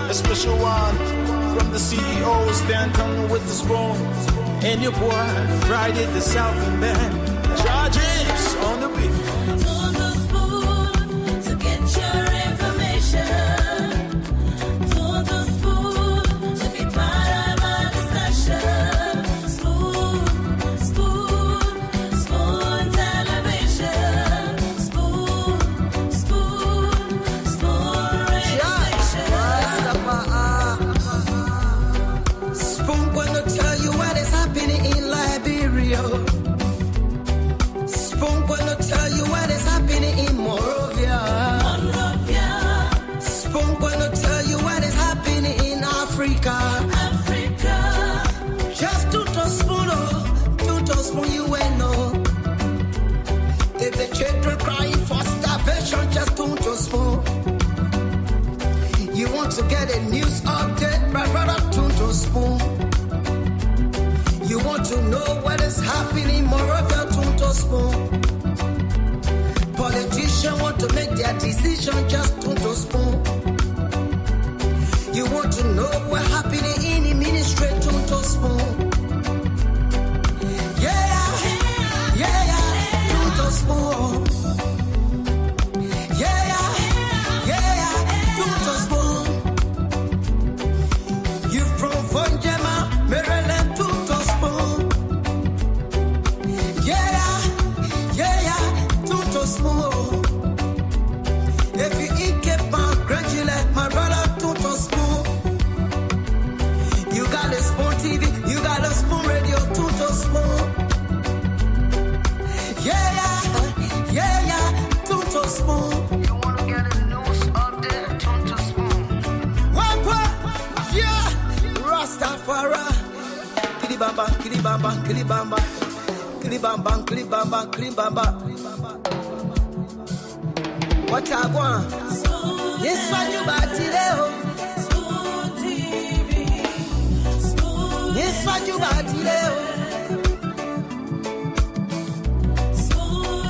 a special one from the CEO, stand tongue with the spoon. And your boy, Friday the Southern Band, James on the beat. On the spoon to get your information. On the spoon to be part of our discussion. Spoon, spoon, spoon television. Spoon, spoon, spoon radio station. Spoon gonna tell you what is happening in Liberia. Spoon gonna tell you what is happening in Monrovia. Spoon gonna tell you what is happening in Africa. Just to spoon, you will know. If the children crying for starvation, just to spoon. You want to get a news update, my brother, to spoon. You want to know what is happening in Monrovia, to spoon. Politicians want to make their decision, just to spoon. You want to know what's happening in the ministry, to spoon. Yeah, to spoon. Yeah, to spoon. You from Vonjema, Maryland, to spoon. Yeah, to spoon. If you eat cake, congratulate my brother, to spoon. You got a spoon TV, you got a spoon radio, to spoon. Yeah, to spoon. You wanna get a news update, to spoon. Wapa, yeah, Rastafari. Kilibamba, kilibamba, kilibamba, kilibamba, kilibamba, kilibamba. What I want? Yes, what you about today? Spoon TV. Spoon. Yes, what you about today? Spoon.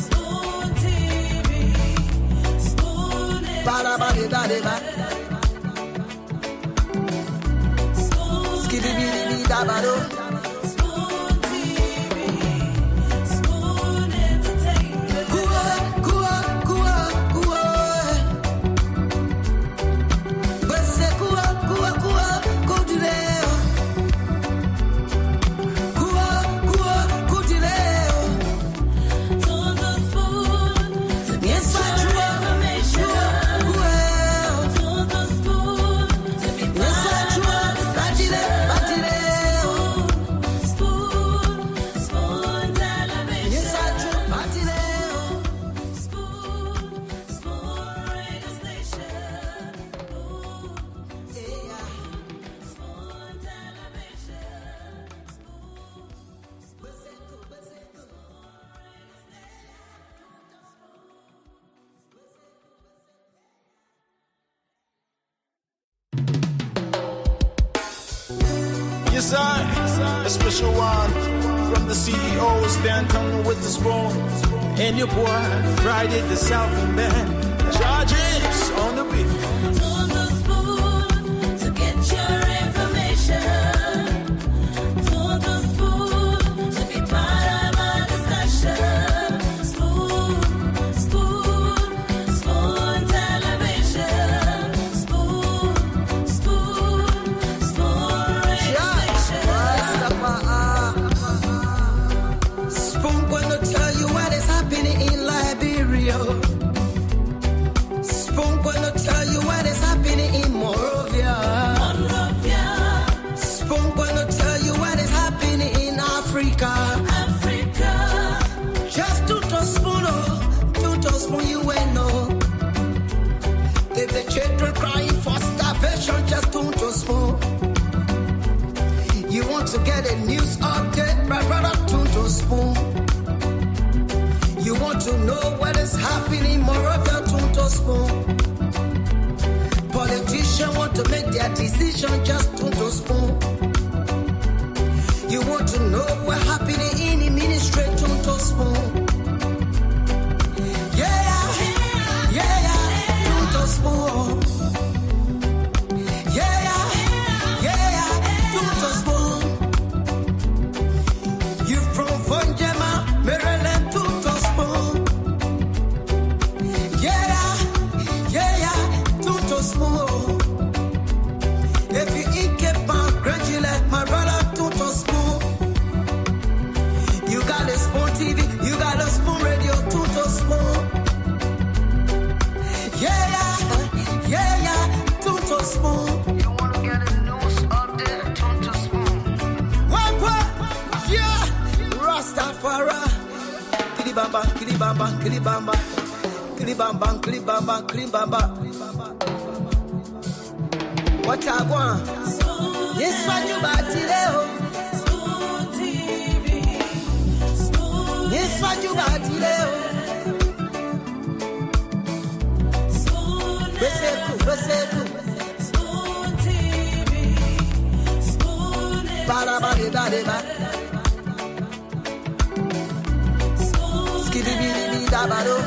Spoon TV. Spoon. Bada bada bada bada. Spoon. Skibidi bidi da bado. Spoon TV. Spoon entertainment. Kuwa. Bese kuwa kudileo. Kuwa kudileo. On the spoon to get your information. On the spoon to be part of our discussion. Spoon, spoon television. Spoon, spoon radio station. Spoon television. Yes, I, a special one from the CEO, stand tongue with the spoon. And your boy, Friday the Southern Band, James on the beat. On the spoon to get your information. On the spoon to be part of our discussion. Spoon, spoon, spoon television. Spoon, spoon, spoon radio station. Spoon gonna tell you what is happening in Liberia. Spoon gonna tell you what is happening in Monrovia. Spoon gonna tell you what is happening in Africa. Just to spoon, you will know. If the children crying for starvation, just to spoon. You want to get a news update, my brother, to spoon. You want to know what is happening in Monrovia, to spoon. Politicians want to make their decision, just to spoon. You want to know what's happening in the ministry, to spoon. Yeah, to spoon. kilibamba, kilibamba, kilibamba, kilibamba, kilibamba, kilibamba. What I want? Yes, what you got today? Yes, what you got today? Beseku, beseku. Ba ba ba ba. Skibidi bidi da ba do.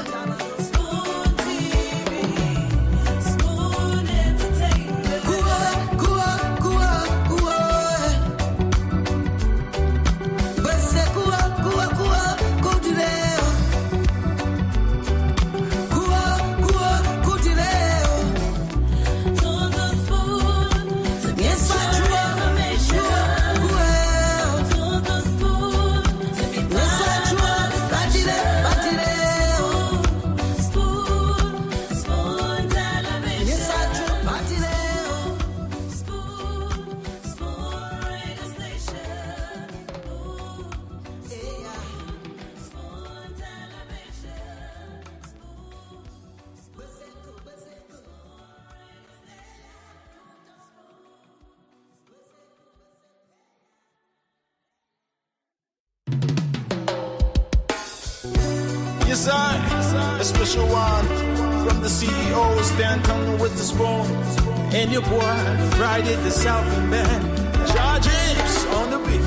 Yes, I, a special one from the CEO, stand tongue with the spoon. And your boy, Friday the Southern Band, James on the beat.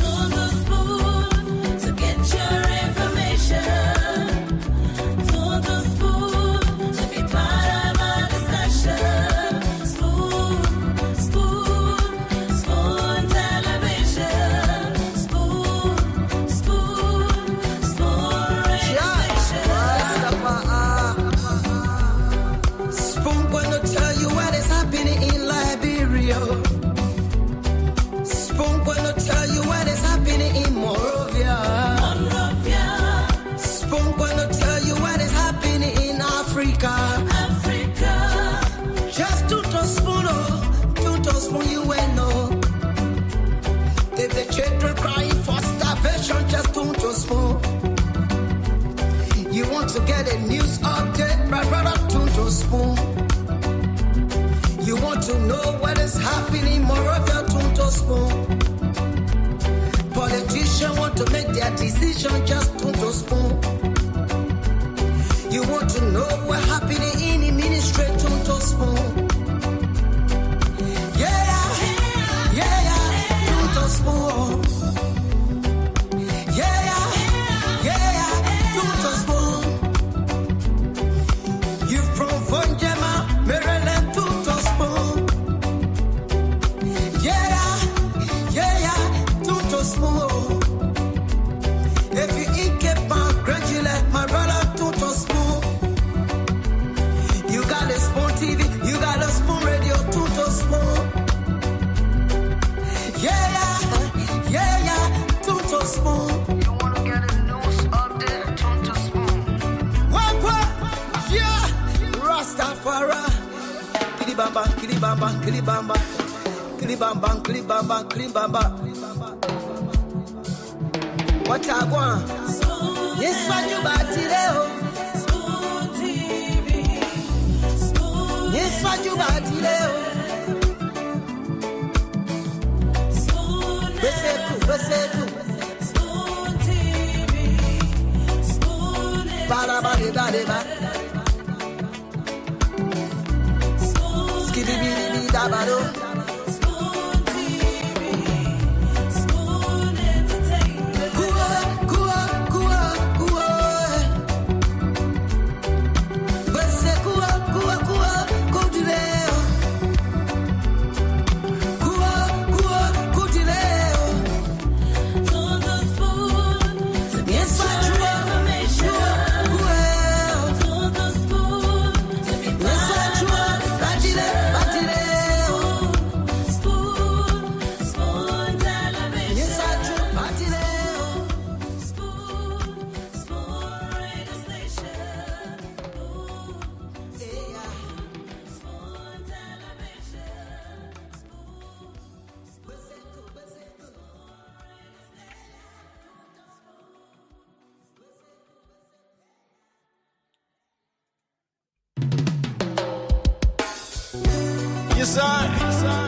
To the spoon to get your information. To the spoon to be part of our discussion. Spoon, spoon, spoon television. Spoon, spoon, spoon radio station. Spoon gonna tell you what is happening in Liberia. Spoon gonna tell you what is happening in Monrovia. Spoon gonna tell you what is happening in Africa. Just to spoon you will know. If the children crying for starvation, just to spoon. You want to get a news update, my brother, to spoon. You want to know what is happening in Monrovia, to spoon. Politicians want to make their decision, just to spoon. You want to know what's happening in the ministry, to spoon. Yeah, to spoon. Yeah, to spoon. You from Vonjema, Maryland, to spoon. Yeah, to spoon. If you eat kepa, gradually, my brother, to spoon. You got a spoon TV, you got a spoon radio, to spoon. Yeah, to spoon. You wanna get a news update, to spoon. What? Yeah, Rastafari. Kilibamba, kilibamba, kilibamba, kilibamba, kilibamba, kilibamba. What I want? Yes, what you got today? Yes, what you got today? Beseku, beseku. Ba ba ba ba. Skibidi bidi da ba do. your side.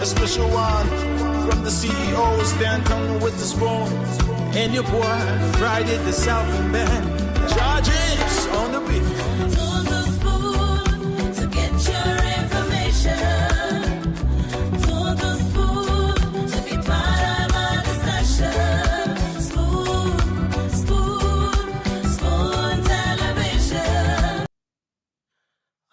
A special one from the CEO, stand tongue with the spoon. And your boy, Friday the Southern Band. Charges on the beat. To the spoon to get your information. To the spoon to be part of our discussion. Spoon television.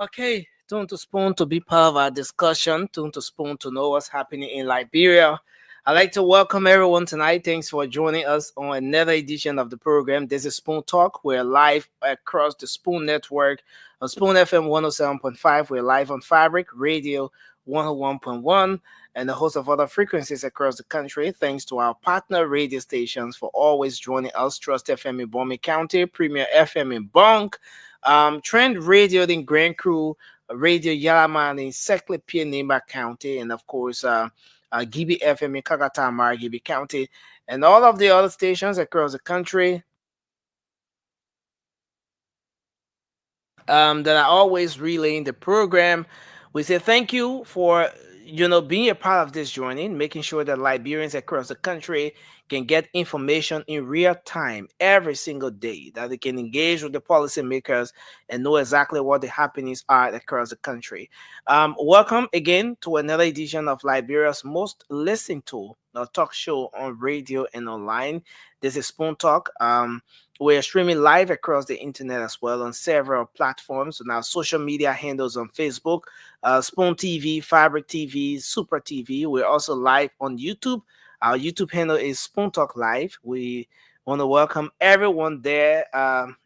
Okay, tune to Spoon to be part of our discussion. Tune to Spoon to know what's happening in Liberia. I'd like to welcome everyone tonight. Thanks for joining us on another edition of the program. This is Spoon Talk. We're live across the Spoon Network on Spoon FM 107.5. We're live on Fabric Radio 101.1 and a host of other frequencies across the country. Thanks to our partner radio stations for always joining us. Trust FM in Bomi County, Premier FM in Bonk, Trend Radio in Grand Crew, Radio Yalaman in Seclepia, Nimba County, and of course, Gibi FM in Kagatamar, Gibi County, and all of the other stations across the country that are always relaying the program. We say thank you for being a part of this journey, making sure that Liberians across the country can get information in real time every single day, that they can engage with the policymakers and know exactly what the happenings are across the country. Welcome again to another edition of Liberia's most listened to talk show on radio and online. This is Spoon Talk. We're streaming live across the internet as well on several platforms. On our social media handles on Facebook, Spoon TV, Fabric TV, Super TV. We're also live on YouTube. Our YouTube handle is Spoon Talk Live. We want to welcome everyone there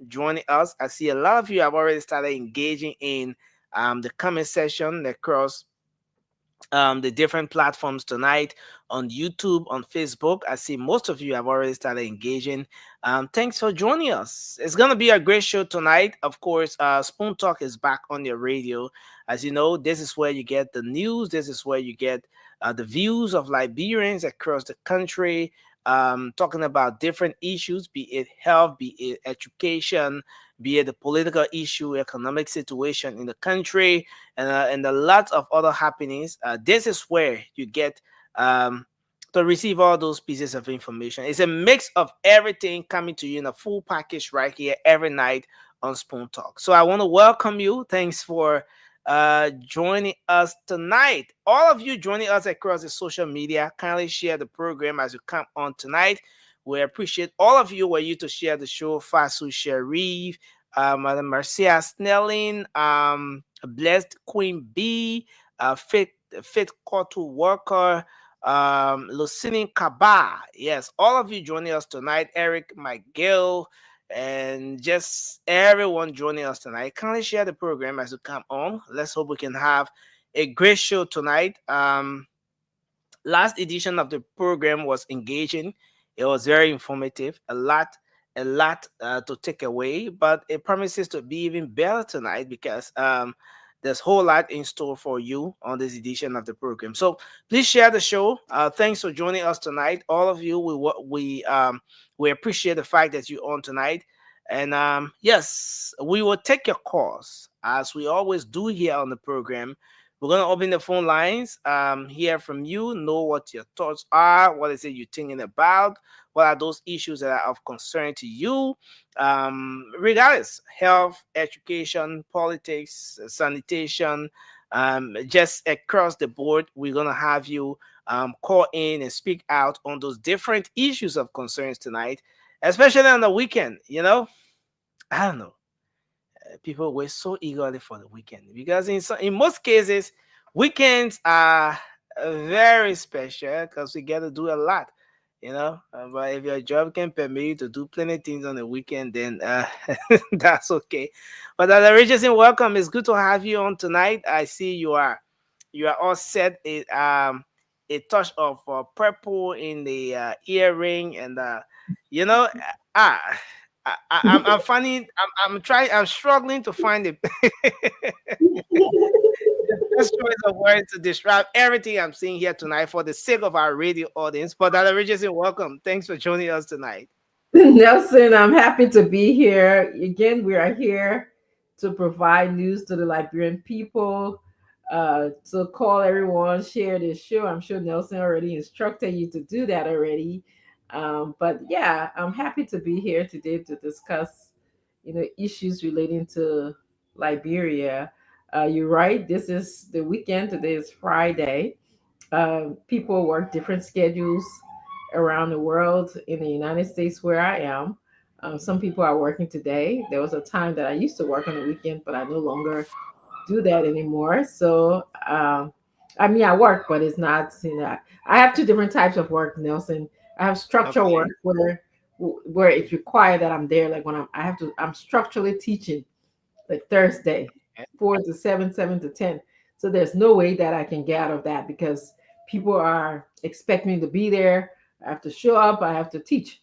joining us. I see a lot of you have already started engaging in the comment section across the different platforms tonight on YouTube, on Facebook. I see most of you have already started engaging. Thanks for joining us. It's going to be a great show tonight. Of course, Spoon Talk is back on your radio. As you know, this is where you get the news. This is where you get the views of Liberians across the country, talking about different issues, be it health, be it education, be it the political issue, economic situation in the country, and a lot of other happenings. This is where you get to receive all those pieces of information. It's a mix of everything coming to you in a full package right here every night on Spoon Talk. So I want to welcome you. Thanks for joining us tonight. All of you joining us across the social media, kindly share the program as you come on tonight. We appreciate all of you. Were you to share the show? Fasu Sharif, Madam Marcia Snelling, Blessed Queen B, Fit Kotu Worker, Lucinin Kaba. Yes, all of you joining us tonight. Eric McGill, and just everyone joining us tonight. Kindly share the program as you come on. Let's hope we can have a great show tonight. Last edition of the program was engaging. It was very informative. A lot to take away, but it promises to be even better tonight because there's a whole lot in store for you on this edition of the program. So please share the show. Thanks for joining us tonight, all of you. We appreciate the fact that you're on tonight, and yes, we will take your calls as we always do here on the program. We're gonna open the phone lines, hear from you, know what your thoughts are, what is it you're thinking about, what are those issues that are of concern to you, regardless, health, education, politics, sanitation, just across the board. We're gonna have you call in and speak out on those different issues of concerns tonight, especially on the weekend. I don't know. People wait so eagerly for the weekend because in most cases weekends are very special because we get to do a lot, but if your job can permit you to do plenty of things on the weekend, then that's okay. But Richardson, welcome. It's good to have you on tonight. I see you are all set. A touch of purple in the earring, and ah I'm finding I'm struggling to find it. The best choice of words to describe everything I'm seeing here tonight for the sake of our radio audience. But Dr. Richardson, welcome. Thanks for joining us tonight. Nelson, I'm happy to be here. Again, we are here to provide news to the Liberian people. So call everyone, share this show. I'm sure Nelson already instructed you to do that already. But yeah, I'm happy to be here today to discuss, issues relating to Liberia. You're right. This is the weekend. Today is Friday. People work different schedules around the world. In the United States, where I am, some people are working today. There was a time that I used to work on the weekend, but I no longer do that anymore. So, I mean, I work, but it's not, I have two different types of work, Nelson. I have structural work Okay. where it's required that I'm there. Like when I'm structurally teaching, like Thursday, 4 to 7, 7 to 10. So there's no way that I can get out of that because people are expecting me to be there. I have to show up. I have to teach.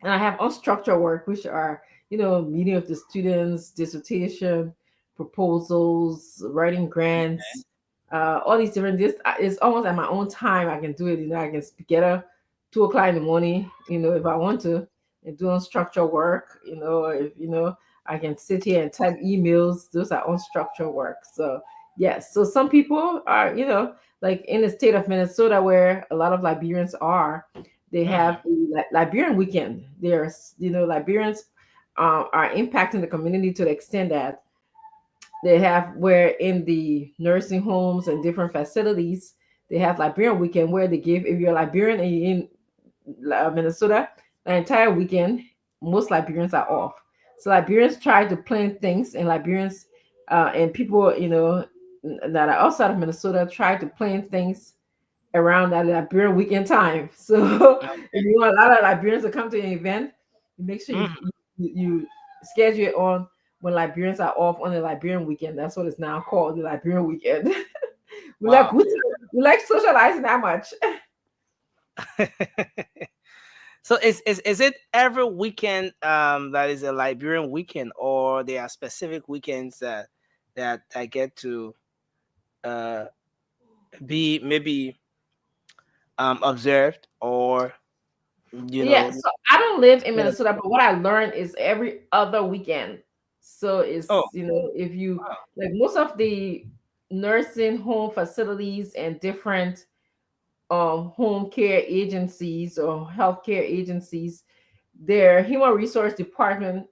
And I have unstructured work, which are, meeting with the students, dissertation, proposals, writing grants, all these different. This it's almost at my own time. I can do it. I can get up 2 o'clock in the morning. If I want to, and do unstructured work. If I can sit here and type emails. Those are unstructured work. So yes. So some people are, like in the state of Minnesota, where a lot of Liberians are, they have Mhm. a Liberian weekend. There's, Liberians are impacting the community to the extent that they have, where in the nursing homes and different facilities, they have Liberian weekend where they give, if you're Liberian and you're in Minnesota, the entire weekend, most Liberians are off. So Liberians try to plan things, and Liberians and people, that are outside of Minnesota try to plan things around that Liberian weekend time. So if you want a lot of Liberians to come to an event, make sure you, Mhm. you schedule it on when Liberians are off on the Liberian weekend. That's what it's now called, the Liberian weekend. we like Wow. we, we like socializing that much. So is it every weekend that is a Liberian weekend, or there are specific weekends that I get to uh be maybe observed, or you Yeah, know so I don't live in spread? Minnesota, but what I learned is every other weekend. So Oh, it's, if you wow. like most of the nursing home facilities and different home care agencies or healthcare agencies, their human resource department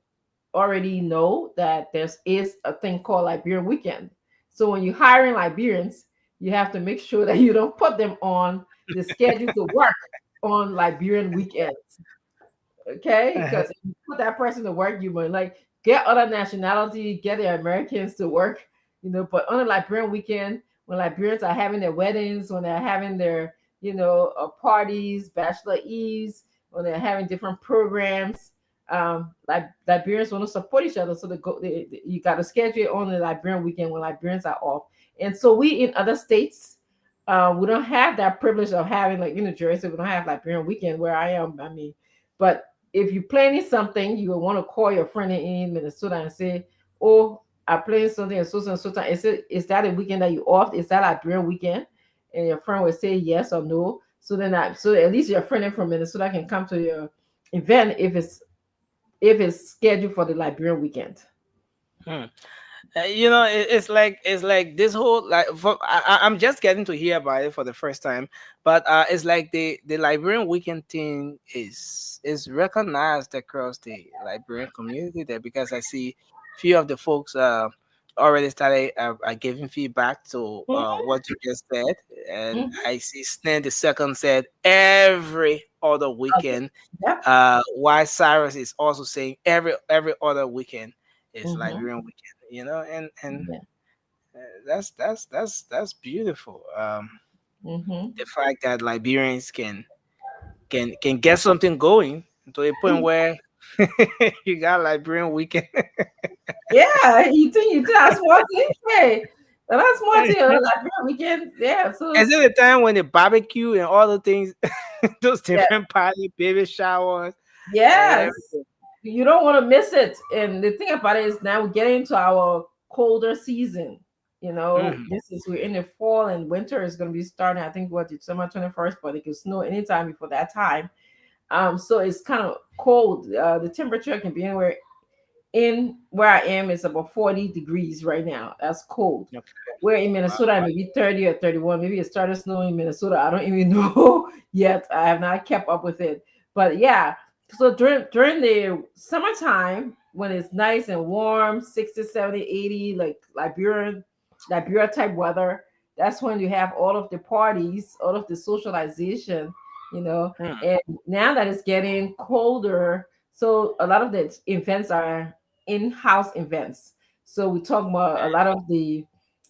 already know that there's is a thing called Liberian weekend. So when you're hiring Liberians, you have to make sure that you don't put them on the schedule to work on Liberian weekends. Okay, because if you put that person to work, you might like get other nationality, get the Americans to work, But on a Liberian weekend, when Liberians are having their weddings, when they're having their, parties, bachelor eves, when they're having different programs, like Liberians want to support each other, so you got to schedule it on the Liberian weekend when Liberians are off. And so we in other states, we don't have that privilege of having, like in New Jersey, we don't have Liberian weekend where I am. I mean, but if you're planning something, you will want to call your friend in Minnesota and say, "Oh, I planned something and so and so time. Is that a weekend that you off? Is that Liberian weekend?" And your friend will say yes or no. So at least your friend from Minnesota can come to your event if it's scheduled for the Liberian weekend. Hmm. It's like this whole I'm just getting to hear about it for the first time, but it's like the Liberian weekend thing is recognized across the Liberian community there, because I see few of the folks already started giving feedback to Mhm, what you just said, and mhm. I see Stan the second said every other Okay. weekend, Yep. why Cyrus is also saying every other weekend is Hmm. Liberian weekend, and Yeah. that's beautiful. Hmm. The fact that Liberians can get something going to a point where you got Liberian weekend. Yeah, you think that's small thing? Hey, that's small thing. Liberian weekend. Yeah. So Is it the time when they barbecue and all the things, those yeah. different party, baby showers, and Yes, everything? you don't want to miss it. And the thing about it is now we're getting into our colder season. Hmm. We're in the fall and winter is going to be starting. I think what December 21st, but it could snow anytime before that time. So it's kind of cold. The temperature can be anywhere in where I am, it's about 40 degrees right now. That's cold. Okay. Where in Wow. Minnesota, maybe 30 or 31. Maybe it started snowing in Minnesota. I don't even know yet. I have not kept up with it. But yeah, so during the summertime, when it's nice and warm, 60, 70, 80, like Liberia type weather, that's when you have all of the parties, all of the socialization, you know. Hmm. And now that it's getting colder, so a lot of the events are in-house events. So we talk about a lot of the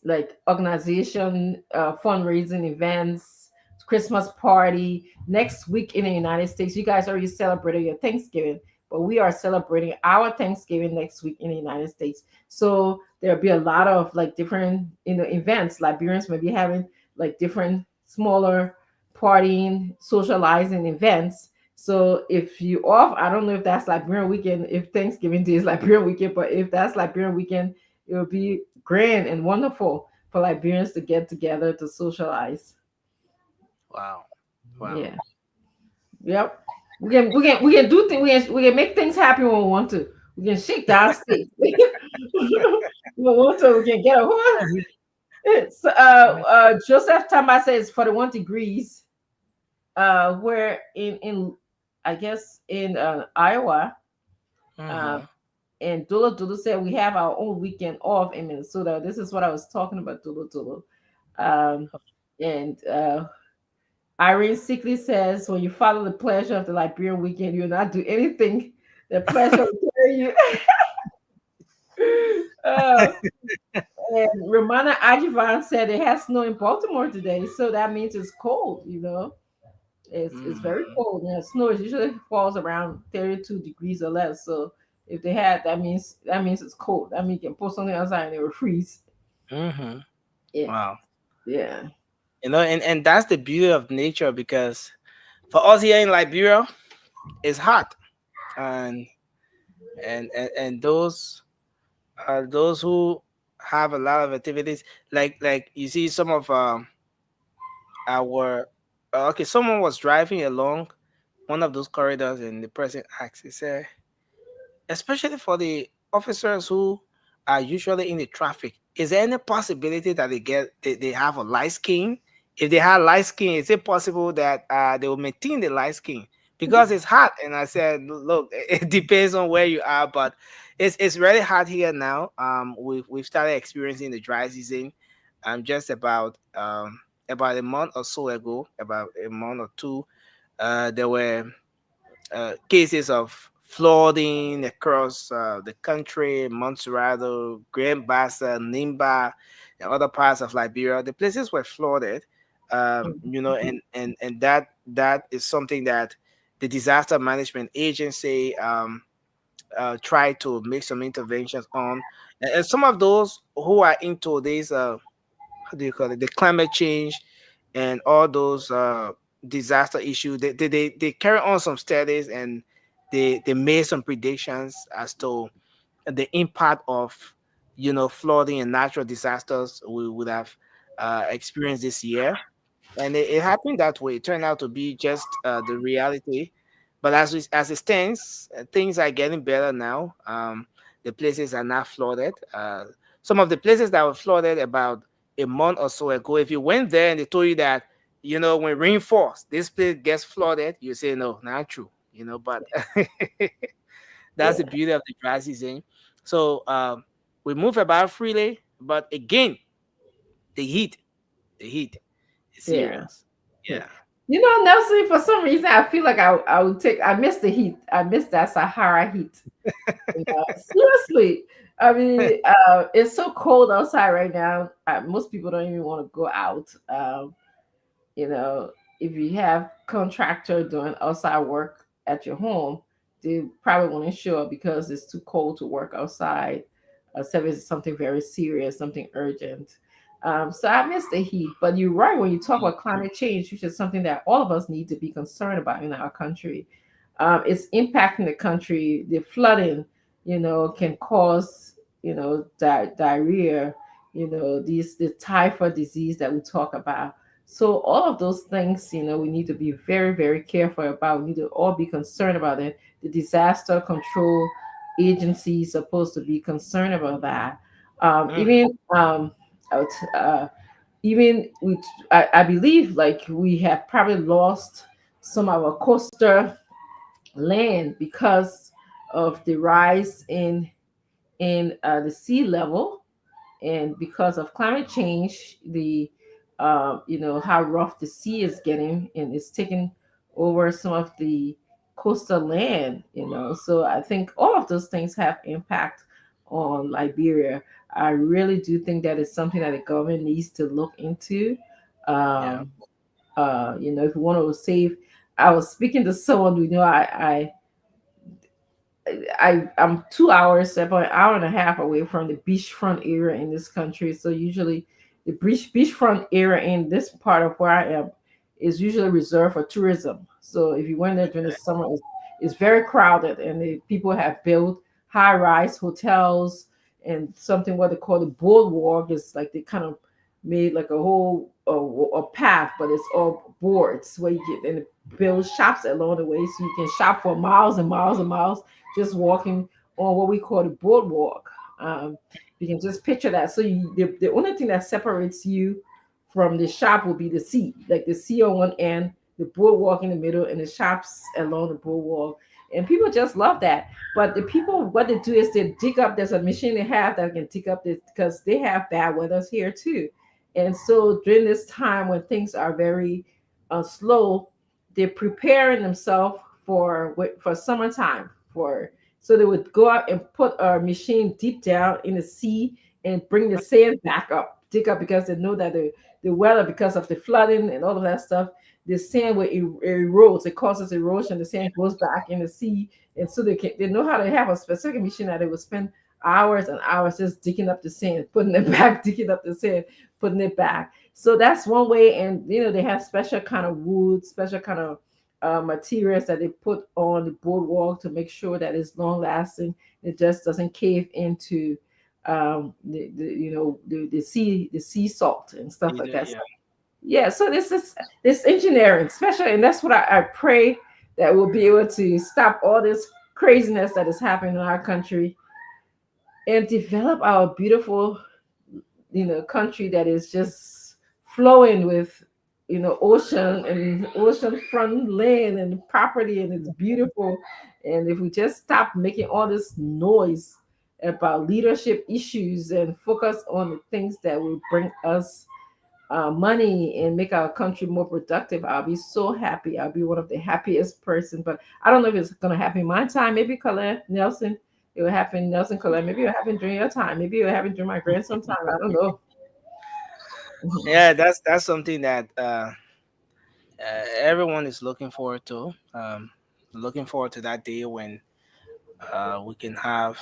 like organization fundraising events, Christmas party next week in the United States. You guys already celebrated your Thanksgiving, but we are celebrating our Thanksgiving next week in the United States. So there'll be a lot of like different events. Liberians may be having like different smaller partying, socializing events. So if you off, I don't know if that's Liberian weekend, if Thanksgiving Day is Liberian weekend, but if that's Liberian weekend, it would be grand and wonderful for Liberians to get together to socialize. Wow. Wow. Yeah. Yep. We can do things. We can make things happen when we want to. We can shake down state. We want to. We can get a horse. It's Joseph Tamba says 41 degrees. Where in I guess in Iowa. Uh, Mm-hmm. and Dulu said we have our own weekend off in Minnesota. This is what I was talking about, Dulu. Um, and Irene Sickly says, when you follow the pleasure of the Liberian weekend, you'll not do anything the pleasure will carry you. uh, and Romana Ajivan said it has snow in Baltimore today, so that means it's cold, you know. It's very Mm-hmm. cold. You know, snow usually falls around 32 degrees or less. So if they had, that means it's cold. That means you can put something outside and it will freeze. Mm-hmm. Yeah, Wow. yeah, And that's the beauty of nature because for us here in Liberia, it's hot. And and those who have a lot of activities, like you see some of our okay, someone was driving along one of those corridors and the person asked, he said, especially for the officers who are usually in the traffic, is there any possibility that they have a light skin? If they have light skin, is it possible that they will maintain the light skin because it's hot? And I said, look, it depends on where you are, but it's really hot here now. We've started experiencing the dry season. Just about a month or so ago, about a month or two, there were cases of flooding across the country, Montserrat, Grand Bassa, Nimba, and other parts of Liberia. The places were flooded, and that is something that the disaster management agency tried to make some interventions on. And some of those who are into this how do you call it, the climate change and all those disaster issues, they carry on some studies, and they made some predictions as to the impact of flooding and natural disasters we would have experienced this year. And it happened that way. It turned out to be just the reality. But as it stands, things are getting better now. The places are not flooded. Some of the places that were flooded about a month or so ago, if you went there and they told you that, when rain falls, this place gets flooded, you say no, not true. But that's the yeah, beauty of the dry season. So we move about freely, but again, the heat, the heat is yeah. serious. Yeah. Nelson, for some reason, I feel like I miss the heat. I miss that Sahara heat. Seriously. I mean, it's so cold outside right now. Most people don't even want to go out. You know, if you have contractor doing outside work at your home, they probably won't show up because it's too cold to work outside. Except it's something very serious, something urgent. So I miss the heat, but you're right when you talk about climate change, which is something that all of us need to be concerned about in our country. It's impacting the country. The flooding, can cause, diarrhea, the typhoid disease that we talk about. So all of those things, we need to be very, very careful about. We need to all be concerned about it. The disaster control agencies supposed to be concerned about that. Mm, Even out, even with I believe like we have probably lost some of our coastal land because of the rise in the sea level, and because of climate change, the how rough the sea is getting, and it's taking over some of the coastal land. So I think all of those things have impact on Liberia. I really do think that is something that the government needs to look into. yeah. um if you want to save, I was speaking to someone, I'm 2 hours, about an hour and a half away from the beachfront area in this country. So usually, the beachfront area in this part of where I am is usually reserved for tourism. So if you went there during the summer, it's very crowded, and the people have built high-rise hotels and something what they call the boardwalk. Is like they kind of made like a whole a path, but it's all boards where you get and build shops along the way, so you can shop for miles and miles and miles just walking on what we call the boardwalk. You can just picture that. So the only thing that separates you from the shop will be the sea, like the sea on one end, the boardwalk in the middle, and the shops along the boardwalk. And people just love that. But the people, what they do is they dig up. There's a machine they have that can dig up this, because they have bad weathers here too. And so during this time when things are very slow, they're preparing themselves for summertime. For So they would go out and put a machine deep down in the sea and bring the sand back up, dig up, because they know that the weather, because of the flooding and all of that stuff, the sand will erodes. It causes erosion. The sand goes back in the sea, and so they know how to have a specific machine that they would spend hours and hours just digging up the sand, putting it back, digging up the sand, putting it back. So that's one way. And they have special kind of wood, special kind of materials that they put on the boardwalk to make sure that it's long lasting. It just doesn't cave into the sea salt and stuff like that. Yeah. Yeah, so this engineering, especially, and that's what I pray that we'll be able to stop all this craziness that is happening in our country and develop our beautiful, country that is just flowing with, ocean and oceanfront land and property, and it's beautiful. And if we just stop making all this noise about leadership issues and focus on the things that will bring us money and make our country more productive, I'll be so happy. I'll be one of the happiest person. But I don't know if it's gonna happen in my time. Maybe Colette Nelson, it will happen. Nelson Colette, maybe it will happen during your time. Maybe it will happen during my grandson's time. I don't know. Yeah, that's something that everyone is looking forward to. Looking forward to that day when we can have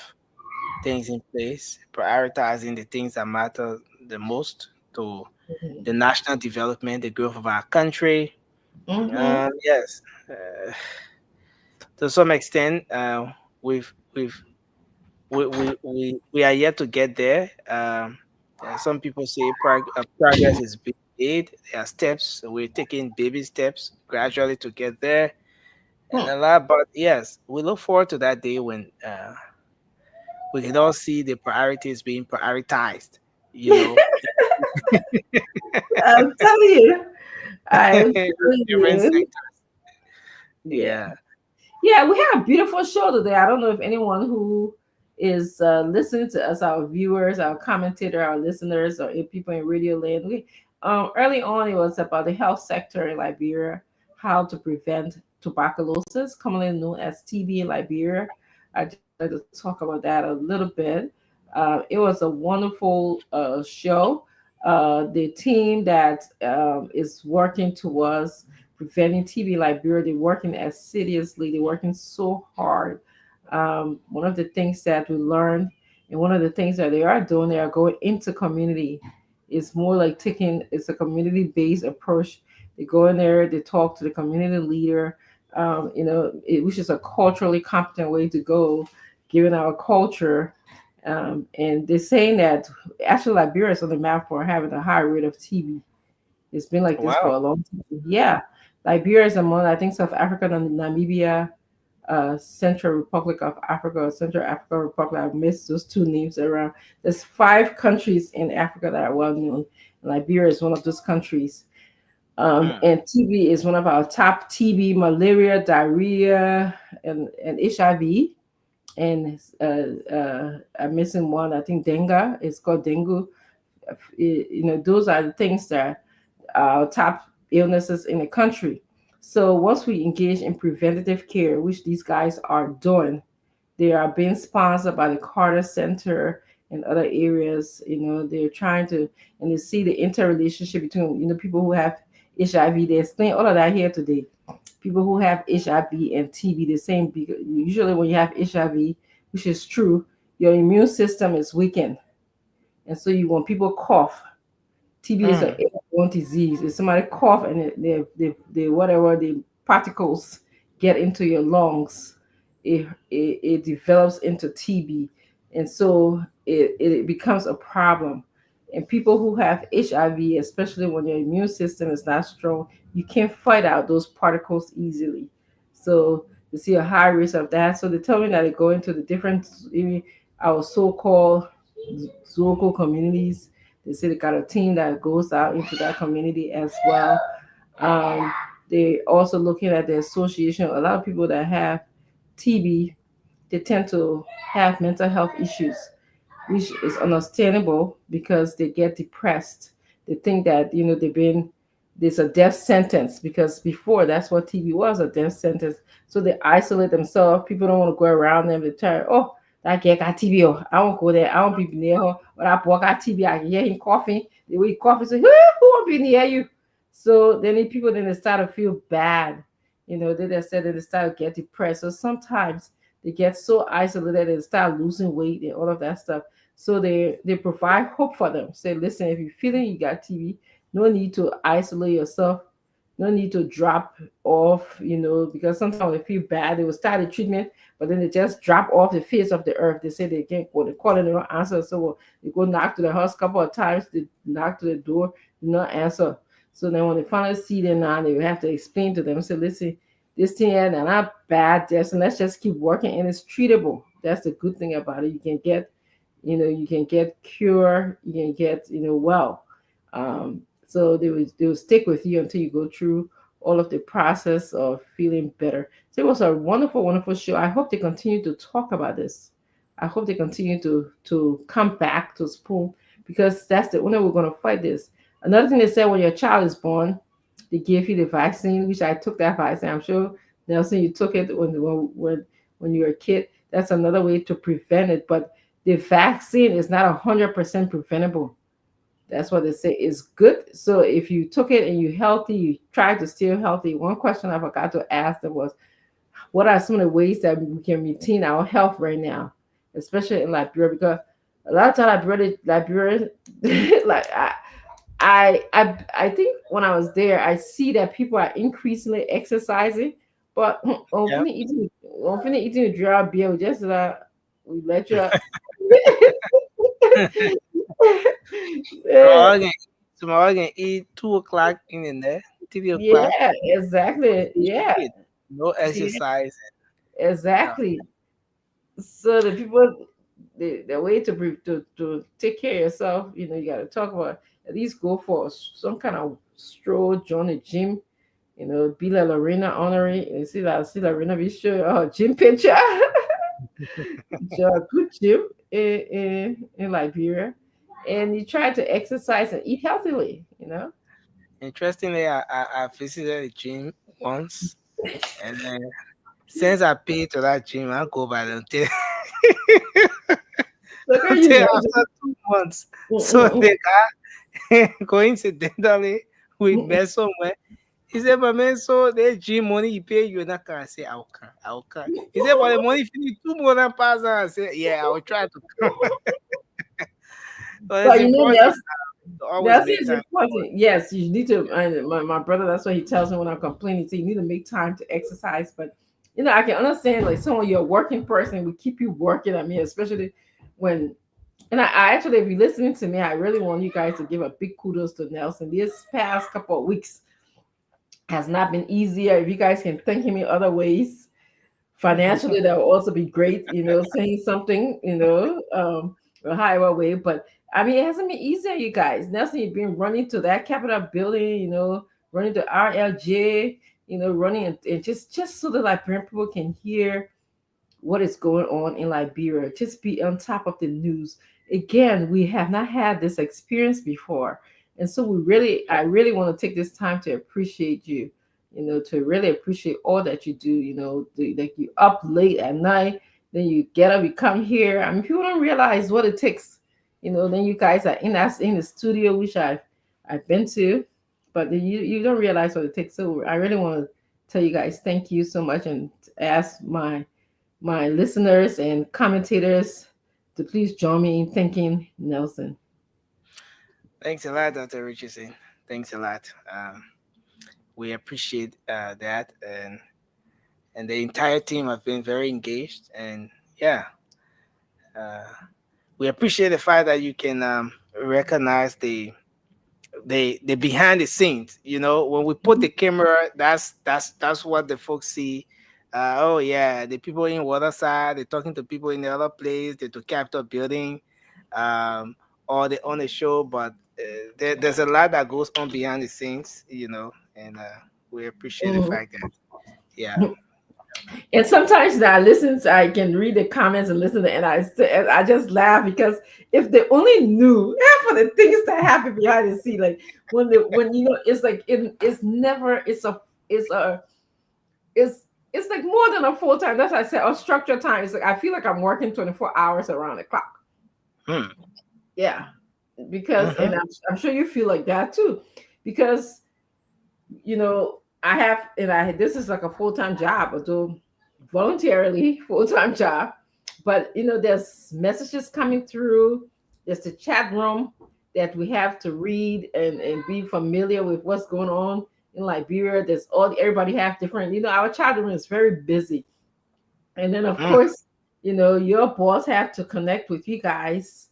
things in place, prioritizing the things that matter the most to the national development, the growth of our country. Mm-hmm. Yes, to some extent, we've we are yet to get there. Some people say progress is being made. There are steps. We're taking baby steps gradually to get there, and a lot. But yes, we look forward to that day when we can all see the priorities being prioritized. You know, I'm telling you. I'm telling different you. sectors. Yeah. Yeah. Yeah, we had a beautiful show today. I don't know if anyone who is listening to us, our viewers, our commentator, our listeners, or if people in radio land. Early on, it was about the health sector in Liberia, how to prevent tuberculosis, commonly known as TB in Liberia. I just like to talk about that a little bit. It was a wonderful show. The team that is working towards preventing TB Liberia, they're working as seriously, they're working so hard. One of the things that we learned, and one of the things that they are doing, they are going into community. It's more like it's a community-based approach. They go in there, they talk to the community leader, which is a culturally competent way to go, given our culture. And they're saying that actually Liberia is on the map for having a high rate of TB. It's been like this for Wow. a long time. Yeah. Liberia is among, I think, South Africa and Namibia, Central Republic of Africa or Central African Republic. I missed those two names around. There's 5 countries in Africa that are well known. Liberia is one of those countries. Mm. And TB is one of our top. TB, malaria, diarrhea, and HIV. And I'm missing one. I think dengue. It's called dengue. Those are the things that are top illnesses in the country. So once we engage in preventative care, which these guys are doing, they are being sponsored by the Carter Center and other areas. They're trying to, and they see the interrelationship between, people who have HIV. They explain all of that here today. People who have HIV and TB, the same, because usually when you have HIV, which is true, your immune system is weakened. And so when people cough, TB is an airborne disease. If somebody cough and they whatever the particles get into your lungs, it develops into TB, and so it becomes a problem. And people who have HIV, especially when your immune system is not strong, you can't fight out those particles easily. So you see a high risk of that. So they tell me that they go into the different, our so-called local communities. They say they got a team that goes out into that community as well. They also looking at the association. A lot of people that have TB, they tend to have mental health issues, which is understandable because they get depressed. They think that there's a death sentence, because before that's what TB was, a death sentence. So they isolate themselves. People don't want to go around them. They try, oh, that girl got TB. Oh, I won't go there. I won't be near her. But that boy got TB. I can hear him coughing. The way he coughing, say, who won't be near you? So then the people then they start to feel bad. They said that they start to get depressed. So sometimes they get so isolated and start losing weight and all of that stuff. So they provide hope for them. Say, listen, if you're feeling you got TB, no need to isolate yourself. No need to drop off, because sometimes they feel bad. They will start the treatment, but then they just drop off the face of the earth. They say they can't go. They call it, they don't answer. So they go knock to the house a couple of times. They knock to the door, not answer. So then when they finally see them now, they will have to explain to them, say, listen, this thing is not bad, and let's just keep working, and it's treatable. That's the good thing about it. You can get, you can get cure, you can get, well. So they will stick with you until you go through all of the process of feeling better. So it was a wonderful, wonderful show. I hope they continue to talk about this. I hope they continue to come back to Spoon, because that's the only way we're going to fight this. Another thing they said, when your child is born, they give you the vaccine, which I took that vaccine. I'm sure, Nelson, you took it when you were a kid. That's another way to prevent it. But the vaccine is not 100% preventable. That's what they say is good. So if you took it and you're healthy, you try to stay healthy. One question I forgot to ask them was, what are some of the ways that we can maintain our health right now, especially in Liberia? Because a lot of times Liberia, like I think when I was there, I see that people are increasingly exercising, but Yeah. often eating a dry beer, just we let you. Tomorrow I can eat 2 o'clock in there, 3 o'clock. Yeah, exactly. Finish Yeah, it. No yeah, exercise. Yeah. exactly. So the people, the way to take care of yourself, you got to talk about, at least go for some kind of stroll, join the gym. Be like Lorena honorary. You see Lorena be sure gym picture. Good gym in Liberia, and you try to exercise and eat healthily. Interestingly, I visited the gym once, and then since I paid to that gym, I go by until Look at you until now. after 2 months. So they got coincidentally we met somewhere. He said, but man, so the gym money you pay, you're not gonna say I'll come. He said, but the money finish 2 months pass. I said, yeah, I will try to come. But it's But important to always that's make it's time for important. Yes, you need to. And my brother, that's what he tells me when I'm complaining. So you need to make time to exercise. But I can understand, like, someone, you're a working person, we keep you working. I mean, especially when, and I actually, if you're listening to me, I really want you guys to give a big kudos to Nelson. This past couple of weeks has not been easier. If you guys can thank him in other ways financially that will also be great, saying something, a higher way. But I mean, it hasn't been easier, you guys. Nelson, you've been running to that Capitol building, running to RLJ, running and just so that Liberian people can hear what is going on in Liberia, just be on top of the news. Again, we have not had this experience before. And so I really want to take this time to appreciate you, to really appreciate all that you do, like you up late at night, then you get up, you come here. I mean, people don't realize what it takes, then you guys are in the studio, which I've been to, but you don't realize what it takes. So I really want to tell you guys, thank you so much, and ask my listeners and commentators to please join me in thanking Nelson. Thanks a lot, Dr. Richardson. Thanks a lot. We appreciate that, and the entire team have been very engaged. And yeah, we appreciate the fact that you can recognize the behind the scenes. When we put the camera, that's what the folks see. Oh yeah, the people in Waterside, they're talking to people in the other place, they're to Capitol building, or they on the show. But there's a lot that goes on behind the scenes, and we appreciate the fact that, yeah. And sometimes that I listen, I can read the comments and listen to, and I just laugh, because if they only knew half of the things that happen behind the scene, like when it's like it's like more than a full time. That's why I said unstructured time. It's like I feel like I'm working 24 hours around the clock. Yeah, because and I'm sure you feel like that too, because this is like a full-time job, although voluntarily full-time job. But there's messages coming through. There's the chat room that we have to read and be familiar with what's going on in Liberia. There's everybody have different, our chat room is very busy. And then of course, your boss have to connect with you guys,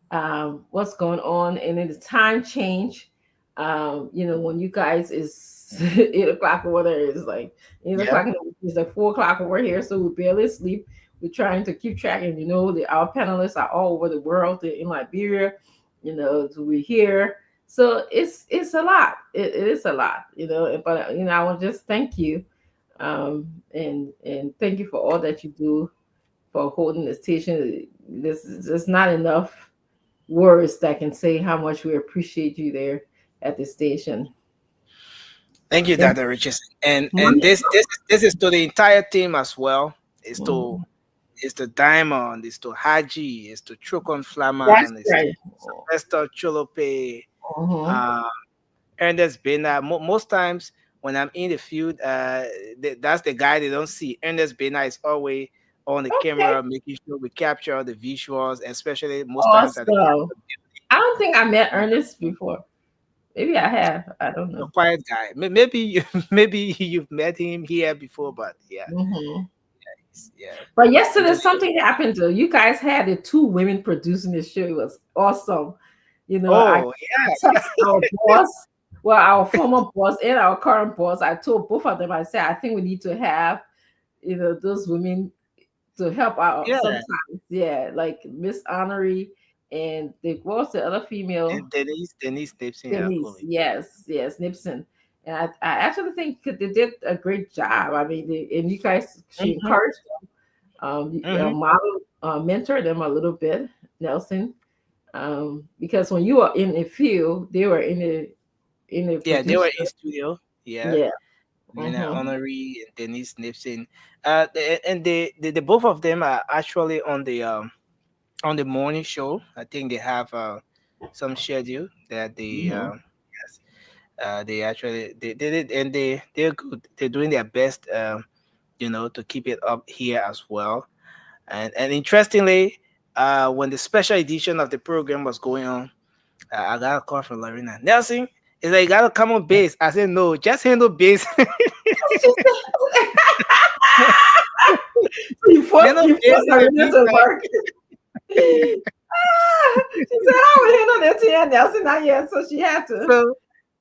what's going on. And then the time change, when you guys is 8 o'clock or whatever, it's like 8 o'clock in the week, it's like 4 o'clock over here, so we barely sleep. We're trying to keep track, and our panelists are all over the world. They're in Liberia, so we're here. So it's a lot. It is a lot, but I want to just thank you, and thank you for all that you do for holding the station. There's not enough words that can say how much we appreciate you there at the station. Thank you, Dr. Richardson. And this is to the entire team as well. It's to Diamond, it's to Haji, it's to Chukon Flaman, it's to Sylvester Cholope, Ernest Bena. Most times when I'm in the field, that's the guy they don't see. Ernest Bena is always on the camera, making sure we capture the visuals, especially most times at the I don't think I met Ernest before. Maybe I have. I don't know. A quiet guy. Maybe you've met him here before, but yeah. Yeah. But yesterday something happened. You guys had the 2 women producing the show. It was awesome. Our boss, our former boss and our current boss. I told both of them. I said, I think we need to have, those women to help out sometimes. Yeah, like Miss Honoree. And what was the other female? And Denise Nipson. Yes, Nipson. And I actually think they did a great job. I mean, and you guys, she encouraged them, mentor them a little bit, Nelson, because when you were in the field, they were in the they were in studio. Honoree and Denise Nipson, and the both of them are actually on the morning show. I think they have some schedule that they they actually they did it, and they're good. They're doing their best, to keep it up here as well. And interestingly, when the special edition of the program was going on, I got a call from Lorena. Nelson, is like, you gotta come on base. I said, no, just handle base. You forced Lorena to work. She said, I will handle that to Nelson, not yet, so she had to. So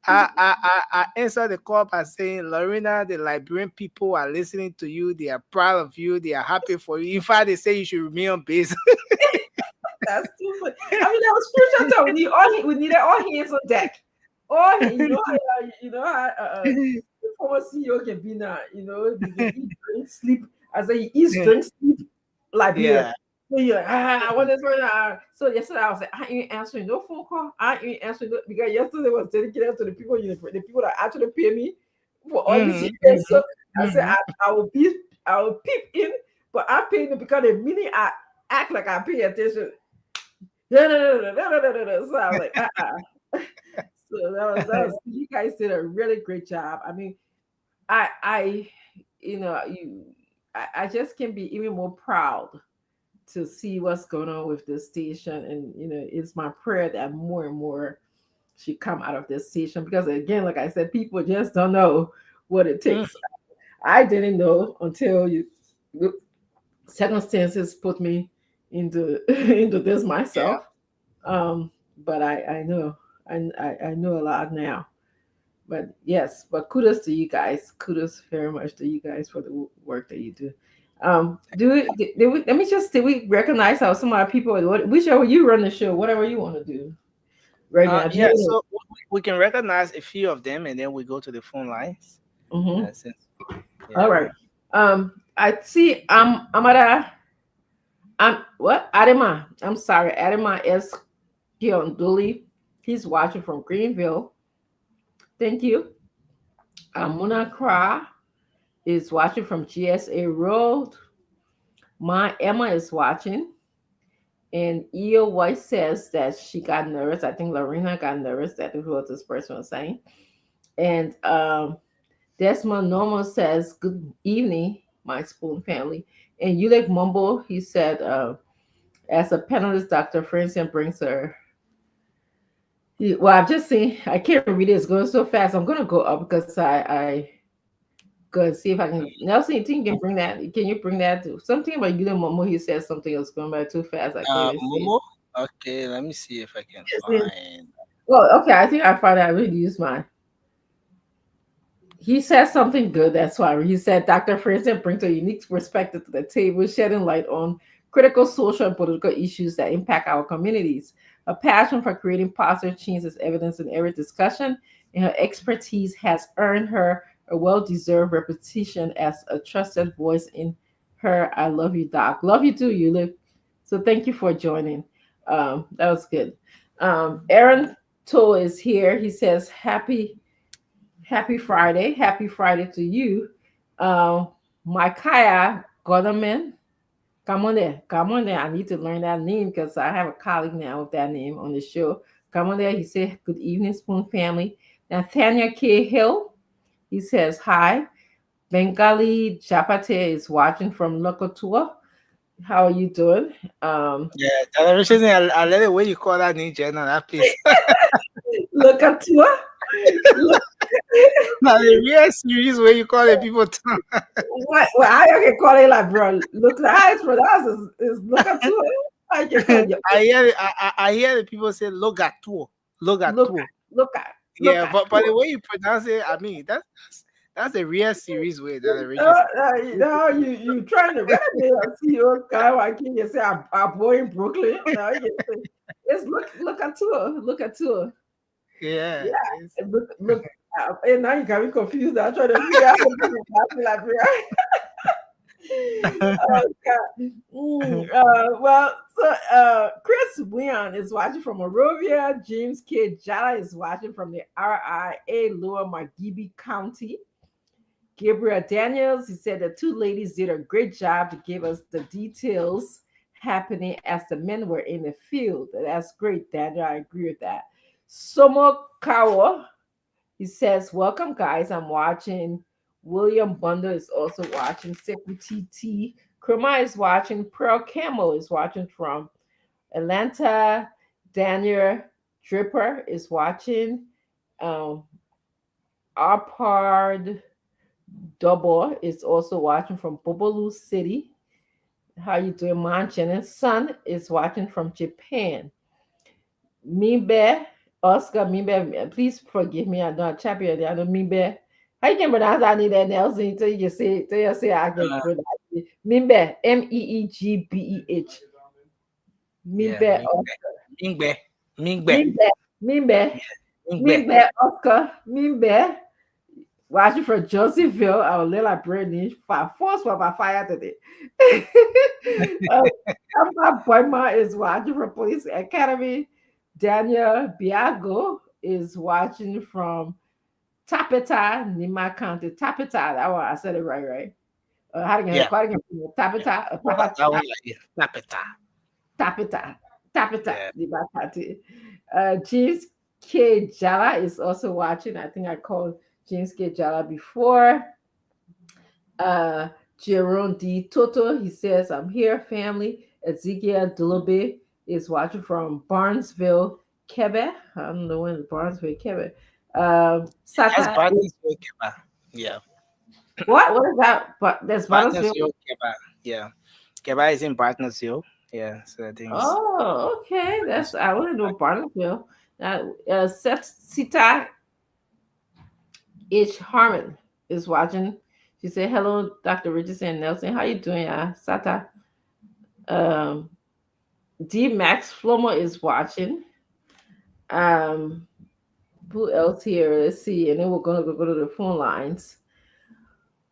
I answered the call by saying, Lorena, the Liberian people are listening to you. They are proud of you. They are happy for you. In fact, they say you should remain on base. That's too funny. I mean, that was crucial time. We needed all hands on deck. All hands, you know how the former CEO can be now. You know, they eat, drink, sleep. I say he eats, drink, sleep, Liberia. Yeah. So you're like, I want this one. So yesterday I was like, I ain't answering no phone call. I ain't answering no, because yesterday was dedicated to the people, the people that actually pay me for all this. So I said I will peep in, but I'm paying them because the minute I act like I pay attention. No. So I was like, So that was you guys did a really great job. I mean, I I just can be even more proud to see what's going on with this station. And it's my prayer that more and more should come out of this station, because again, like I said, people just don't know what it takes. I didn't know until circumstances put me into into this myself. But I know I know a lot now. But yes, but kudos to you guys. Kudos very much to you guys for the work that you do. Let me just, did we recognize how some of our people, whichever you run the show, whatever you want to do right now. Yeah, so we can recognize a few of them, and then we go to the phone lines. All right. I see. Adema. I'm sorry, Adema S. Gionduli. He's watching from Greenville. Thank you. Muna Kra is watching from GSA Road. My Emma is watching. And Eo White says that she got nervous. I think Lorena got nervous. That is what this person was saying. And Desmond Normal says, good evening, my spoon family. And Ulek Mumbo, he said, as a panelist, Dr. Francine brings her. Well, I've just seen, I can't read it. It's going so fast. I'm going to go up because I go and see if I can. Nelson, you think you can bring that? Can you bring that? Something about Ulek Mumbo, he said something else going by too fast. I can't even see it. Okay, let me see if I can find. Well, okay, I think I found out. I really use mine. He said something good. That's why he said Dr. Fraser brings a unique perspective to the table, shedding light on critical social and political issues that impact our communities. Her passion for creating positive change is evident in every discussion, and her expertise has earned her a well-deserved reputation as a trusted voice in her I Love You Doc. Love you too, Yulip. So thank you for joining. That was good. Aaron Toll is here. He says, Happy Friday. Happy Friday to you. Micaiah Goderman. Come on there. I need to learn that name because I have a colleague now with that name on the show. Come on there. He said, good evening, Spoon family. Nathaniel K. Hill. He says, hi. Bengali Japate is watching from Lokotua. How are you doing? Television, I let it way you call that name, Jenna, that place. Lokotua? Now the real series where you call it people Well, I can call it like, bro. Look, the highest for us is Lokotua. I hear the people say Logatua. Look at. Yeah, but the way you pronounce it, I mean that's a real series way that originally. You trying to renovate a CEO guy? Why can't you say I'm born in Brooklyn? No, you say, it's look at tour. Yeah. Look. And now you got me confused. I'm trying to figure out how to Oh God. Chris Wian is watching from Morovia. James K. Jala is watching from the RIA Lower Margibi County. Gabriel Daniels, he said the two ladies did a great job to give us the details happening as the men were in the field. That's great, Daniel. I agree with that. Somo Kawa, he says, welcome, guys. I'm watching. William Bunda is also watching. Seku TT. Krema is watching. Pearl Camel is watching from Atlanta. Daniel Dripper is watching. Arpard Double is also watching from Bobolu City. How you doing, Man? Jennings' son is watching from Japan. Mibe Oscar, Mimbe, please forgive me. I know I chap you. I know Mimbe. How you can pronounce that name Nelson? So you say, I can Uh, pronounce it. Mimbe, Meegbeh. yeah, Mimbe, Mingbe, Mingbe, Mimbe, Mimbe, Mingbe. Mimbe, Oscar, Mimbe. Watching from Josephville, our little Brittany, force for my fire today. My boy is watching from Police Academy. Daniel Biago is watching from Tapeta, Nima County. Tapeta, that one, I said it right? How do you Yeah, call it? yeah. Tapeta, Well, that one like Tapeta. Tapeta, Tapeta, Yeah. Nima County. James K. Jala is also watching. I think I called James K. Jala before. Uh, Jerome D. Toto, he says, I'm here, family. Ezekiel Dulubi is watching from Barnesville, Quebec. I don't know when Barnesville, Quebec. That's Sata, Bartonsville, Keba. Yeah, what is that? But there's Barnesville. Bartonsville, Keba. Yeah, Keba is in Bartonsville. Yeah, so I think it's Oh, okay. Bartonsville. I want to know Barnesville. Sita H. Harmon is watching. She said, hello, Dr. Richardson and Nelson. How you doing, Sata? Um, D Max Flomo is watching. Um, who else here? Let's see. And then we're gonna go to the phone lines.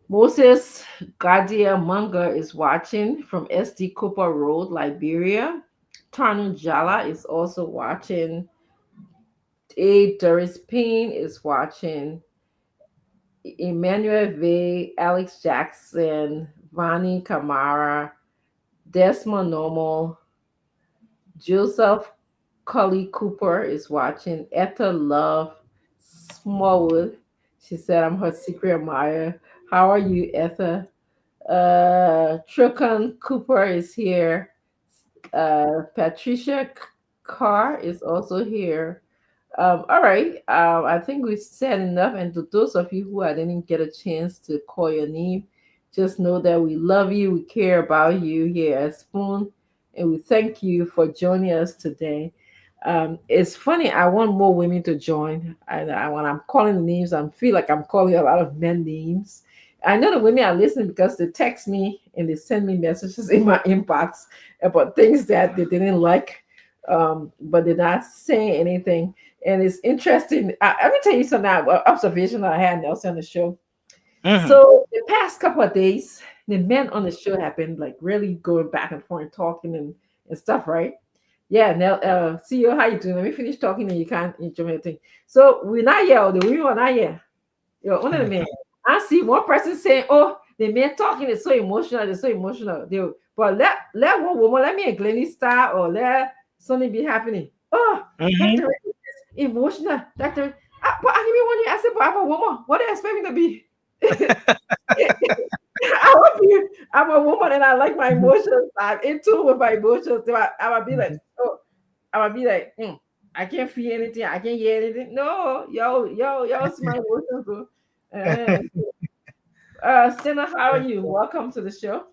Moses Gadia Munga is watching from SD Cooper Road, Liberia. Tarnu Jala is also watching. A Doris Payne is watching. Emmanuel V, Alex Jackson, Vani Kamara, Desmond Normal, Joseph Cully Cooper is watching. Etta Love Smallwood. She said, I'm her secret admirer. How are you, Etta? Trukon Cooper is here. Patricia Carr is also here. All right. I think we said enough. And to those of you who I didn't get a chance to call your name, just know that we love you. We care about you here at Spoon. And we thank you for joining us today. It's funny. I want more women to join. When I'm calling the names, I feel like I'm calling a lot of men names. I know the women are listening because they text me and they send me messages in my inbox about things that they didn't like, but they're not saying anything. And it's interesting. Let me tell you something. Observation that I had Nelson on the show. Mhm. So the past couple of days, the men on the show have been like really going back and forth, talking and stuff, right? Yeah. Now, CEO, how you doing? Let me finish talking, and you can't enjoy anything. So we're not here. The women are not here. You're one of the men. I see one person saying, "Oh, the man talking is so emotional. They're so emotional." But let one woman, let me a Glenny Star or let something be happening. Oh, Mhm. Doctor, emotional. Doctor, but I mean, when you ask about I'm a woman, what do you expect me to be? I hope you. I'm a woman and I like my emotions. I'm in tune with my emotions. So I would be like, oh, I would be like, I can't feel anything. I can't hear anything. No, yo, see my emotions. Bro. Stina, how are you? Welcome to the show.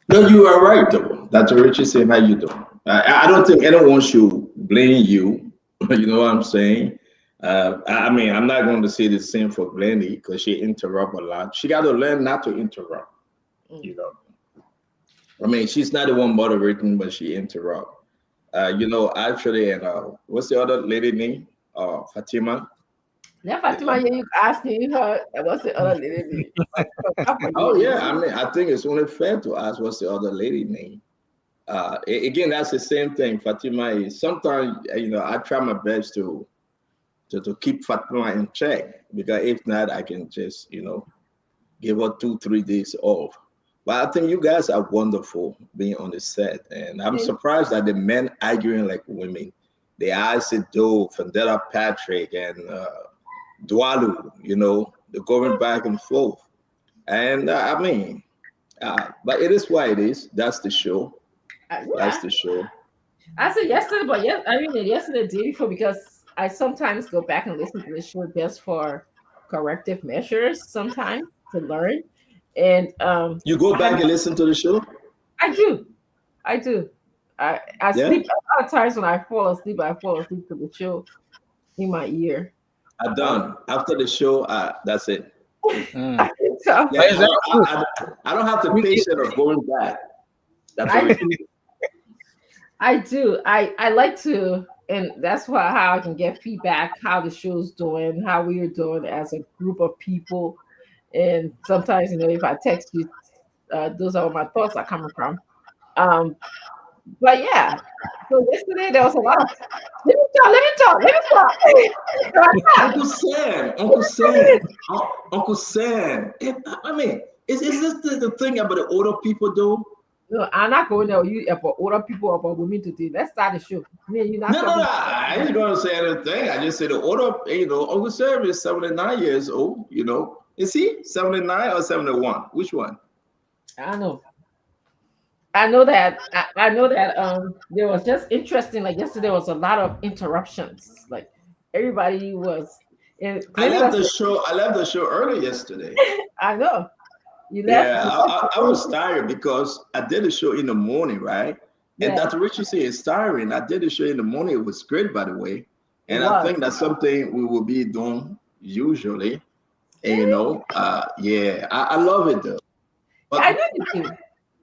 No, you are right, though. Dr. Richie saying, how you doing? I don't think anyone should blame you. You know what I'm saying? I mean, I'm not going to say the same for Glennie because she interrupt a lot. She got to learn not to interrupt. Mm. You know, I mean, she's not the one moderating, but she interrupt. Actually, and what's the other lady name? Fatima. Now, You know. Fatima, you asking her what's the other lady name? I Oh forget. yeah, I mean, I think it's only fair to ask what's the other lady name. Again, that's the same thing. Fatima is sometimes I try my best to keep Fatima in check because if not, I can just give her 2 3 days off. But I think you guys are wonderful being on the set, and I'm surprised that the men arguing like women. The Isaac Dove, Fandela Patrick, and Dwalu, they're going back and forth. And I mean, but it is what it is. That's the show. That's Yeah, the show. I said yesterday, but yes, I mean yesterday, the day before, because I sometimes go back and listen to the show just for corrective measures, sometimes to learn. And You go I have back and listen to the show. I do. I do. I Yeah, sleep a lot of times when I fall asleep to the show in my ear. I'm done. After the show, that's it. Mm. So, Yeah, But is that good? I don't have the patience of going back. That's I what I do. I like to, and that's why how I can get feedback, how the show's doing, how we are doing as a group of people. And sometimes, if I text you, those are where my thoughts are coming from. Um, but yeah. So yesterday there was a lot of let me talk. Uncle Sam, Uncle Sam. I mean, is this the thing about the older people though? No, I'm not going there. You about older people about women today. Let's start the show. Me and you not No, talking. I ain't gonna say anything. I just said the older, Uncle Sam is 79 years old, Is he 79 or 71? Which one? I know. I know that there was just interesting. Like yesterday was a lot of interruptions. Like everybody was and Glenny was I left the show early yesterday. I know. You left. Yeah, I was tired because I did the show in the morning, right? And Yeah, Dr. Richard said it's tiring. I did the show in the morning. It was great, by the way. it And I was. think that's something we will be doing usually. And Really? yeah, I love it though. Yeah, I But know you do.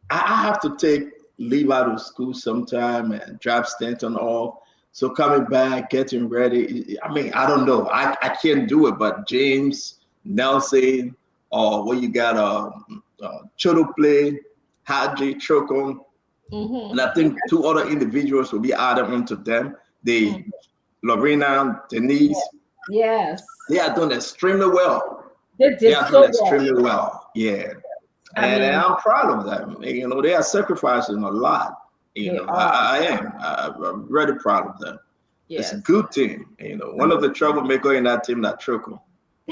I have to take leave out of school sometime and drop Stanton off. So coming back, getting ready. I mean, I don't know. I can't do it, but James, Nelson, or what you got, Chodo Play, Haji, Chokon, and I think two other individuals will be added onto them. They, Lorena, Denise, Yes. they are doing extremely well. They They did are so doing well. extremely well. Yeah. I And mean, I'm proud of them. They are sacrificing a lot. they are. I am. I'm really proud of them. It's a Yes. good team. One of the troublemaker in that team, that Trickle.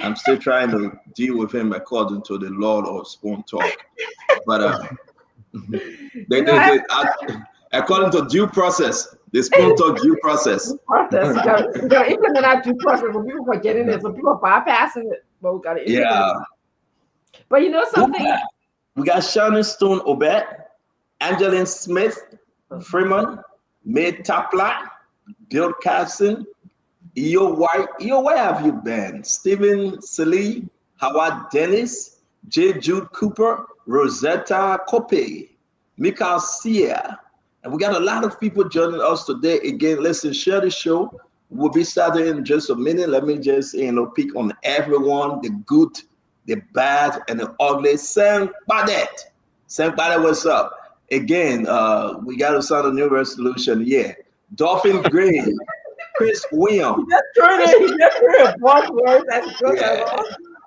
I'm still trying to deal with him according to the law of spoon talk. But according to due process, the spoon talk due process. Process. You gotta implement that due process. When people are getting it, some people are bypassing it, but we gotta implement Yeah. it. But you know something? We got Shannon Stone Obed, Angeline Smith, Freeman, May Tapla, Bill Carson, Io White. Io, where have you been? Stephen Salee, Howard Dennis, J. Jude Cooper, Rosetta Cope, Mikael Sia. And we got a lot of people joining us today. Again, listen, share the show. We'll be starting in just a minute. Let me just, pick on everyone, the good, the bad, and the ugly. Sam Badet, what's up? Again, we got to start a new resolution. Yeah. Dolphin Green, Chris Williams. He just threw a buzzword that's good. Yeah.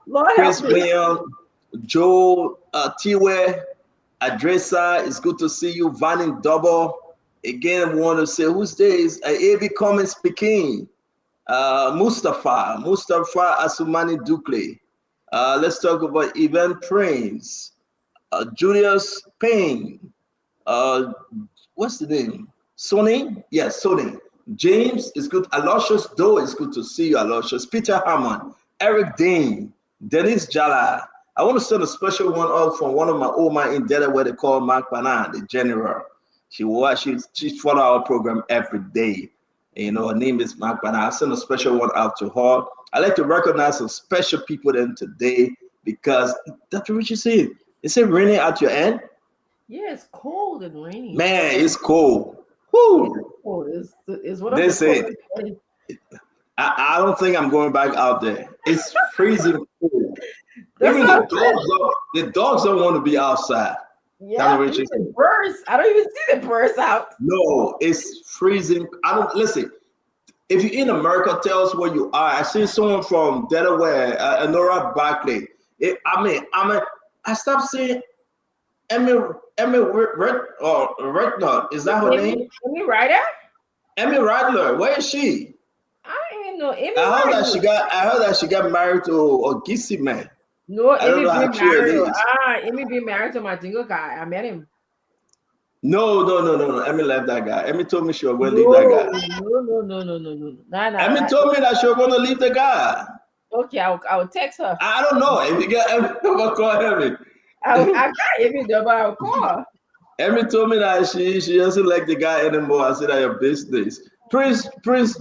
Lord Chris help me. Williams, Joe Tiwe, Adresa, it's good to see you. Vanning Double. Again, we want to say who's there is AB Cummins speaking. Mustafa Asumani Dukle. Let's talk about Evan Prince. Julius Payne. What's the name? Sonny? Yes, Sonny. James is good. Aloysius Doe is good to see you, Aloysius. Peter Hammond. Eric Dean. Dennis Jala. I want to send a special one out from one of my old man in Delaware they call Mark Banan, the general. She follow our program every day. Her name is Mark Banan. I send a special one out to her. I like to recognize some special people then today because Dr. Richie said, is it raining at your end? Yeah, it's cold and rainy. Man, it's cold. Whoo. It's cold. It's what They say, I don't think I'm going back out there. It's freezing cold. Even the dogs don't want to be outside. Yeah, even birds. I don't even see the birds out. No, it's freezing. Listen. If you're in America, tell us where you are. I see someone from Delaware, Nora Barkley. I stopped seeing Emmy Redknapp. Is that her name? Emmy Ryder? Emmy Radler. Where is she? I don't even know. Emmy I heard that she got married to Ogisi man. No, Emmy being married to my jingle guy. I met him. No. Emmy left that guy. Emmy told me she was going to leave that guy. No. Nah, Emmy told me that she was going to leave the guy. Okay, I'll text her. I don't know. If you get Emmy, call Emmy. I got Emmy number. I'll call her. Emmy told me that she doesn't like the guy anymore. I said, "That your business." Prince Prince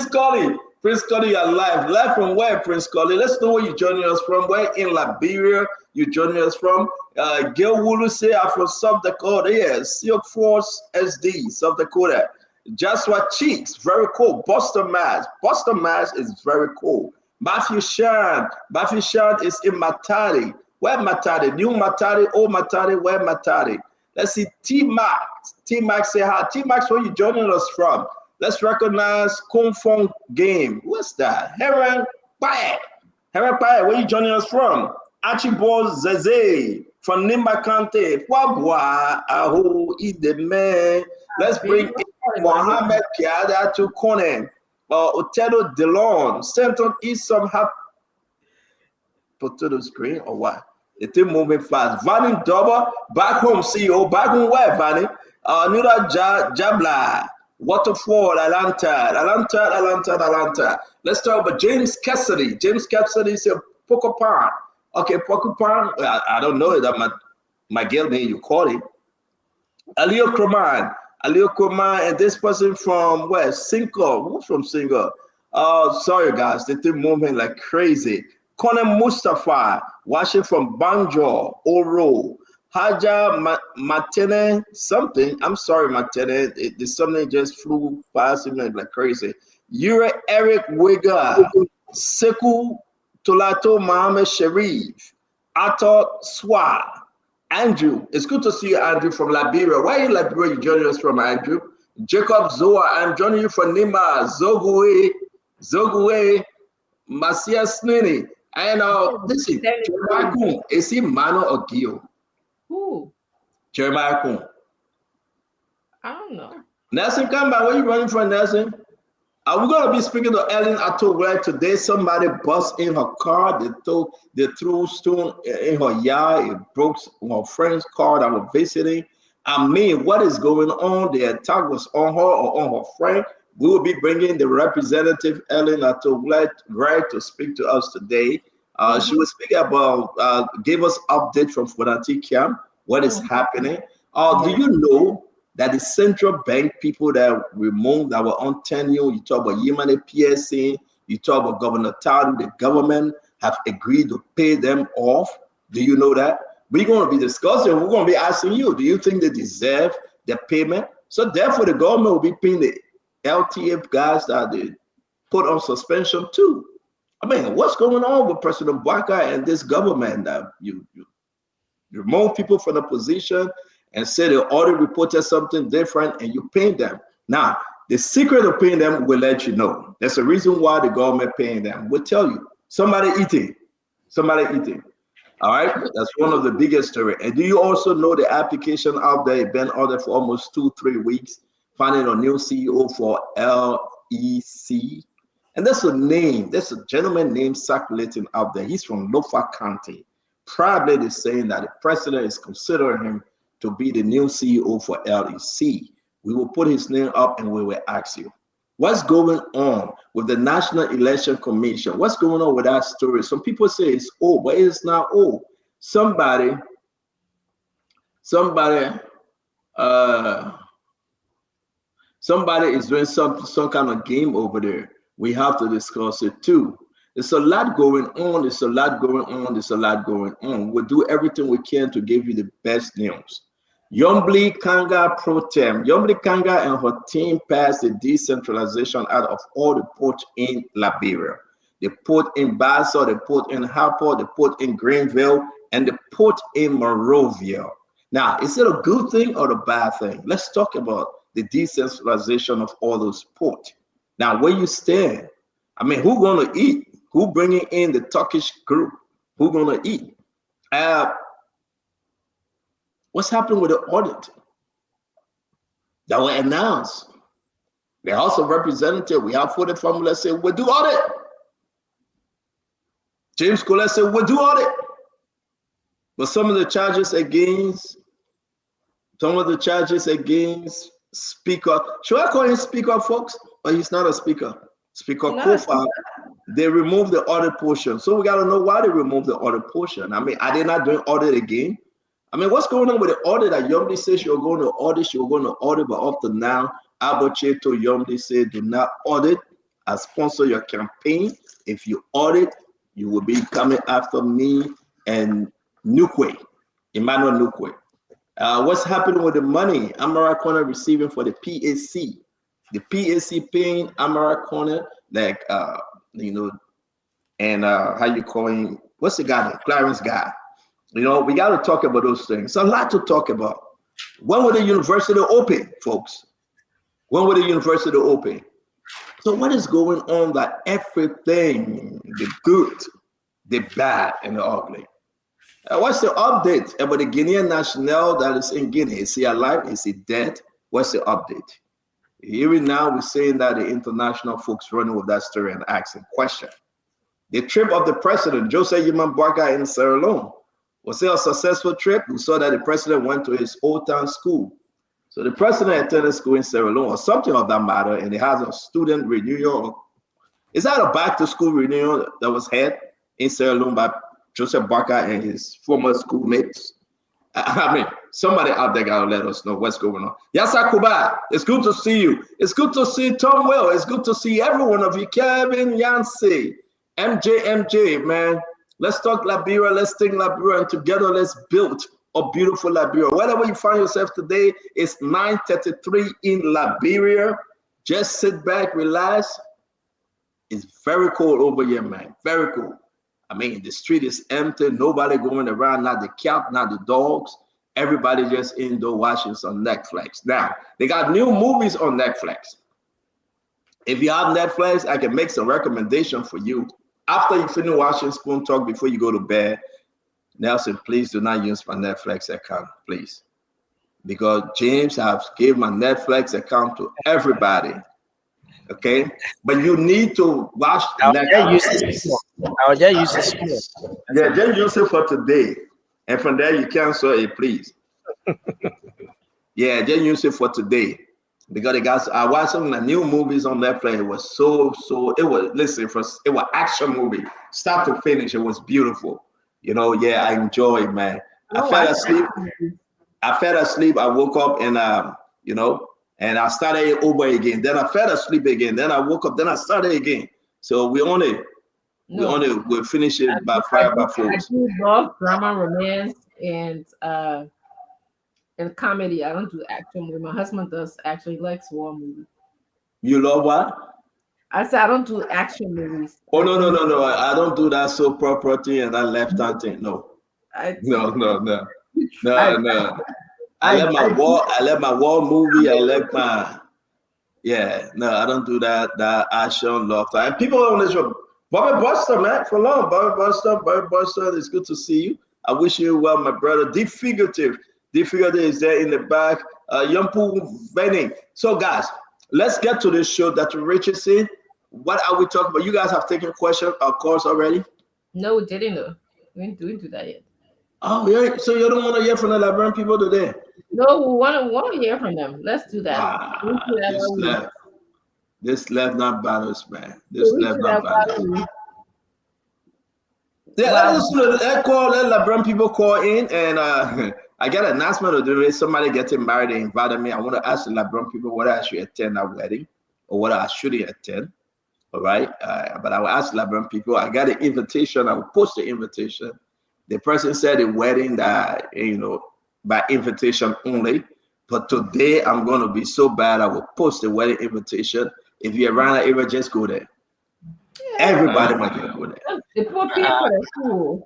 Collie. Prince Collie, you're live. Live from where, Prince Collie? Let's know where you're joining us from. Where in Liberia you're joining us from? Gil Wulu say I'm from South Dakota. Yes, Silk Force SD, South Dakota. Joshua Cheeks, very cool. Boston, Mass. Boston, Mass is very cool. Matthew Shan is in Matadi. Where Matadi? New Matadi, old Matadi, where Matadi? Let's see, T-Max. T-Max say hi. T-Max, where you joining us from? Let's recognize Kung Fong Game. What's that? Heron Pae. Heron Pae, where you joining us from? Archibald Zeze from Nimba County. Wabwa, Aho, Ideme. Let's bring in Mohammed Piada to Kone. Otelo Delon. Stanton is some happy. Put to the screen or what? It's moving fast. Vanny Double, back home CEO. Back home where, Vanny? Nura Jabla. Waterfall, Atlanta. Let's talk about James Cassidy. James Cassidy is a Pocopan. Okay, Pocopan. I don't know that my girl name you call it. Alio Kroman, and this person from where? Cinco. Who's from Cinco? Sorry guys, they did moving like crazy. Conan Mustafa, watching from Banjo, Oro. Haja Matene something. I'm sorry, Matene. Something just flew past me like crazy. Yura Eric Wiga, Seku Tolato Mohammed Sharif, Ato Swa, Andrew. It's good to see you, Andrew, from Liberia. Why are you Liberia? You joining us from Andrew? Jacob Zoa, I'm joining you from Nima, Zogwe, Masia Snini. And listen, is he Mano or Gio? Who? Jeremiah Kuhn. I don't know. Nelson, come back. Where you running from, Nelson? We're going to be speaking to Ellen Atogwell today. Somebody bust in her car. They threw stone in her yard. It broke her friend's car that was visiting. I mean, what is going on? The attack was on her or on her friend. We will be bringing the representative Ellen Atogwell right to speak to us today. She will speak about, give us update from Fonati Camp, what is happening. Do you know that the central bank people that removed that were on tenure, you talk about Yemane PSC, you talk about Governor Tadu, the government have agreed to pay them off. Do you know that? We're going to be discussing, we're going to be asking you, do you think they deserve the payment? So therefore, the government will be paying the LTA guys that they put on suspension too. I mean, what's going on with President Baka and this government that you remove people from the position and say the audit reported something different and you pay them? Now, the secret of paying them will let you know. There's a reason why the government paying them. We'll tell you. Somebody eating. All right, that's one of the biggest stories. And do you also know the application out there been ordered for almost 2-3 weeks, finding a new CEO for LEC? And that's a name, there's a gentleman named circulating out there. He's from Lofa County. Probably they're saying that the president is considering him to be the new CEO for LEC. We will put his name up and we will ask you, what's going on with the National Election Commission? What's going on with that story? Some people say it's old, but it's not old. Somebody is doing some kind of game over there. We have to discuss it too. There's a lot going on. We'll do everything we can to give you the best news. Yombli Kanga Pro Tem. Yombli Kanga and her team passed the decentralization out of all the ports in Liberia. The port in Basso, the port in Harper, the port in Greenville, and the port in Monrovia. Now, is it a good thing or a bad thing? Let's talk about the decentralization of all those ports. Now, where you stand? I mean, who gonna eat? Who bringing in the Turkish group? Who gonna eat? What's happening with the audit that were announced? The House of Representatives, we have voted for them. Let's say we'll do audit. James Colette said we'll do audit. But some of the charges against Speaker, should I call him Speaker, folks? Or he's not a Speaker? Speaker Kofa, they removed the audit portion. So we got to know why they removed the audit portion. I mean, are they not doing audit again? I mean, what's going on with the audit? That Yomdi says you're going to audit, but up to now, Aboche to Yomdi said, do not audit. I sponsor your campaign. If you audit, you will be coming after me and Nukwe, Emmanuel Nukwe. What's happening with the money Amara Corner receiving for the PAC? The PAC paying Amara Corner, like, and how you calling, what's the guy, the Clarence guy? We got to talk about those things. It's a lot to talk about. When will the university open, folks? When will the university open? So what is going on that everything, the good, the bad, and the ugly? What's the update about the Guinean national that is in Guinea? Is he alive? Is he dead? What's the update? Here now we're saying that the international folks running with that story and asking question. The trip of the president, Joseph Yuman Barka in Sierra Leone, was it a successful trip? We saw that the president went to his old town school. So the president attended school in Sierra Leone or something of that matter, and he has a student reunion. Is that a back to school reunion that was held in Sierra Leone by Joseph Barker and his former schoolmates? I mean, somebody out there gotta let us know what's going on. Yasa Kuba, it's good to see you. It's good to see Tom Will. It's good to see every one of you. Kevin Yancey, MJ, man. Let's talk Liberia. Let's think Liberia, and together let's build a beautiful Liberia. Wherever you find yourself today, it's 9:33 in Liberia. Just sit back, relax. It's very cold over here, man. Very cold. I mean, the street is empty. Nobody going around, not the cat, not the dogs. Everybody just indoor watching some Netflix. Now, they got new movies on Netflix. If you have Netflix, I can make some recommendation for you. After you finish watching Spoon Talk, before you go to bed, Nelson, please do not use my Netflix account, please. Because James has gave my Netflix account to everybody. Okay? But you need to watch Netflix. I'll just use it. Yeah, just use it for today. And from there, you cancel it, please. Yeah, just use it for today. Because I watched some of the new movies on Netflix. It was it was action movie. Start to finish, it was beautiful. Yeah, I enjoy it, man. I fell asleep. I woke up and, and I started over again. Then I fell asleep again. Then I woke up. Then I started again. So we'll finish it by 4. I do love drama, romance, and comedy. I don't do action movie. My husband does actually likes war movie. You love what? I said I don't do action movies. Oh no! I don't do that soap property and that left hand thing. No. No. I left my war movie. I left my I don't do that action love. And people on this show, Bobby Buster, man, for long. Bobby Buster, it's good to see you. I wish you well, my brother. Deep Figurative is there in the back. Yampu Venning. So guys, let's get to this show that Richardson. What are we talking about? You guys have taken questions, of course, already? No, we didn't know. We didn't do that yet. Oh, yeah. So you don't want to hear from the Liberian people today? No, we want to hear from them. Let's do that. This left not battles, man. This left not battles. Yeah, let Liberian people call in, and I got an announcement to do. Somebody getting married, they invited me. I want to ask the Liberian people whether I should attend that wedding or whether I shouldn't attend. All right, but I will ask Liberian people. I got an invitation. I will post the invitation. The person said the wedding that by invitation only. But today I'm going to be so bad. I will post the wedding invitation. If you're around that area, just go there. Yeah. Everybody might go there. They put pay for the food.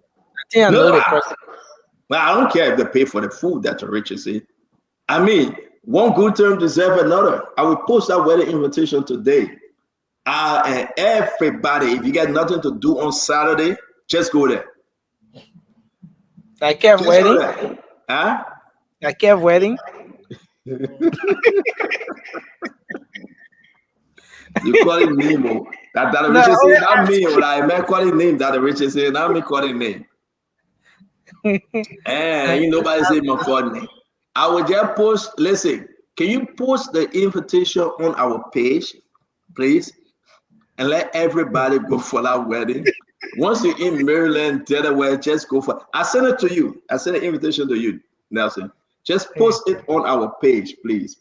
I don't care if they pay for the food. That's a Richard said. I mean, one good term deserves another. I will post that wedding invitation today. And everybody, if you got nothing to do on Saturday, just go there. Like a wedding? Huh? Like a wedding? You call it name, that Richard said, not me. I meant calling name that Richard said, not me calling name. And nobody say my full name. I will just post. Listen, can you post the invitation on our page, please, and let everybody go for that wedding? Once you're in Maryland, Delaware, just go for. I send it to you. I send an invitation to you. Nelson. Just post it on our page, please.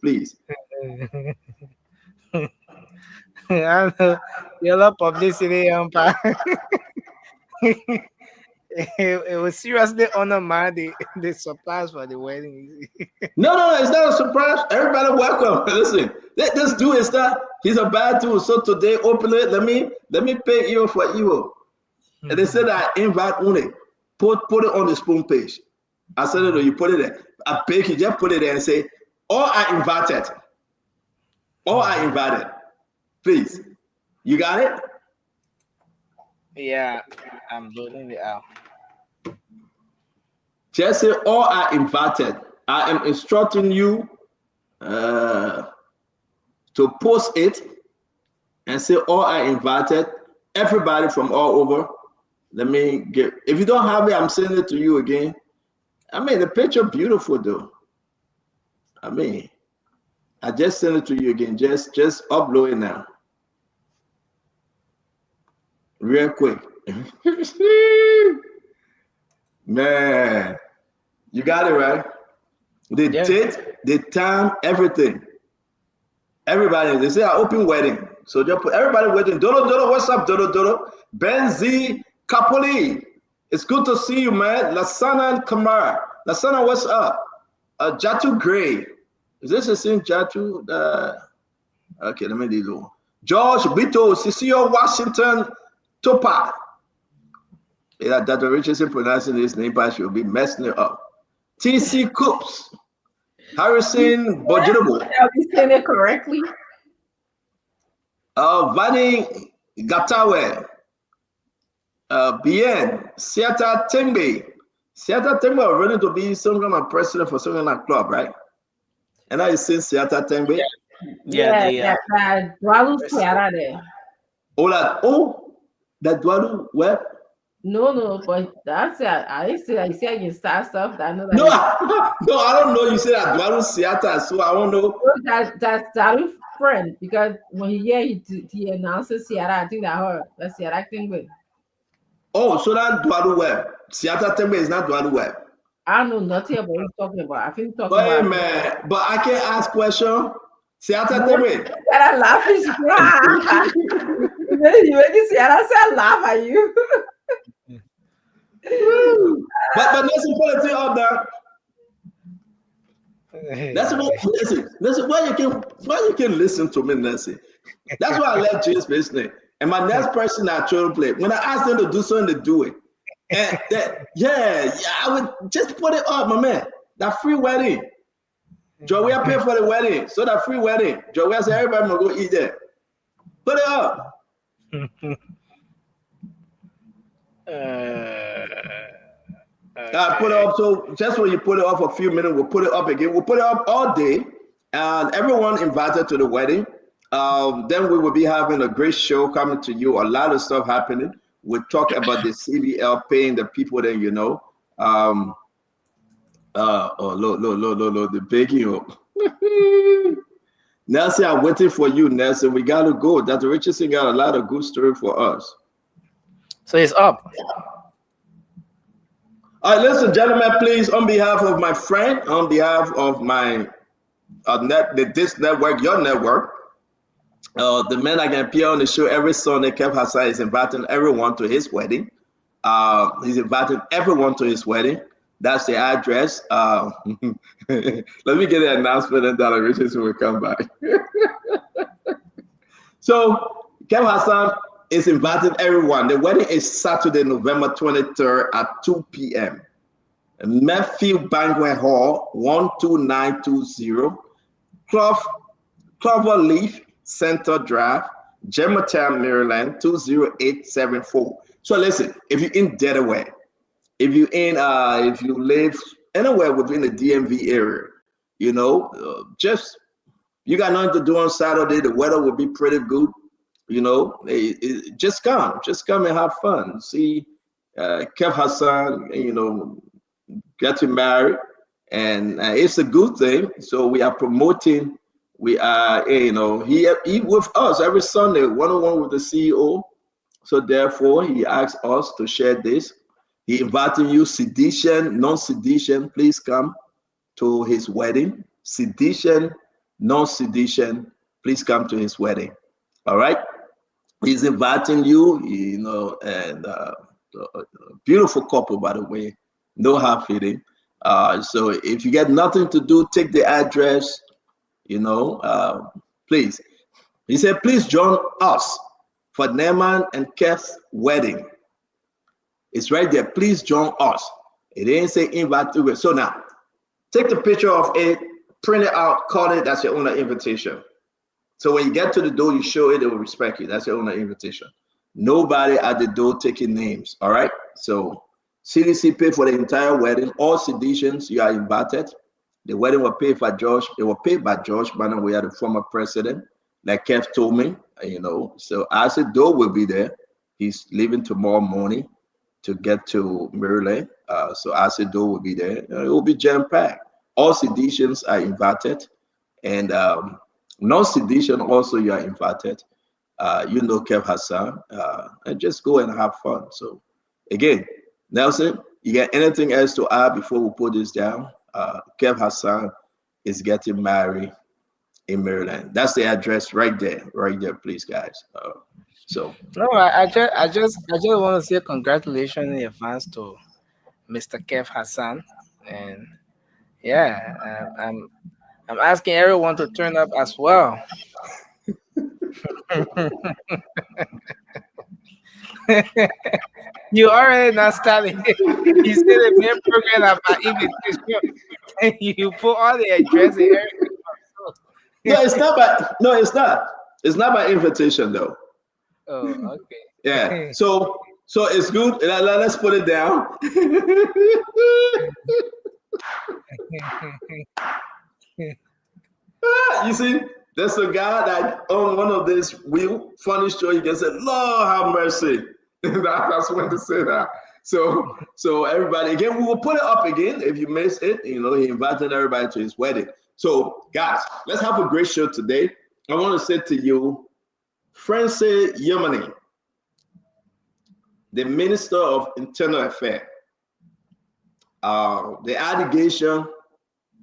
I know. Yellow publicity it was seriously honor man the surprise for the wedding. No, it's not a surprise. Everybody welcome. Listen, this dude is that he's a bad dude. So today, openly, let me pay evil for evil. And they said I invite only. Put it on the spoon page. I said you put it there. I beg you, just put it there and say, all are invited. All are invited. Please. You got it? Yeah, I'm loading it out. Just say all are invited. I am instructing you to post it and say all are invited. Everybody from all over. Let me get. If you don't have it, I'm sending it to you again. I mean, the picture beautiful though. I mean, I just sent it to you again. Just upload it now. Real quick. Man, you got it right. The date, the time, everything. Everybody, they say I open wedding. So just put everybody wedding. Dodo, what's up, Dodo? Benzi Kapoli. It's good to see you, man. Lasana and Kamara. Lasana, what's up? Jatu Gray. Is this the same Jatu? Okay, let me do. George Bito, Cecile Washington Topa. Yeah, Dr. Richardson pronouncing this name, but she'll be messing it up. TC Coops. Harrison Bojidabo. Are we saying it correctly? Vani Gatawe. Bien. Siata Tembe. Siata Tembe are ready to be some kind of president for some kind of club, right? And now you seen Siata Tembe? Yeah, that Dwalu Siara there. That Dwalu, where? No, but that's it. I say I can start stuff. I know that. No, I don't know. You said that Dwalu Siata, so I don't know. That's Dalu's friend, because when he announces Siara, I think that's Siara thing with. Oh, so that Dwalu where? Siata Tembe is not Dwalu where? I know nothing about what you're talking about. I think talking Wait, about. man, but I can't ask question. Siata Tembe. Siara laughing. You make Siara say laugh at you. But let's put it up there. Listen. Why you can listen to me, Nancy. That's why I let James business. And my next person I try to play. When I ask them to do something, they do it. And I would just put it up, my man. That free wedding. Joey, I pay for the wedding. So that free wedding. Joey, I say everybody will go eat there. Put it up. Put it up. So just when you put it up for a few minutes, we'll put it up again. We'll put it up all day, and everyone invited to the wedding. Then we will be having a great show coming to you. A lot of stuff happening. We'll talk about the CBL paying the people that you know. The begging up. Nelson, I'm waiting for you, Nelson. We gotta go. Dr. Richardson got a lot of good story for us. So it's up. All right, listen, gentlemen, please, on behalf of my friend, on behalf of my this network, your network, the man I can appear on the show every Sunday, Kev Hassan, is inviting everyone to his wedding. He's inviting everyone to his wedding. That's the address. Let me get the announcement and Dr. Richardson will come back. So, Kev Hassan is inviting everyone. The wedding is Saturday, November 23rd at 2 p.m. Medfield Banquet Hall, 12920, Cloverleaf Center Drive, Germantown, Maryland, 20874. So listen, if you're in Delaware, if you live anywhere within the DMV area, you got nothing to do on Saturday. The weather will be pretty good. Just come and have fun. See, Kev Hassan, get married, and it's a good thing. So we are promoting. We are, he with us every Sunday, one-on-one with the CEO. So therefore, he asked us to share this. He inviting you, sedition, non-sedition, please come. to his wedding. Sedition, non-sedition, please come to his wedding. All right? He's inviting you, and beautiful couple, by the way, no hard feeling. So if you get nothing to do, take the address, please. He said, please join us for Naaman and Keth's wedding. It's right there. Please join us. It didn't say invite to. So now, take the picture of it, print it out, call it. That's your own invitation. So when you get to the door, you show it, they will respect you. That's your own invitation. Nobody at the door taking names. All right. So CDC paid for the entire wedding. All seditions, you are invited. The wedding was paid by George. It was paid by George Bannon. We had a former president, like Kev told me. So Isaac Doe will be there. He's leaving tomorrow morning to get to Maryland. So Isaac Doe will be there. It will be jam-packed. All seditions are invited, and non-sedition also you are invited. Kev Hassan, and just go and have fun. So again, Nelson, you got anything else to add before we put this down? Kev Hassan is getting married in Maryland. That's the address right there, please, guys. No, I just want to say congratulations in advance to Mr. Kev Hassan, and yeah, I'm asking everyone to turn up as well. You already not starting. You said the main program about invitation, and you put all the address in everything. No, it's not by. No, it's not. It's not by invitation though. Oh, okay. Yeah. So it's good. Let's put it down. You see, there's a guy that on one of these funny show. You can say, "Lord have mercy." That's when to say that. So everybody, again, we will put it up again if you missed it. He invited everybody to his wedding. So guys, let's have a great show today. I want to say to you, Francis Yemeni, the Minister of Internal Affairs, the allegation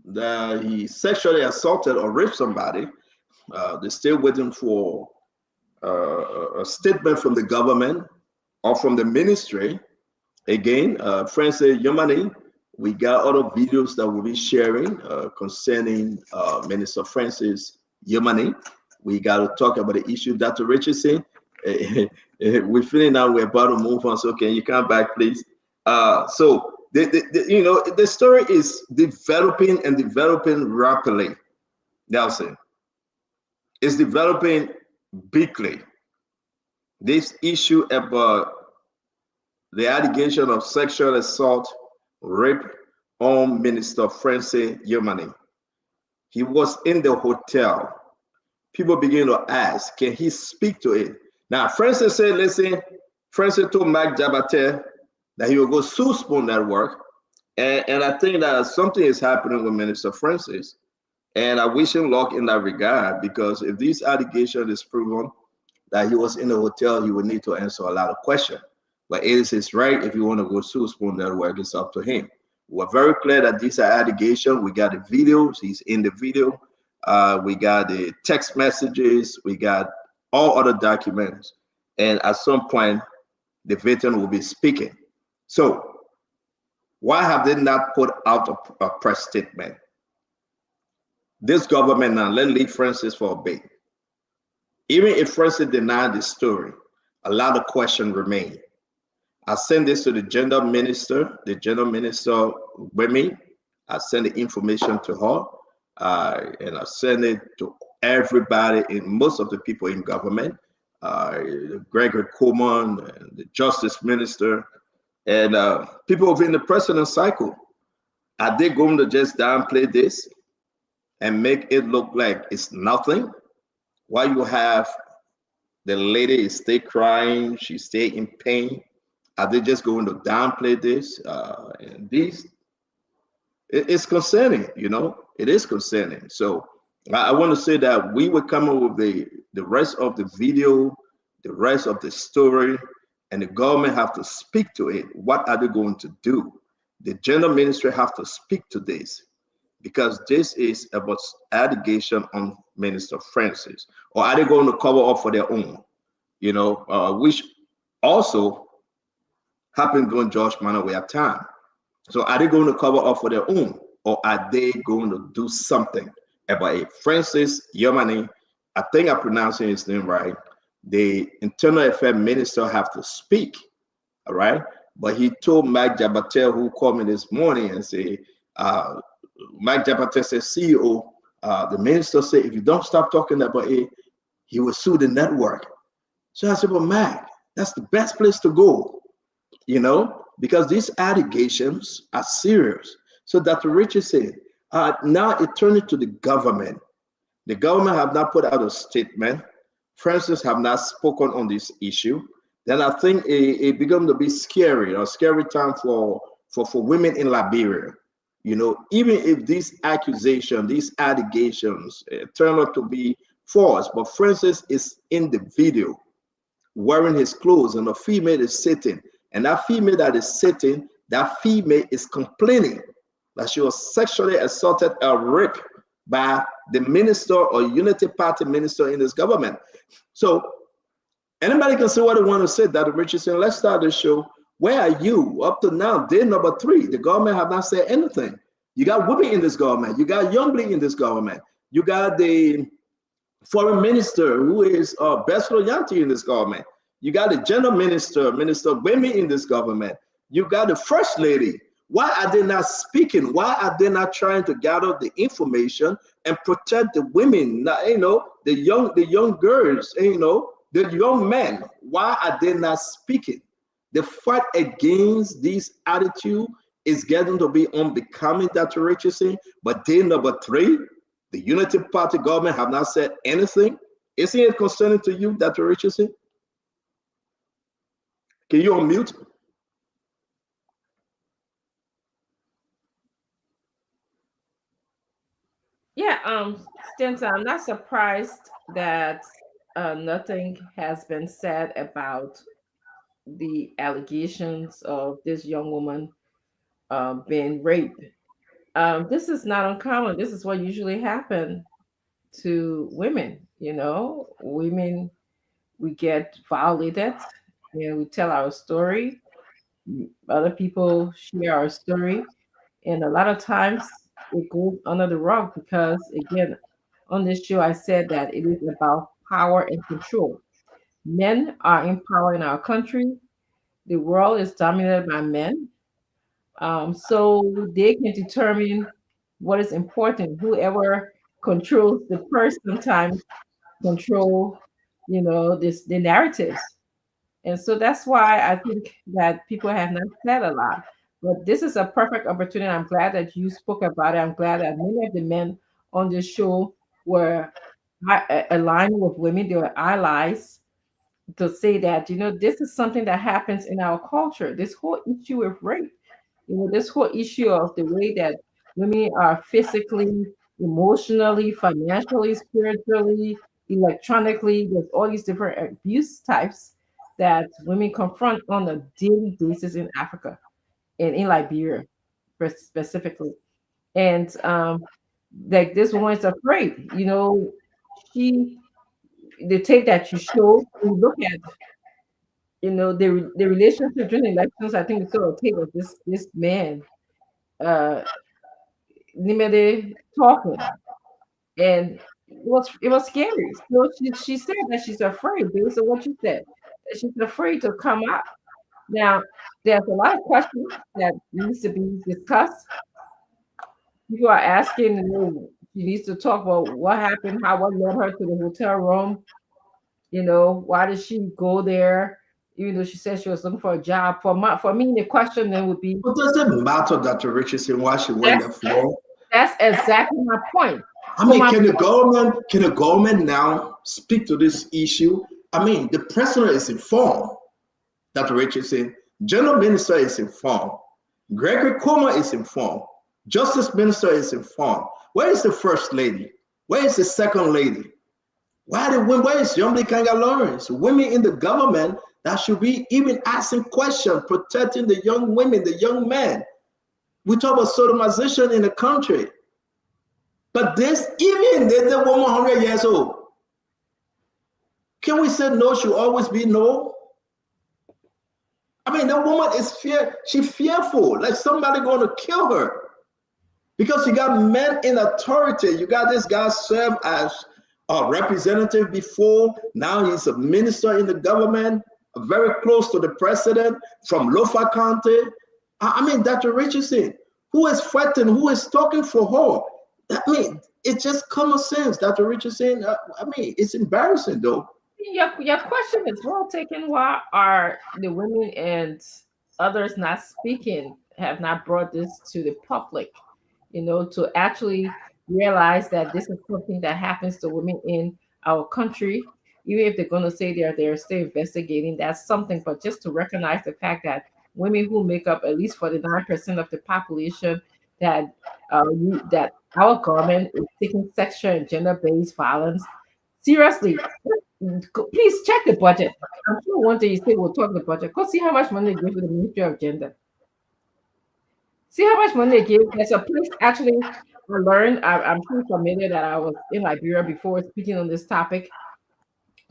that he sexually assaulted or raped somebody, they're still waiting for a statement from the government or from the ministry. Again, Francis Yemeni, we got other videos that we'll be sharing concerning Minister Francis Yemeni. We got to talk about the issue. Dr. Richardson, we're feeling now we're about to move on. So can you come back, please? So the story is developing rapidly. Nelson, it's developing bigly. This issue about the allegation of sexual assault, rape on Minister Francis Yemeni. He was in the hotel. People begin to ask, can he speak to it? Now, Francis said, listen, Francis told Mike Jabate that he will go sue Spoon Network. And I think that something is happening with Minister Francis. And I wish him luck in that regard, because if this allegation is proven that he was in the hotel, he would need to answer a lot of questions. But it is his right. If you want to go sue Spoon Network, it's up to him. We're very clear that these are allegations. We got the videos. He's in the video. We got the text messages. We got all other documents. And at some point, the victim will be speaking. So why have they not put out a press statement? This government now, let's leave Francis for a bit. Even if Francis denied the story, a lot of questions remain. I send this to the gender minister with me. I send the information to her, and I send it to everybody, most of the people in government, Gregory Coleman, and the justice minister, and people within the president cycle. Are they going to just downplay this and make it look like it's nothing? While you have the lady is still crying, she stay in pain. Are they just going to downplay this? And it's concerning, it is concerning. So I want to say that we will come up with the rest of the video, the rest of the story, and the government have to speak to it. What are they going to do? The gender ministry have to speak to this. because this is about allegation on Minister Francis. Or are they going to cover up for their own? Which also happened during George Manaway at time. So are they going to cover up for their own, or are they going to do something about it? Francis Yomani, I think I'm pronouncing his name right. The Internal Affairs Minister have to speak, all right? But he told Mike Jabatel, who called me this morning, and say, Mike Jabatel said, CEO, the minister said, if you don't stop talking about it, he will sue the network. So I said, well, Mike, that's the best place to go, because these allegations are serious. So Dr. Richard said, now it turned it to the government. The government have not put out a statement. Francis have not spoken on this issue. Then I think it becomes to be scary, a scary time for women in Liberia. Even if these accusations, these allegations turn out to be false, but Francis is in the video wearing his clothes and a female is sitting. And that female that is sitting, that female is complaining that she was sexually assaulted or raped by the minister or Unity Party minister in this government. So anybody can say what they want to say. That Richardson, let's start the show. Where are you? Up to now, day number 3, the government have not said anything. You got women in this government. You got young people in this government. You got the foreign minister who is Bessel Yanti in this government. You got the general minister, Minister Bemi in this government. You got the first lady. Why are they not speaking? Why are they not trying to gather the information and protect the women? The young girls, the young men. Why are they not speaking? The fight against this attitude is getting to be unbecoming, Dr. Richardson. But day number 3, the Unity Party government have not said anything. Isn't it concerning to you, Dr. Richardson? Can you unmute? Yeah, Stenson, I'm not surprised that nothing has been said about the allegations of this young woman being raped. This is not uncommon. This is what usually happens to women. Women, we get violated. We tell our story. Other people share our story, and a lot of times it goes under the rug because, again, on this show, I said that it is about power and control. Men are in power in our country. The world is dominated by men. So they can determine what is important. Whoever controls the purse sometimes control, the narratives. And so that's why I think that people have not said a lot. But this is a perfect opportunity. I'm glad that you spoke about it. I'm glad that many of the men on this show were aligned with women. They were allies to say that, this is something that happens in our culture. This whole issue with rape, this whole issue of the way that women are physically, emotionally, financially, spiritually, electronically, there's all these different abuse types that women confront on a daily basis in Africa and in Liberia specifically. And like this woman is afraid, the tape that you show, you look at, the relationship during the elections. I think we saw a tape of this man, Nimede talking, and it was scary. So she said that she's afraid based on what you said. That she's afraid to come out. Now, there's a lot of questions that needs to be discussed. People are asking, she needs to talk about what happened, what led her to the hotel room. Why did she go there? Even though she said she was looking for a job. For me, the question then would be, What does it matter, Dr. Richardson, why she went there for? That's exactly my point. I mean, can the government now speak to this issue? I mean, the president is informed, Dr. Richardson. General Minister is informed. Gregory Coma is informed. Justice Minister is informed. Where is the First Lady? Where is the Second Lady? Where is Yomli Kanga Lawrence? Women in the government that should be even asking questions, protecting the young women, the young men. We talk about sodomization in the country. But this, even the woman 100 years old, can we say no should always be no? I mean, the woman is she's fearful, like somebody going to kill her. Because you got men in authority. You got this guy served as a representative before. Now he's a minister in the government, very close to the president from Lofa County. I mean, Dr. Richardson, who is fighting, who is talking for her? I mean, it's just common sense, Dr. Richardson. I mean, it's embarrassing, though. Your question is well taken. Why are the women and others not speaking, have not brought this to the public, to actually realize that this is something that happens to women in our country? Even if they're going to say they're still investigating, that's something. But just to recognize the fact that women who make up at least 49% of the population, that that our government is taking sexual and gender-based violence seriously. Please check the budget. I'm sure one day you say we'll talk the budget. Go see how much money they give to the Ministry of Gender. See how much money they give. There's a place actually I learned. I'm sure familiar that I was in Liberia before speaking on this topic.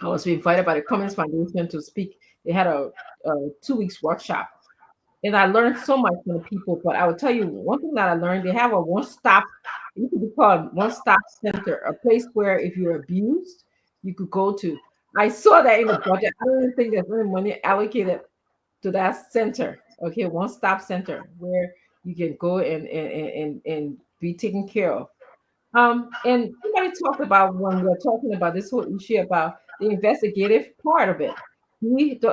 I was invited by the Cummins Foundation to speak. They had a 2 weeks workshop. And I learned so much from the people. But I will tell you one thing that I learned, they have a one-stop, it could be called one-stop center, a place where if you're abused, you could go to. I saw that in the budget. I don't even think there's any money allocated to that center. Okay, one-stop center where you can go and be taken care of. And somebody talked about when we're talking about this whole issue about the investigative part of it.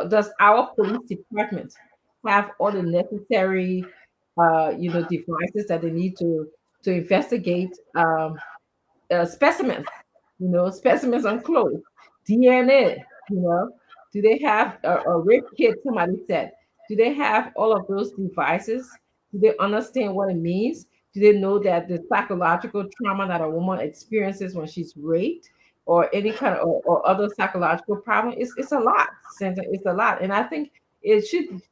Does our police department have all the necessary, devices that they need to investigate specimens, specimens on clothes, DNA, do they have a rape kit? Somebody said, do they have all of those devices? Do they understand what it means? Do they know that the psychological trauma that a woman experiences when she's raped or any kind of or other psychological problem? It's a lot, Santa. It's a lot. And I think it should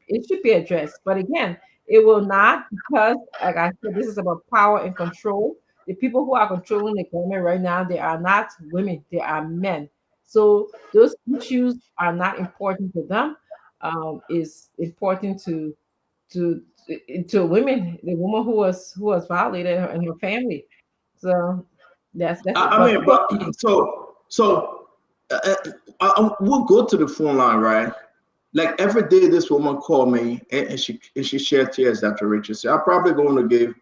be addressed. But again, it will not, because like I said, this is about power and control. The people who are controlling the government right now, they are not women, they are men. So those issues are not important to them. Is important to women, the woman who was violated and her family. So that's I mean, but we'll go to the phone line, right? Like every day, this woman called me and she shared tears, Dr. Richardson. I'm probably going to give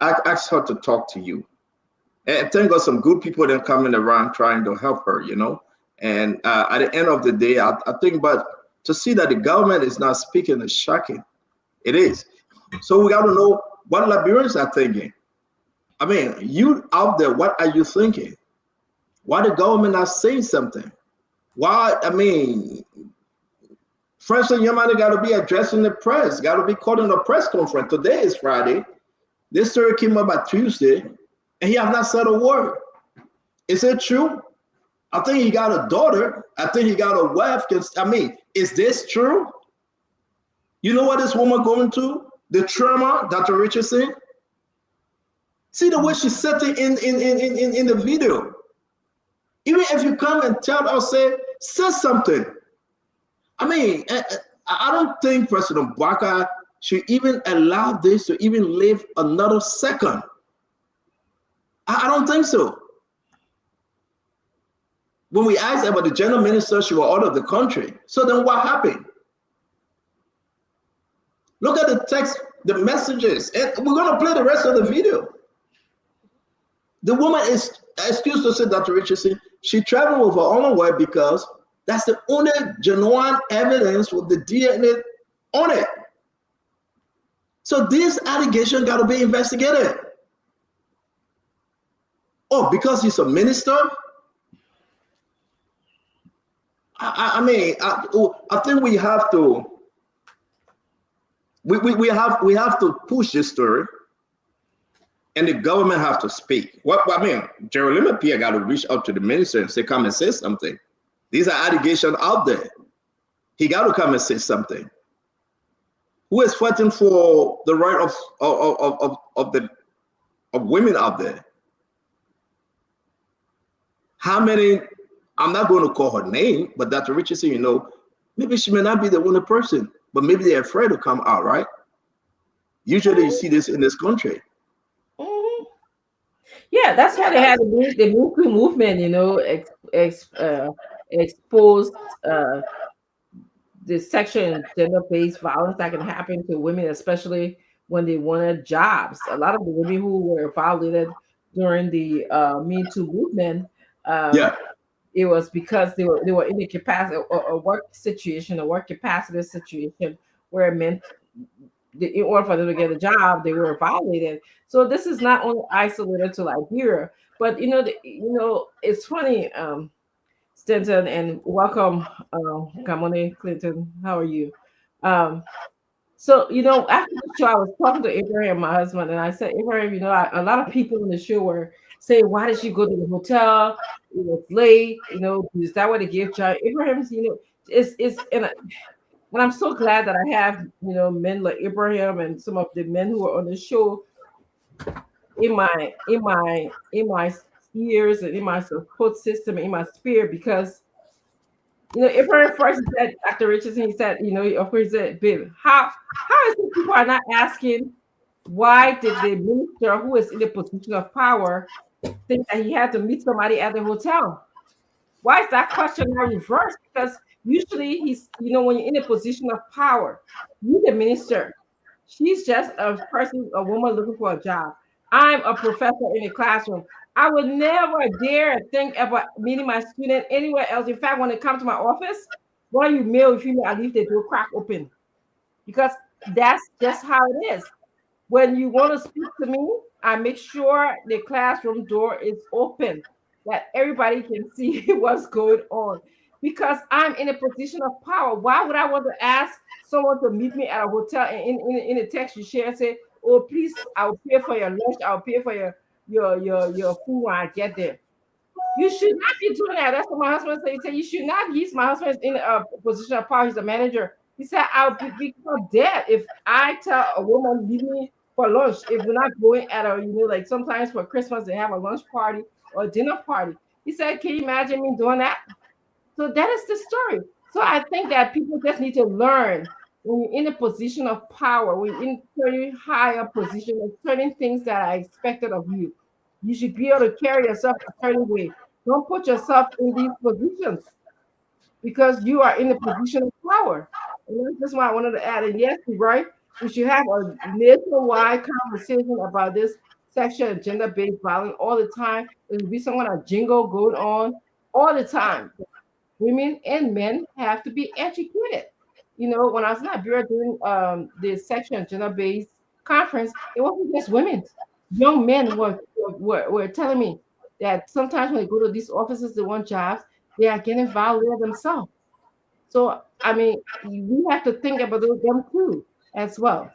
ask her to talk to you. And thank God some good people then coming around trying to help her, And at the end of the day, I think, but to see that the government is not speaking is shocking. It is. So we got to know what Liberians are thinking. I mean, you out there, what are you thinking? Why the government not saying something? Why, I mean, first thing, your man got to be addressing the press, got to be calling a press conference. Today is Friday. This story came up on Tuesday, and he has not said a word. Is it true? I think he got a daughter. I think he got a wife. I mean, is this true? You know what this woman going through? The trauma, Dr. Richardson. See the way she's sitting in the video. Even if you come and tell her, say something. I mean, I don't think President Bwaka should even allow this to even live another second. I don't think so. When we asked about the general minister, she was out of the country. So then what happened? Look at the text, the messages, and we're going to play the rest of the video. The woman is excused to say, Dr. Richardson, she traveled with her own wife because that's the only genuine evidence with the DNA on it. So this allegation got to be investigated. Oh, because he's a minister? I mean, I think we have to. We have to push this story, and the government have to speak. I mean, Jeremy Pierre got to reach out to the minister and say, "Come and say something." These are allegations out there. He got to come and say something. Who is fighting for the right of of women out there. How many, I'm not going to call her name, but Dr. Richardson, you know, maybe she may not be the only person, but maybe they're afraid to come out, right? Usually you see this in this country. Mhm. Yeah, that's why they had the Me Too movement, you know, exposed the sexual and gender-based violence that can happen to women, especially when they wanted jobs. A lot of the women who were violated during the Me Too movement, Yeah. it was because they were in a capacity, a work situation, a work capacity situation where it meant in order for them to get a job, they were violated. So this is not only isolated to Liberia, but it's funny, Stanton, and welcome, Kamone Clinton. How are you? Um, so after the show, I was talking to Abraham, my husband, and I said, Abraham, a lot of people in the show were saying, why did she go to the hotel? It was late. Is that what they gave child? Abraham's, it's and I'm so glad that I have, men like Abraham and some of the men who are on the show in my ears and in my support system, in my spirit, because Abraham first said, Dr. Richardson, he said, of course, he said, babe, how is it people are not asking why did the minister who is in the position of power think that he had to meet somebody at the hotel? Why is that question not reversed? Because usually he's, when you're in a position of power, you the minister. She's just a person, a woman looking for a job. I'm a professor in a classroom. I would never dare think about meeting my student anywhere else. In fact, when they come to my office, why you male, female, I leave the door crack open. Because that's just how it is. When you want to speak to me, I make sure the classroom door is open, that everybody can see what's going on, because I'm in a position of power. Why would I want to ask someone to meet me at a hotel and in a text you share and say, oh, please, I'll pay for your lunch, I'll pay for your food when I get there? You should not be doing that. That's what my husband said. He said, you should not. My husband is in a position of power. He's a manager. He said, I'll become dead if I tell a woman, leave me for lunch. If we're not going at a, like sometimes for Christmas, they have a lunch party or a dinner party. He said, can you imagine me doing that? So that is the story. So I think that people just need to learn, when you're in a position of power, when you're in a very higher position, there's certain things that are expected of you. You should be able to carry yourself a certain way. Don't put yourself in these positions because you are in a position of power. And that's just why I wanted to add. And yes, you're right. We should have a nationwide conversation about this sexual and gender-based violence all the time. There will be some kind of jingle going on all the time. Women and men have to be educated. When I was in Liberia doing the sexual and gender-based conference, it wasn't just women. Young men were telling me that sometimes when they go to these offices, they want jobs, they are getting violated themselves. So, I mean, we have to think about them too, as well.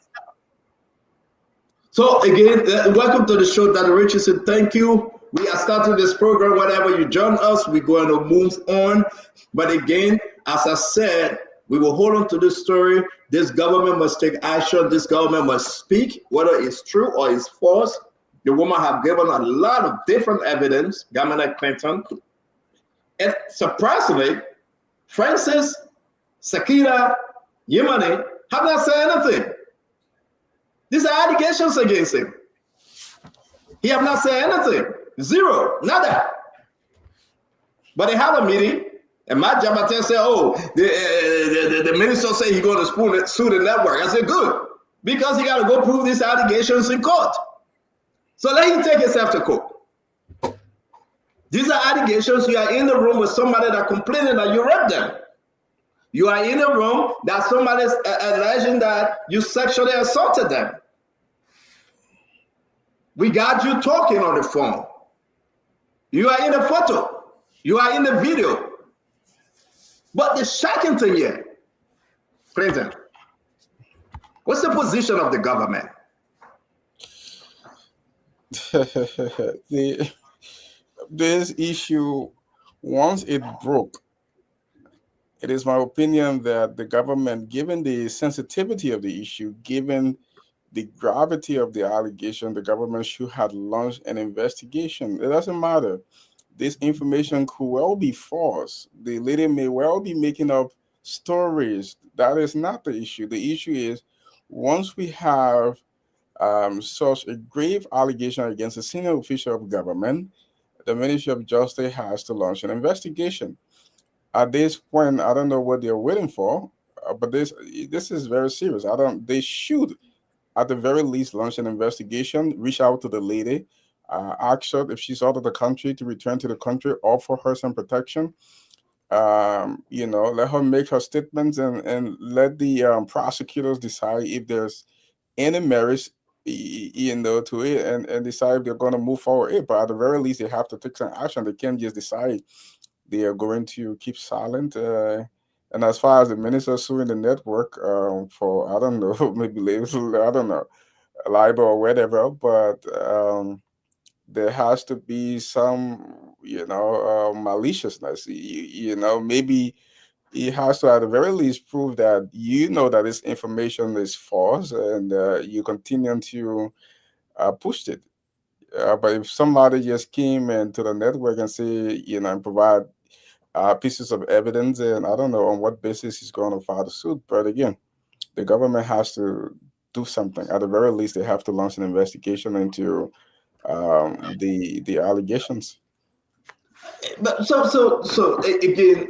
So again, welcome to the show, Dr. Richardson. Thank you. We are starting this program. Whenever you join us, we're going to move on. But again, as I said, we will hold on to this story. This government must take action. This government must speak, whether it's true or it's false. The woman have given a lot of different evidence, Governor Clinton. And surprisingly, Francis Sakira Yemane have not said anything. These are allegations against him. He have not said anything. Zero, nada. But they had a meeting, and Matt Jabate said, oh, the minister said he's going to sue the network. I said, good, because he got to go prove these allegations in court. So let him take himself to court. These are allegations. You are in the room with somebody that complaining that you raped them. You are in a room that somebody's alleging that you sexually assaulted them. We got you talking on the phone. You are in the photo. You are in the video. But the shocking thing here, Clinton, what's the position of the government? This issue, once it broke, it is my opinion that the government, given the sensitivity of the issue, given the gravity of the allegation, the government should have launched an investigation. It doesn't matter. This information could well be false. The lady may well be making up stories. That is not the issue. The issue is once we have such a grave allegation against a senior official of government, the Ministry of Justice has to launch an investigation. At this point, I don't know what they're waiting for, but this is very serious. I don't. They should, at the very least, launch an investigation. Reach out to the lady, ask her if she's out of the country to return to the country, offer her some protection. Let her make her statements and let the prosecutors decide if there's any merits, to it, and decide if they're going to move forward. But at the very least, they have to take some action. They can't just decide they are going to keep silent. And as far as the minister suing the network for, I don't know, maybe I don't know, libel or whatever, but there has to be some, maliciousness. Maybe he has to, at the very least, prove that that this information is false, and you continue to push it. But if somebody just came into the network and say, and provide pieces of evidence, and I don't know on what basis he's going to file the suit. But again, the government has to do something. At the very least, they have to launch an investigation into the allegations. But so again,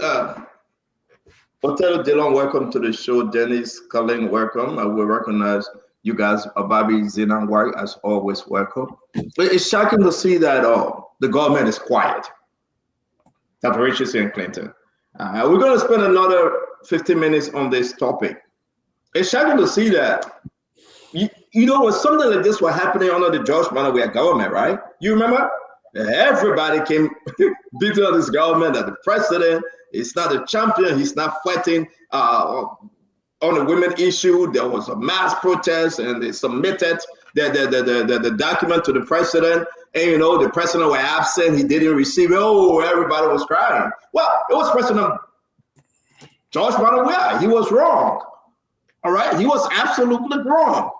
Otelo Delon, welcome to the show. Dennis, Colin, welcome. I will recognize you guys. Ababi Zinangwai, as always, welcome. It's shocking to see that the government is quiet. That Richard and Clinton. We're going to spend another 15 minutes on this topic. It's shocking to see that. When something like this was happening under the George Manaway government, right? You remember? Everybody came beating on this government, that the president is not a champion. He's not fighting on the women issue. There was a mass protest, and they submitted the document to the president. And the president was absent. He didn't receive it. Oh, everybody was crying. Well, it was President George Manaway. He was wrong. All right, he was absolutely wrong.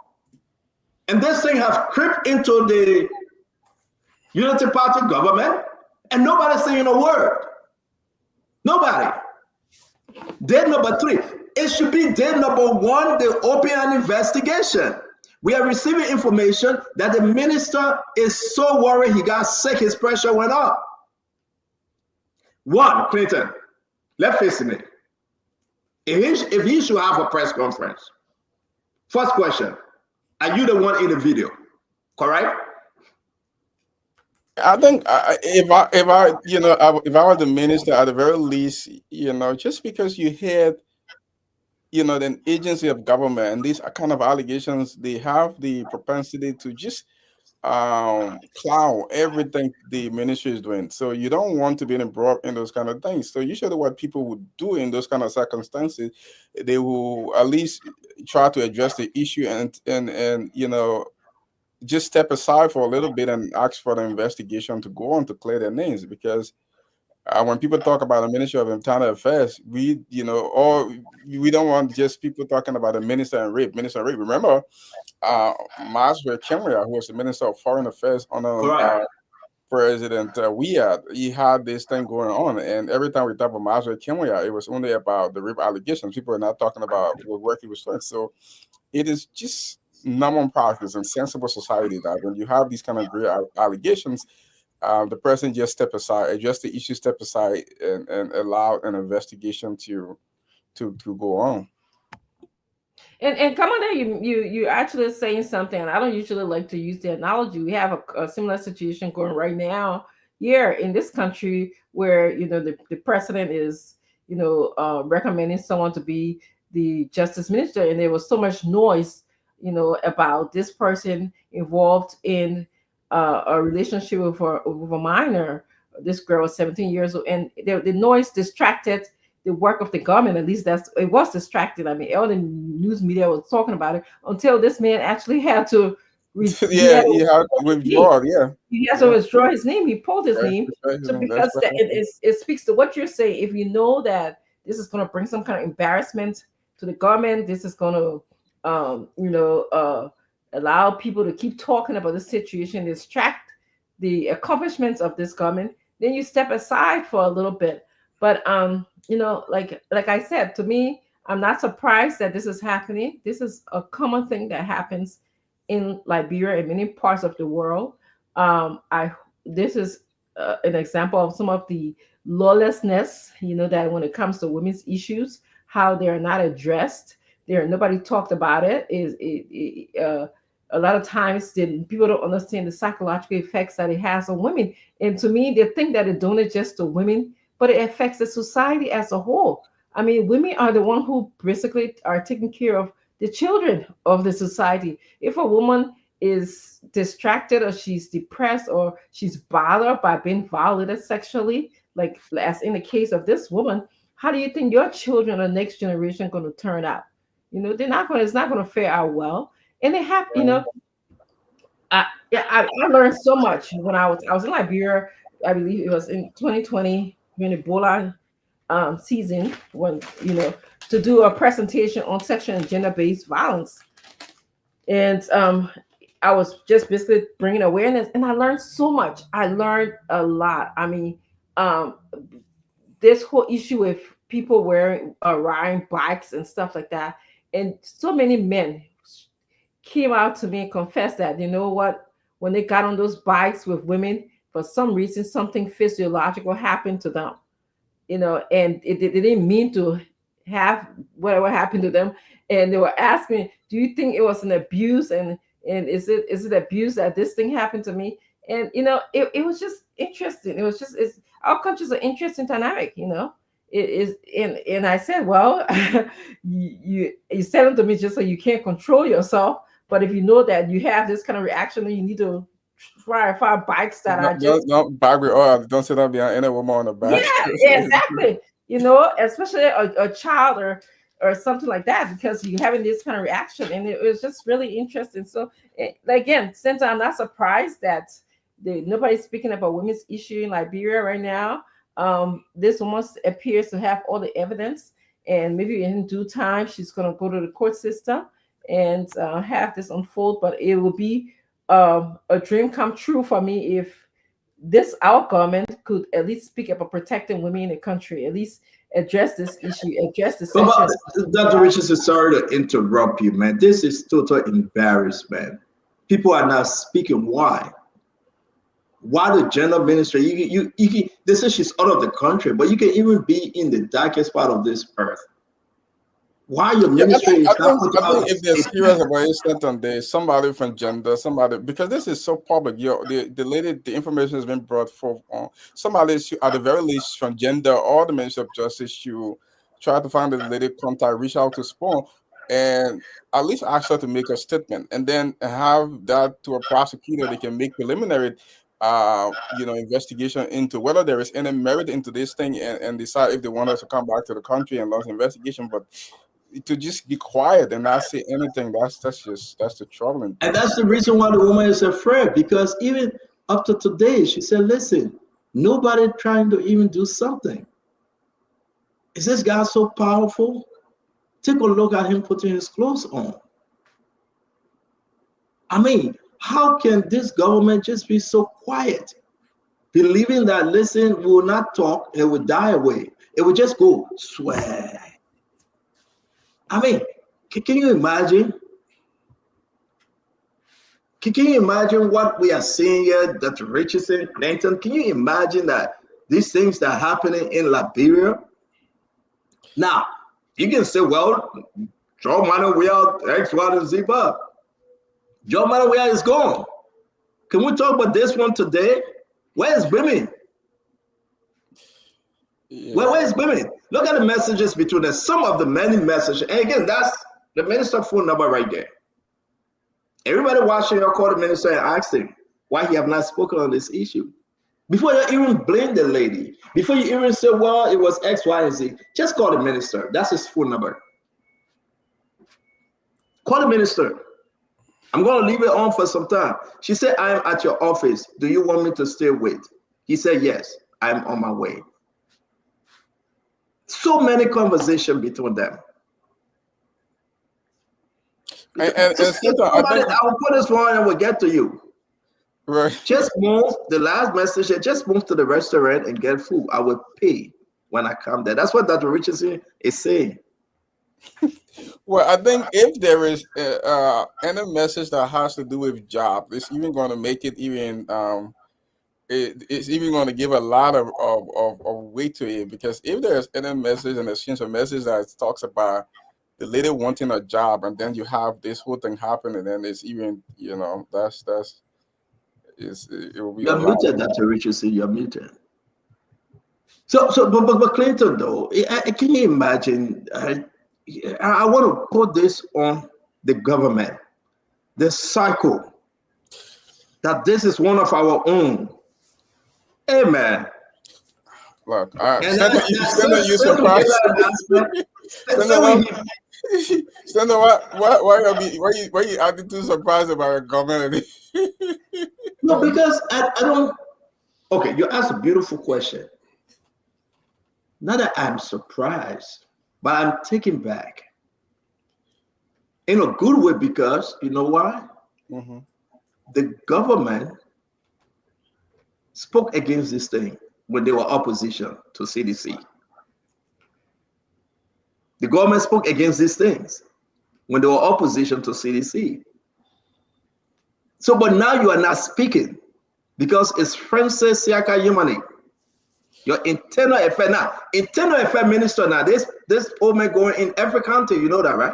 And this thing has crept into the Unity Party government, and nobody's saying a word. Nobody. Day number 3. It should be day number 1, they open an investigation. We are receiving information that the minister is so worried he got sick, his pressure went up. 1, Clinton, let's face it. If he should have a press conference, first question, are you the one in the video? Correct? I think if I was the minister, at the very least, just because you had, an agency of government and these kind of allegations, they have the propensity to just clown everything the ministry is doing. So you don't want to be involved in those kind of things. So usually what people would do in those kind of circumstances, they will at least try to address the issue and just step aside for a little bit and ask for the investigation to go on to clear their names. Because when people talk about the Ministry of Internal Affairs, we don't want just people talking about the minister and rape. Remember, Maswe Kemria, who was the Minister of Foreign Affairs under President Weah, he had this thing going on, and every time we talk about Maswe Kemria, it was only about the rape allegations. People are not talking about what work he was doing. So it is just normal practice in sensible society that when you have these kind of great allegations, the president just step aside, address the issue, step aside, and allow an investigation to go on. And come on there, you actually saying something. And I don't usually like to use the analogy. We have a similar situation going right now here in this country where the president is recommending someone to be the justice minister, and there was so much noise about this person involved in a relationship with a minor. This girl was 17 years old, and the noise distracted the work of the government. At least it was distracted. I mean, all the news media was talking about it until this man actually had to he had to withdraw. He has to withdraw his name. He pulled his name. So because it speaks to what you're saying. If you know that this is going to bring some kind of embarrassment to the government, this is going to allow people to keep talking about the situation, distract the accomplishments of this government, then you step aside for a little bit. But like I said, to me, I'm not surprised that this is happening. This is a common thing that happens in Liberia and many parts of the world. I This is an example of some of the lawlessness, that when it comes to women's issues, how they are not addressed. Nobody talked about it. A lot of times people don't understand the psychological effects that it has on women. And to me, they think that it don't just to women, but it affects the society as a whole. I mean, women are the one who basically are taking care of the children of the society. If a woman is distracted or she's depressed or she's bothered by being violated sexually, like as in the case of this woman, how do you think your children or next generation going to turn out? They're not going. It's not going to fare out well. And they have, I learned so much when I was in Liberia. I believe it was in 2020 during the Ebola season, when to do a presentation on sexual and gender-based violence, and I was just basically bringing awareness, and I learned so much. I learned a lot. I mean, this whole issue with people riding bikes and stuff like that, and so many men came out to me and confessed that, what, when they got on those bikes with women, for some reason something physiological happened to them, and they didn't mean to have whatever happened to them. And they were asking, do you think it was an abuse, and is it abuse that this thing happened to me? And it was just interesting. It's our country's an interesting dynamic. It is. And I said, well, you said them to me just so you can't control yourself. But if you know that you have this kind of reaction, then you need to try to find bikes that are just bike with oil. Don't sit up behind any woman on the back. Yeah, exactly. Especially a child or something like that, because you're having this kind of reaction, and it was just really interesting. So again, since I'm not surprised that nobody's speaking about women's issue in Liberia right now, this almost appears to have all the evidence, and maybe in due time she's going to go to the court system and have this unfold. But it will be a dream come true for me if our government could at least speak about protecting women in the country, at least address this issue, address the sexual. Dr. Richardson, sorry to interrupt you, man. This is total embarrassment. People are not speaking. Why? Why the gender ministry? You they say she's out of the country, but you can even be in the darkest part of this earth. Why your ministry is not put out? If they're serious about it, on there, somebody from gender, because this is so public. The information has been brought forth on somebody at the very least from gender or the Ministry of Justice. You try to find the lady contact, reach out to Spawn, and at least ask her to make a statement, and then have that to a prosecutor. They can make preliminary investigation into whether there is any merit into this thing, and decide if they want us to come back to the country and launch investigation. But to just be quiet and not say anything, that's the troubling. And that's the reason why the woman is afraid, because even up to today, she said, listen, nobody trying to even do something. Is this guy so powerful? Take a look at him putting his clothes on. I mean, how can this government just be so quiet, believing that, listen, we will not talk, it will die away. It will just go, swear. I mean, can you imagine? Can you imagine what we are seeing here, Dr. Richardson, Clinton? Can you imagine that these things that are happening in Liberia? Now, you can say, well, Joe Manuel, X, Y, and Z, but Joe Manuel is gone. Can we talk about this one today? Where's women? Yeah. Where's women? Look at the messages between us. Some of the many messages. And again, that's the minister's phone number right there. Everybody watching, you'll call the minister and ask him why he have not spoken on this issue. Before you even blame the lady, before you even say, well, it was X, Y, and Z, just call the minister. That's his phone number. Call the minister. I'm going to leave it on for some time. She said, I am at your office. Do you want me to stay with? He said, yes, I'm on my way. So many conversations between them. and sometimes I Somebody, think I will put this one and we'll get to you. right. Just move the last message. Just move to the restaurant and get food. I will pay when I come there. That's what Dr. Richardson is saying. Well, I think if there is any message that has to do with job, it's even going to make it even it's even going to give a lot of weight to it, because if there's any message and exchange of message that talks about the lady wanting a job, and then you have this whole thing happen, and then it's even it will be a You're lot. muted, Dr. Richardson. You're muted. But Clinton, though, can you imagine? I want to put this on the government, the cycle, that this is one of our own. Hey, man. Look, And Senator, you surprised? Senator, why you acting too surprised about a government? No, because I don't. Okay, you asked a beautiful question. Not that I'm surprised, but I'm taken back in a good way, because you know why? Mm-hmm. The government spoke against this thing when they were opposition to CDC. The government spoke against these things when they were opposition to CDC. So, but now you are not speaking because it's Francis Siaka Yimani, your internal affair now, internal affair minister now. This woman going in every county, you know that, right?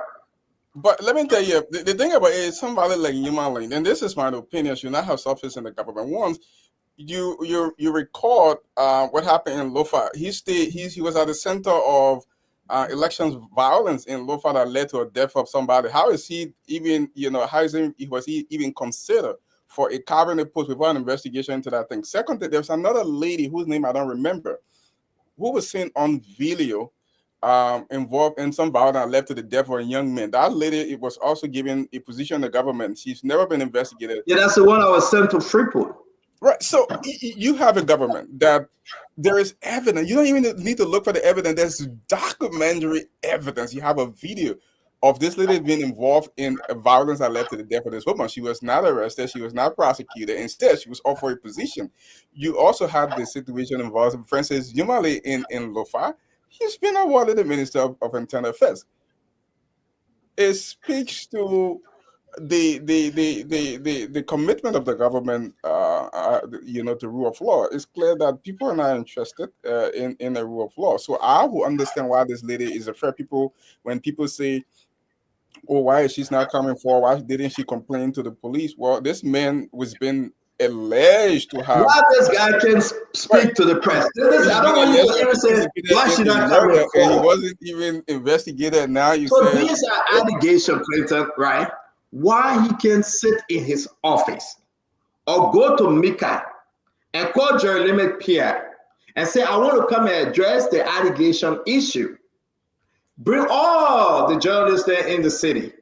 But let me tell you, the thing about it is somebody like Yimali, and this is my opinion, should not have office in the government. Once you record what happened in Lofa, he was at the center of elections violence in Lofa that led to a death of somebody. How is he even, was he even considered for a cabinet post without an investigation into that thing? Secondly, there's another lady whose name I don't remember, who was seen on video involved in some violence that led to the death of a young man. That lady, it was also given a position in the government. She's never been investigated. Yeah, that's the one I was sent to Freeport. Right. So you have a government that there is evidence. You don't even need to look for the evidence. There's documentary evidence. You have a video of this lady being involved in a violence that led to the death of this woman. She was not arrested. She was not prosecuted. Instead, she was offered a position. You also had the situation involving Francis Yumale in Lofa. He's been awarded the Minister of Internal Affairs. It speaks to the commitment of the government, to rule of law. It's clear that people are not interested in the rule of law. So I will understand why this lady is a fair people when people say, "Oh, why is she not coming forward? Why didn't she complain to the police?" Well, this man was been alleged to have. Why this guy can speak to the press? I don't want you to even say why should I come in and he wasn't even investigated. Now you so say these are allegations, Clinton, right? Why he can sit in his office or go to Mika and call Jerry Limit Pierre and say, I want to come and address the allegation issue. Bring all the journalists there in the city,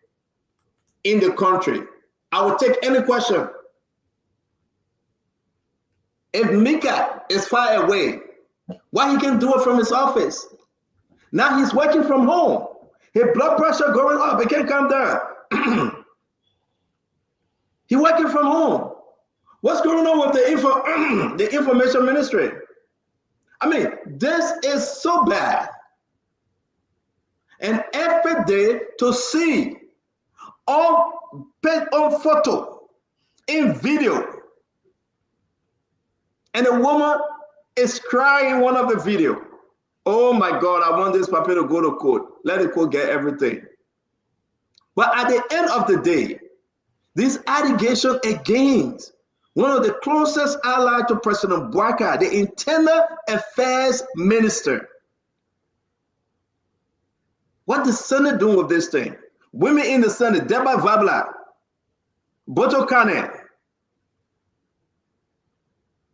in the country. I will take any question. If Mika is far away, why he can do it from his office? Now he's working from home. His blood pressure going up, he can't come down. He working from home. What's going on with the information ministry? I mean, this is so bad. And every day to see on photo, in video, and a woman is crying in one of the video. Oh my God, I want this puppy to go to court. Let the court get everything. But at the end of the day, this allegation against one of the closest allies to President Bouaka, the Internal Affairs Minister. What the Senate doing with this thing? Women in the Senate, Deba Vabla, Boto Kane,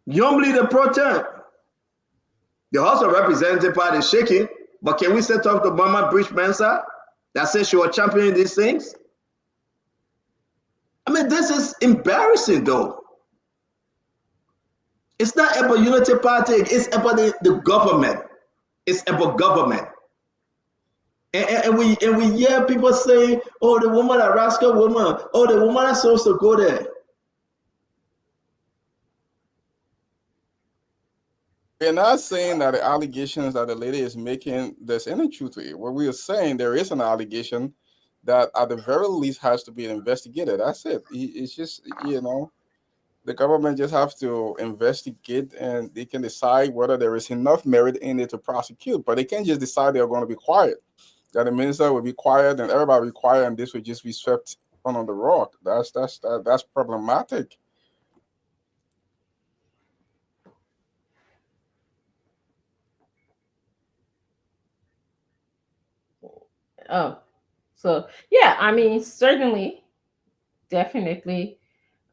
Young Leader Pro Tem. The House of Representative Party is shaking, but can we set off the Mama Bridge Mensa that says she was championing these things? I mean, this is embarrassing, though. It's not about Unity Party. It's about the government. It's about government. and we hear people saying, "Oh, the woman, a rascal woman. Oh, the woman is supposed to go there." We're not saying that the allegations that the lady is making, there's any truth to it. What we are saying, there is an allegation that at the very least has to be investigated. That's it. It's just, the government just have to investigate and they can decide whether there is enough merit in it to prosecute. But they can't just decide they're going to be quiet. That the minister will be quiet and everybody will be quiet and this will just be swept on the rug. That's problematic. Oh, so yeah, I mean, certainly, definitely,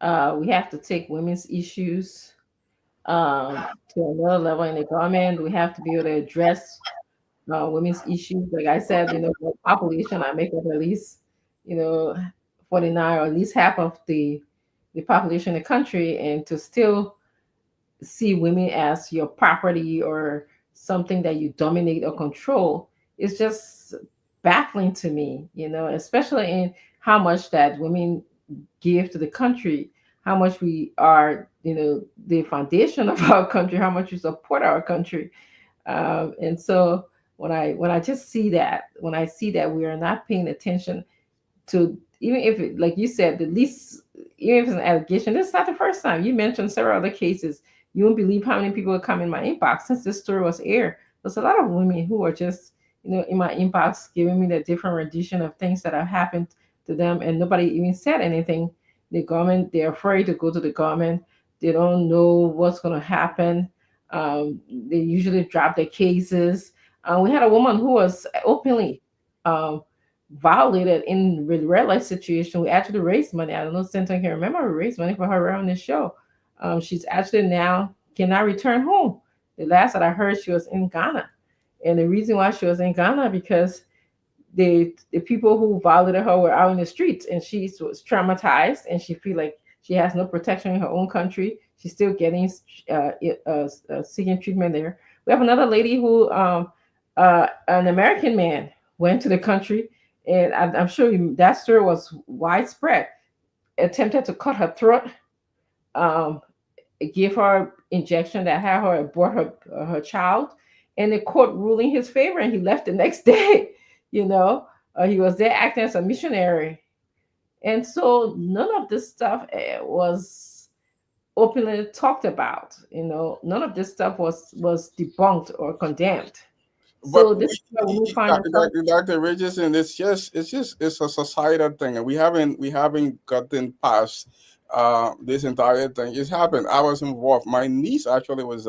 we have to take women's issues to another level in the government. We have to be able to address women's issues. Like I said, the population, I make up at least, you know, 49 or at least half of the population in the country, and to still see women as your property or something that you dominate or control is just baffling to me, especially in how much that women give to the country, how much we are, the foundation of our country, how much we support our country. And so when I just see that, when I see that we are not paying attention to, even if it, like you said, the least, even if it's an allegation, this is not the first time. You mentioned several other cases. You won't believe how many people have come in my inbox since this story was aired. There's a lot of women who are just, in my inbox giving me the different rendition of things that have happened to them, and nobody even said anything. The government, they're afraid to go to the government. They don't know what's going to happen. They usually drop their cases. We had a woman who was openly violated in real life situation. We actually raised money. I don't know if Cynthia can remember. We raised money for her on this show. She's actually now cannot return home. The last that I heard, she was in Ghana, and the reason why she was in Ghana because the people who violated her were out in the streets, and she was traumatized, and she feel like she has no protection in her own country. She's still getting seeking treatment there. We have another lady who an American man went to the country, and I'm sure that story was widespread. Attempted to cut her throat, um, give her injection that had her abort her child, and the court ruling his favor, and he left the next day. He was there acting as a missionary, and so none of this stuff was openly talked about. None of this stuff was debunked or condemned. But So this is where we find ourselves. Dr. Richardson, it's a societal thing, and we haven't gotten past this entire thing. It's happened. I was involved. My niece actually was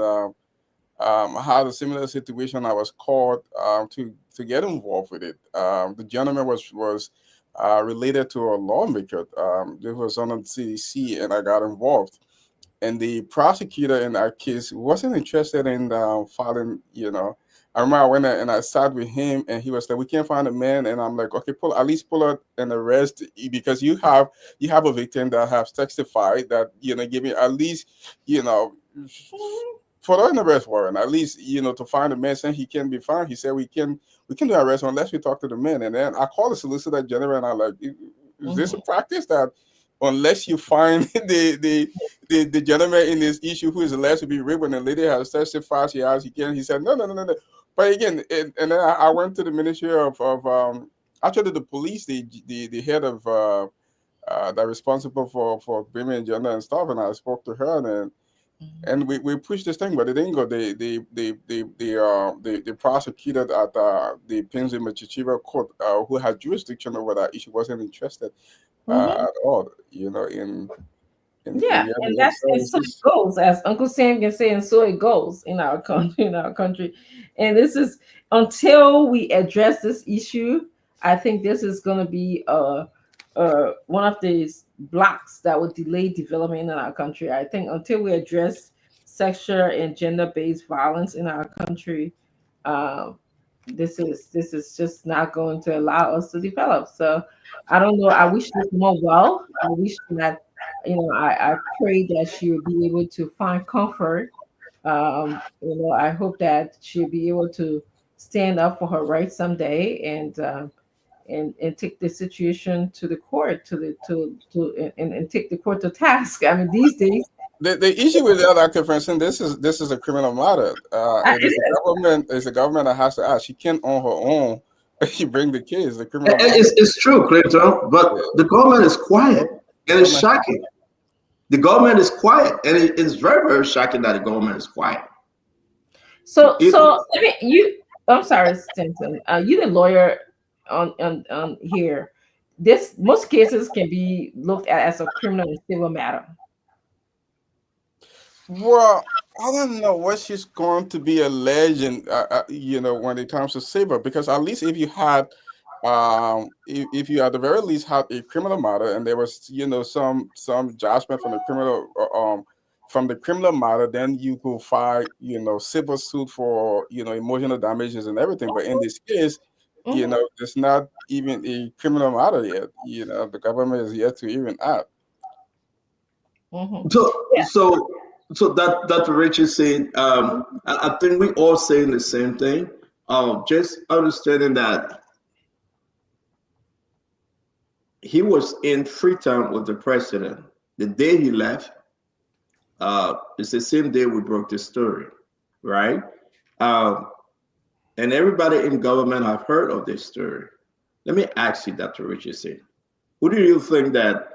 had a similar situation. I was called to get involved with it. The gentleman was related to a lawmaker. This was on the CDC, and I got involved. And the prosecutor in that case wasn't interested in filing. I remember I went and I sat with him, and he was like, "We can't find a man," and I'm like, "Okay, at least pull out an arrest because you have a victim that has testified that give me at least put out an arrest warrant at least to find a man saying he can be found." He said, "We can do arrest unless we talk to the man." And then I called the solicitor general and I like, "Is this a practice that unless you find the gentleman in this issue who is alleged to be raped when the lady has testified he can?" He said, no. But again, and then I went to the Ministry of actually the police, the head of that responsible for women and gender and stuff, and I spoke to her, and we pushed this thing, but it didn't go. They prosecuted at the Pennsylvania Chichiva court, who had jurisdiction over that issue, wasn't interested at all, Yeah, and so it goes, as Uncle Sam can say, and so it goes in our country. And this is, until we address this issue, I think this is going to be one of these blocks that will delay development in our country. I think until we address sexual and gender-based violence in our country, this is just not going to allow us to develop. So I don't know. I wish this more well. I wish that I pray that she will be able to find comfort. I hope that she'll be able to stand up for her rights someday and take the situation to the court and take the court to task. I mean, these days, The issue with that, Dr. Franson, this is a criminal matter. It it is is. the government that has to act. She can't on her own. She bring the case. The criminal And matter. it's true, Clinton, but Yeah. the government is quiet, and it's shocking. The government is quiet, and it's very, very shocking that the government is quiet. So, It, I mean, I'm sorry, Stanton. You the lawyer on here. This most cases can be looked at as a criminal and civil matter. Well, I don't know what she's going to be alleged, when it comes to saber, because at least if you had, if you at the very least had a criminal matter and there was, some judgment from the criminal matter, then you could file, civil suit for, emotional damages and everything. But in this case, Mhm. it's not even a criminal matter yet. The government is yet to even act. Mhm. so, Yeah. so, so that Richard said, I think we all saying the same thing. Just understanding that he was in Freetown with the president. The day he left, it's the same day we broke the story, right? Um, and everybody in government have heard of this story. Let me ask you, Dr. Richardson, who do you think that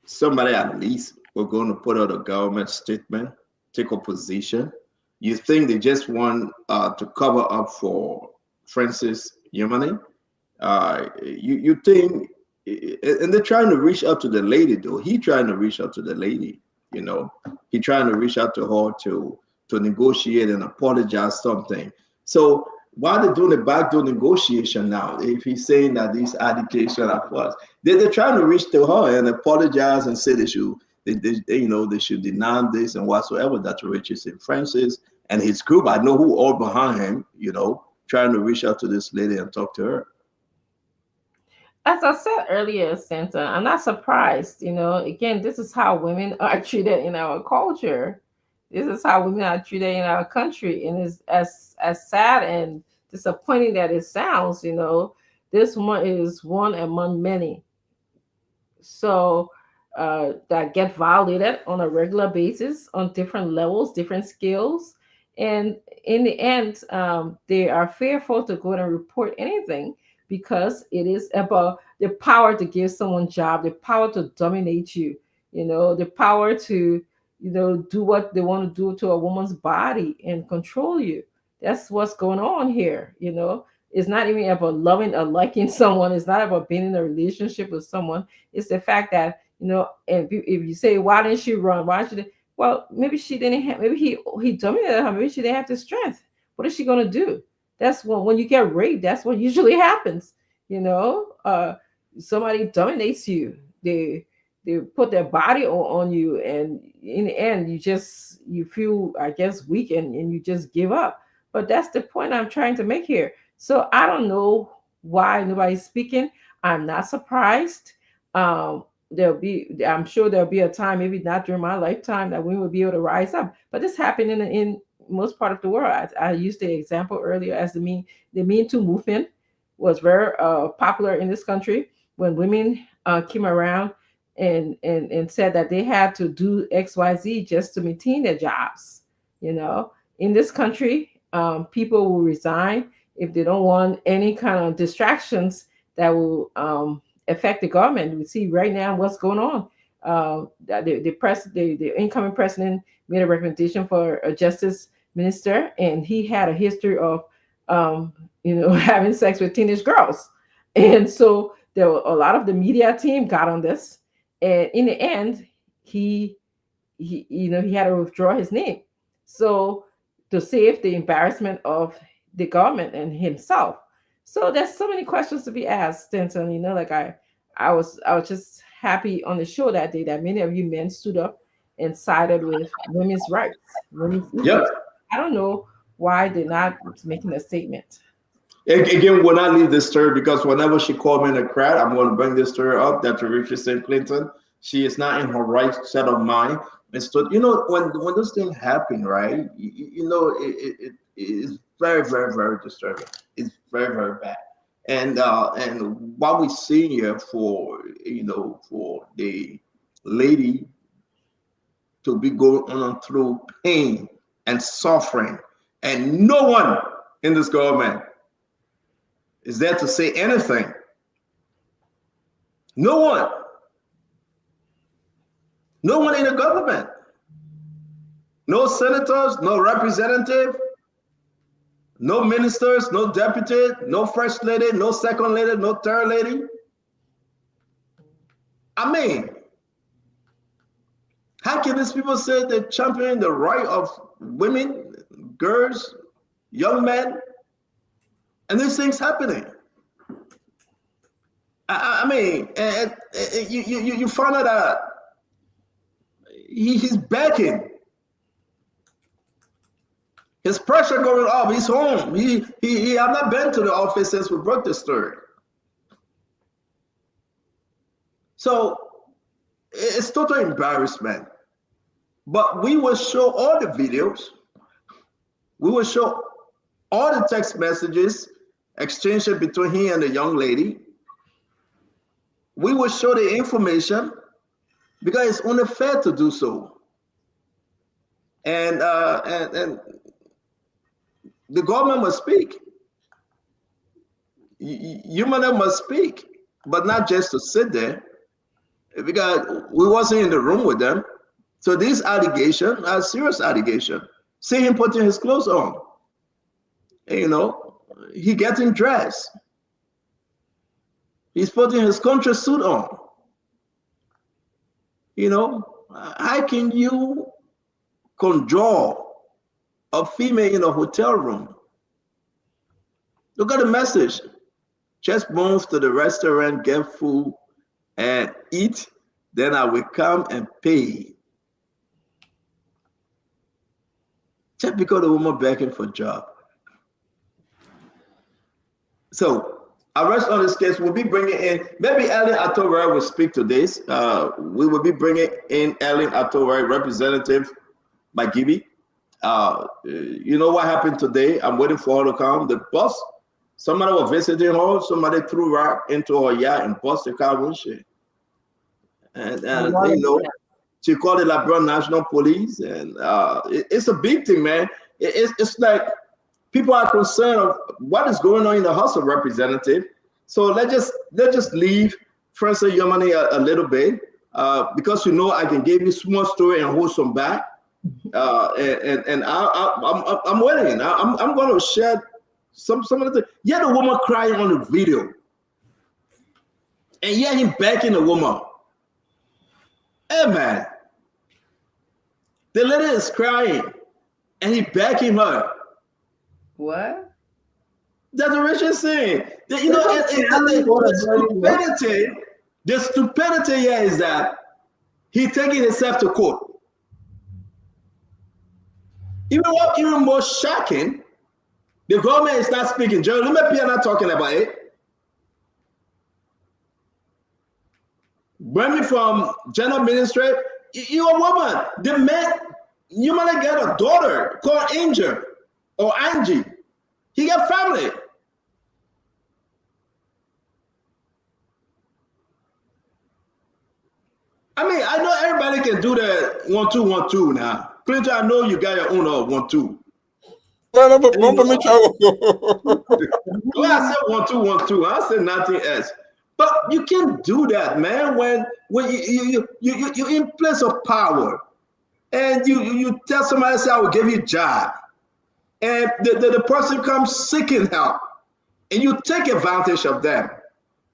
somebody at least were going to put out a government statement, take a position? You think they just want to cover up for Francis Yemeni? You think, and they're trying to reach out to the lady though. He trying to reach out to the lady, he trying to reach out to her to negotiate and apologize something. So why they doing the backdoor negotiation now? If he's saying that these allegations are false, they're trying to reach to her and apologize and say they should deny this and whatsoever. That Richardson Francis and his group. I know who all behind him. Trying to reach out to this lady and talk to her. As I said earlier, Santa, I'm not surprised. Again, this is how women are treated in our culture. This is how women are treated in our country, and it's as sad and disappointing that it sounds. This one is one among many. So that get violated on a regular basis on different levels, different skills, and in the end, they are fearful to go and report anything because it is about the power to give someone job, the power to dominate you, the power to do what they want to do to a woman's body and control you. That's what's going on here. It's not even about loving or liking someone. It's not about being in a relationship with someone. It's the fact that, and if you say, why didn't she run? Why should it? Well, maybe she didn't have, maybe he dominated her. Maybe she didn't have the strength. What is she going to do? That's when you get raped, that's what usually happens. Somebody dominates you. They put their body on you, and in the end, you feel, I guess, weak and you just give up. But that's the point I'm trying to make here. So I don't know why nobody's speaking. I'm not surprised. I'm sure there'll be a time, maybe not during my lifetime, that we will be able to rise up. But this happened in most part of the world. I used the example earlier as the Me Too movement was very popular in this country when women came around and said that they had to do XYZ just to maintain their jobs. In this country, people will resign if they don't want any kind of distractions that will affect the government. We see right now what's going on. The incoming president made a recommendation for a justice minister, and he had a history of having sex with teenage girls, and so there were a lot of the media team got on this, and in the end, he had to withdraw his name, so to save the embarrassment of the government and himself. So there's so many questions to be asked, Stanton. I was just happy on the show that day that many of you men stood up and sided with women's rights, women's Yep. issues. I don't know why they're not making a statement. Again, when I leave this story, because whenever she called me in the crowd, I'm going to bring this story up. That Richardson Clinton, she is not in her right set of mind. And so, when this thing happened, right? It is very, very, very disturbing. is very, very bad. And what we see here for for the lady to be going on through pain and suffering, and no one in this government is there to say anything. No one. No one in the government. No senators, no representative, no ministers, no deputy, no first lady, no second lady, no third lady. I mean, how can these people say they're championing the right of women, girls, young men, and these things happening? I mean, you find out that he's begging. His pressure going up. He's home. He have not been to the office since we broke the story. So it's total embarrassment. But we will show all the videos. We will show all the text messages exchanged between him and the young lady. We will show the information because it's only fair to do so. And the government must speak. Human must speak, but not just to sit there, because we wasn't in the room with them. So these allegations are serious allegations. See him putting his clothes on. You know, he getting dressed. He's putting his country suit on. You know, how can you conjure a female in a hotel room? Look at the message. Just move to the restaurant, get food, and eat. Then I will come and pay. Just because the woman begging for a job. So I rest on this case. We'll be bringing in, maybe Ellen Atowari will speak to this. We will be bringing in Ellen Atowari, representative by Gibby. You know what happened today? I'm waiting for her to come. The bus, somebody was visiting her, somebody threw rock into her yard and bust the car windshield. And you know, she called the Liberian National Police, and it's a big thing, man. It's like people are concerned of what is going on in the House of Representatives. So let's just leave Francis Yomani a little bit, because you know I can give you small story and hold some back. And I'm waiting. I'm going to share some of the. Yeah, the woman crying on the video, and yeah, him backing the woman. Hey man, the lady is crying, and he backing her. What? That's what Richard's saying. You know, the stupidity here is that he taking himself to court. Even more shocking, the government is not speaking. Jerry, let me be not talking about it. Bring me from general ministry. You're a woman. The man, you might get a daughter called Angel or Angie. He got family. I mean, I know everybody can do the 1-2-1-2 now. Clinton, I know you got your own 1-2. No, but me trouble. Well, I said 1-2-1-2. I said nothing else. But you can't do that, man. When you in place of power, and you tell somebody, say, I will give you a job, and the person comes seeking help, and you take advantage of them,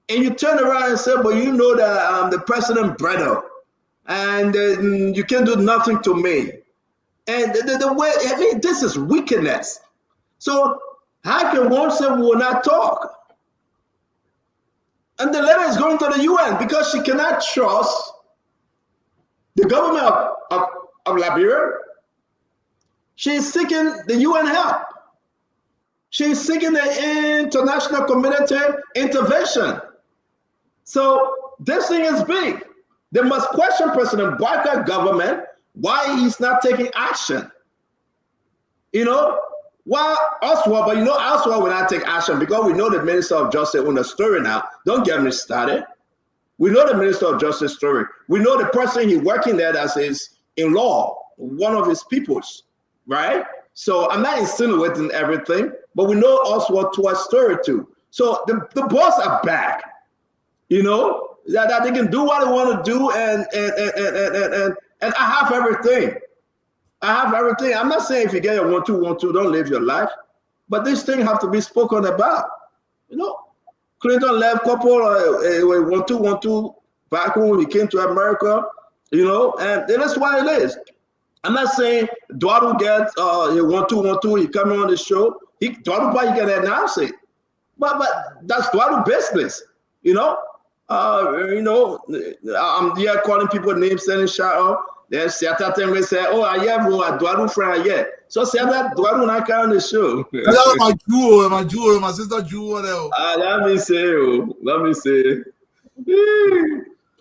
and you turn around and say, but you know that I'm the president brother, and you can't do nothing to me. And the way, I mean, this is wickedness. So how can one say we will not talk? And the letter is going to the UN because she cannot trust the government of Liberia. She's seeking the UN help. She's seeking the international community intervention. So this thing is big. They must question President Barker's government why he's not taking action. You know, Well, Oswald, but Oswald will not take action because we know the Minister of Justice on the story now. Don't get me started. We know the Minister of Justice story. We know the person he's working there as his in-law, one of his peoples, right? So I'm not insinuating everything, but we know Oswald to a story too. So the boss are back, that they can do what they want to do, and I have everything. I'm not saying if you get a 1-2-1-2, don't live your life, but these things have to be spoken about. Clinton left couple 1-2-1-2 back when he came to America, and that's what it is. I'm not saying Eduardo gets 1-2-1-2. He coming on the show. Eduardo probably can announce it, but that's Eduardo business. I'm here calling people names, sending shout out. Then certain things we say, oh, I have Eduardo friend yet. So say that Eduardo not come on the show. My sister Jewel. Let me say.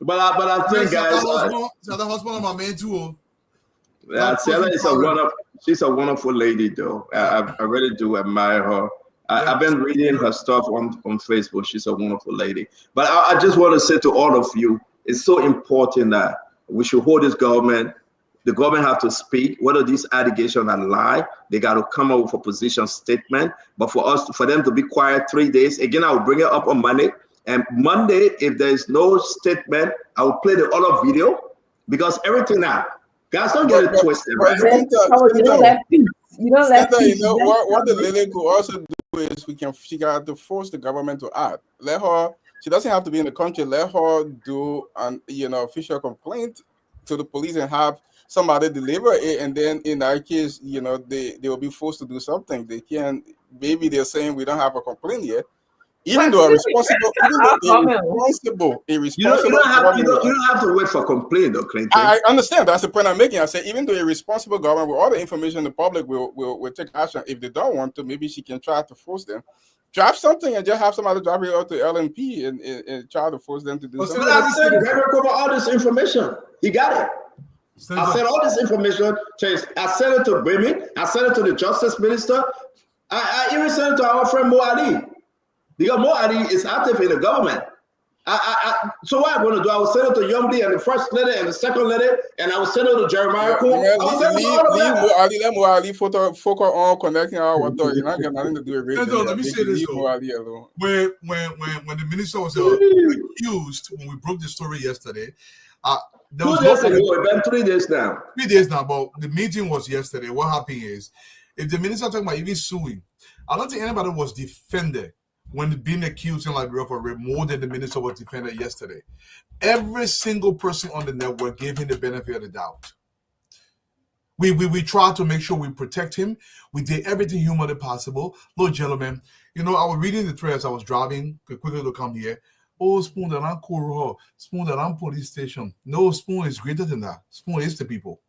But I think guys. The husband of my man too. Yeah, she's a wonderful lady though. I really do admire her. I've been reading her stuff on Facebook. She's a wonderful lady. But I just want to say to all of you, it's so important that we should hold this government. The government have to speak. Whether these allegations are lie, they got to come up with a position statement. But for them to be quiet 3 days, again, I will bring it up on Monday. And Monday, if there is no statement, I will play the other video because everything now. Guys, don't get it twisted, right? You don't let peace. What the lady could also do is she got to force the government to act. Let her. She doesn't have to be in the country. Let her do an official complaint to the police and have somebody deliver it. And then in that case, they will be forced to do something. They can. Maybe they're saying we don't have a complaint yet. Even though irresponsible. You don't have to wait for complaint, though, Clinton. I understand. That's the point I'm making. I say even though a responsible government with all the information, the public will take action. If they don't want to, maybe she can try to force them. Draft something and just have somebody drive it out to LMP and try to force them to do something. But I said, Gregor covered all this information. He got it. I said all this information. I sent it to Bremen. I sent it to the Justice Minister. I even sent it to our friend Mo Ali. Because Mo Ali is active in the government. So what I'm going to do, I will send it to Youngly and the first letter and the second letter, and I will send it to Jeremiah Coon. Leave Mo Ali. Let Mo Ali focus on connecting our water. You're not getting nothing to do with it. Let me say this though. When the minister was accused, when we broke the story yesterday, 2 days ago, it's been 3 days now. 3 days now, but the meeting was yesterday. What happened is, if the minister talking about even suing, I don't think anybody was defended when being accused in Liberia for rape more than the minister was defended yesterday. Every single person on the network gave him the benefit of the doubt. We tried to make sure we protect him. We did everything humanly possible. Lord, gentlemen, I was reading the threads. I was driving quickly to come here. Oh, Spoon that I'm Kuro, Spoon that I'm police station. No, Spoon is greater than that. Spoon is the people.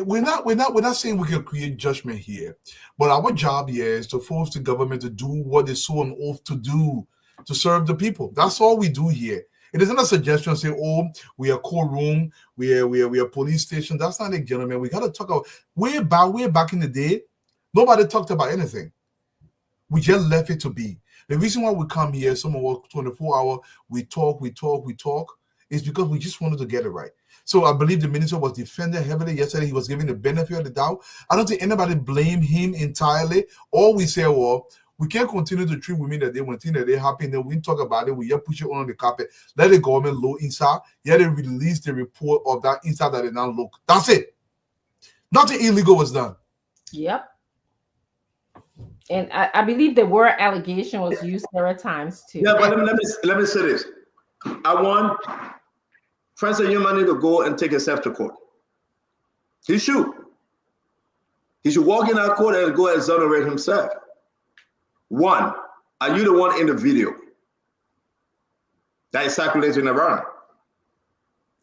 We're not saying we can create judgment here, but our job here is to force the government to do what they saw an oath to do, to serve the people. That's all we do here. It isn't a suggestion saying, "Oh, we are courtroom, we are police station." That's not it, gentlemen. We got to talk about way back in the day. Nobody talked about anything. We just left it to be. The reason why we come here, someone work 24 hours, we talk, is because we just wanted to get it right. So I believe the minister was defended heavily yesterday. He was given the benefit of the doubt. I don't think anybody blamed him entirely. All we say, well, we can't continue to treat women that they want that they happy, and then we talk about it. We just push it on the carpet. Let the government look inside. Yeah, they release the report of that inside that they now look. That's it. Nothing illegal was done. Yep. And I believe the word allegation was used several times too. Yeah, but let me say this. I want Francis Newman to go and take himself to court. He should walk in that court and go exonerate himself. One, are you the one in the video that is circulating around?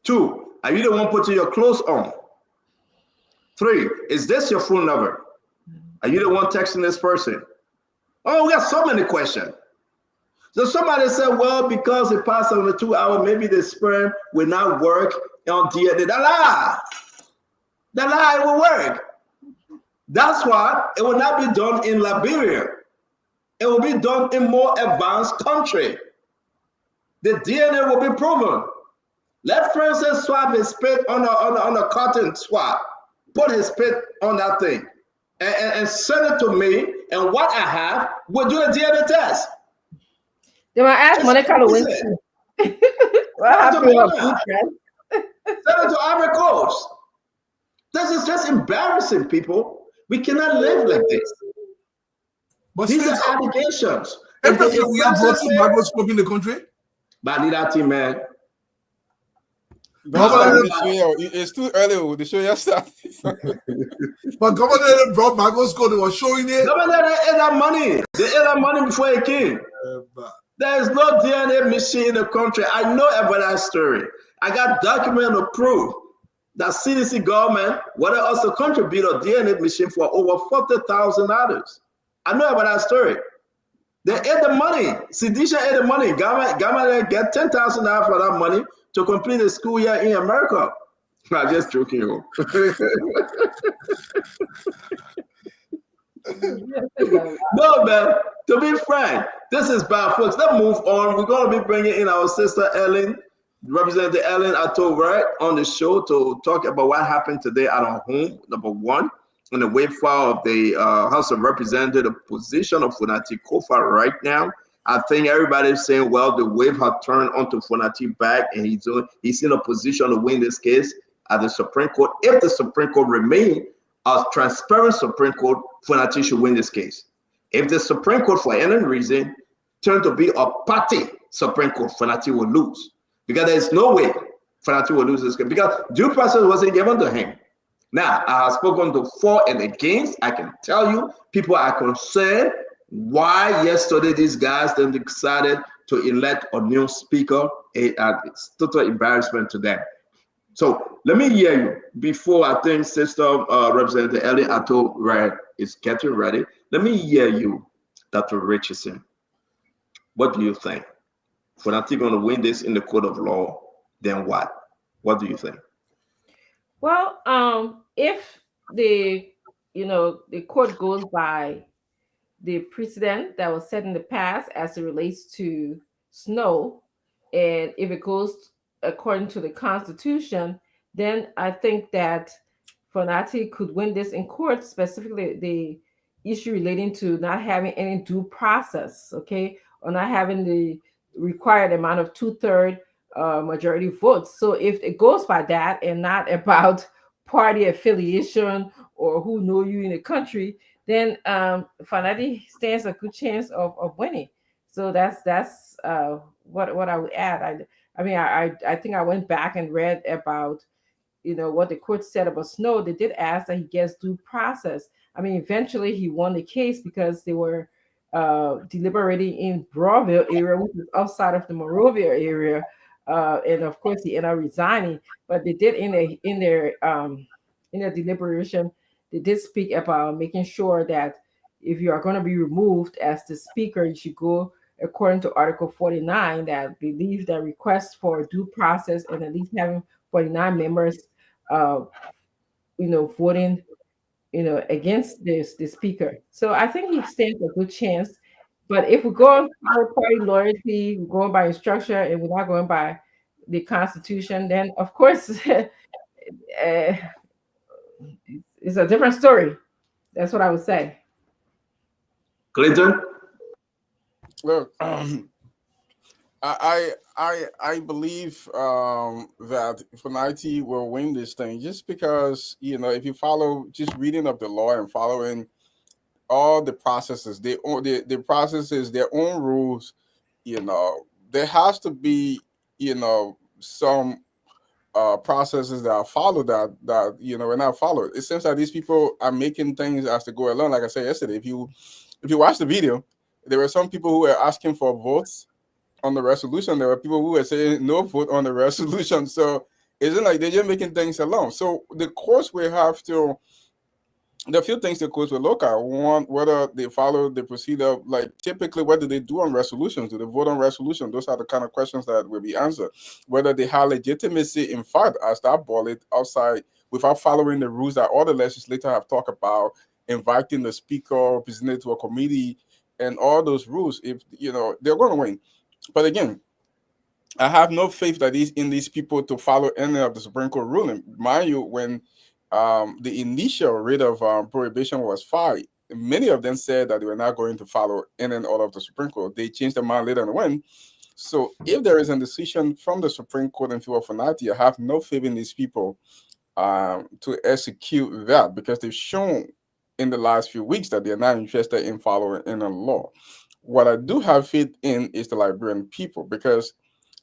Two, are you the one putting your clothes on? Three, is this your phone number? Are you the one texting this person? Oh, we got so many questions. So somebody said, well, because it passed on the 2 hour, maybe the sperm will not work on DNA. That lie will work. That's why it will not be done in Liberia. It will be done in more advanced country. The DNA will be proven. Let Francis swap his spit on a cotton swab. Put his spit on that thing and send it to me. And what I have, we'll do a DNA test. They might ask Monica Lewinsky. What happened to her food Send it to Ivory Coast. This is just embarrassing, people. We cannot live like this. But These still, are allegations. we have brought tobacco smoke in the country. But leave that team, man. It's too early with the show yesterday. But governor brought Mago Score. They were showing it. Governor, they ate that money. They ate that money before it came. There is no DNA machine in the country. I know about that story. I got document to prove that CDC government wanted us to contribute a DNA machine for over $40,000. I know about that story. They ate the money. Sedisha ate the money. Government get $10,000 for that money to complete the school year in America. I'm just joking you. No, man. To be frank, this is bad, folks. Let's move on. We're going to be bringing in our sister Ellen, Representative Ellen Atto, right, on the show to talk about what happened today at our home, number one, in the wave file of the House of Representatives, the position of Funati Kofa right now. I think everybody's saying, well, the wave has turned onto Funati back, and he's in a position to win this case at the Supreme Court. If the Supreme Court remains a transparent Supreme Court, Funati should win this case. If the Supreme Court, for any reason, turn to be a party Supreme Court, Funati will lose. Because there's no way Funati will lose this case, because due process wasn't given to him. Now, I have spoken to for and against. I can tell you, people are concerned why yesterday these guys then decided to elect a new speaker. It's total embarrassment to them. So let me hear you before I think Sister Representative Ellen Atto is getting ready. Let me hear you, Dr. Richardson. What do you think? If we're not going to win this in the court of law, then what? What do you think? Well, if the court goes by the precedent that was set in the past as it relates to snow, and if it goes according to the Constitution, then I think that Funati could win this in court, specifically the issue relating to not having any due process, okay, or not having the required amount of 2/3 majority votes. So if it goes by that and not about party affiliation or who know you in the country, then Funati stands a good chance of winning. So that's what I would add. I think I went back and read about what the court said about Snow. They did ask that he gets due process. I mean, eventually he won the case because they were deliberating in Broadville area, which is outside of the Monrovia area, and of course he ended up resigning. But they did in their deliberation, they did speak about making sure that if you are going to be removed as the speaker, you should go according to Article 49 that believes that request for due process and at least having 49 members, voting, against the speaker. So I think he stands a good chance. But if we go on party loyalty, we're going by structure, and we're not going by the Constitution, then of course it's a different story. That's what I would say. Clinton? Look, I believe that Funati will win this thing just because, if you follow just reading of the law and following all the processes, the processes, their own rules, there has to be, some processes that are followed that were not followed. It seems like these people are making things as they go along. Like I said yesterday, if you watch the video, there were some people who were asking for votes on the resolution. There were people who were saying no vote on the resolution. So it's like they're just making things along. So the courts will have to. There are a few things the courts will look at. One, whether they follow the procedure, like typically, what do they do on resolutions? Do they vote on resolution? Those are the kind of questions that will be answered. Whether they have legitimacy, in fact, as that bullet outside without following the rules that all the legislators have talked about inviting the speaker, presenting it to a committee, and all those rules. If they're going to win. But again, I have no faith that in these people to follow any of the Supreme Court ruling. Mind you, when the initial writ of prohibition was filed, many of them said that they were not going to follow any and all of the Supreme Court. They changed their mind later and when. So if there is a decision from the Supreme Court in favor of finality, I have no faith in these people to execute that, because they've shown in the last few weeks that they're not interested in following any law. What I do have faith in is the Liberian people, because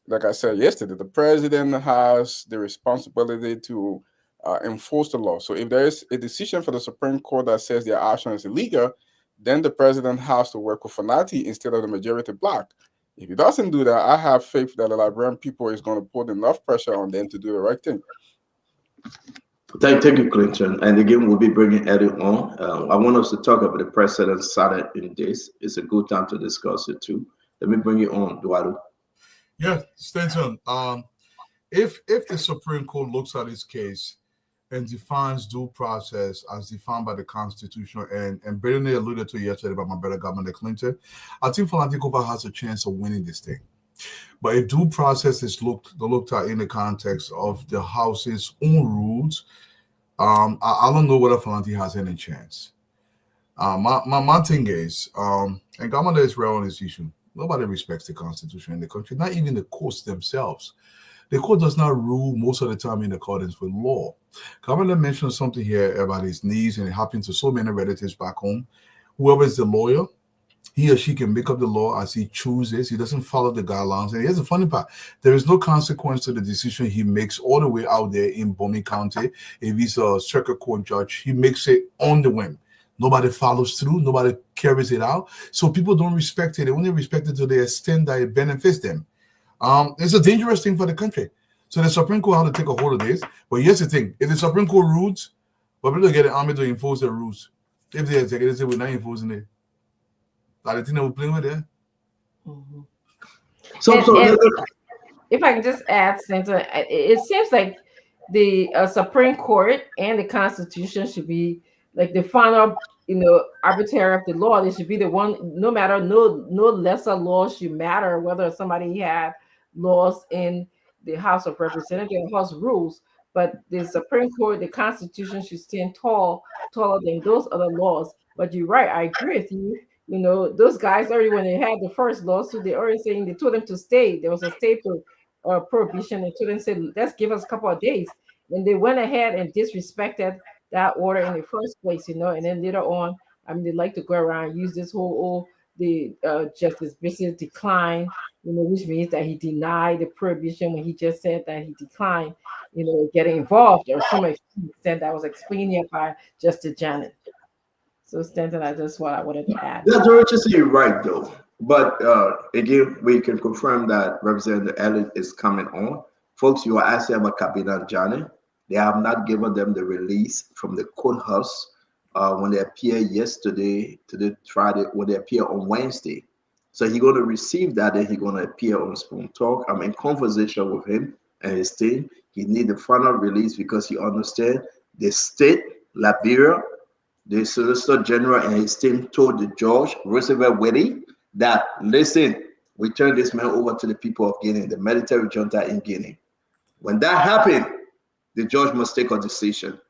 like I said yesterday, the president has the responsibility to enforce the law. So if there is a decision for the Supreme Court that says their action is illegal, then the president has to work with finality instead of the majority bloc. If he doesn't do that, I have faith that the Liberian people is going to put enough pressure on them to do the right thing. Thank you, Clinton. And again, we'll be bringing Eddie on. I want us to talk about the precedent started in this. It's a good time to discuss it too. Let me bring you on, Eduardo. Yeah, Stanton. If the Supreme Court looks at this case and defines due process as defined by the Constitution, and Brittany alluded to yesterday about my brother Governor Clinton, I think Falantikova has a chance of winning this thing. But if due process is looked at in the context of the House's own rules, I don't know whether Falanti has any chance. My thing is, and Governor is real on this issue. Nobody respects the Constitution in the country, not even the courts themselves. The court does not rule most of the time in accordance with law. Governor mentioned something here about his niece, and it happens to so many relatives back home. Whoever is the lawyer, he or she can make up the law as he chooses. He doesn't follow the guidelines. And here's the funny part. There is no consequence to the decision he makes all the way out there in Bomi County. If he's a circuit court judge, he makes it on the whim. Nobody follows through. Nobody carries it out. So people don't respect it. They only respect it to the extent that it benefits them. It's a dangerous thing for the country. So the Supreme Court has to take a hold of this. But here's the thing. If the Supreme Court rules, but people get the army to enforce the rules. If the executive say we're not enforcing it, that's the thing that we're playing with there. Mm-hmm. So if I can just add, Santa, it seems like the Supreme Court and the Constitution should be like the final, arbiter of the law. They should be the one. No matter, no lesser laws should matter whether somebody had laws in the House of Representatives, House rules. But the Supreme Court, the Constitution should stand taller than those other laws. But you're right. I agree with you. Those guys already, when they had the first lawsuit, they already saying they told them to stay. There was a stay prohibition. They told them, said, let's give us a couple of days. And they went ahead and disrespected that order in the first place, and then later on, they like to go around and use this whole Justice Bishop decline, which means that he denied the prohibition when he just said that he declined, getting involved, or some extent that was explained here by Justice Janet. So, Stanton, that's what I wanted to add. That's very interesting. You're right, though. But again, we can confirm that Representative Elliott is coming on. Folks, you are asking about Kabina Janet. They have not given them the release from the courthouse when they appeared yesterday to the Friday, when they appear on Wednesday. So he's going to receive that, and he's going to appear on Spoon Talk. I'm in conversation with him and his team. He needs the final release because he understands the state, Liberia, the Solicitor General and his team told the judge, Roosevelt Whitty, that, listen, we turn this man over to the people of Guinea, the military junta in Guinea. When that happened, the judge must take a decision.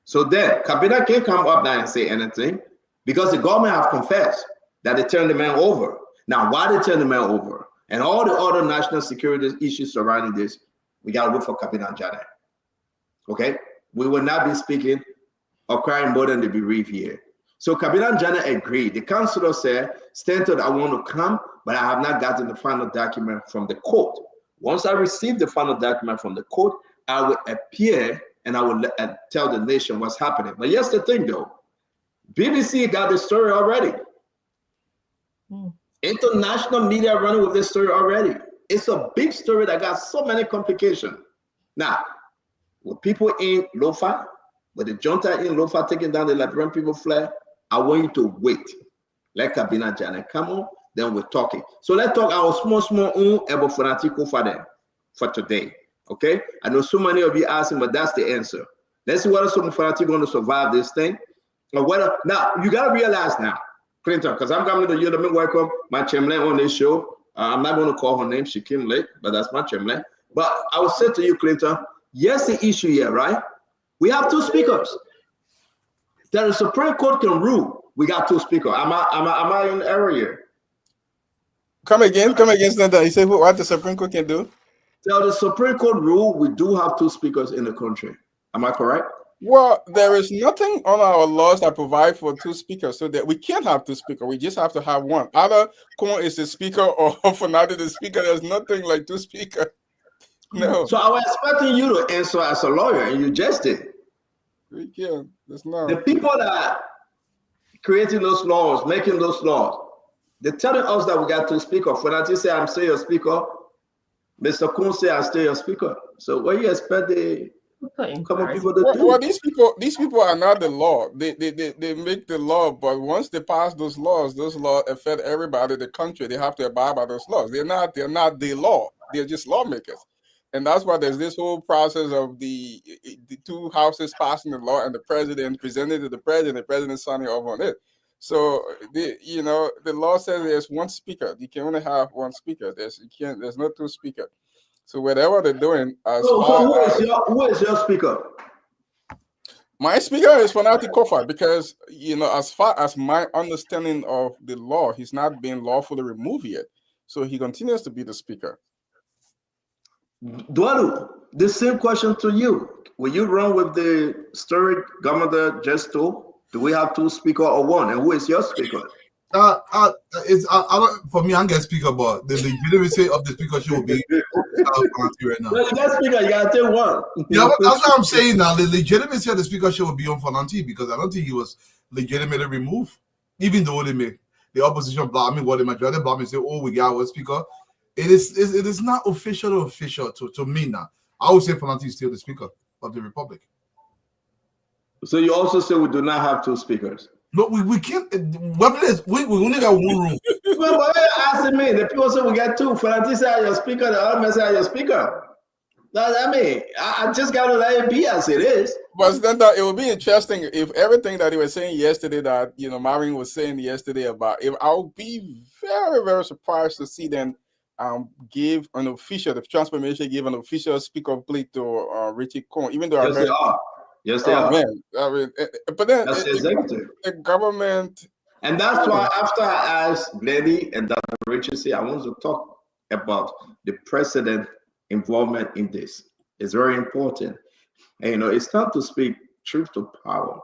So then, Kabila can't come up now and say anything because the government have confessed that they turned the man over. Now, why they turned the man over and all the other national security issues surrounding this, we got to wait for Kabila Janet. Okay? We will not be speaking or crying more than the bereaved here. So Kabila Janet agreed. The counselor said, Stanton, I want to come, but I have not gotten the final document from the court. Once I receive the final document from the court, I will appear and I will tell the nation what's happening. But here's the thing, though. BBC got the story already. International media running with this story already. It's a big story that got so many complications. Now, with people in Lofa, with the junta in Lofa taking down the Liberian people flag, I want you to wait. Let Kabina Janet come on, then we're talking. So let's talk our small about fanatical for them for today. Okay? I know so many of you asking, but that's the answer. Let's see whether some fanatical going to survive this thing. Now you gotta realize now, Clinton, because I'm coming to you to welcome my chairman on this show. I'm not going to call her name; she came late, but that's my chairman. But I will say to you, Clinton, yes, the issue here, right? We have two speakers. That the Supreme Court can rule. We got two speakers. Am I in error here? Come again, Senator. You say what the Supreme Court can do? Tell the Supreme Court rule we do have two speakers in the country. Am I correct? Well, there is nothing on our laws that provide for two speakers, so that we can't have two speakers. We just have to have one. Either Kon is the speaker or Fonati the speaker. There's nothing like two speakers. No. So I was expecting you to answer as a lawyer, and you just did. We can't. There's no. The people that creating those laws, making those laws, they're telling us that we got two speakers. Fonati say I'm still your speaker. Mr. Kon say I'm still your speaker. So what you expect the common people to do? Well, these people are not the law. They make the law, but once they pass those laws affect everybody in the country. They have to abide by those laws. They're not the law. They're just lawmakers. And that's why there's this whole process of the two houses passing the law and the president presenting to the president signing off on it. So the law says there's one speaker. You can only have one speaker. There's no two speakers. So whatever they're doing, who is your speaker? My speaker is Fonati Kofa because as far as my understanding of the law, he's not been lawfully removed yet. So he continues to be the speaker. Dwalu, the same question to you. Will you run with the story governor just told? Do we have two speakers or one? And who is your speaker? For me, I'm getting speaker, but the legitimacy of the speakership will be right now. You got speaker, you gotta take one. Yeah, that's what I'm saying now. The legitimacy of the speakership will be on Fonati because I don't think he was legitimately removed, even though they make the opposition blaming what the majority blaming say, oh, we got one speaker. It is not official to me now. I would say Fonati is still the speaker of the Republic. So you also say we do not have two speakers. No, we can't. We only got one room. Well, but you're asking me. The people say we got two. Fonati say your speaker. The other man say your speaker. I just got to let it be as it is. But then it would be interesting if everything that he was saying yesterday, that Marvin was saying yesterday about. If I would be very, very surprised to see them give an official, the transport ministry give an official speaker plate to Richie Kon, even though yes, they are. Yes, they are. Man. I mean, but then that's the executive. The government. And that's why after I asked Glenny and Dr. Richard, I want to talk about the president involvement in this. It's very important. And it's time to speak truth to power.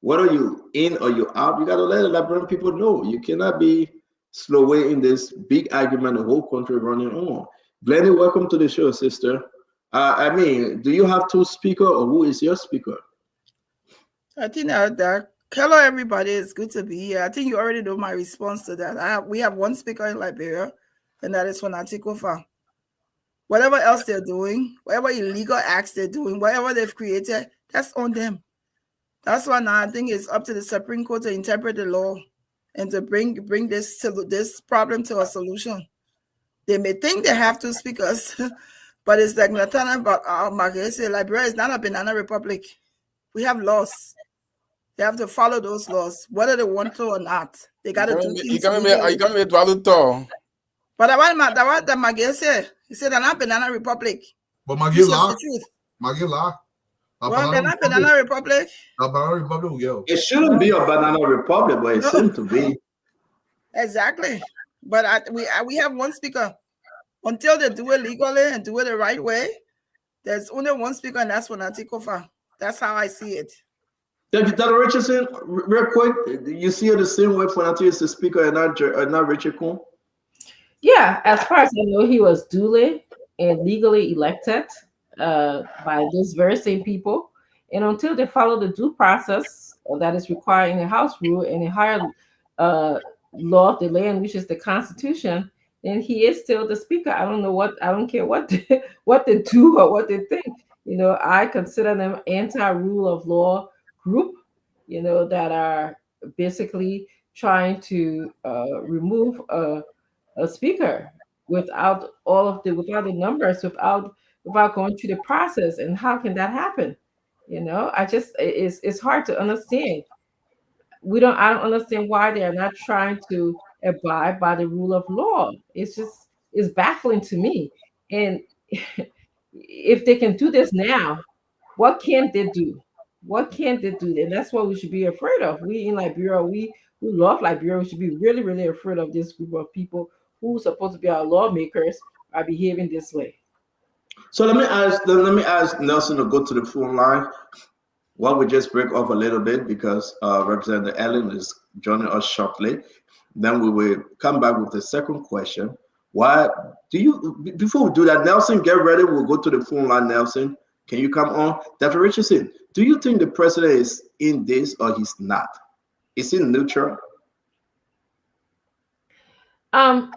Whether you in or you out, you got to let the Liberian people know. You cannot be slow way in this big argument the whole country running on. Glenny, welcome to the show, sister. Do you have two speakers or who is your speaker? I think that hello everybody, it's good to be here. I think you already know my response to that. We have one speaker in Liberia, and that is Fonati Kofa. Whatever else they're doing, whatever illegal acts they're doing, whatever they've created, that's on them. That's why now I think it's up to the Supreme Court to interpret the law and to bring this problem to a solution. They may think they have two speakers, but it's like Natana about Liberia is not a banana republic. We have laws. They have to follow those laws, whether they want to or not. They got to do things. You can't be But that Maggie said, he said they're not banana republic. But Maggie law. Well, they're not banana republic. A banana republic will go. It shouldn't be a banana republic, but it seems to be. Exactly. But we have one speaker. Until they do it legally and do it the right way, there's only one speaker, and that's Fonati Kofa. That's how I see it. Thank you, Dr. Richardson. Real quick, you see it the same way Fonati is the speaker and not Richard Kon? Yeah, as far as I know, he was duly and legally elected by those very same people. And until they follow the due process that is required in the House rule and a higher law of the land, which is the Constitution, then he is still the speaker. I don't care what they do or what they think. I consider them anti-rule of law group, that are basically trying to remove a speaker without the numbers, without going through the process. And how can that happen? It's hard to understand. I don't understand why they are not trying to abide by the rule of law. It's baffling to me. And if they can do this now, what can't they do? What can't they do? And that's what we should be afraid of. We in Liberia, we love Liberia. We should be really, really afraid of this group of people who supposed to be our lawmakers are behaving this way. So let me ask Nelson to go to the phone line. Well, we just break off a little bit because Representative Ellen is joining us shortly. Then we will come back with the second question. Why do you, before we do that, Nelson, get ready. We'll go to the phone line. Nelson, can you come on? Dr. Richardson, do you think the president is in this or he's not? Is he neutral? I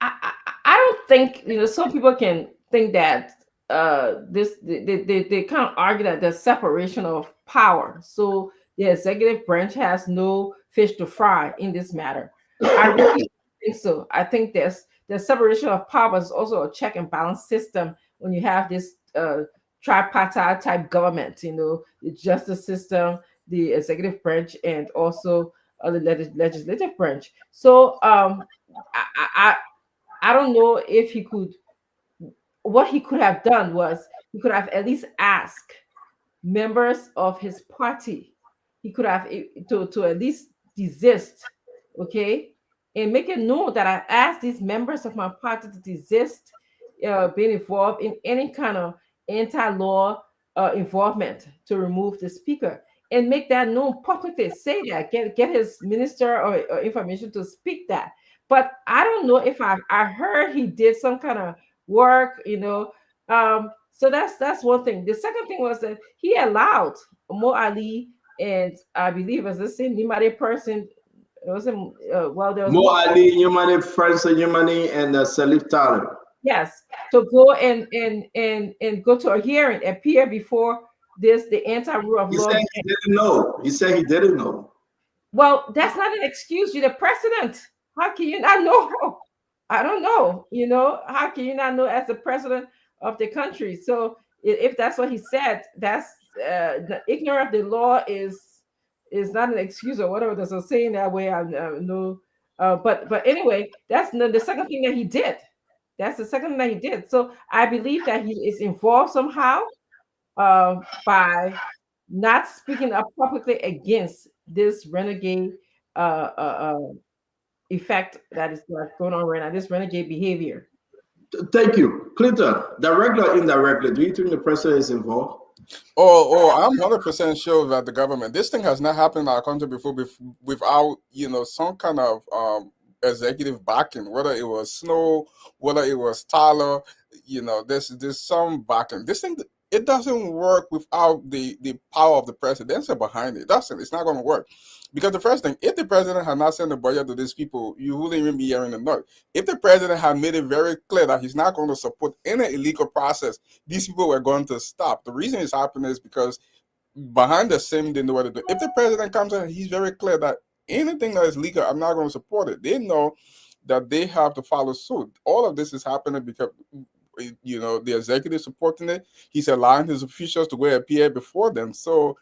don't think, some people can think that they kind of argue that there's separation of power, so the executive branch has no fish to fry in this matter. I really think so. I think the separation of power is also a check and balance system when you have this tripartite type government, the justice system, the executive branch, and also the legislative branch. So I don't know if he could. What he could have done was he could have at least asked members of his party. He could have to at least desist, okay, and make it known that I asked these members of my party to desist being involved in any kind of anti-law involvement to remove the speaker, and make that known publicly. Say that, get his minister or information to speak that. But I don't know if I heard he did some kind of work, so that's one thing. The second thing was that he allowed Mo Ali, and I believe as the same Nimade person, it wasn't there was Mo Ali, Yumani, Francis Yumani, and Salif Tyler. Yes, to go and go to a hearing, appear before the anti-rule of law. He said he didn't know. He said he didn't know. Well, that's not an excuse. You're the president. How can you not know? I don't know. How can you not know as the president of the country? So if that's what he said, that's the ignorance of the law is not an excuse or whatever. There's a saying that way. I know. But anyway, that's the second thing that he did. That's the second thing that he did. So I believe that he is involved somehow by not speaking up publicly against this renegade effect that is going on right now, this renegade behavior. Thank you. Clinton, directly or indirectly, do you think the president is involved? I'm 100% sure that the government, this thing has not happened in our country before without, some kind of executive backing, whether it was Snow, whether it was Tyler, there's some backing. This thing, it doesn't work without the power of the presidency behind it. It's not going to work. Because the first thing, if the president had not sent the budget to these people, you wouldn't even be hearing the note. If the president had made it very clear that he's not going to support any illegal process, these people were going to stop. The reason it's happening is because behind the scene, they know what to do. If the president comes in, he's very clear that anything that is legal, I'm not going to support it. They know that they have to follow suit. All of this is happening because the executive supporting it. He's allowing his officials to go appear before them. So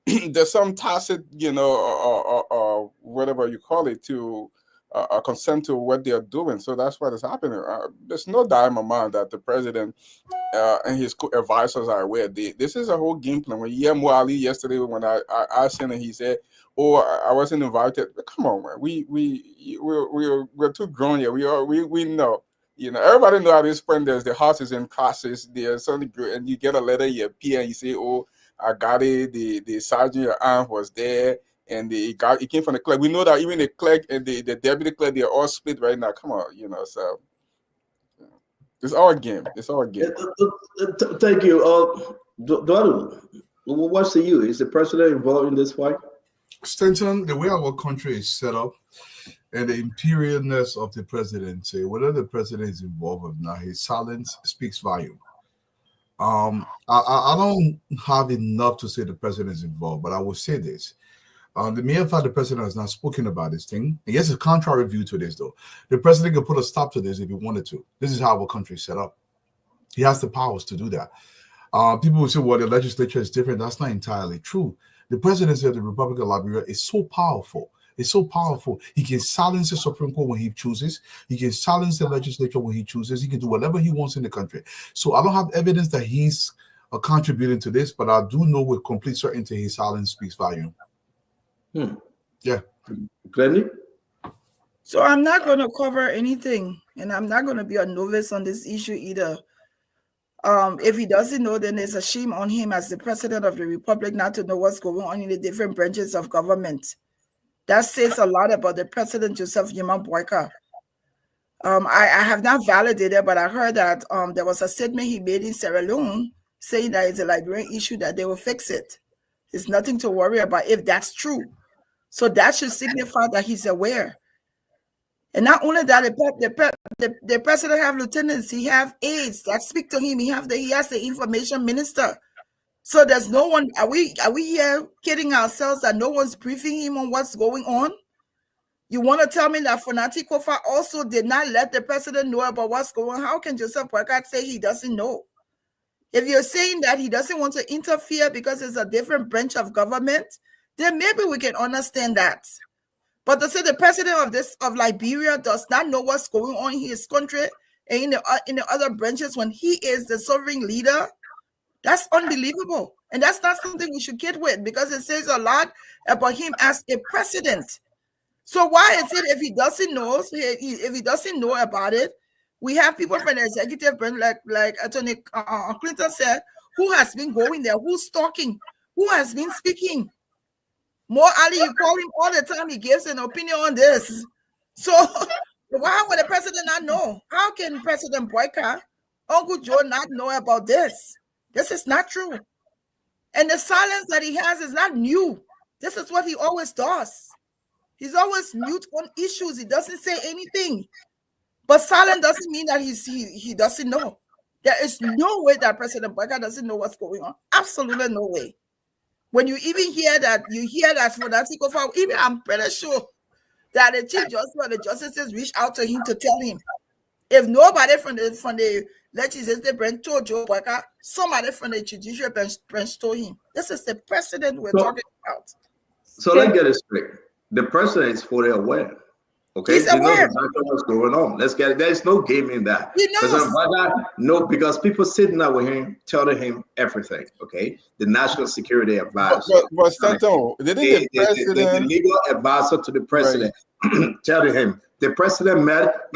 there's some tacit, or whatever you call it, to consent to what they are doing. So that's what is happening. There's no doubt in my mind that the president and his advisors are aware. This is a whole game plan. When you hear Mo Ali yesterday, when I asked him, and he said, "Oh, I wasn't invited." Come on, man. We're too grown here. We know. Everybody know how this spend. There's the horses and classes. There's something good, and you get a letter, you appear, and you say, "Oh, I got it." The sergeant your aunt was there, and it came from the clerk. We know that even the clerk and the deputy clerk, they're all split right now. Come on, so it's all a game. It's all a game. Thank you. Eduardo, what's to you? Is the president involved in this fight? Stenson, the way our country is set up and the imperialness of the presidency, whether the president is involved or not, his silence speaks volume. I don't have enough to say the president is involved, but I will say this. The mere fact the president has not spoken about this thing, and yes, it's a contrary view to this, though. The president could put a stop to this if he wanted to. This is how our country is set up. He has the powers to do that. People will say, well, the legislature is different. That's not entirely true. The presidency of the Republic of Liberia is so powerful. It's so powerful. He can silence the Supreme Court when he chooses. He can silence the legislature when he chooses. He can do whatever he wants in the country. So I don't have evidence that he's contributing to this, but I do know with complete certainty his silence speaks volume. Yeah. Glenny? So I'm not going to cover anything, and I'm not going to be a novice on this issue either. If he doesn't know, then there's a shame on him as the president of the republic not to know what's going on in the different branches of government. That says a lot about the president, Joseph Yuma Boyka. I have not validated, but I heard that there was a statement he made in Sierra Leone saying that it's a Liberian issue, that they will fix it. There's nothing to worry about if that's true. So that should signify that he's aware. And not only that, the president have lieutenants, he have aides that speak to him. He has the information minister. So there's no one. Are we here kidding ourselves that no one's briefing him on what's going on? You want to tell me that Fonati Kofa also did not let the president know about what's going on? How can Joseph Boyka say he doesn't know? If you're saying that he doesn't want to interfere because it's a different branch of government, then maybe we can understand that. But to say the president of Liberia does not know what's going on in his country and in the other branches when he is the sovereign leader, that's unbelievable. And that's not something we should kid with, because it says a lot about him as a president. So why is it if he doesn't know about it, we have people from the executive branch like Attorney Clinton said, who has been going there, who's talking, who has been speaking. More Ali, you call him all the time. He gives an opinion on this. So why would the president not know? How can President Boyka, Uncle Joe, not know about this? This is not true. And the silence that he has is not new. This is what he always does. He's always mute on issues. He doesn't say anything. But silence doesn't mean that he doesn't know. There is no way that President Boyka doesn't know what's going on. Absolutely no way. When you even hear that, for that even I'm pretty sure that the Chief Justice or the justices reached out to him to tell him. If nobody from the legislative branch told Joe Boyka, somebody from the judicial branch told him. This is the president we're talking about. So let's get it straight. The president is fully aware. Okay, he's aware. He knows exactly what's going on. Let's get it. There's no game in that. He knows. No, because people sitting there with him, telling him everything. Okay, the national security advisor, but Stato, didn't the president, the legal advisor to the president, telling him the president met.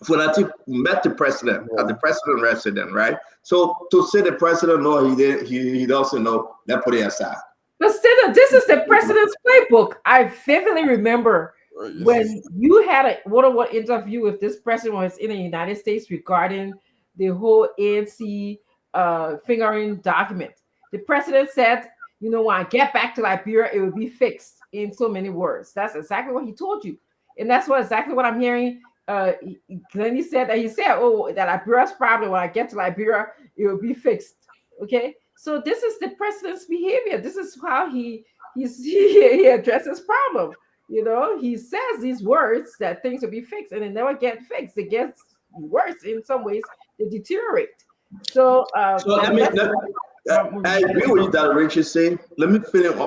Funati met the president at the president residence, right? So to say the president no, he doesn't know. Let's put it aside. But still, this is the president's playbook. I vividly remember when you had a one-on-one interview with this president was in the United States regarding the whole ANC fingering document. The president said, you know, when I get back to Liberia, it will be fixed in so many words. That's exactly what he told you. And that's exactly what I'm hearing. Glennie said that oh, that Liberia's problem, when I get to Liberia, it will be fixed. Okay. So this is the president's behavior. This is how he addresses problem. You know, he says these words that things will be fixed, and they never get fixed. It gets worse in some ways. They deteriorate. So I agree with you that Richard saying. Let me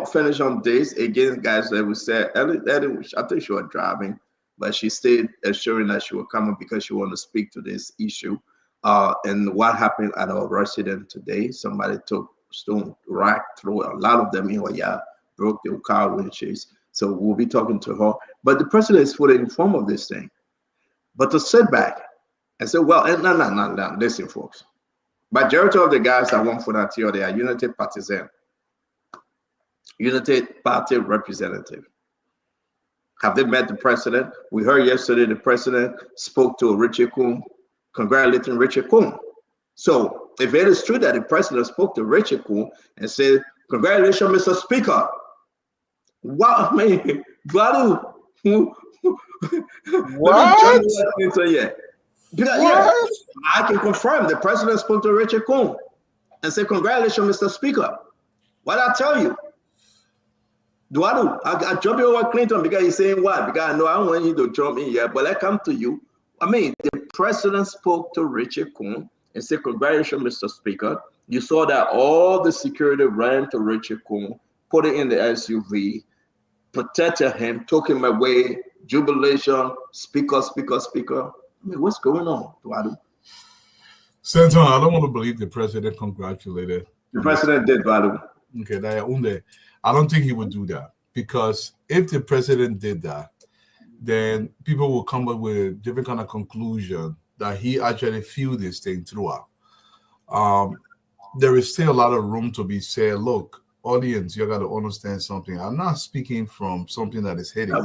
finish on this again, guys. That we said, Ellie, I think she was driving, but she stayed assuring that she would come up because she wanted to speak to this issue. And what happened at our residence today? Somebody took stone, rock, threw a lot of them in her yard, broke their car windshields. So we'll be talking to her. But the president is fully informed of this thing. But to sit back and say, well, no, listen, folks. Majority of the guys that want for that here, they are Unity partisan, Unity Party representative. Have they met the president? We heard yesterday the president spoke to Richard Coon, congratulating Richard Coon. So if it is true that the president spoke to Richard Coon and said, congratulations, Mr. Speaker. Wow, I mean, what? Yeah, I can confirm the president spoke to Richard Coon and said, congratulations, Mr. Speaker. What I tell you? I jump over Clinton because he's saying what? Because I know I don't want you to jump in here, but I come to you. I mean, the president spoke to Richard Coon and said, congratulations, Mr. Speaker. You saw that all the security ran to Richard Coon, put it in the SUV, protected him, took him away. Jubilation, speaker. I mean, what's going on, Tuadu? Senator, I don't want to believe the president congratulated. The president did, Tuadu. Okay, I don't think he would do that, because if the president did that, then people will come up with a different kind of conclusion that he actually feel this thing throughout. There is still a lot of room to be said. Look, audience, you got to understand something. I'm not speaking from something that is hitting. No,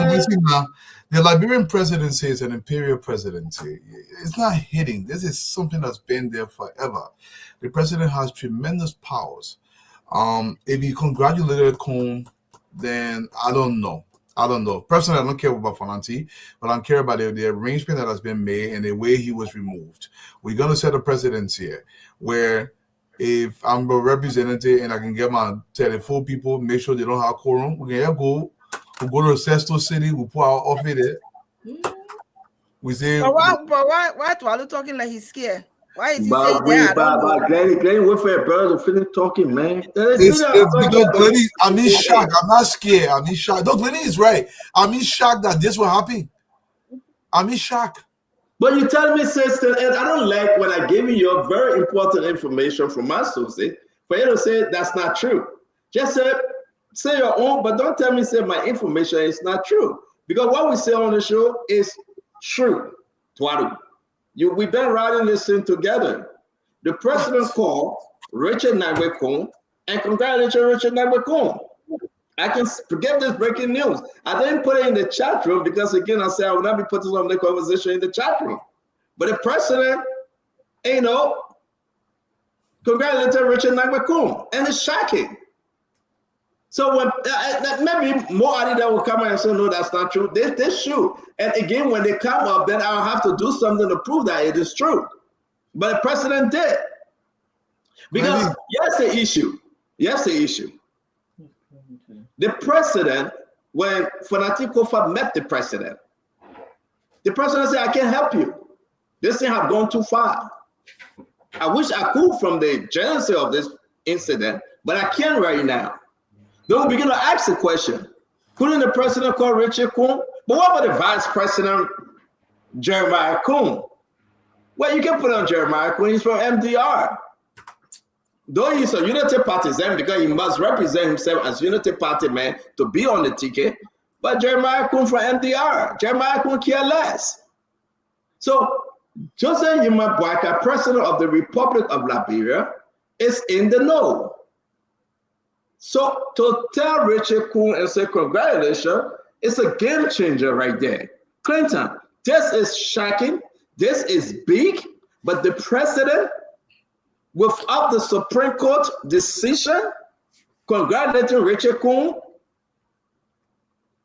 listen now. The Liberian presidency is an imperial presidency. It's not hitting. This is something that's been there forever. The president has tremendous powers. If he congratulated Coon, then I don't know. Personally, I don't care about Fananti, but I care about the arrangement that has been made and the way he was removed. We're going to set a precedence here where if I'm a representative and I can get my telephone people, make sure they don't have quorum, we can go to Sesto City, we put our office there. We say, but why Tualu talking like he's scared? Why is he saying that? Glenny went for a bird to finish talking, man. It's because Glenny, I'm in shock. I'm not scared. I'm in shock. No, Glenny is right. I'm in shock that this will happen. I'm in shock. But you tell me, sister, and I don't like when I give you your very important information from my source, for you to say that's not true. Just say your own, but don't tell me say my information is not true. Because what we say on the show is true. Tuadu. We've been writing this thing together. The president called Richard Nagwe-Coon and congratulated Richard Nagwe-Coon. I can forget this breaking news. I didn't put it in the chat room because, again, I said I would not be putting on the conversation in the chat room. But the president, congratulated Richard Nagwe-Coon, and it's shocking. So when maybe more Adida will come and say, no, that's not true. They should. And again, when they come up, then I'll have to do something to prove that it is true. But the president did. Because here's the issue. The president, when Fanati Kofa met the president said, I can't help you. This thing has gone too far. I wish I could from the genesis of this incident, but I can't right now. They will begin to ask the question, couldn't the president call Richard Coon? But what about the vice president, Jeremiah Coon? Well, you can put on Jeremiah Coon, he's from MDR. Though he's a unity partisan because he must represent himself as unity party man to be on the ticket, but Jeremiah Coon from MDR, Jeremiah Coon care less. So Joseph Yimabwaka, president of the Republic of Liberia, is in the know. So to tell Richard Coon and say congratulations, it's a game changer right there. Clinton, this is shocking, this is big, but the president, without the Supreme Court decision, congratulating Richard Coon.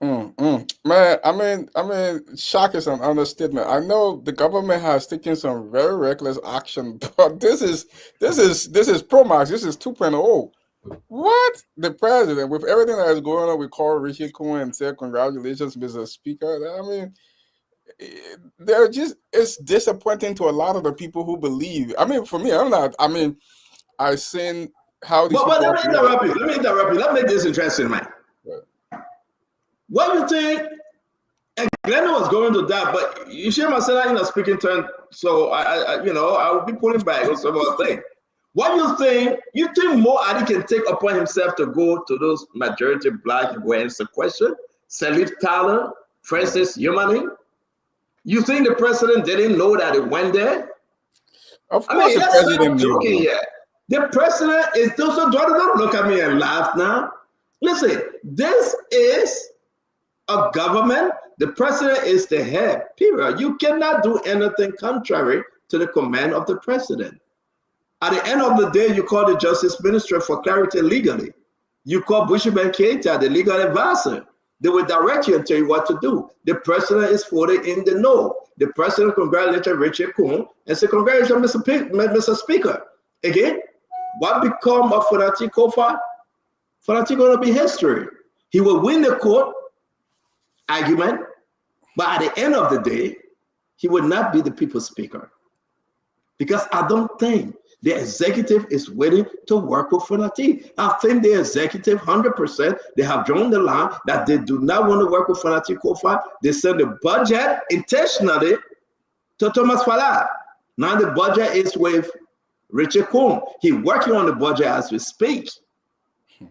Man, I mean, shock is an understatement. I know the government has taken some very reckless action, but this is Pro-Max, this is 2.0. What? The president, with everything that is going on, we call Richard Coon and say congratulations, Mr. Speaker. I mean, it's disappointing to a lot of the people who believe. I mean, for me, I've seen how these But let me interrupt you. Let me make this interesting, man. Right. What do you think? And Glenn was going to that, but you share my son, speaking turn, so I will be pulling back on some other thing. What do you think? You think Mo Adi can take upon himself to go to those majority black and go answer the question? Salif Tyler, Francis Yumani? You think the president didn't know that it went there? Of course, the president knew. The president is also, don't look at me and laugh now. Listen, this is a government. The president is the head, period. You cannot do anything contrary to the command of the president. At the end of the day, you call the Justice Minister for clarity legally. You call Bushiman Keita, the legal advisor. They will direct you and tell you what to do. The president is fully in the know. The president congratulated Richard Coon and said, congratulations, Mr. Speaker. Again, what become of Fanati Kofa? Fanati going to be history. He will win the court argument, but at the end of the day, he will not be the people's speaker. because I don't think the executive is willing to work with Fonati. I think the executive 100%, they have drawn the line that they do not want to work with Fonati Kofa. They send the budget intentionally to Thomas Fala. Now the budget is with Richard Kuhn. He's working on the budget as we speak.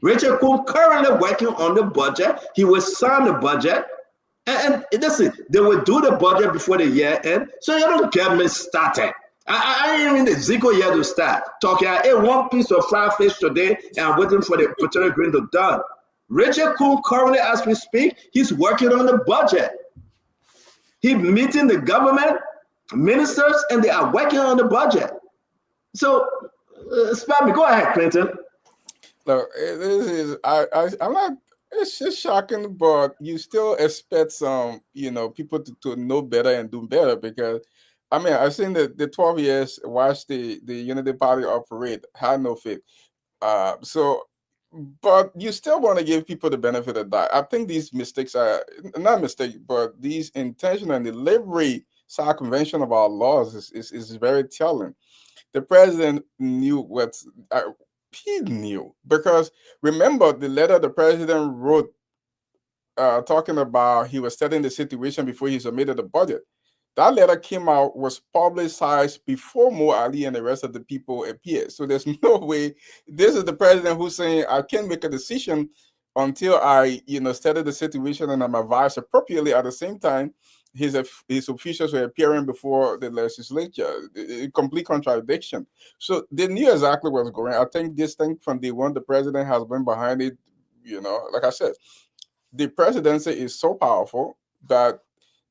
Richard Kuhn currently working on the budget. He will sign the budget. And listen, they will do the budget before the year end. So you don't get me started. I ain't in the Zico yet to start talking. I ate one piece of fried fish today and I'm waiting for the potato green to done. Richard Kuhn currently, as we speak, he's working on the budget. He's meeting the government ministers and they are working on the budget. So, spam me. Go ahead, Clinton. Look, this is I'm not. It's just shocking, but you still expect some, people to know better and do better because, I mean, I've seen the 12 years watch the Unity Party operate, had no faith. But you still want to give people the benefit of that. I think these mistakes are not mistakes, but these intentional and delivery circumvention of our laws is very telling. The president knew what he knew, because remember the letter the president wrote talking about he was studying the situation before he submitted the budget. That letter came out, was publicized before Mo Ali and the rest of the people appeared. So there's no way. This is the president who's saying, I can't make a decision until I, study the situation and I'm advised appropriately. At the same time, his officials were appearing before the legislature. A complete contradiction. So they knew exactly what was going on. I think this thing from day one, the president has been behind it. Like I said, the presidency is so powerful that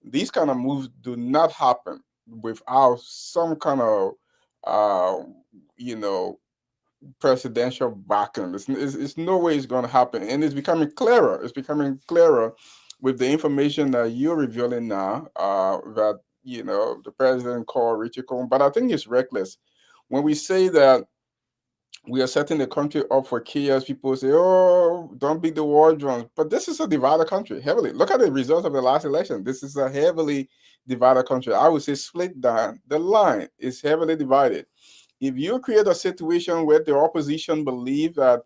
these kind of moves do not happen without some kind of, presidential backing. It's no way it's going to happen. And it's becoming clearer. It's becoming clearer with the information that you're revealing now, that, the president called Richard Cohen. But I think it's reckless. When we say that we are setting the country up for chaos, people say, oh, don't beat the war drums. But this is a divided country, heavily. Look at the results of the last election. This is a heavily divided country. I would say split down the line. Is heavily divided. If you create a situation where the opposition believe that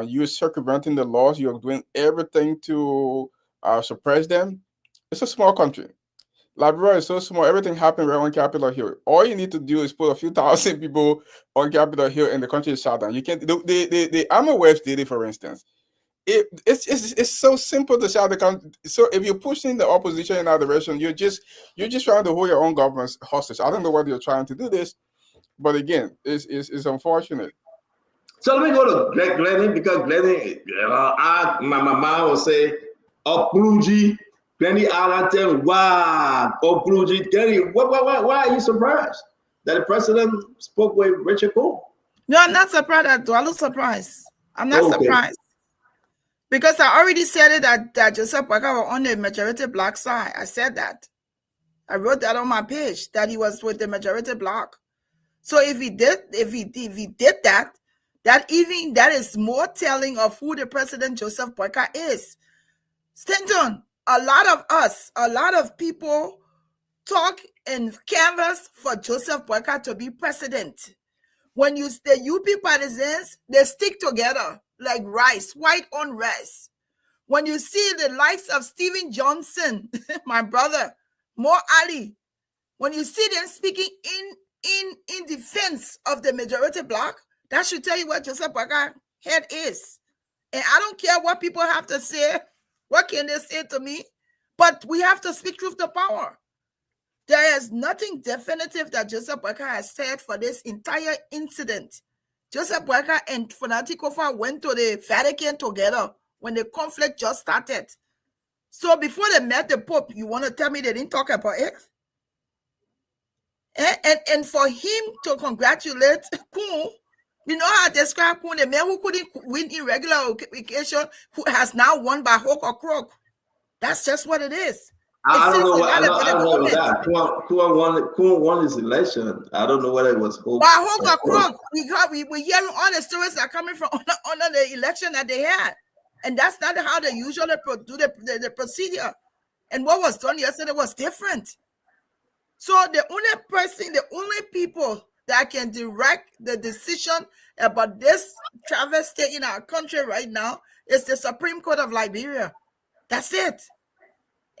you're circumventing the laws, you're doing everything to suppress them, it's a small country. Liberia is so small, everything happened right on Capitol Hill. All you need to do is put a few thousand people on Capitol Hill and the country is shut down. You can't. The Army Webs did it, for instance. It's so simple to shut the country. So if you're pushing the opposition in that direction, you're just trying to hold your own government hostage. I don't know whether you're trying to do this, but again, it's unfortunate. So let me go to Glennie, because Glennie, my mom will say, Opluji. Glennie Allen, wow, Glennie, why are you surprised that the president spoke with Richard Cole? No, I'm not surprised. I'm not surprised. I'm not surprised. Because I already said it that Joseph Boyka was on the majority black side. I said that. I wrote that on my page, that he was with the majority black. So if he did that, that is more telling of who the president Joseph Boyka is. Stanton, a lot of people talk and canvas for Joseph Boyka to be president. When the UP partisans, they stick together like rice, white on rice. When you see the likes of Stephen Johnson, my brother, Mo Ali, when you see them speaking in defense of the majority black, that should tell you what Joseph Boyka's head is. And I don't care what people have to say. What can they say to me? But we have to speak truth to power. There is nothing definitive that Joseph Boyka has said for this entire incident. Joseph Boyka and Fonati Kofa went to the Vatican together when the conflict just started. So before they met the Pope, you want to tell me they didn't talk about it? And for him to congratulate Kuhn, you know how I describe Kuhn, the man who couldn't win in regular occasion, who has now won by hook or crook. That's just what it is. I don't know what that. Kuhn won his election. I don't know whether it was hook. By hook or crook. We're hearing all the stories that are coming from under the election that they had. And that's not how they usually do the procedure. And what was done yesterday was different. So the only people that can direct the decision about this travesty in our country right now is the Supreme Court of Liberia. That's it.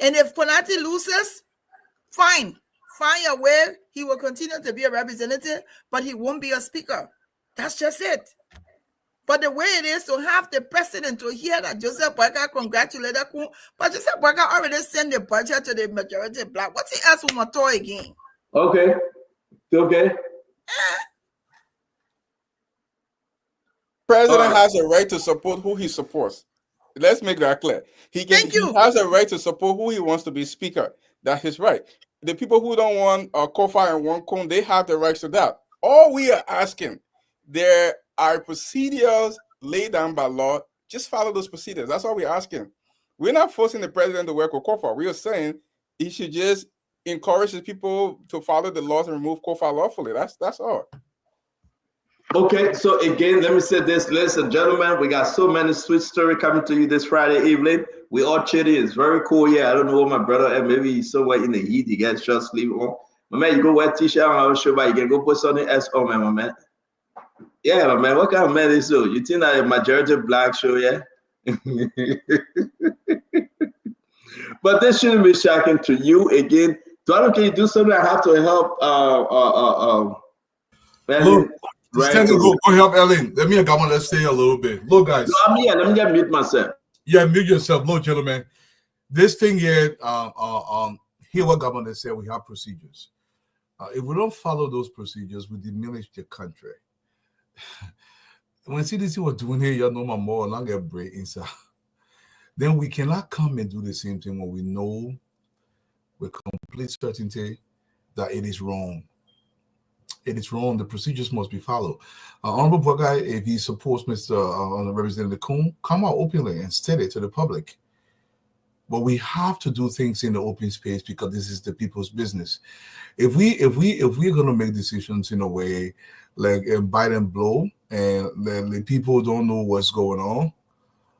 And if Konati loses, fine. Find a way. He will continue to be a representative, but he won't be a speaker. That's just it. But the way it is to have the president to hear that Joseph Boyka congratulated Kun, but Joseph Boyka already sent the budget to the majority black. What's he ask for more again? Okay. Okay. President has a right to support who he supports. Let's make that clear. He has a right to support who he wants to be speaker. That's his right. The people who don't want Kofa and want Kun, they have the rights to that. All we are asking, there are procedures laid down by law. Just follow those procedures. That's all we're asking. We're not forcing the president to work with Kofa. We are saying he should just encourage the people to follow the laws and remove Kofa lawfully. That's all. Okay, so again, let me say this, ladies and gentlemen, we got so many sweet stories coming to you this Friday evening. We all chilly. It's very cool. Yeah, I don't know what my brother, and maybe he's somewhere in the heat. He gets short sleeve on. My man, you go wear t-shirt on our show, but you can go put something else on, man, my man. Yeah, my man, what kind of man is so? You think that a majority black show, yeah? But this shouldn't be shocking to you. Again, Donald, can you do something? I have to help Look, it's time to go help Ellen. Let me let's stay a little bit. Look, guys. No, I'm here. Let me just mute myself. Yeah, mute yourself. Look, gentlemen. This thing here, here what government said, we have procedures. If we don't follow those procedures, we diminish the country. When CDC was doing here, you know more long a break inside. Then we cannot come and do the same thing when we know with complete certainty that it is wrong. It is wrong. The procedures must be followed. Honorable Bogai, if he supports Mr. Representative Kun, come out openly and state it to the public. But we have to do things in the open space because this is the people's business. If we're gonna make decisions in a way like bite and blow, and the people don't know what's going on,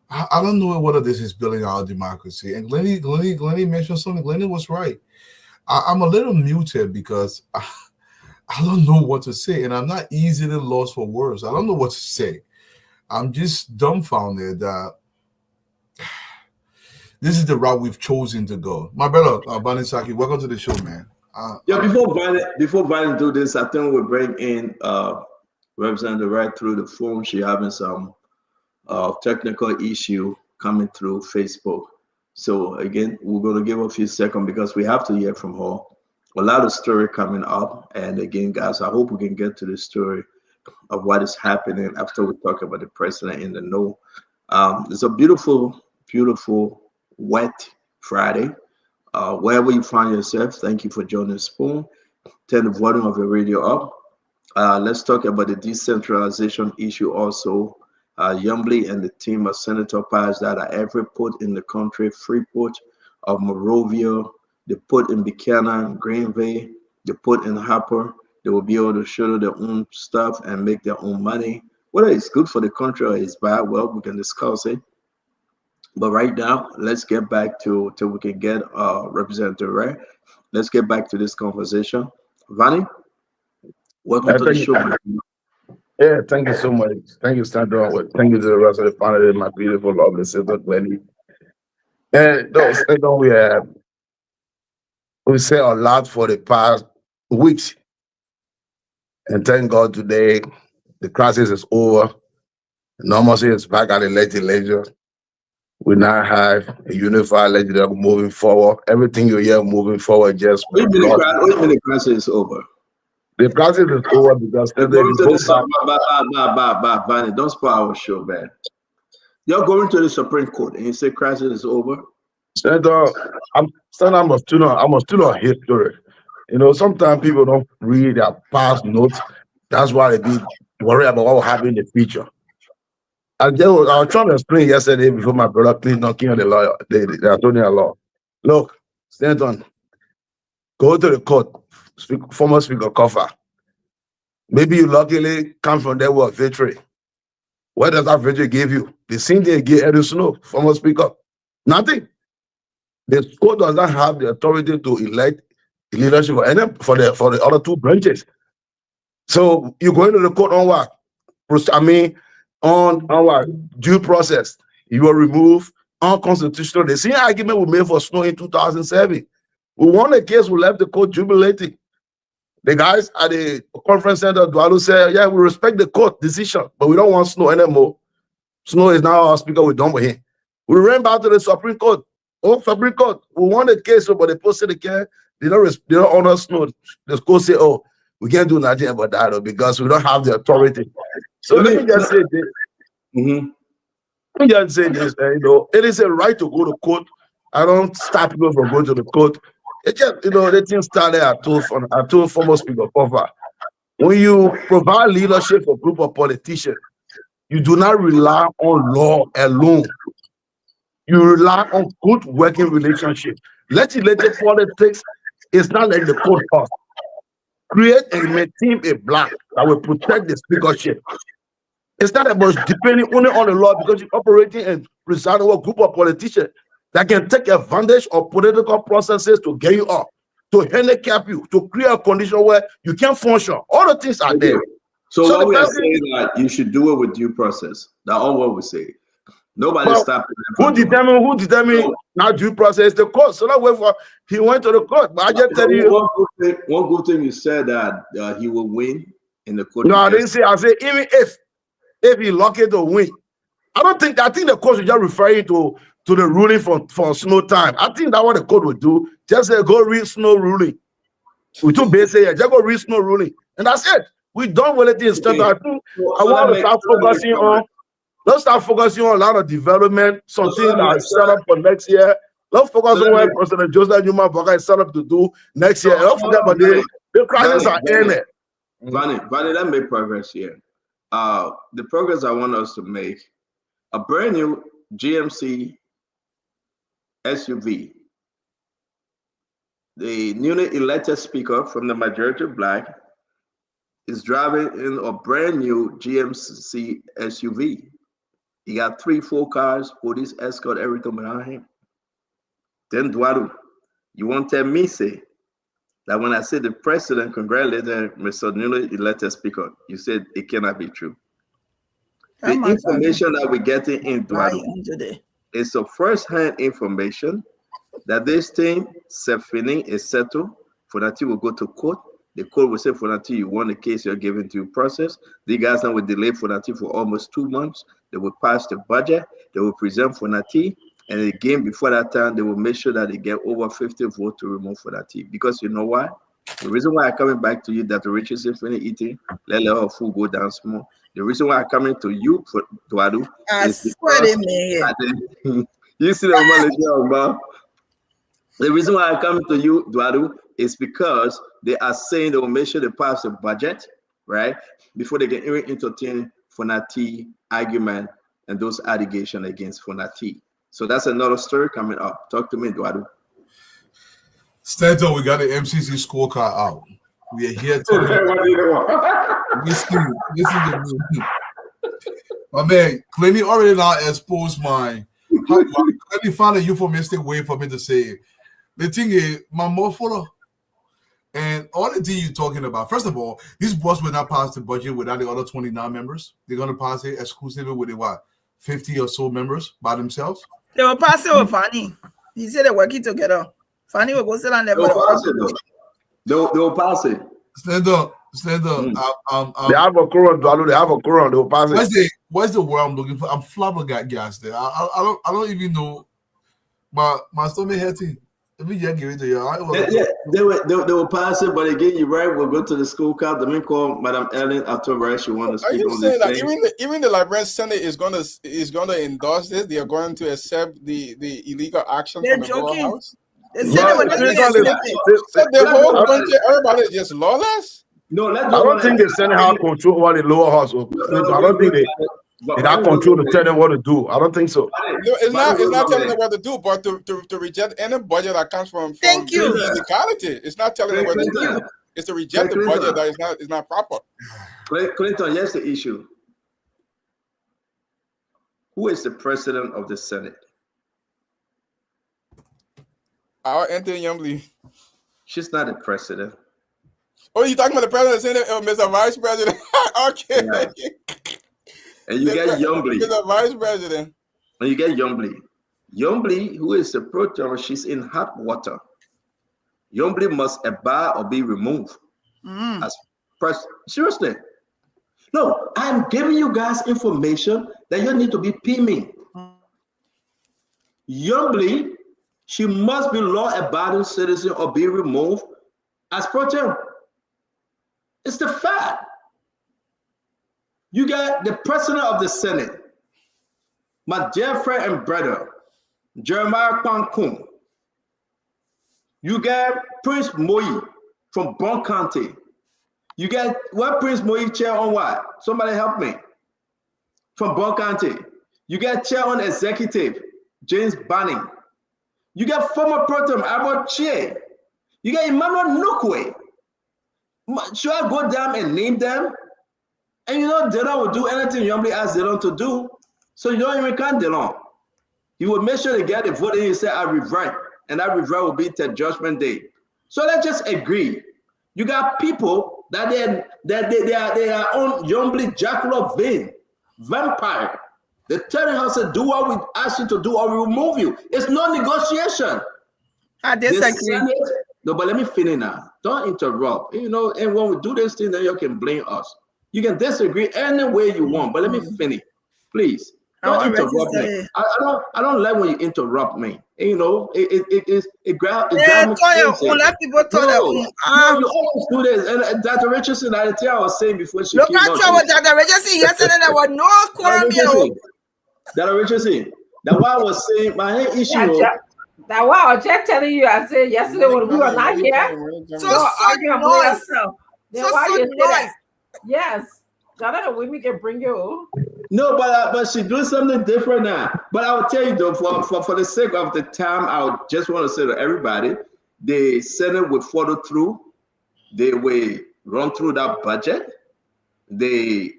I don't know whether this is building our democracy. And Glennie mentioned something. Glennie was right. I'm a little muted because I don't know what to say, and I'm not easily lost for words. I don't know what to say. I'm just dumbfounded that this is the route we've chosen to go. My brother, Banisaki, welcome to the show, man. Yeah, before Valen do this, I think we'll bring in Representative right through the phone. She having some technical issue coming through Facebook. So again, we're going to give her a few seconds because we have to hear from her. A lot of story coming up, and again, guys, I hope we can get to the story of what is happening after we talk about the president in the know. It's a beautiful, beautiful, wet Friday. Wherever you find yourself, thank you for joining Spoon. Turn the volume of your radio up. Let's talk about the decentralization issue also. Yumbley and the team of Senator Pies that are every port in the country, Freeport of Monrovia, they put in Buchanan, Greenville, they put in Harper. They will be able to show their own stuff and make their own money. Whether it's good for the country or it's bad, well, we can discuss it. But right now, let's get back to till we can get Representative Ray. Let's get back to this conversation. Vani, welcome to the show. Yeah, thank you so much. Thank you, Sandra. Thank you to the rest of the panel, my beautiful, lovely sister, Glennie. And we say a lot for the past weeks. And thank God today, the crisis is over. Normalcy is back at the legislature. We now have a unified legislature moving forward. Everything you hear moving forward just... Wait a minute, the crisis is over. The crisis is over because... Don't spoil our show, man. You're going to the Supreme Court and you say crisis is over? Senator, I'm a student of history. You know, sometimes people don't read their past notes. That's why they be worried about what will happen in the future. I was trying to explain yesterday before my brother cleaned knocking on the lawyer, the attorney at law. Look, Senator, go to the court, former Speaker Kofa. Maybe you luckily come from there with a victory. What does that victory give you? The same thing gave Eddie Snow, former Speaker. Nothing. The court does not have the authority to elect the leadership for the other two branches. So you go into the court on what? I mean, on what? Due process. You were removed unconstitutional. The same argument we made for Snow in 2007. We won a case, we left the court jubilating. The guys at the conference center, Dualu said, yeah, we respect the court decision, but we don't want Snow anymore. Snow is now our speaker, we're done with him. We ran back to the Supreme Court. Oh, Supreme Court, we won the case, but they posted the case. They don't honor Snow. The court say, oh, we can't do nothing about that because we don't have the authority. So let me just say this. Let me just say this, it is a right to go to court. I don't stop people from going to the court. It just, the thing started I told former Speaker Puffer. When you provide leadership for a group of politicians, you do not rely on law alone. You rely on good working relationship. Legislative politics is not like the court house. Create and maintain a block that will protect the speakership. It's not about depending only on the law because you're operating and residing with a group of politicians that can take advantage of political processes to get you up, to handicap you, to create a condition where you can't function. All the things are there. So what we are saying that you should do it with due process. That's all what we say. Nobody stopped. Who determine now due process? The court. So that way for he went to the court. But I just tell you one good thing you said that he will win in the court. No, I didn't say. I said even if he lucky to win. I think the court is just referring to the ruling for Snow time. I think that's what the court would do. Just say go read Snow ruling. We too basic here. Just go read Snow ruling. And that's it. We done with it instead. I think I want to start focusing on. Let's start focusing on a lot of development, something that is set up for next year. Let's focus on what President Joseph Newman Boga is set up to do next year. And don't forget about the crisis are ending. Vanny, let's make progress here. The progress I want us to make, a brand new GMC SUV. The newly elected speaker from the majority black is driving in a brand new GMC SUV. He got 3-4 cars, police escort, everything behind him. Then Duaru, you won't tell me say that when I said the president congratulated Mr. newly elected speaker, you said it cannot be true. The information that we're getting in Duaru is a first-hand information that this thing, Sefini, is settled. Fonati will go to court. The court will say, Fonati, you won the case, you're given to process. The guys now will delay Fonati for almost 2 months. They will pass the budget. They will present Fonati. And again, before that time, they will make sure that they get over 50 votes to remove Fonati. Because you know why? The reason why I'm coming back to you that the riches is finished eating, let our food go down small. The reason why I'm coming to you, for Duadu, is because you see the man. The reason why I'm coming to you, Duadu, is because they are saying they will make sure they pass the budget, right? Before they can even entertain Fonati argument and those allegations against Fonati. So that's another story coming up. Talk to me, Duadu. Stanton, we got the MCC scorecard out. We are here to listen to me. My man, Clinty already now exposed my Clinty found a euphemistic way for me to say it. The thing is, my more follow. And all the thing you're talking about, first of all, these boss will not pass the budget without the other 29 members. They're going to pass it exclusively with the 50 or so members by themselves? They will pass it with Fanny. He said they're working together. Fanny will go sit down there. They will pass it. Stand up. They have a quorum, Dualu. They have a quorum. They will pass it. Where's the word I'm looking for? I'm flabbergasted. I don't even know. My stomach hurting. Let me just give it to you. They will pass it, but again, you're right. We'll go to the scorecard. Let me call Madam Ellen October. She wants to speak on this. Are you saying that even the Liberian Senate is going to endorse this? They are going to accept the illegal action from the lower house? The whole country, everybody is just lawless? No, I don't think the Senate have control over the lower house. I don't think they have control to tell them what to do. I don't think so. No, it's not telling them what to do, but to reject any budget that comes from illegality. It's not telling them what to do. It's to reject the budget that is not proper. Clinton, here's the issue. Who is the president of the Senate? Our Anthony Yumley. She's not the president. Oh, you talking about the president, Senate, or Mr. Vice President? Okay. Yeah. And you get Youngly. Mr. Vice President. And you get Youngly. Youngly, who is the pro-term, she's in hot water. Youngly must abide or be removed. Seriously. No, I'm giving you guys information that you need to be PMing. Youngly, she must be law-abiding citizen or be removed as pro-term. It's the fact. You got the president of the Senate, my dear friend and brother, Jeremiah Kwankun. You got Prince Moyi from Bon County. You got what Prince Moyi chair on what? Somebody help me. From Bon County. You got chair on executive, James Banning. You got former pro-tem, Albert Chie. You got Emmanuel Nukwe. Should I go down and name them? And you know, Delon will do anything Youngly asks Delon to do. So you don't even count Delon. He will make sure to get the vote and he say, I revert. And that revert will be till Judgment Day. So let's just agree. You got people that they are on Youngly Jackalope vein, vampire. They're telling us to do what we ask you to do or we will remove you. It's no negotiation. I disagree. No, but let me finish now. Don't interrupt. You know, and when we do this thing, then you can blame us. You can disagree any way you want, but let me finish, please. Don't interrupt me. I don't like when you interrupt me. And, you know, it grabs me. Let people talk. No, you always do this. And Dr. Richardson, I was saying before she look at what Dr. Richardson yesterday. There was no quorum. Dr. Richardson, that's why I was saying my issue. That's why I was just telling you. I said yesterday when we were not here. So noise. So yes. That women can bring you. No, but she's doing something different now. But I will tell you though, for the sake of the time, I just want to say to everybody, the Senate will follow through. They will run through that budget. The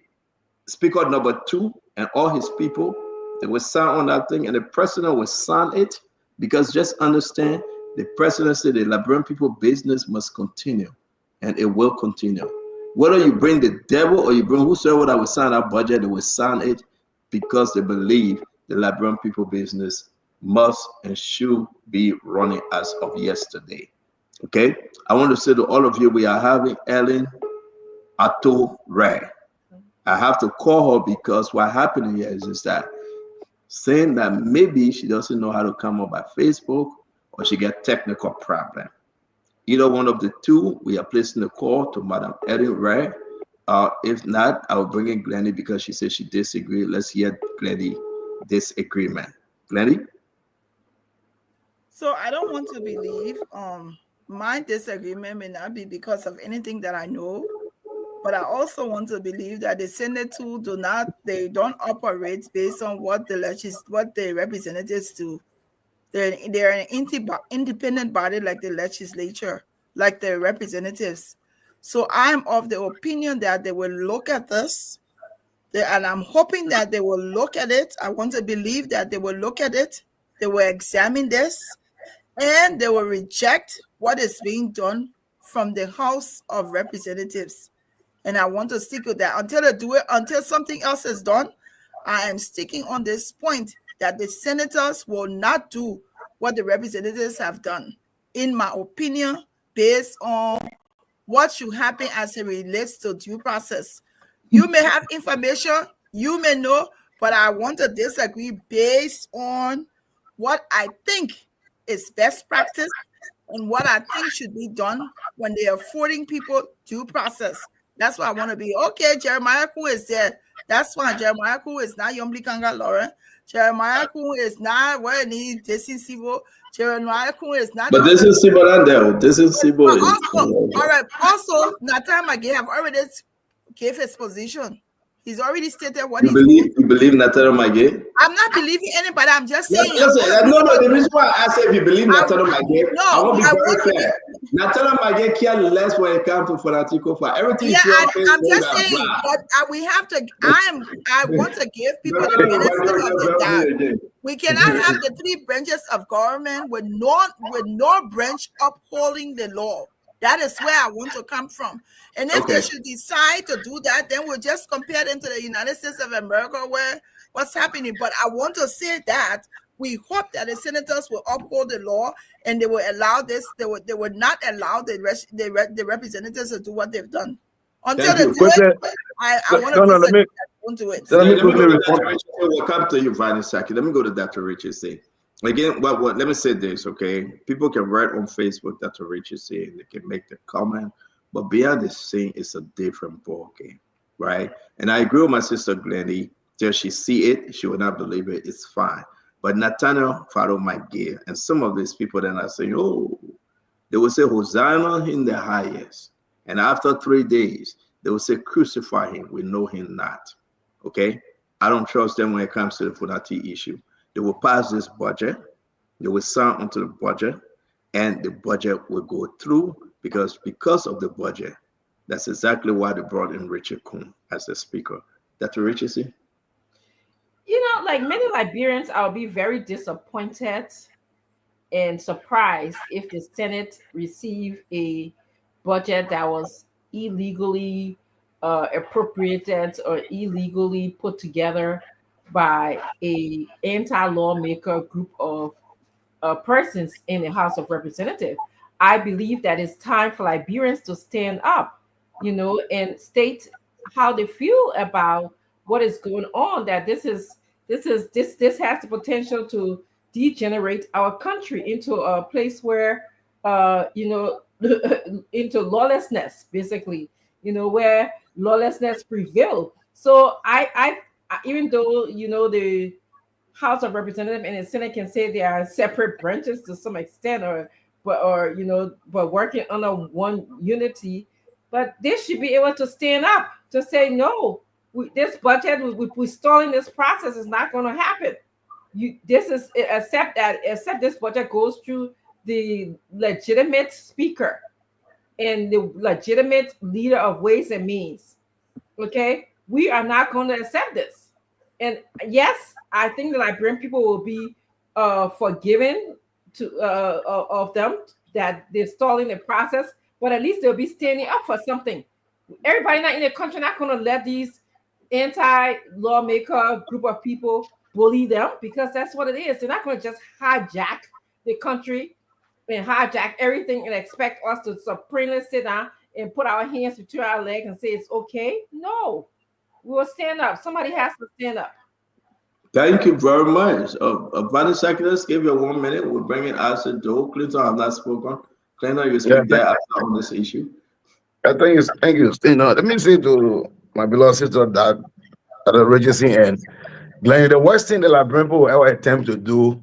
Speaker number 2 and all his people, they will sign on that thing, and the president will sign it. Because just understand, the president said the Liberian people business must continue, and it will continue. Whether you bring the devil or you bring whosoever that will sign that budget, they will sign it because they believe the Liberian people business must and should be running as of yesterday. Okay? I want to say to all of you, we are having Ellen Atto Ray. I have to call her because what happened here is that saying that maybe she doesn't know how to come up by Facebook or she get technical problem. Either one of the two, we are placing the call to Madam Erin Ray. If not, I will bring in Glennie because she said she disagreed. Let's hear Glennie disagreement. Glennie? So I don't want to believe my disagreement may not be because of anything that I know, but I also want to believe that the Senate too don't operate based on what the representatives do. They're an independent body like the legislature, like the representatives. So I'm of the opinion that they will look at this, and I'm hoping that they will look at it. I want to believe that they will look at it, they will examine this, and they will reject what is being done from the House of Representatives. And I want to stick with that until they do it, until something else is done. I am sticking on this point that the senators will not do what the representatives have done, in my opinion, based on what should happen as it relates to due process. You may have information, you may know, but I want to disagree based on what I think is best practice and what I think should be done when they are affording people due process. That's why I want to be. Okay, Jeremiah Ku is there. That's fine. Jeremiah Ku is not Yombli Kanga Lauren. Jeremiah Ku is not where it needs. This is Sibo. Jeremiah Ku is not. But this is Sibo and there. This is Sibo. All right. Also, Nathan Magay have already gave his position. He's already stated what you believe Nathan Magay? I'm not believing anybody. I'm just saying. No. The reason why I say if you believe Nathan Magay, I want to be very fair. Nathan Magay care less when it comes to fanatical for everything. Yeah, I'm just saying. But we have to. I want to give people the benefit of the doubt. We cannot have the 3 branches of government with no branch upholding the law. That is where I want to come from. And if they Okay. should decide to do that, then we'll just compare them to the United States of America where what's happening. But I want to say that we hope that the senators will uphold the law and they will allow this. They will not allow the representatives to do what they've done. Until Thank they you. do it, Quickly, I want no, to no, let disagree me that they won't do it. let me Let me quickly go to respond. Dr. Richard. We'll come to you, Vanessa. Let me go to Dr. Richard. Say again. What? Let me say this. Okay, people can write on Facebook. Dr. Richard say they can make the comment, but beyond the scene, it's a different ball game, right? And I agree with my sister Glennie. Till she see it, she will not believe it. It's fine. But Nathaniel follow my gear, and some of these people then are saying, "Oh, they will say Hosanna in the highest," and after 3 days, they will say, "Crucify him. We know him not." Okay, I don't trust them when it comes to the Funati issue. They will pass this budget, they will sign onto the budget, and the budget will go through because of the budget. That's exactly why they brought in Richard Kuhn as the speaker. Dr. Richardson? Like many Liberians, I'll be very disappointed and surprised if the Senate received a budget that was illegally appropriated or illegally put together by a anti-lawmaker group of persons in the House of Representatives. I believe that it's time for Liberians to stand up, and state how they feel about what is going on. That this has the potential to degenerate our country into a place where, into lawlessness, basically, where lawlessness prevail. So even though the House of Representatives and the Senate can say they are separate branches to some extent, but working under one unity. But they should be able to stand up to say no. This budget, we're stalling this process. Is not going to happen. Accept this budget goes through the legitimate speaker and the legitimate leader of Ways and Means. Okay, we are not going to accept this. And yes, I think the Liberian people will be forgiven of them that they're stalling the process, but at least they'll be standing up for something. Everybody not in the country not going to let these anti-lawmaker group of people bully them, because that's what it is. They're not going to just hijack the country and hijack everything and expect us to supremely sit down and put our hands between our legs and say it's okay. No, we will stand up. Somebody has to stand up. Thank you very much. Vanessa, let's give you 1 minute. We'll bring it as a door. Clinton, I've not spoken. Clinton, you speak there after on this issue. I think it's thank you. Let me say to my beloved sister that at the Regency and Glenn, the worst thing the Liberian people will ever attempt to do,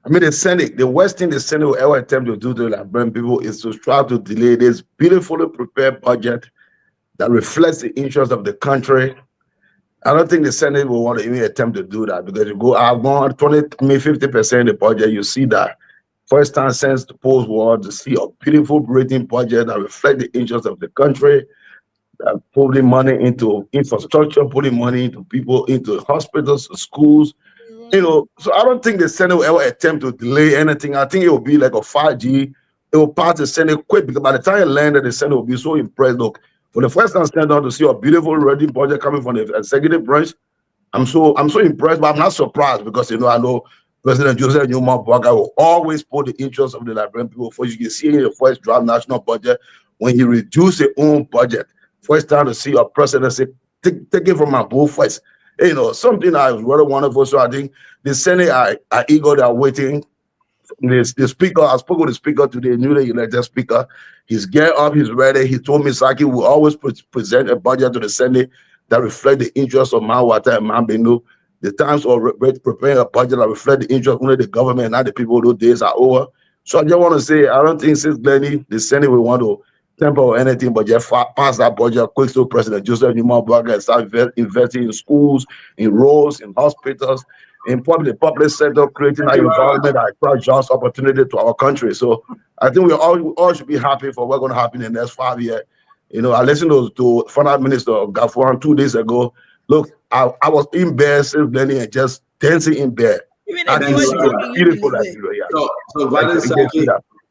the worst thing the Senate will ever attempt to do to the Liberian people is to try to delay this beautifully prepared budget that reflects the interest of the country. I don't think the Senate will want to even attempt to do that, because you go, I've gone 50% of the budget, you see that. First time since the post-war to see a beautiful rating budget that reflects the interest of the country, putting money into infrastructure, putting money into people, into hospitals, schools. So I don't think the Senate will ever attempt to delay anything. I think it will be like a 5G. It will pass the Senate quick, because by the time it landed, the Senate will be so impressed. Look, for the first time, stand out to see a beautiful rating budget coming from the executive branch. I'm so impressed, but I'm not surprised, because I know President Joseph Newman Boakai will always put the interests of the Liberian people first. You can see in the first draft national budget when he reduced his own budget. First time to see a president say, take it from my both first. Something that is really wonderful. So I think the Senate are eager, they are waiting. The speaker, I spoke with the speaker today, newly elected speaker. He's geared up, he's ready. He told me Saki will always present a budget to the Senate that reflect the interests of Mawata and Mambinu. The times of preparing a budget that reflect the interest of only the government, not the people. Those days are over. So I just want to say, I don't think since Glennie, the Senate will want to temper or anything, but just pass that budget quick so President Joseph Newman Boakai start investing in schools, in roads, in hospitals, in public sector, creating an environment that attracts jobs opportunity to our country. So I think we all should be happy for what's going to happen in the next 5 years. I listened to Finance Minister Gafuran 2 days ago. Look, I was in bed since Glennie and just dancing in bed. Even Thank if you you very were much. joking, you Beautiful believe it. Liberia. So Vanessa,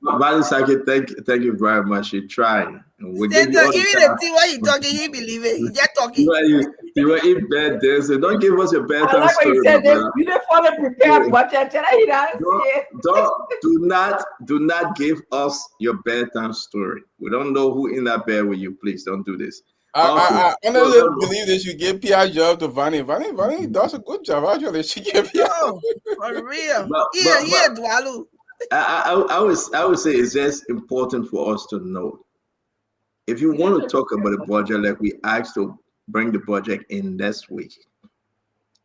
Valley Sake, thank you very much. You trying. And we give you Stanton, all the even the time. thing when he talking, he believe it. He just talking. You were in bed there, so don't give us your I bedtime like what you story, my said. This brother. you didn't want to prepare budget. You Do not give us your bedtime story. We don't know who in that bed with you. Please don't do this. Okay. I So, honestly believe they should give PR job to Vanny. Vanny does a good job actually. She give PR. Oh, for real. but Here, Dwalu. I would say it's just important for us to know. If you want to talk about the budget, like we asked to bring the budget in this week,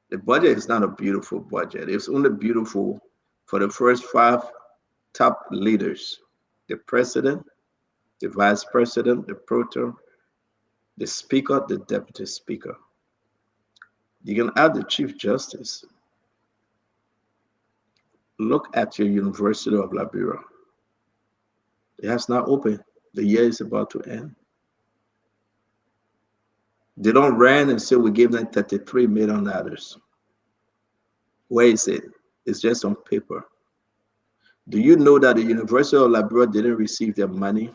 the budget is not a beautiful budget. It's only beautiful for the first 5 top leaders: the president, the vice president, the protem, the speaker, the deputy speaker. You can add the chief justice. Look at your University of Liberia. It has not opened. The year is about to end. They don't run and say we gave them $33 million. Where is it? It's just on paper. Do you know that the University of Liberia didn't receive their money,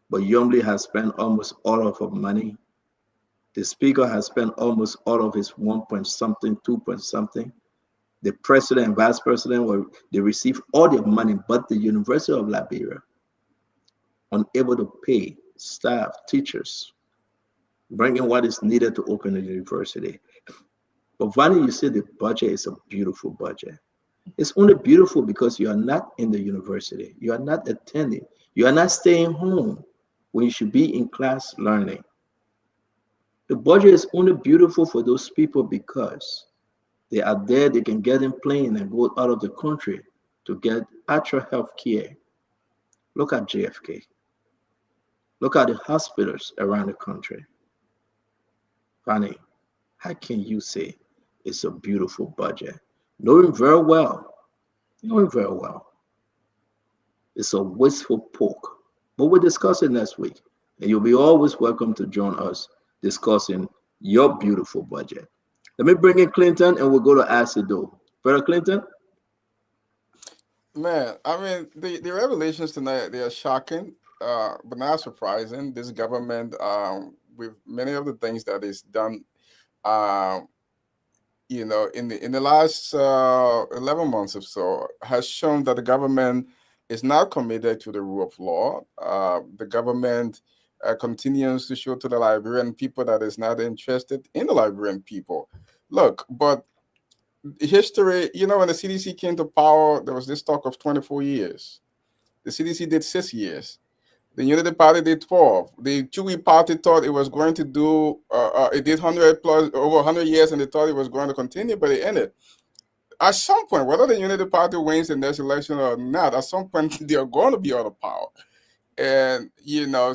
but Yomli has spent almost all of her money? The speaker has spent almost all of his 1 point something, 2 point something. The president and vice president they received all their money, but the University of Liberia unable to pay staff, teachers, bringing what is needed to open the university. But Vani, you say the budget is a beautiful budget. It's only beautiful because you are not in the university. You are not attending. You are not staying home when you should be in class learning. The budget is only beautiful for those people because they are there, they can get in plane and go out of the country to get actual health care. Look at JFK. Look at the hospitals around the country. Fanny, how can you say it's a beautiful budget? Knowing very well, it's a wasteful pork. But we'll discuss it next week. And you'll be always welcome to join us discussing your beautiful budget. Let me bring in Clinton and we'll go to Acido. Brother Clinton? Man, I mean the revelations tonight, they are shocking, but not surprising. This government, with many of the things that is done, um, in the last 11 months or so, has shown that the government is not committed to the rule of law. The government continues to show to the Liberian people that is not interested in the Liberian people. Look, but history, when the CDC came to power, there was this talk of 24 years. The CDC did 6 years. The Unity Party did 12. The Chewy Party thought it was going to do, it did 100 plus, over 100 years, and they thought it was going to continue, but it ended. At some point, whether the Unity Party wins the next election or not, at some point, they are going to be out of power. And,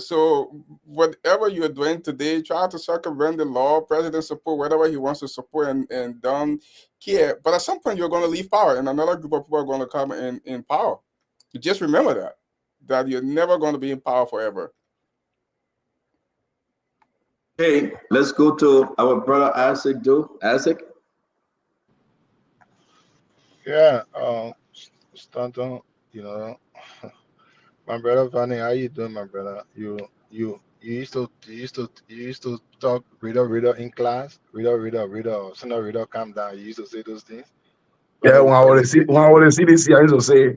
so whatever you're doing today, try to circumvent the law, president support whatever he wants to support and don't care. But at some point, you're going to leave power, and another group of people are going to come in power. Just remember that you're never going to be in power forever. Hey, let's go to our brother Isaac. Isaac? Yeah, Stanton, my brother Vanny, how you doing, my brother? You used to talk reader in class, reader, sooner reader, calm down. You used to say those things. Yeah, But when I was CDC, I used to say,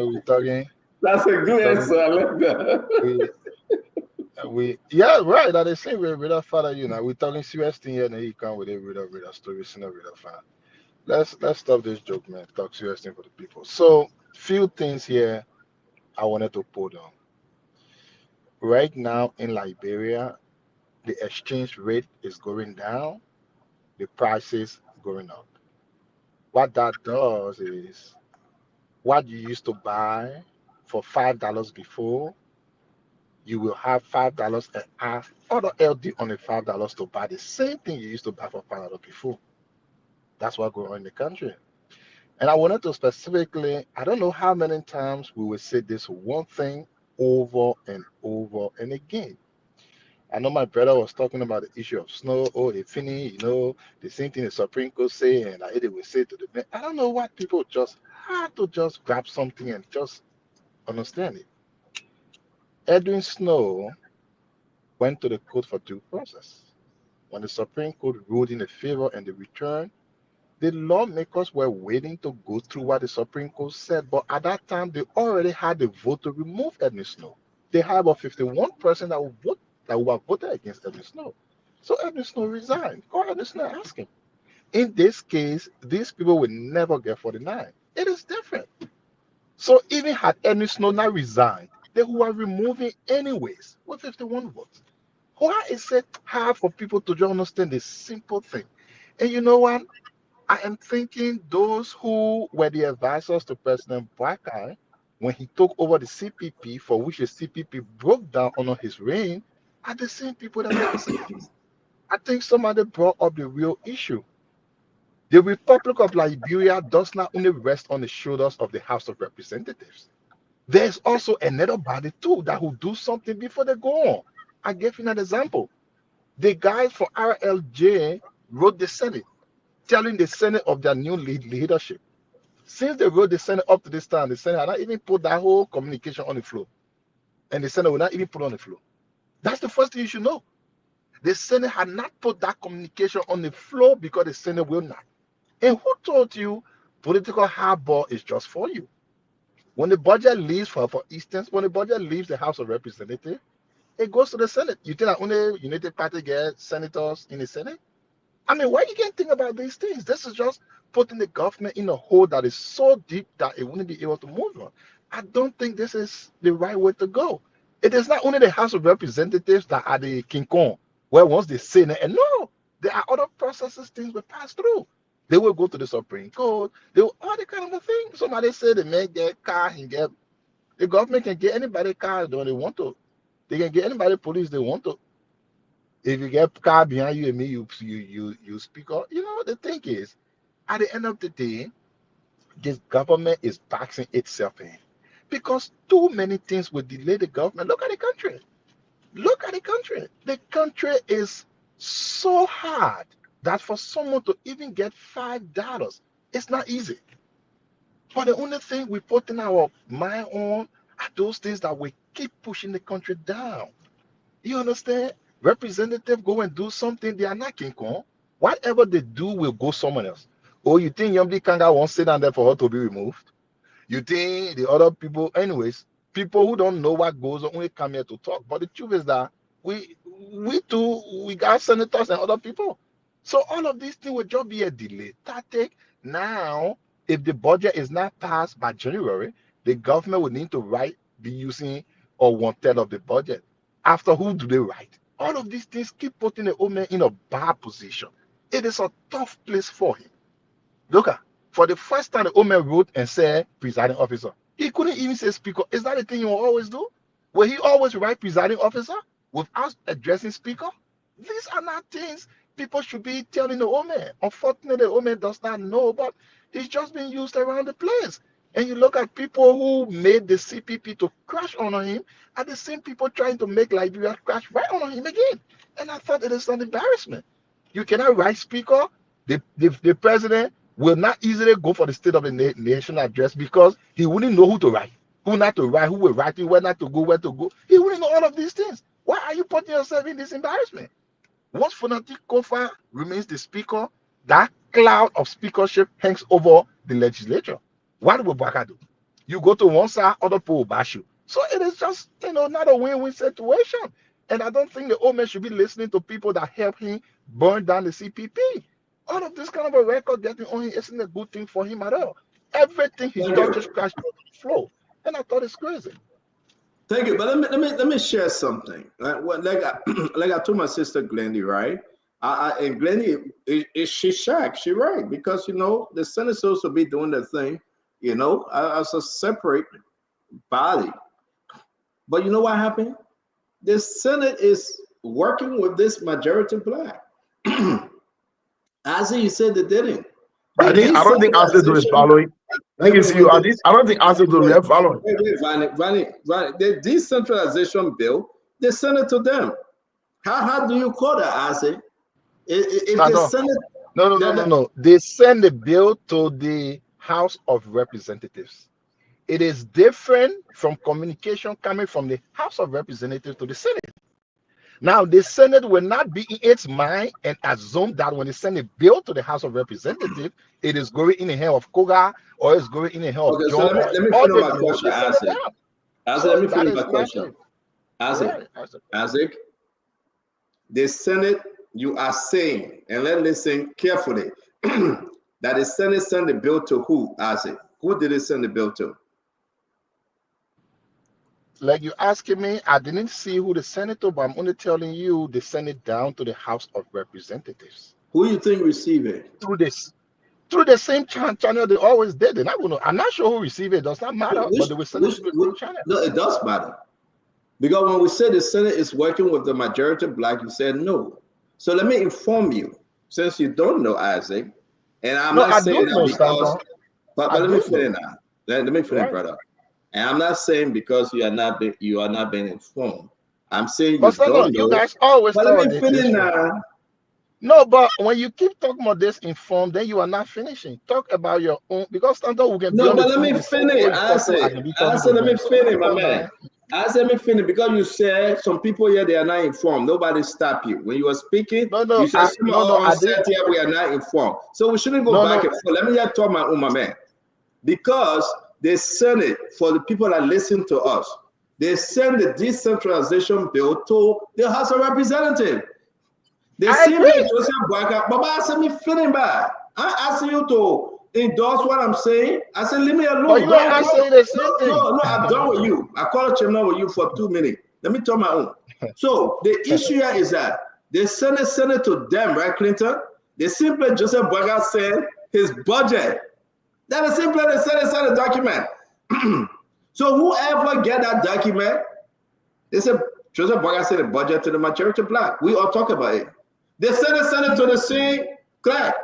we talking. That's a good answer. I like that. Yeah, right. That the same way reader father, we're talking serious thing here, and then he come with a reader story, sooner reader fan. Let's stop this joke, man. Talk serious thing for the people. So few things here I wanted to put on. Right now in Liberia, the exchange rate is going down, the prices going up. What that does is what you used to buy for $5 before, you will have $5 and add other LD on the $5 to buy the same thing you used to buy for $5 before. That's what's going on in the country. And I wanted to specifically, I don't know how many times we will say this one thing over and over and again. I know my brother was talking about the issue of snow. Oh, it finished, the same thing the Supreme Court say, and it will say to the men. I don't know what people just had to just grab something and just understand it. Edwin Snow went to the court for due process. When the Supreme Court ruled in a favor and the return, the lawmakers were waiting to go through what the Supreme Court said, but at that time they already had the vote to remove Edwin Snow. They had about 51% that would vote that would have voted against Edwin Snow. So Edwin Snow resigned. Go Edwin Snow and ask him. In this case, these people will never get 49. It is different. So even had Edwin Snow not resigned, they would have removed him anyways with 51 votes. Why is it hard for people to just understand this simple thing? And you know what? I am thinking those who were the advisors to President Buakai when he took over the CPP, for which the CPP broke down under his reign, are the same people that make decisions. I think somebody brought up the real issue. The Republic of Liberia does not only rest on the shoulders of the House of Representatives. There's also another body too that will do something before they go on. I gave you an example. The guys for RLJ wrote the Senate, telling the Senate of their new leadership. Since they wrote the Senate up to this time, the Senate had not even put that whole communication on the floor. And the Senate will not even put it on the floor. That's the first thing you should know. The Senate had not put that communication on the floor because the Senate will not. And who told you political hardball is just for you? When the budget leaves, for instance, when the budget leaves the House of Representatives, it goes to the Senate. You think that only United Party gets senators in the Senate? I mean, why you can't think about these things? This is just putting the government in a hole that is so deep that it wouldn't be able to move on. I don't think this is the right way to go. It is not only the House of Representatives that are the King Kong, where once they say, and no, there are other processes things will pass through. They will go to the Supreme Court. They will all the kind of thing. Somebody say they may get car and get the government can get anybody car when they want to. They can get anybody police they want to. If you get car behind you and me, you speak up. The thing is, at the end of the day, this government is boxing itself in because too many things will delay the government. Look at the country. Look at the country. The country is so hard that for someone to even get $5, it's not easy. But the only thing we put in our mind on are those things that we keep pushing the country down. You understand? Representatives go and do something, they are not King Kong. Whatever they do will go someone else. Oh, you think Yomdi Kanga won't sit down there for her to be removed? You think the other people, anyways, people who don't know what goes on only come here to talk. But the truth is that we got senators and other people. So all of these things will just be a delay tactic. Now, if the budget is not passed by January, the government will need to be using or 1/3 of the budget. After who do they write? All of these things keep putting the old man in a bad position. It is a tough place for him. Look at, for the first time the old man wrote and said presiding officer. He couldn't even say speaker. Is that the thing you will always do? Will he always write presiding officer without addressing speaker? These are not things people should be telling the old man. Unfortunately, the old man does not know, but he's just being used around the place. And you look at people who made the CPP to crash on him, are the same people trying to make Liberia crash right on him again. And I thought it is an embarrassment. You cannot write speaker. The president will not easily go for the State of the Nation address because he wouldn't know who to write, who not to write, who will write it, where not to go, where to go. He wouldn't know all of these things. Why are you putting yourself in this embarrassment? Once Fonatic Kofa remains the speaker, that cloud of speakership hangs over the legislature. What will Baka do? You go to one side, other people will bash you. So it is just, not a win-win situation. And I don't think the old man should be listening to people that help him burn down the CPP. All of this kind of a record getting on him isn't a good thing for him at all. Everything he's done just crashed on the floor. And I thought it's crazy. Thank you. But let me share something. Like I told my sister Glendy, right? And Glendy, she's shocked. She's right. Because, the Senate supposed to be doing their thing, as a separate body. But you know what happened? The Senate is working with this majority black. As he said, they didn't. I don't think Asedo is following. Thank you. I don't think Asedo is following. Vani, the decentralization bill, they sent it to them. How do you call that, Isaac? If the Stanton, Senate, no. They send the bill to the House of Representatives. It is different from communication coming from the House of Representatives to the Senate. Now, the Senate will not be in its mind and assume that when they send a bill to the House of Representatives, it is going in the hand of Koga or it's going in the hand of okay, so John. let me All finish they my do, question, they send it Isaac. down. Isaac, So let me that finish is my not question. true. Isaac, Right. Isaac, the Senate, you are saying, and let's listen carefully, that the Senate sent the bill to who, Isaac? Who did it send the bill to? Like you asking me, I didn't see who the senator, but I'm only telling you they sent it down to the House of Representatives. Who you think received it? Through the same channel they always did. I'm not sure who received it. It does not matter, but they will send it through the same channel. No, it does matter. Because when we say the Senate is working with the majority black, you said no. So let me inform you, since you don't know, Isaac, and I'm No, not I saying do that know, because, Stanton. but I let me do finish know. now. Let me finish, Right. brother. And I'm not saying because you are not being informed. I'm saying But you Stanton, don't you know. guys always But let tell me this finish way. now. No, but when you keep talking about this informed, then you are not finishing. Talk about your own, because Stanton, we can be No, on the but let phone me the same finish. way you talk to, I can be I talking said, to let me them. So finish, come my on, man. I said, let me finish because you said some people here they are not informed. Nobody stopped you when you were speaking. You said some of I us didn't. said here we are not informed, so we shouldn't go back and forth. Let me just talk my own, my man, because they send it for the people that listen to us. They send the decentralization bill to the House of Representatives. They simply Joseph Boyka, Baba asked me feeling bad. I asked you to endorse what I'm saying. I said, leave me alone. But you are saying the same thing. No, I'm done with you. I called a chairman with you for 2 minutes. Let me tell my own. So the issue here is that they send it to them, right, Clinton? They simply Joseph Boyka said his budget. That is simply they send a document. So whoever get that document, they said Joseph Boyka said the budget to the majority black. We all talk about it. They sent it to the same clerk.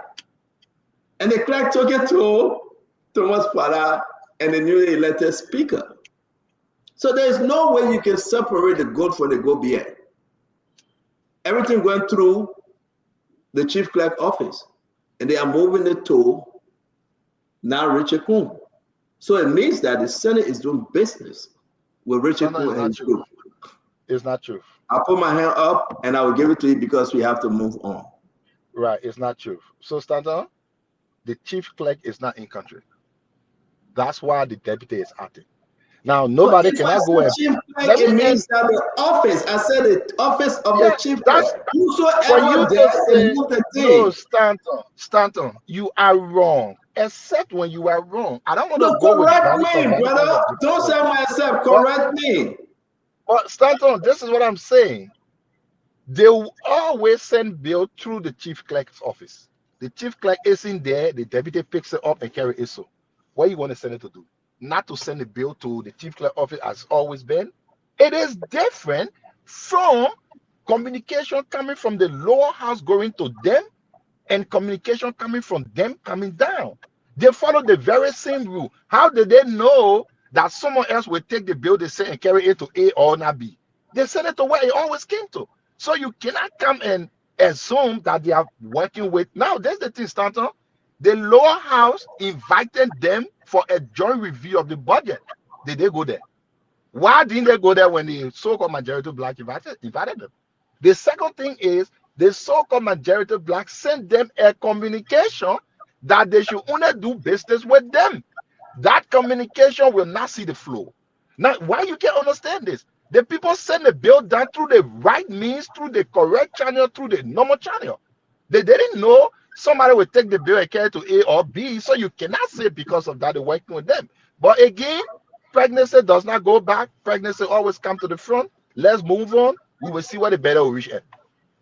And the clerk took it to Thomas Farah and the newly elected speaker. So there's no way you can separate the goat from the goat behind. Everything went through the chief clerk office. And they are moving it to now Richard Kuhn. So it means that the Senate is doing business with Richard Kuhn and his group. It's not true. I'll put my hand up and I will give it to you because we have to move on. Right, it's not true. So, Stanton, the chief clerk is not in country. That's why the deputy is acting. Now, nobody cannot go and. Chief clerk, it means that the office, I said the office of the chief clerk. Whosoever there, move the thing. No, Stanton, you are wrong. Except when you are wrong. I don't want to No, go with correct me, brother. Don't say myself. Correct me. But Stanton, this is what I'm saying. They will always send bill through the chief clerk's office. The chief clerk isn't there. The deputy picks it up and carry it. So, what you want to send it to do? Not to send the bill to the chief clerk office as always been. It is different from communication coming from the lower house going to them and communication coming from them coming down. They follow the very same rule. How did they know that someone else will take the bill they say and carry it to A or not B? They send it to where it always came to. So you cannot come and assume that they are working with. Now, there's the thing, Stanton. The lower house invited them for a joint review of the budget. Did they go there? Why didn't they go there when the so-called majority black invited them? The second thing is the so-called majority black sent them a communication that they should only do business with them. That communication will not see the flow. Now, why you can't understand this? The people send the bill down through the right means, through the correct channel, through the normal channel. They didn't know somebody would take the bill and carry it to A or B, so you cannot say because of that they're working with them. But again, pregnancy does not go back. Pregnancy always come to the front. Let's move on. We will see what the better will reach at.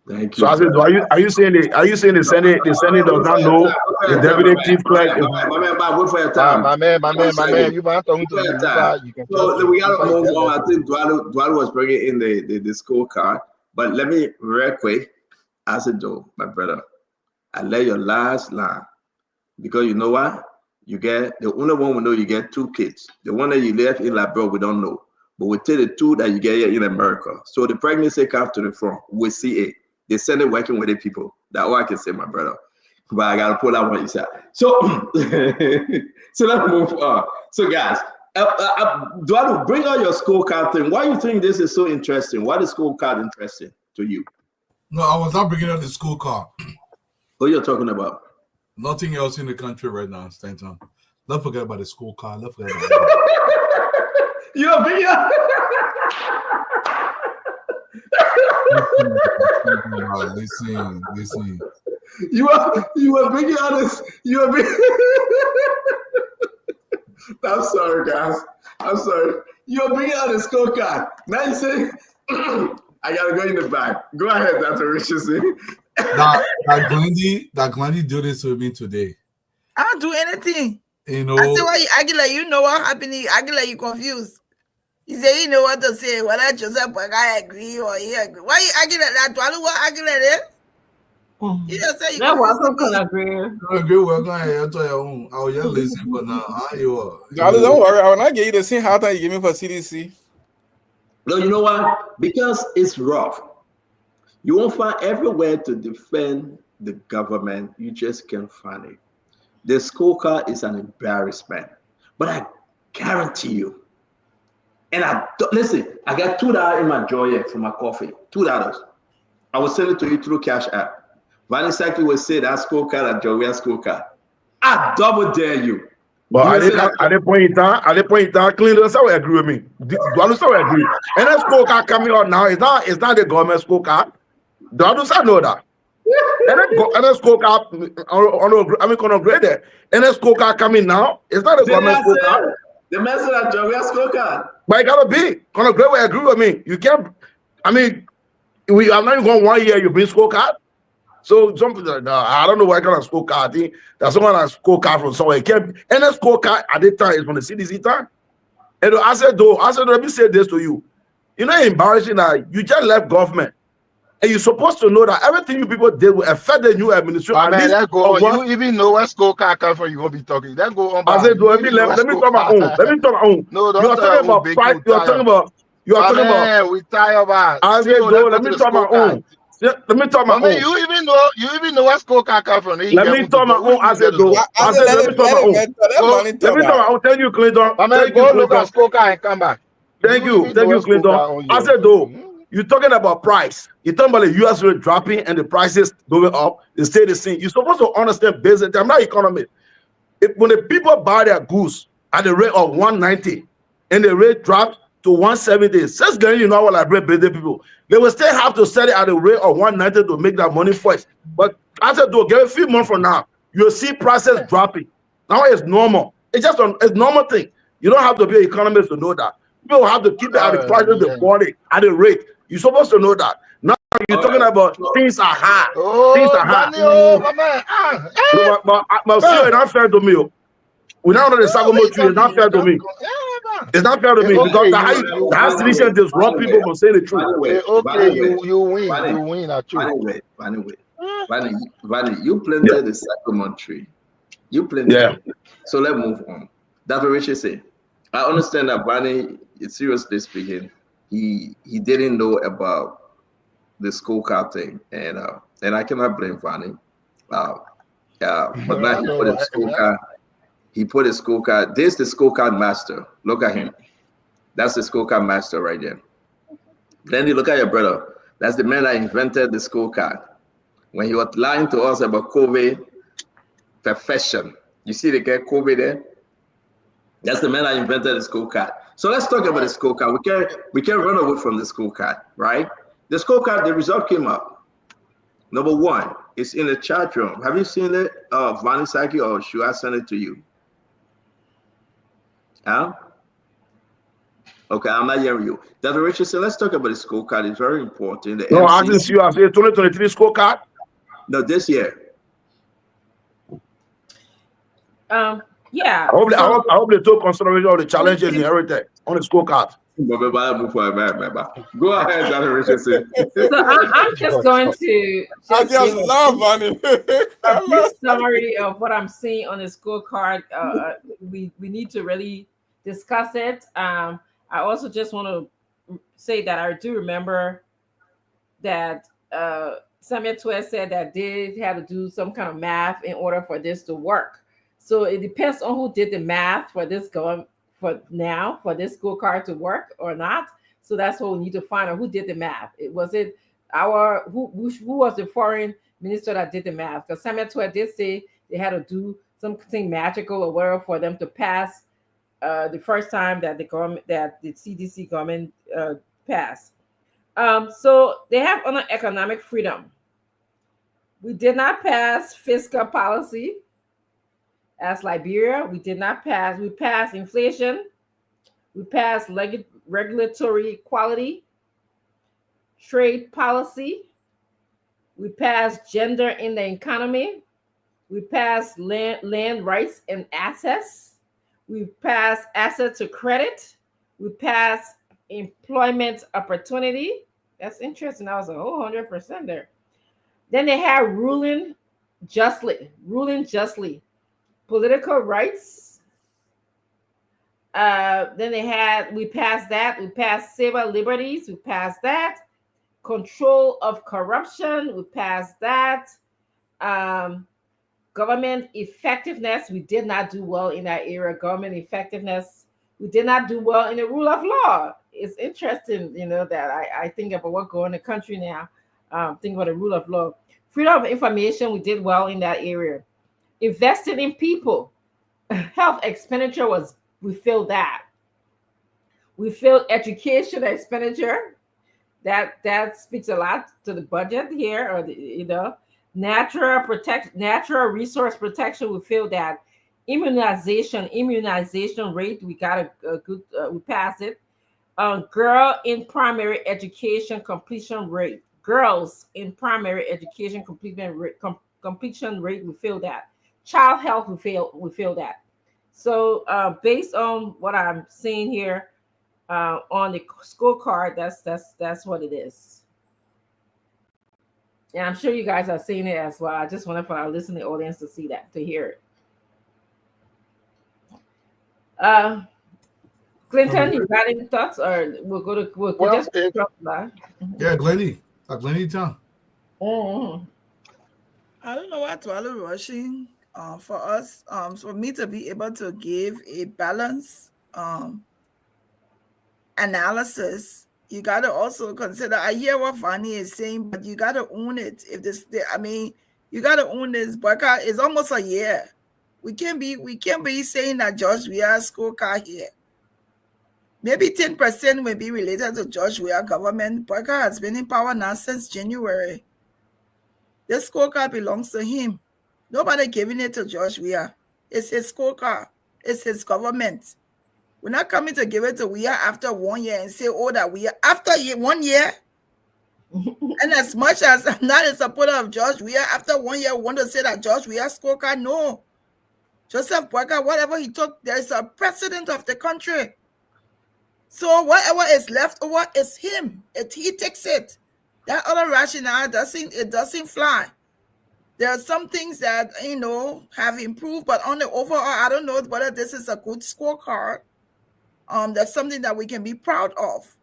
Thank you. So I said, are you saying the Senate does not know the deputy chief clerk? My man, wait for your time. My man, you might talking to the you can. So we gotta move on. I think Dwalo was bringing in the scorecard, but let me real quick. I said, Joe, my brother, I let your last line because you know what? You get the only one we know you get 2 kids. The one that you left in Liberia, we don't know. but we take the two that you get here in America. So the pregnancy comes to the front with CA. They send it working with the people. That's all I can say, my brother. But I gotta pull that one inside. So, so let's move on. So, guys, Eduardo, bring out your scorecard thing. Why do you think this is so interesting? Why is scorecard interesting to you? No, I was not bringing out the scorecard. What you're talking about? Nothing else in the country right now, Stanton. Don't forget about the scorecard. Don't forget about it. You're bringing out. Listen. You are bringing out this. You are bringing. I'm sorry, guys. I'm sorry. You are bringing out the scorecard. Now you say, I gotta go in the back. Go ahead, Dr. Richardson. That Glendy do this with me today. I don't do anything. You know. I say why you acting like you know what happened. You acting like you confused. You say you know what to say. Whether Joseph I agree or he agree. Why you acting like that? I don't want acting like that. You just say you That confused wasn't me. gonna agree. Agree. We're going to your own. I was just listening for now. How you are? Don't worry. I will not give you the same hard time you give me for CDC. No, you know what? Because it's rough. You won't find everywhere to defend the government. You just can't find it. The scorecard is an embarrassment. But I guarantee you, and listen, I got $2 in my drawer here for my coffee. $2. I will send it to you through Cash App. Vanessa will say that scorecard at Joya scorecard. I double dare you. But at the point in time, Clinton will agree with me. Do you understand what I agree? And that scorecard coming out now, it's not the government scorecard. Do you understand know that? And that scorecard, I'm gonna grade it. And that scorecard coming now, it's not the government scorecard. The message at Joya scorecard. But it gotta be. Gonna grade will agree with me. You can't, I mean, we are not even going 1 year, you bring scorecard. So something like that, I don't know what kind of scorecard. I think that someone has scorecard from somewhere. And that scorecard at the time is from the CDC time. And I said, let me say this to you. You know, embarrassing that you just left government. And you're supposed to know that everything you people did will affect the new administration. Man, let's go on. You even know what scorecard come from, you won't be talking. Let's go on. I said, let me talk my own. Let me talk my own. No, don't you are talking about price. You are talking about. We tired about. I said, let me talk my own. Let me talk my own. You even know what scorecard come from. Let me talk my own. I said, let me talk my own. Let me talk my own. Thank you, Clinton. Go look at scorecard and come back. Thank you, Clinton. I said, you're talking about price. You're talking about the US rate dropping and the prices going up. They stay the same. You're supposed to understand business. I'm not economist. When the people buy their goods at the rate of 190 and the rate drops to 170, since then you know what I bring business people. They will still have to sell it at the rate of 190 to make that money first. But I said, get a few months from now, you'll see prices dropping. Now it's normal. It's just it's normal thing. You don't have to be an economist to know that. People have to keep it at the prices they bought it at the rate. You're supposed to know that. Now you're talking about things are high. Things are high. But see, it's not fair to me. We now know the Sagomo tree. It's not fair to me. It's not fair to me because the high solution disrupt people from saying the truth. Okay, you win. You win at you. Vanny, you planted the Sagomo tree. You planted it. So let's move on. That's what Richard said. I understand that Vanny, seriously speaking, he didn't know about the scorecard thing, and I cannot blame Vanny. But now he put his scorecard. He put his scorecard. This is the scorecard master. Look at him. That's the scorecard master right there. Then you look at your brother. That's the man that invented the scorecard. When he was lying to us about COVID perfection. You see the guy COVID there? That's the man that invented the scorecard. So let's talk about the scorecard. We can't run away from the scorecard, right? The scorecard, the result came up. Number one, it's in the chat room. Have you seen it, Vanessa, or should I send it to you? Huh? Okay, I'm not hearing you. Dr. Richardson, let's talk about the scorecard. It's very important. No, I didn't see you. I said 2023 scorecard. No, this year. Yeah. I hope they took consideration of the challenges inherited on the scorecard. Go ahead, Dr. Richardson. So I'm just going to love money. A brief summary of what I'm seeing on the scorecard. We need to really discuss it. I also just want to say that I do remember that Samuel Twist said that they had to do some kind of math in order for this to work. So it depends on who did the math for this for this scorecard to work or not. So that's what we need to find out, who did the math. Was it who was the foreign minister that did the math? Because Samuel Twist did say they had to do something magical or whatever for them to pass the first time that the CDC government passed. So they have on economic freedom. We did not pass fiscal policy as Liberia. We did not pass. We passed inflation. We passed regulatory equality, trade policy. We passed gender in the economy. We passed land rights and access. We passed asset to credit. We passed employment opportunity. That's interesting. That was a whole 100% there. Then they had ruling justly, political rights. Then we passed that. We passed civil liberties. We passed that. Control of corruption. We passed that. Government effectiveness. We did not do well in that area. Government effectiveness. We did not do well in the rule of law. It's interesting, that I think about what going in the country now. Think about the rule of law. Freedom of information, we did well in that area. Invested in people. Health expenditure we failed that. We failed education expenditure. That speaks a lot to the budget here, or natural resource protection, we feel that. Immunization rate, we got a good, we passed it. Girl in primary education completion rate, girls in primary education completion rate, we feel that. Child health, we feel that. So based on what I'm seeing here on the scorecard, that's what it is. And I'm sure you guys are seeing it as well. I just wanted for our listening audience to see that, to hear it. Clinton, you got any thoughts, or Yeah, Glennie. Glennie, John. I don't know why Twala rushing for us. For me to be able to give a balanced analysis, you got to also consider. I hear what Fanny is saying, but you got to own it. You got to own this. Because it's almost a year. We can't be saying that George Weah's scorecard here. Maybe 10% will be related to George Weah government. Parker has been in power now since January. This scorecard belongs to him. Nobody giving it to George Weah. It's his scorecard. It's his government. We're not coming to give it to Weah after 1 year and say, oh, that Weah after 1 year. And as much as I'm not a supporter of George Weah, after 1 year, we want to say that George Weah's scorecard. No. Joseph Parker, whatever he took, there's a president of the country. So whatever is left over is him. He takes it. That other rationale doesn't fly. There are some things that have improved, but on the overall, I don't know whether this is a good scorecard. That's something that we can be proud of.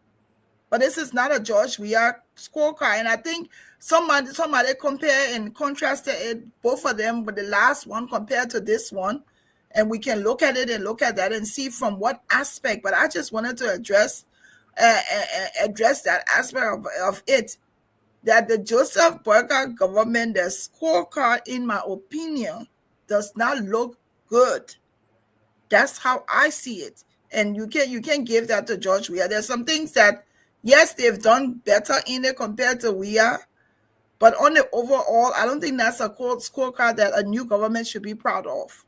But this is not a George Weah scorecard. And I think somebody compare and contrasted it, both of them, with the last one compared to this one. And we can look at it and look at that and see from what aspect. But I just wanted to address that aspect of it, that the Joseph Parker government, the scorecard, in my opinion, does not look good. That's how I see it. And you can't give that to George Weah. There's some things that, yes, they've done better in it compared to Weah. But on the overall, I don't think that's a scorecard that a new government should be proud of.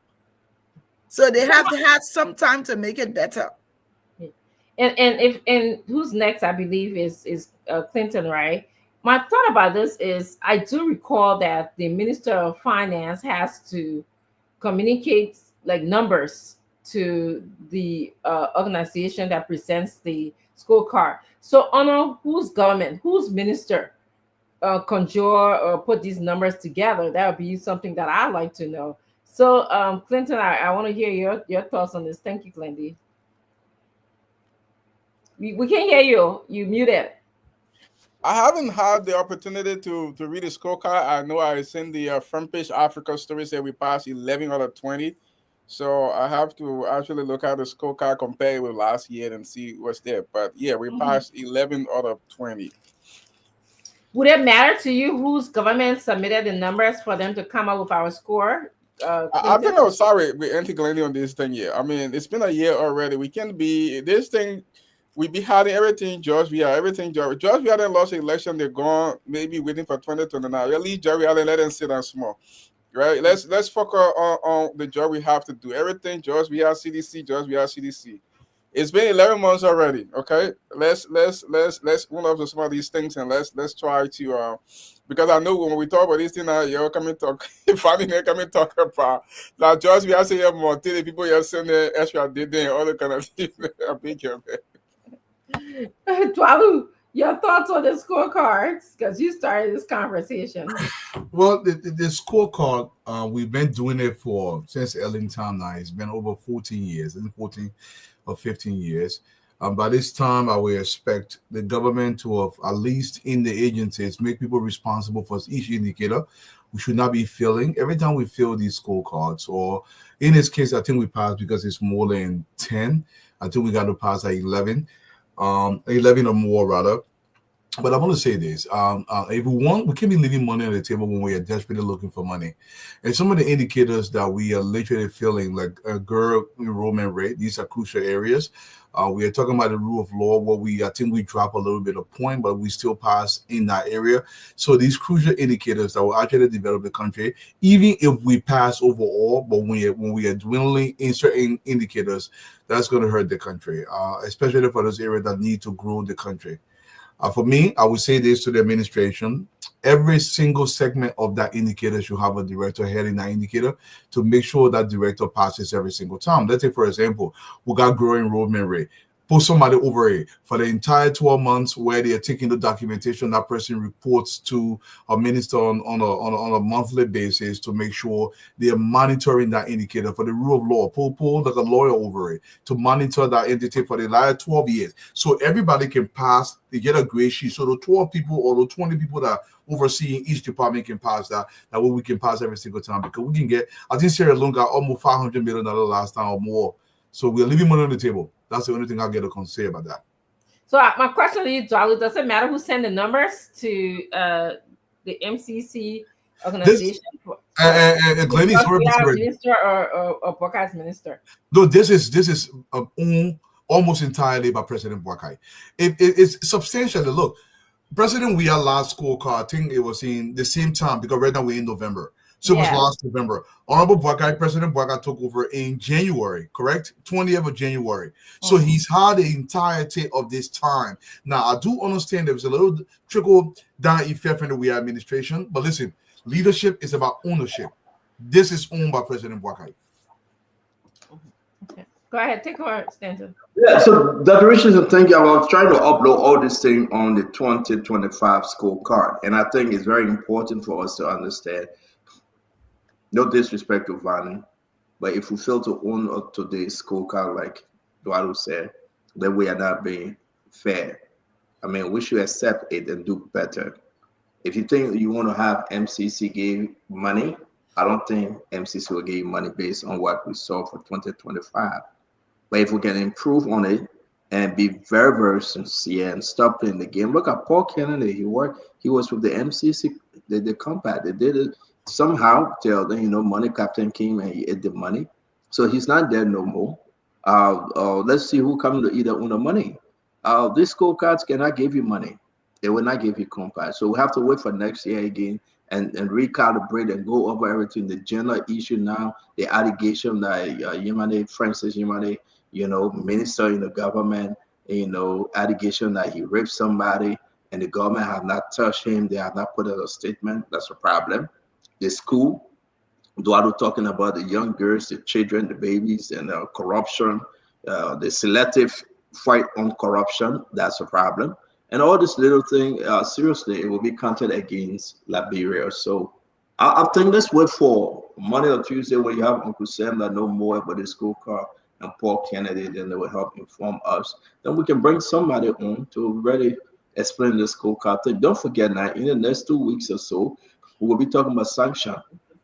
So they have to have some time to make it better. And who's next, I believe, is Clinton, right? My thought about this is, I do recall that the Minister of Finance has to communicate like numbers to the organization that presents the scorecard. So on whose government, whose minister conjure or put these numbers together? That would be something that I'd like to know. So, Clinton, I want to hear your thoughts on this. Thank you, Glendy. We can't hear you. You muted. I haven't had the opportunity to read the scorecard. I know I sent the front page Africa story said we passed 11 out of 20. So I have to actually look at the scorecard, compare it with last year and see what's there. But yeah, we passed 11 out of 20. Would it matter to you whose government submitted the numbers for them to come up with our score? I think I'm sorry with anti-Glenny on this thing. Yeah, I mean it's been a year already. We can't be this thing. We be having everything, George. We are everything, George. George, we hadn't lost the election. They're gone. Maybe waiting for 2029. At least Jerry Allen let them sit down small, right? Let's focus on the job we have to do. Everything, George. We are CDC, George. We are CDC. It's been 11 months already. Okay, let's one up to some of these things and let's try to because I know when we talk about this thing now, you're coming talk funny coming talk about now George. We are saying more people you're saying extra did and all the kind of things. I'm thinking of it. Dwalu, your thoughts on the scorecards? Because you started this conversation. Well, the scorecard, we've been doing it since Ellington now. It's been over 14 years, isn't 14 or 15 years. By this time, I would expect the government to have, at least in the agencies, make people responsible for each indicator. We should not be failing. Every time we fill these scorecards, or in this case, I think we passed because it's more than 10. I think we got to pass at 11. 11 or more rather. But I want to say this: if we want, we can't be leaving money on the table when we are desperately looking for money. And some of the indicators that we are literally feeling, like girl enrollment rate, these are crucial areas. We are talking about the rule of law, where I think we drop a little bit of point, but we still pass in that area. So these crucial indicators that will actually develop the country, even if we pass overall, but when we are dwindling in certain indicators, that's going to hurt the country, especially for those areas that need to grow the country. For me, I would say this to the administration: every single segment of that indicator should have a director heading that indicator to make sure that director passes every single time. Let's say, for example, we got growing enrollment rate. Put somebody over it for the entire 12 months where they are taking the documentation. That person reports to a minister on a monthly basis to make sure they are monitoring that indicator for the rule of law. Pull like a lawyer over it to monitor that entity for the last 12 years. So everybody can pass, they get a grade sheet. So the 12 people or the 20 people that overseeing each department can pass that way we can pass every single time, because we can get, I think Sierra Leone got almost $500 million last time or more. So we're leaving money on the table. That's the only thing I'll get to say about that. So my question to you, Dwalu, does it matter who send the numbers to the MCC organization? Glenny's minister or Bokai's minister? No, this is almost entirely by President Boakai. It's substantially. Look, President, we had last scorecard. I think it was in the same time, because right now we're in November. So it was last November. Honorable Boakai, President Boakai took over in January, correct? 20th of January. So he's had the entirety of this time. Now, I do understand there was a little trickle down effect from the we administration, but listen, leadership is about ownership. This is owned by President Boakai. Okay. Go ahead, take over, Stanton. Yeah, so the directions of thinking, I was trying to upload all this thing on the 2025 scorecard. And I think it's very important for us to understand. No disrespect to Vani, but if we fail to own up today's scorecard, like Dwalu said, then we are not being fair. I mean, we should accept it and do better. If you think you want to have MCC give money, I don't think MCC will give money based on what we saw for 2025. But if we can improve on it and be very, very sincere and stop playing the game. Look at Paul Kennedy. He was with the MCC, the compact. They did it. Somehow till then, money captain came and he ate the money, so he's not there no more. Let's see who comes to either own the money. These scorecards cannot give you money; they will not give you compact. So we have to wait for next year again and recalibrate and go over everything. The general issue now, the allegation that Francis Yimane, minister in the government, allegation that he raped somebody, and the government have not touched him. They have not put out a statement. That's a problem. The school, Eduardo talking about the young girls, the children, the babies, and corruption, the selective fight on corruption, that's a problem. And all this little thing, seriously, it will be counted against Liberia. So I think let's wait for Monday or Tuesday when you have Uncle Sam that know more about the scorecard and poll candidate, then they will help inform us. Then we can bring somebody on to really explain the scorecard thing. Don't forget now, in the next 2 weeks or so, we will be talking about sanction.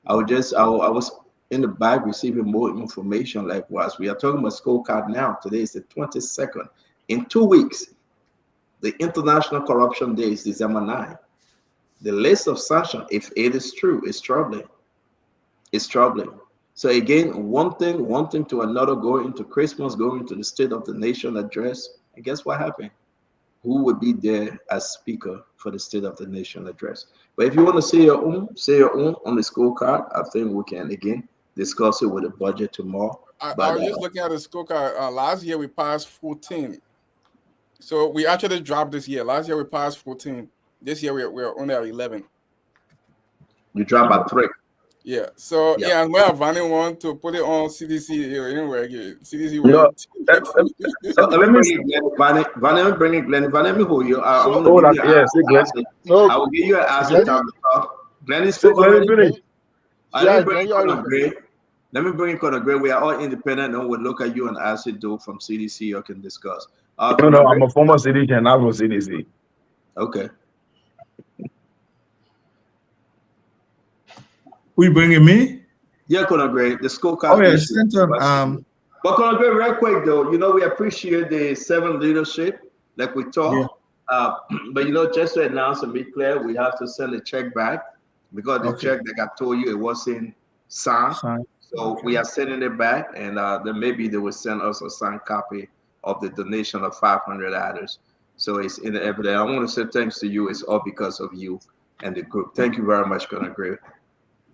I was in the back receiving more information likewise. We are talking about scorecard now. Today is the 22nd. In 2 weeks, the International Corruption Day is December 9. The list of sanctions, if it is true, is troubling. It's troubling. So again, one thing to another, going into Christmas, going into the State of the Nation address, and guess what happened? Who would be there as speaker for the State of the Nation address? But if you want to say your own on the scorecard, I think we can again discuss it with the budget tomorrow. I But was just looking at the scorecard. Last year we passed 14, so we actually dropped this year. Last year we passed 14. This year we're only at 11. you drop by 3. Yeah. So Yeah. yeah, and when Vanny want to put it on CDC anywhere, CDC You know, will. So let me bring in Glenn. Vanny, let me bring in Glenn. Vanny, let me hold you. I want oh, to that, give you yeah, see, Glenn. No, I will give you an answer Glenn, time to talk. Glenn is See, spoke Glenn, already. finish. Let yeah, me bring Glenn, in you Conor already. Gray. Let me bring in Conor Gray. We are all independent, and we'll look at you and ask you do from CDC. You can discuss. No, Conor Gray. I'm a former CDC and I'm a CDC. Okay. Who you bringing me? Yeah, Conor Gray. The scorecard Oh yeah, issue. Stanton. But Conor Gray, real quick though, we appreciate the 7 leadership, like we Yeah. talked. But just to announce and be clear, we have to send a check back because the Okay. check, like I told you, it wasn't signed. Fine. So we are sending it back, and then maybe they will send us a signed copy of the donation of $500. So it's in the evidence. I want to say thanks to you. It's all because of you and the group. Thank you very much, Conor Gray.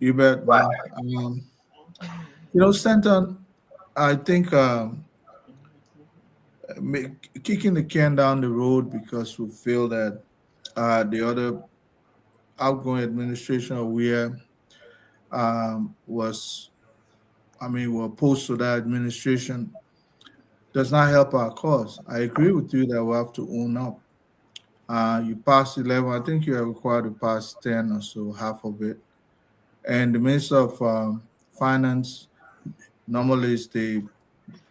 You bet, Right. man. Stanton, I think kicking the can down the road because we feel that the other outgoing administration were opposed to that administration does not help our cause. I agree with you that we have to own up. You passed 11, I think you are required to pass 10 or so, half of it. And the Minister of Finance normally is the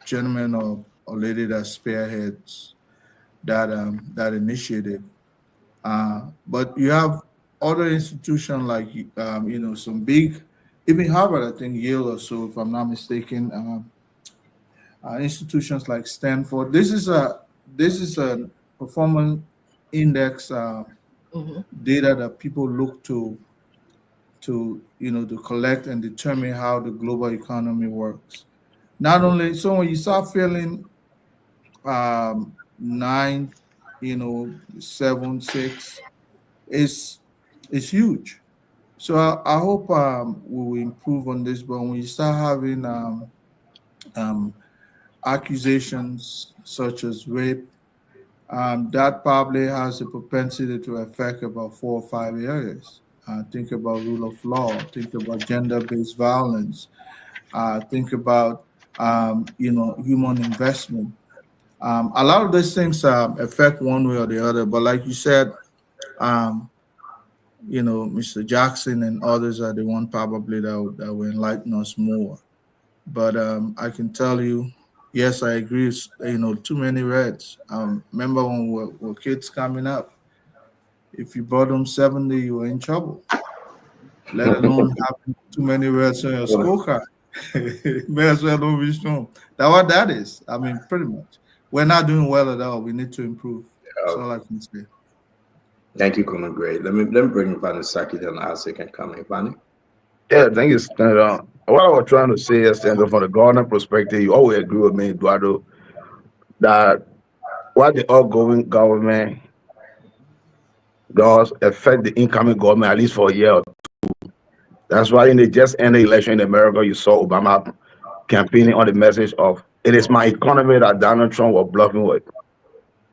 gentleman or lady that spearheads that initiative. But you have other institutions like some big, even Harvard, I think Yale or so, if I'm not mistaken. Institutions like Stanford. This is a performance index data that people look to collect and determine how the global economy works. Not only so, when you start feeling 9, 7, 6, it's huge. So I hope we will improve on this. But when you start having accusations such as rape, that probably has a propensity to affect about 4 or 5 areas. Think about rule of law. Think about gender-based violence. Think about human investment. A lot of these things affect one way or the other. But like you said, Mr. Jackson and others are the one probably that will enlighten us more. But I can tell you, yes, I agree. Too many reds. Remember when we were kids coming up, if you brought them 70, you were in trouble. Let alone having too many reds on your scorecard. May as well don't reach home. That's what that is. I mean, pretty much. We're not doing well at all. We need to improve. That's all I can say. Thank you, Conor Gray. Let me bring Vanny Saki, then Isaac can come in. Vanny? Yeah, thank you, Stanton. What I was trying to say is, Stanton, from the government perspective, you always agree with me, Eduardo, that what the outgoing government does affect the incoming government at least for a year or two. That's why in the just ended election in America, you saw Obama campaigning on the message of it is my economy that Donald Trump was bluffing with.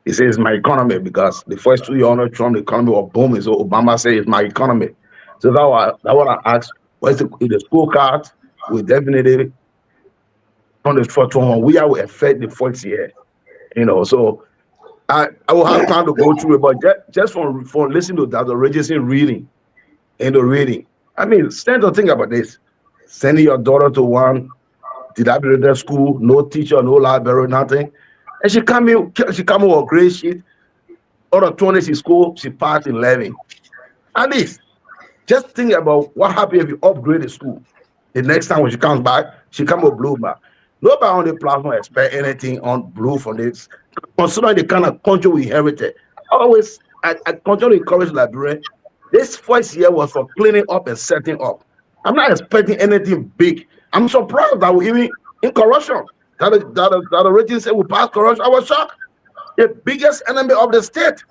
He says it's my economy because the first 2 years under Trump, the economy was booming. So Obama says it's my economy. So that's what I asked. What's the scorecard? We definitely on the first one, we will affect the first year. So I will have time to go through it, but just from listening to that, the Richardson reading and the reading. I mean, stand to think about this. Sending your daughter to one dilapidated school, no teacher, no library, nothing. And she come in with a grade sheet. Out of 20 she scored, she passed 11. At least, just think about what happens if you upgrade the school. The next time when she comes back, she come with blue back. Nobody on the platform expect anything on blue from this. Considering the kind of country we inherited. I continue to encourage Liberia. This first year was for cleaning up and setting up. I'm not expecting anything big. I'm surprised that we even in corruption. That the regime said we passed corruption. I was shocked. The biggest enemy of the state,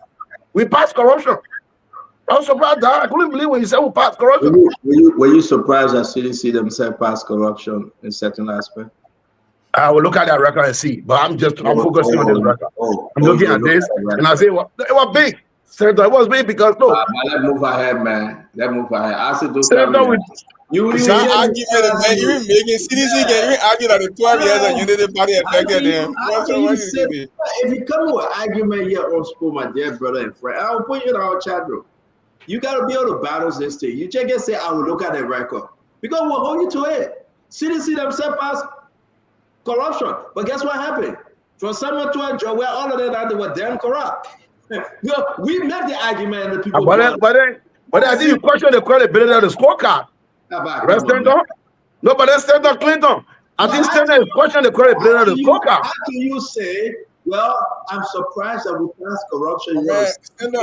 we passed corruption. I was surprised that I couldn't believe when you said we passed corruption. Were you surprised that CDC themselves passed corruption in certain aspect? I will look at that record and see, but I'm focusing on this record. I'm looking at this and I say, well, it was big. Senator, it was big because no. Let's move ahead, man. Let's move ahead. I said, You argument, man. You making CDC can even argue that the 12 years of Unity Party affected them. If you come with an argument here on school, my dear brother and friend, I will put you in our chat room. You got to be able to battle this thing. You just can't say, I will look at the record. Because we'll hold you to it. CDC themselves passed corruption. But guess what happened? From summer to a job where all of them they were damn corrupt. We made the argument and the people. But I think you question the credibility of the scorecard. No, but that's Senator Clinton. I think Senator is questioning the credibility of the scorecard. How can you say, well, I'm surprised that we passed corruption?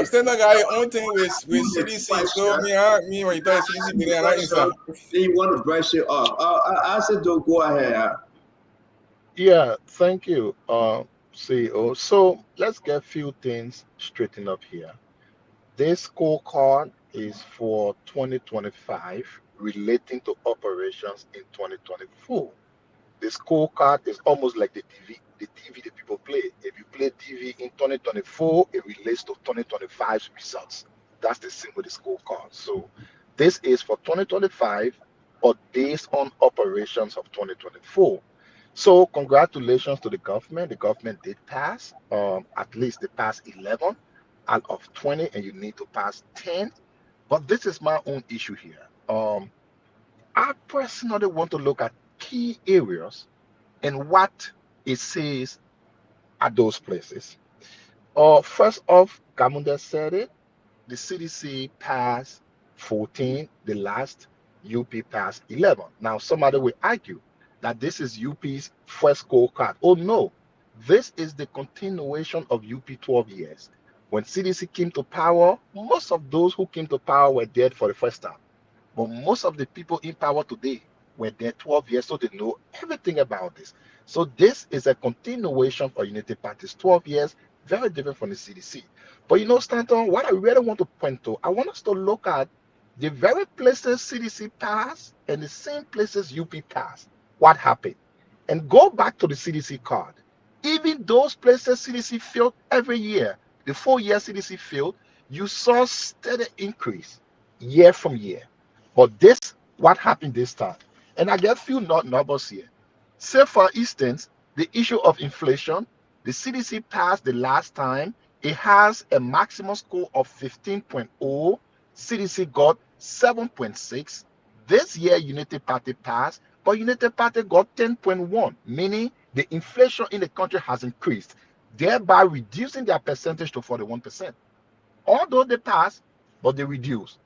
Senator got your own thing with CDC. So me when you talk CDC, you want to brush it off. I said, don't go ahead. Yeah, thank you, CEO. So let's get a few things straightened up here. This scorecard is for 2025 relating to operations in 2024. The scorecard is almost like the TV that people play. If you play TV in 2024, it relates to 2025's results. That's the same with the scorecard. So this is for 2025, but based on operations of 2024. So congratulations to the government. The government did pass. At least they passed 11 out of 20, and you need to pass 10. But this is my own issue here. I personally want to look at key areas and what it says at those places. First off, Gamunda said it. The CDC passed 14. The last UP passed 11. Now somebody will argue that this is UP's first scorecard. Oh no, this is the continuation of UP 12 years. When CDC came to power, most of those who came to power were dead for the first time. But most of the people in power today were there 12 years, so they know everything about this. So this is a continuation for Unity Party's 12 years, very different from the CDC. But you know, Stanton, what I really want to point to, I want us to look at the very places CDC passed and the same places UP passed. What happened? And go back to the CDC card. Even those places CDC failed every year, the 4 years CDC failed, you saw steady increase year from year. But this, what happened this time? And I get a few numbers here. Say for instance, the issue of inflation, the CDC passed the last time, it has a maximum score of 15.0. CDC got 7.6. This year, Unity Party passed, but Unity Party got 10.1, meaning the inflation in the country has increased, thereby reducing their percentage to 41%. Although they passed, but they reduced.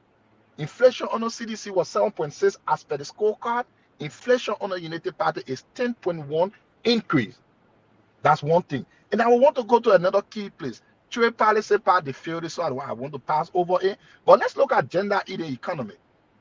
Inflation on the CDC was 7.6 as per the scorecard. Inflation on the Unity Party is 10.1 increase. That's one thing. And I want to go to another key place. Trade policy part, they failed this, so I want to pass over it. But let's look at gender in the economy.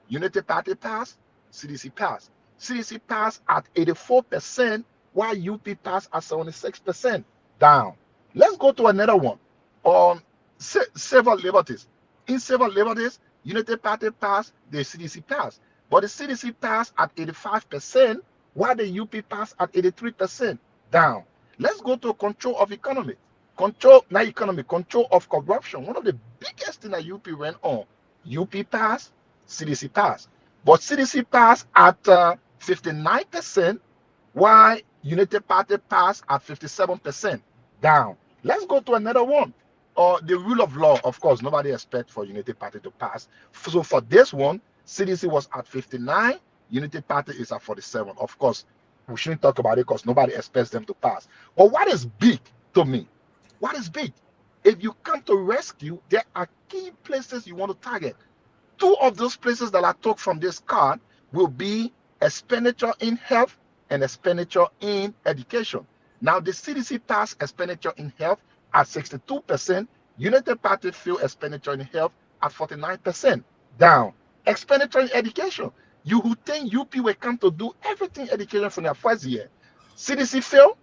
Unity Party passed, CDC passed. CDC passed at 84%, while UP passed at 76%. Down. Let's go to another one on civil liberties. In civil liberties, Unity Party passed, the CDC passed. But the CDC passed at 85%, while the UP passed at 83%. Down. Let's go to control of economy. Control of corruption. One of the biggest things that UP went on. UP passed, CDC passed. But CDC passed at 59%, while Unity Party passed at 57%. Down. Let's go to another one. The rule of law, of course, nobody expects for Unity Party to pass. So for this one, CDC was at 59, Unity Party is at 47. Of course, we shouldn't talk about it because nobody expects them to pass. But what is big to me? What is big? If you come to rescue, there are key places you want to target. Two of those places that I took from this card will be expenditure in health and expenditure in education. Now, the CDC passed expenditure in health at 62%. United Party feel expenditure in health at 49%. Down. Expenditure in education. You would think UP will come to do everything education from their first year. CDC failed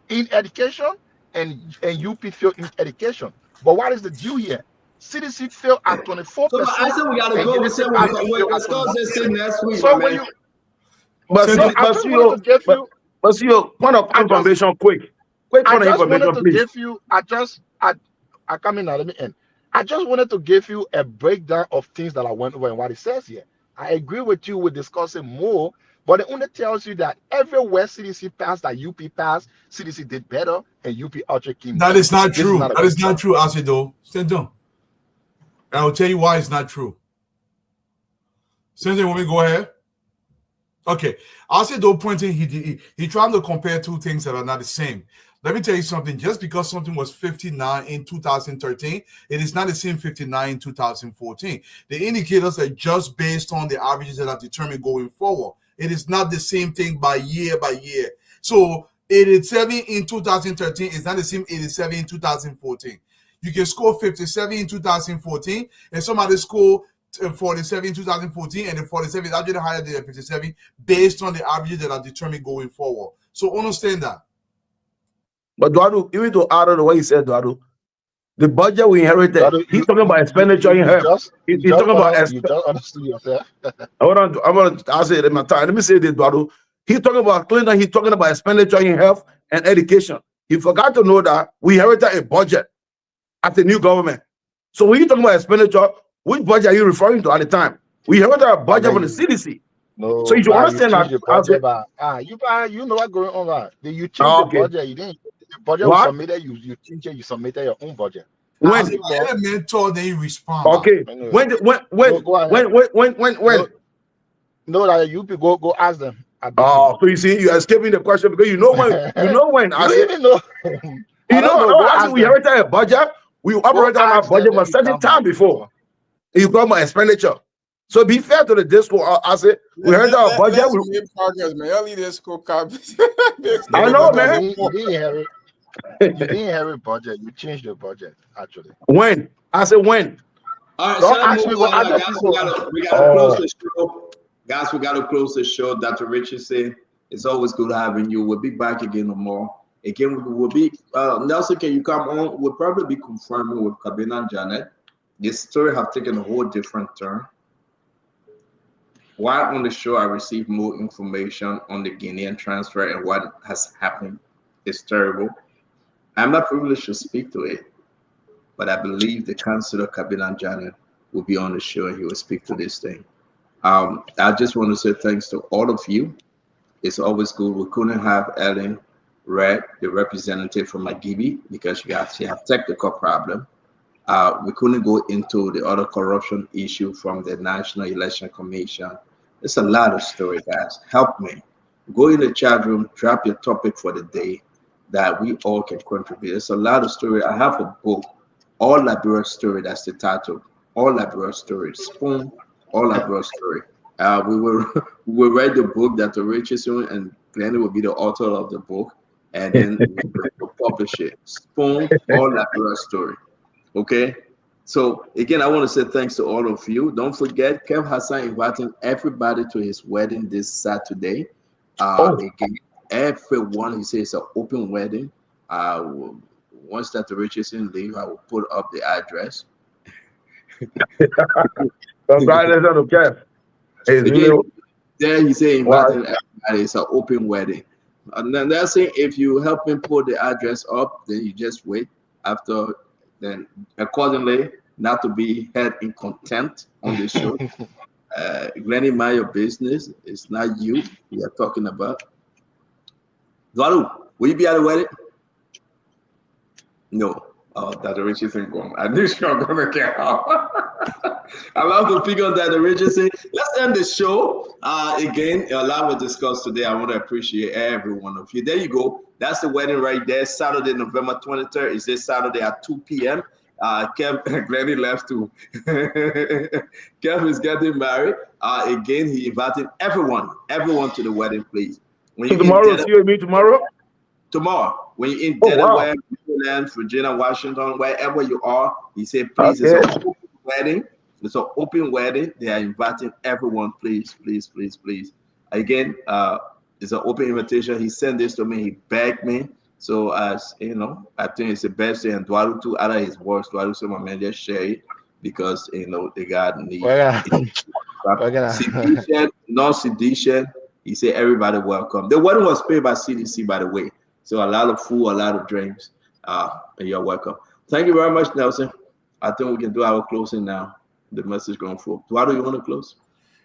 in education and UP failed in education. But what is the deal here? CDC failed at 24%. So I said we gotta go. We said we'll discuss this thing next week. So when you, But so I just wanted to give you, see your point of information quick. Quick I point of just wanted information, to please. give you, I come in now, let me end. I just wanted to give you a breakdown of things that I went over and what it says here. I agree with you with discussing more, but it only tells you that everywhere CDC passed, that UP passed, CDC did better, and UP actually came. That is not This true. not a That is good not sign. true, Asido. Stand down. And I'll tell you why it's not true. Stand down, want me to go ahead? Okay. Asido pointing, he trying to compare two things that are not the same. Let me tell you something. Just because something was 59 in 2013, it is not the same 59 in 2014. The indicators are just based on the averages that are determined going forward. It is not the same thing by year by year. So 87 in 2013 is not the same 87 in 2014. You can score 57 in 2014, and somebody score 47 in 2014, and the 47 is actually higher than the 57 based on the averages that are determined going forward. So understand that. But Eduardo, even to add on what he said, Eduardo, the budget we inherited, Eduardo, he's talking about expenditure in health. He's talking about you just understood yourself. Hold on, I'm gonna ask it in my time. Let me say this, Eduardo. He's talking about Clinton, he's talking about expenditure in health and education. He forgot to know that we inherited a budget at the new government. So when you're talking about expenditure, which budget are you referring to at the time? We inherited a budget from the CDC. No, so you understand you that the budget you know what's going on, right? You change the budget, you didn't the budget was submitted, you change it, you submitted your own budget. When mentor, they respond. Okay. When no, that you go ask them. So you see, you're escaping the question because you know when you don't even know. You know, we inherited a budget, we operated on our budget for a certain time before. You got my expenditure. So be fair to the disco. I said we heard our budget. Let's make progress, man. Early this Scorecard. I know, man. You didn't inherit budget. You changed the budget, actually. When? I said when. All right, so we gotta close the show. Guys, we gotta close the show. Dr. Richardson, it's always good having you. We'll be back again tomorrow. Again, we'll be Nelson, can you come on? We'll probably be confirming with Kabina and Janet. This story have taken a whole different turn. While on the show, I received more information on the Guinean transfer and what has happened. It's terrible. I'm not privileged to speak to it, but I believe the Councillor Kabina Janet will be on the show and he will speak to this thing. I just want to say thanks to all of you. It's always good. We couldn't have Ellen Red, the representative from Magibi, because she have technical problem. We couldn't go into the other corruption issue from the National Election Commission. There's a lot of story, guys. Help me. Go in the chat room, drop your topic for the day that we all can contribute. There's a lot of story. I have a book, All Liberia Story. That's the title. All Liberia Story. Spoon, All Liberia Story. We will write the book that Richardson and Glenn will be the author of the book, and then we'll publish it. Spoon, All Liberia Story. Okay, so again, I want to say thanks to all of you. Don't forget, Kev Hassan inviting everybody to his wedding this Saturday. Again, everyone, he says it's an open wedding. Once that Richardson leave, I will put up the address. Congratulations to Kev. Again, there he say inviting everybody. It's an open wedding. And then they're saying if you help him put the address up, then you just wait after. Then accordingly, not to be held in contempt on the show. Glenny, mind your business. It's not you we are talking about. Zalu, will you be at the wedding? No. Oh, Dr. Richardson going. I knew she was going to get out. I love to pick on Dr. Richardson. Let's end the show. Again, a lot was discussed today. I want to appreciate every one of you. There you go. That's the wedding right there. Saturday, November 23rd. Is this Saturday at 2 p.m.? Kev, Glenny left too. Kev is getting married. Again, he invited everyone to the wedding, please. When you tomorrow, see me tomorrow? Tomorrow, when you're in Wow. Delaware, Maryland, Virginia, Washington, wherever you are, he said, please, it's an open wedding. It's an open wedding. They are inviting everyone, please, please, please, please. Again, it's an open invitation. He sent this to me. He begged me. So, as you know, I think it's the best thing. And Dwalu too, out of his words, Dwalu said, my man, just share it because, you know, the God need sedition, no sedition. He said, everybody welcome. The wedding was paid by CDC, by the way. So a lot of food, a lot of drinks. You're welcome. Thank you very much, Nelson. I think we can do our closing now. The message going forward. Why do you want to close?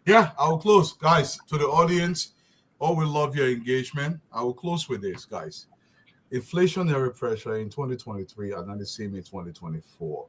Yeah, I will close, guys. To the audience, we love your engagement. I will close with this, guys. Inflationary pressure in 2023 are not the same in 2024.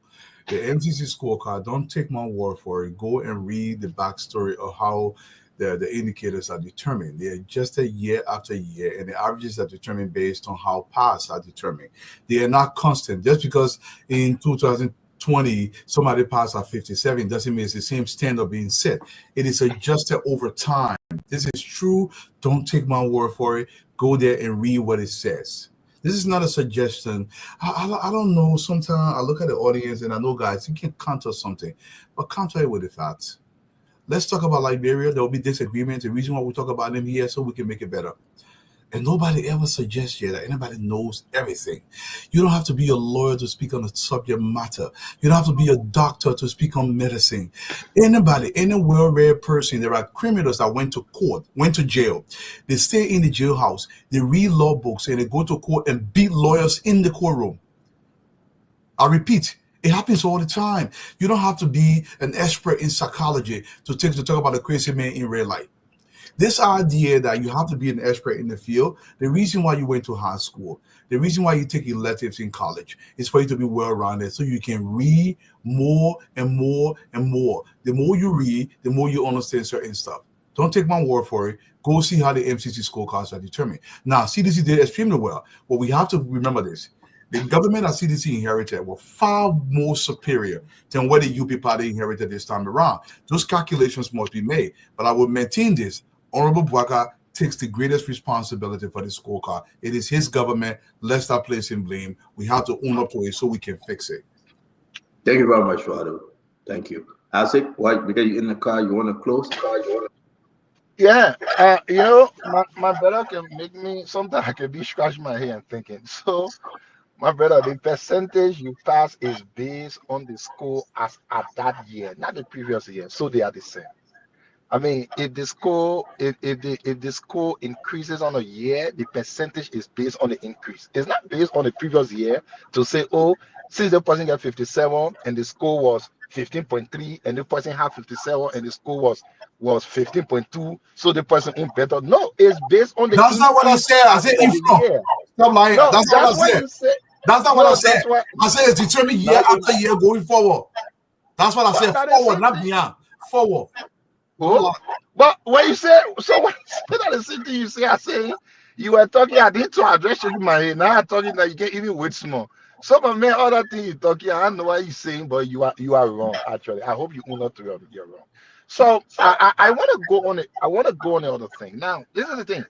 The MCC scorecard, don't take my word for it. Go and read the backstory of how the indicators are determined. They're adjusted year after year, and the averages are determined based on how past are determined. They are not constant. Just because in 2020 somebody passed at 57 doesn't mean it's the same standard being set. It is adjusted over time. This is true. Don't take my word for it. Go there and read what it says. This is not a suggestion. I don't know. Sometimes I look at the audience and I know, guys, you can counter something, but counter it with the facts. Let's talk about Liberia. There will be disagreements. The reason why we talk about them here so we can make it better. And nobody ever suggests here that anybody knows everything. You don't have to be a lawyer to speak on the subject matter. You don't have to be a doctor to speak on medicine. Anybody, any well-read person, there are criminals that went to court, went to jail. They stay in the jailhouse. They read law books and they go to court and beat lawyers in the courtroom. I repeat, it happens all the time. You don't have to be an expert in psychology to talk about a crazy man in real life. This idea that you have to be an expert in the field, the reason why you went to high school, the reason why you take electives in college is for you to be well-rounded so you can read more and more and more. The more you read, the more you understand certain stuff. Don't take my word for it. Go see how the MCC scorecards are determined. Now, CDC did extremely well, but we have to remember this. The government that CDC inherited were far more superior than what the UP party inherited this time around. Those calculations must be made, but I will maintain this. Honorable Bwaka takes the greatest responsibility for the scorecard. It is his government. Let's stop placing blame. We have to own up to it so we can fix it. Thank you very much, Father. Thank you. Isaac, why? Because you're in the car, you want to close? Yeah, you know, my brother can make me, sometimes I can be scratching my head and thinking. So, my brother, the percentage you pass is based on the score as at that year, not the previous year. So they are the same. I mean, if the score increases on a year, the percentage is based on the increase. It's not based on the previous year to say, oh, since the person got 57 and the score was 15.3, and the person had 57 and the score was 15.2, so the person in better. No, it's based on the. That's not what I said. I said in front. Stop lying. No, that's not what I said. That's not what I said. I said it's determined year after year going forward. That's what I said. Forward, not beyond. Forward. Oh, but when you say, so when you say that the same thing you say, I say you were talking, I didn't to address you in my head. Now I'm talking that you can't even wait small. Some of my other thing you talking, I don't know what you're saying, but you are wrong, actually. I hope you own up to you're wrong. So I want to go on it. I want to go on the other thing. Now, this is the thing.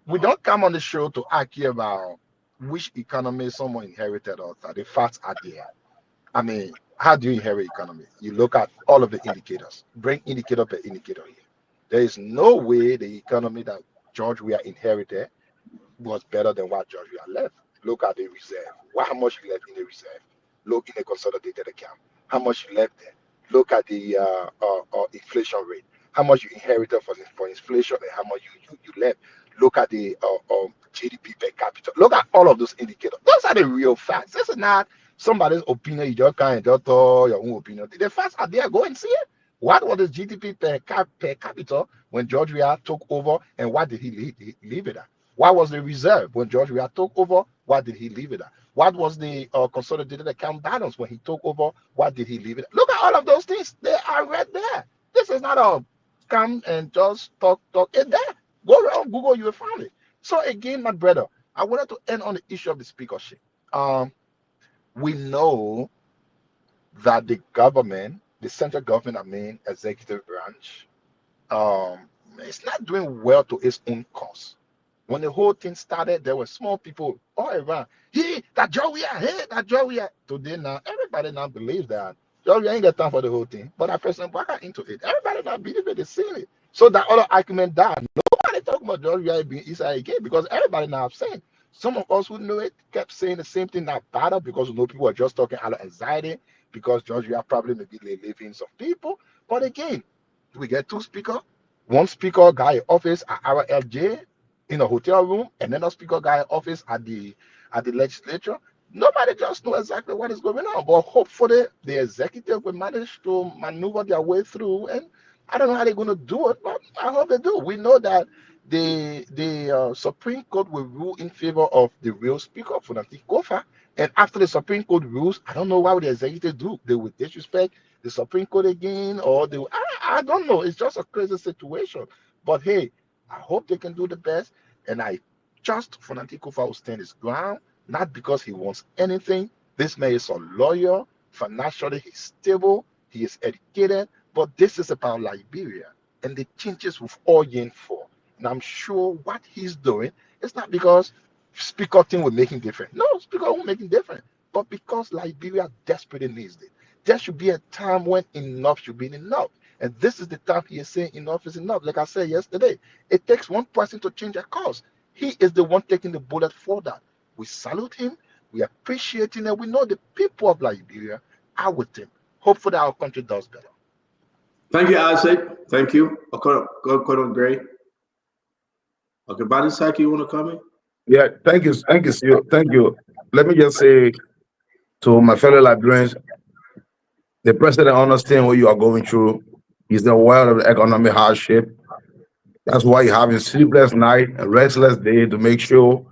We don't come on the show to argue about which economy someone inherited or that. The facts are there. I mean, how do you inherit economy? You look at all of the indicators. Bring indicator per indicator here. There is no way the economy that George Weah inherited was better than what George Weah left. Look at the reserve. How much you left in the reserve? Look in the consolidated account. How much you left there? Look at the inflation rate. How much you inherited for inflation and how much you left. Look at the GDP per capita. Look at all of those indicators. Those are the real facts. This is not somebody's opinion. You just can't just tell your own opinion. The facts are there. Go and see it. What was the GDP per capita when George Weah took over, and what did he leave it at? What was the reserve when George Weah took over? What did he leave it at? What was the consolidated account balance when he took over? What did he leave it at? Look at all of those things. They are right there. This is not come and just talk. It's there. Go around Google, you will find it. So again, my brother, I wanted to end on the issue of the speakership. We know that the government, the central government, I mean, executive branch, it's not doing well to its own cause. When the whole thing started, there were small people all around. Hey, that Joey, hey, that Joey. Today now, everybody now believes that Joey ain't got time for the whole thing. But that person back into it. Everybody now believe it, they seen it. So that other argument died. Nobody talking about Joey being Israel again because everybody now have seen. Some of us who knew it kept saying the same thing that battle because you know people are just talking out of anxiety because Georgia probably maybe leaving some people. But again, we get two speakers. One speaker guy in office at our LJ in a hotel room, and then a speaker guy in office at the legislature. Nobody just know exactly what is going on. But hopefully the executive will manage to maneuver their way through. And I don't know how they're going to do it, but I hope they do. We know that the Supreme Court will rule in favor of the real speaker for the Kofa. And after the Supreme Court rules, I don't know what the executive do. They will disrespect the Supreme Court again, or they will, I don't know. It's just a crazy situation. But hey, I hope they can do the best. And I trust Fonati Kofa will stand his ground, not because he wants anything. This man is a lawyer. Financially, he's stable. He is educated. But this is about Liberia and the changes we've all yearned for. And I'm sure what he's doing is not because Speaker thing will make him different. No, Speaker won't make him different. But because Liberia desperately needs it. There should be a time when enough should be enough. And this is the time he is saying enough is enough. Like I said yesterday, it takes one person to change a cause. He is the one taking the bullet for that. We salute him, we appreciate him, and we know the people of Liberia are with him. Hopefully our country does better. Thank you, Isaac. Thank you. Okono Gray. Okay, Badisaki, you want to come in? Yeah, thank you, Sio. Thank you. Let me just say to my fellow Liberians, the president understands what you are going through. He's aware of the economic hardship. That's why he's having sleepless night and restless day to make sure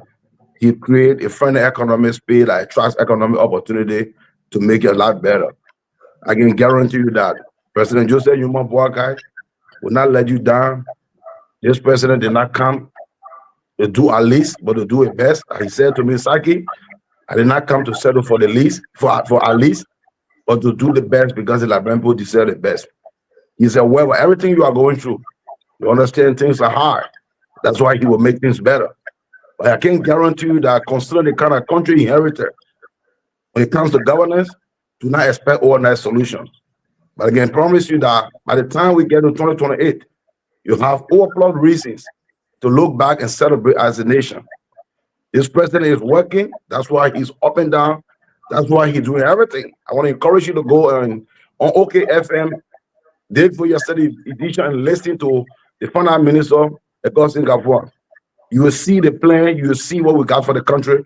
he create a friendly economic space that attracts economic opportunity to make it a lot better. I can guarantee you that President Joseph Yuma Boakai will not let you down. This president did not come to do our least, but to do it best. He said to me, Saki, I did not come to settle for the least, for our least, but to do the best because the Liberian people deserve the best. He said, well, everything you are going through, you understand things are hard. That's why he will make things better. But I can guarantee you that considering the kind of country he inherited, when it comes to governance, do not expect overnight solutions. But again, promise you that by the time we get to 2028, you have overflowed reasons to look back and celebrate as a nation. This president is working. That's why he's up and down. That's why he's doing everything. I want to encourage you to go on OKFM, day for yesterday edition, and listen to the finance minister, Augustin Gavois. You will see the plan. You will see what we got for the country.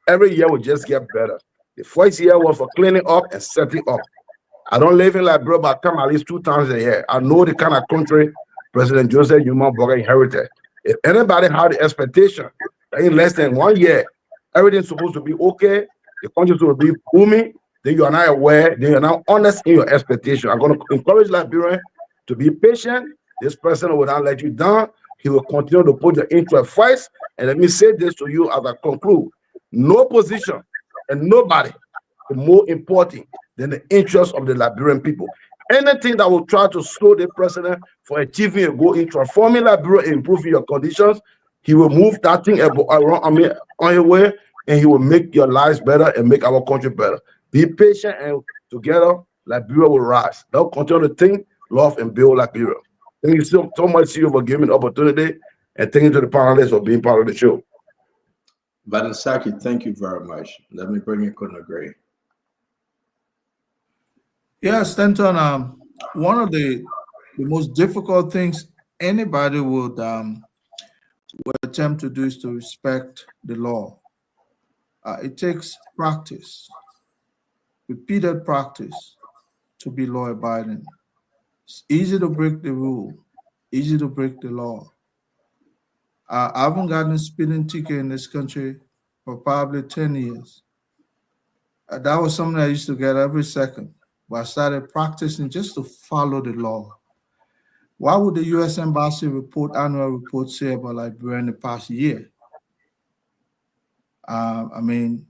Every year will just get better. The first year was for cleaning up and setting up. I don't live in Liberia, but I come at least 2 times a year. I know the kind of country President Joseph Yuma Boakai inherited. If anybody had the expectation that in less than 1 year, everything's supposed to be okay, the country will be booming, then you are not aware, then you are not honest in your expectation. I'm going to encourage Liberians to be patient. This person will not let you down. He will continue to put your interest first. And let me say this to you as I conclude. No position and nobody is more important than the interests of the Liberian people. Anything that will try to slow the president for achieving a goal in transforming Liberia, improving your conditions, he will move that thing on your way, and he will make your lives better and make our country better. Be patient, and together, Liberia will rise. They'll continue to think, love, and build Liberia. Thank you so much, CEO, for giving me the opportunity, and thank you to the panelists for being part of the show. Badisaki, thank you very much. Let me bring in Okono Gray. Yeah, Stanton, one of the most difficult things anybody would attempt to do is to respect the law. It takes practice, repeated practice, to be law-abiding. It's easy to break the rule, easy to break the law. I haven't gotten a speeding ticket in this country for probably 10 years. That was something I used to get every second. But I started practicing just to follow the law. What would the U.S. Embassy annual report say about Liberia in the past year? I mean,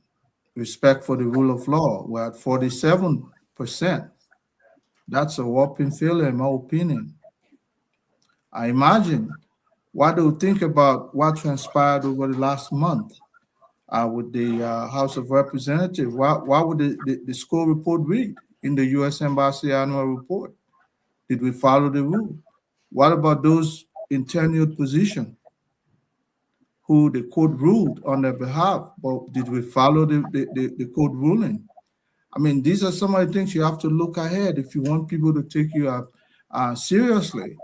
respect for the rule of law, we're at 47%. That's a whopping failure, in my opinion. I imagine what they would think about what transpired over the last month with the House of Representatives. What would the score report read in the U.S. Embassy annual report? Did we follow the rule? What about those in tenured position who the court ruled on their behalf? But did we follow the court ruling? I mean, these are some of the things you have to look ahead if you want people to take you up seriously.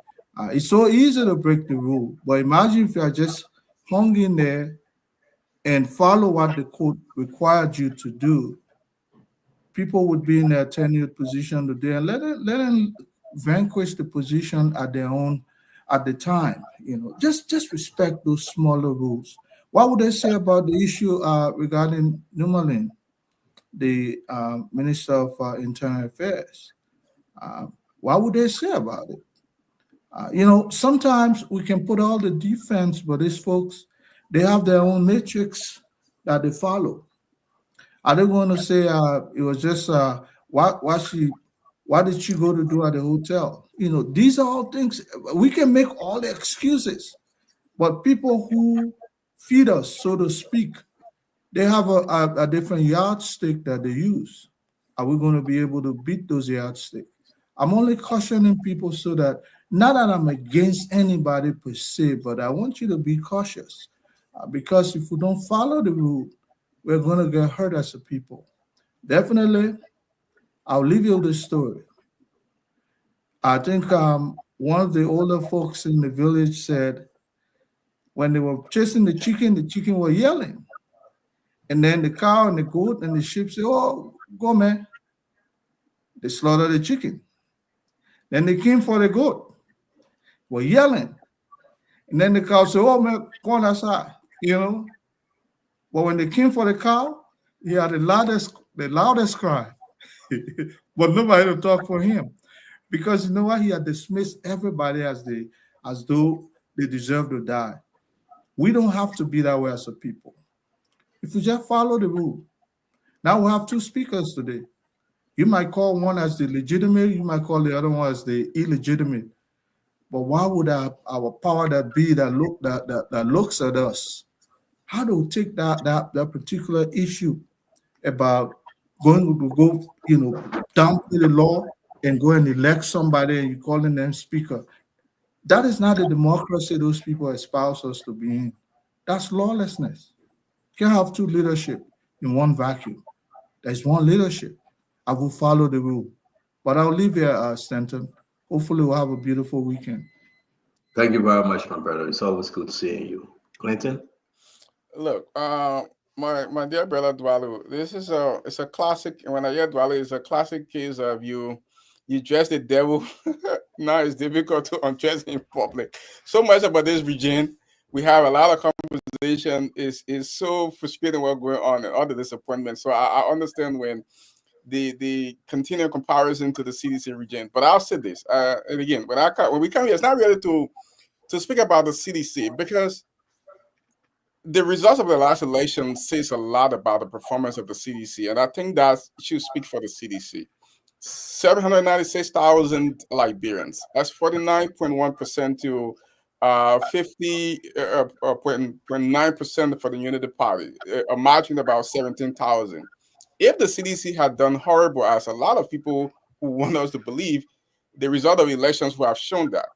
It's so easy to break the rule, but imagine if you are just hung in there and follow what the court required you to do. People would be in their tenured position today and let them vanquish the position at their own at the time. Just respect those smaller rules. What would they say about the issue regarding Numalin, the Minister of Internal Affairs? What would they say about it? Sometimes we can put all the defense, but these folks, they have their own matrix that they follow. Are they going to say it was just what did she go to do at the hotel? These are all things we can make all the excuses, but people who feed us, so to speak, they have a different yardstick that they use. Are we going to be able to beat those yardsticks? I'm only cautioning people so that, not that I'm against anybody per se, but I want you to be cautious because if we don't follow the rule, we're going to get hurt as a people. Definitely, I'll leave you with the story. I think one of the older folks in the village said when they were chasing the chicken were yelling. And then the cow and the goat and the sheep say, "Oh, go, man." They slaughtered the chicken. Then they came for the goat, were yelling. And then the cow said, "Oh, man, go on outside." But when they came for the cow, he had the loudest cry. But nobody to talk for him. Because you know what? He had dismissed everybody as though they deserve to die. We don't have to be that way as a people. If we just follow the rule. Now we have two speakers today. You might call one as the legitimate, you might call the other one as the illegitimate. But why would our power that be that looks at us? How do we take that particular issue about going to go, downplay the law and go and elect somebody and you're calling them speaker? That is not the democracy those people espouse us to be in. That's lawlessness. You can't have two leadership in one vacuum. There's one leadership. I will follow the rule. But I'll leave here, Stanton. Hopefully we'll have a beautiful weekend. Thank you very much, my brother. It's always good seeing you. Clinton? Look, my dear brother Dwalu, it's a classic. When I hear Dwalu, it's a classic case of you dress the devil. Now it's difficult to undress in public. So much about this region. We have a lot of conversation. Is so frustrating what's going on and all the disappointment. So I understand when the continued comparison to the CDC region. But I'll say this, and again, when we come here, it's not really to speak about the CDC because the results of the last election says a lot about the performance of the CDC, and I think that should speak for the CDC. 796,000 Liberians. That's 49.1% to 50.9% for the Unity Party, a margin about 17,000. If the CDC had done horrible, as a lot of people who want us to believe, the result of elections would have shown that.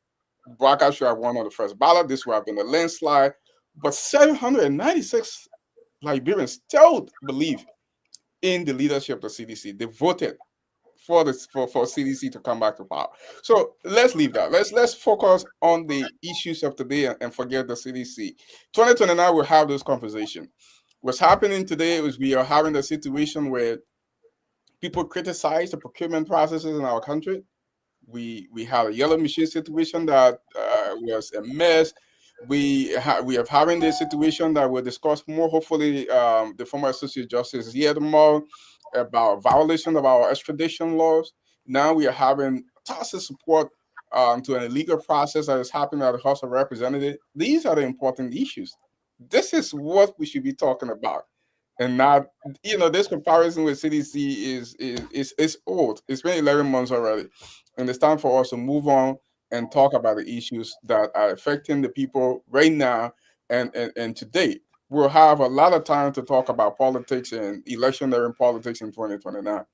Baraka should have won on the first ballot. This would have been a landslide. But 796 Liberians still believe in the leadership of the CDC. They voted for CDC to come back to power. So let's leave that. Let's focus on the issues of today and forget the CDC. 2029, we'll have this conversation. What's happening today is we are having a situation where people criticize the procurement processes in our country. We had a yellow machine situation that was a mess. We have having this situation that we'll discuss more. Hopefully, the former Associate Justice here tomorrow about violation of our extradition laws. Now we are having tacit support to an illegal process that is happening at the House of Representatives. These are the important issues. This is what we should be talking about, and not, this comparison with CDC is old. It's been 11 months already, and it's time for us to move on and talk about the issues that are affecting the people right now and today. We'll have a lot of time to talk about politics and electionary politics in 2029.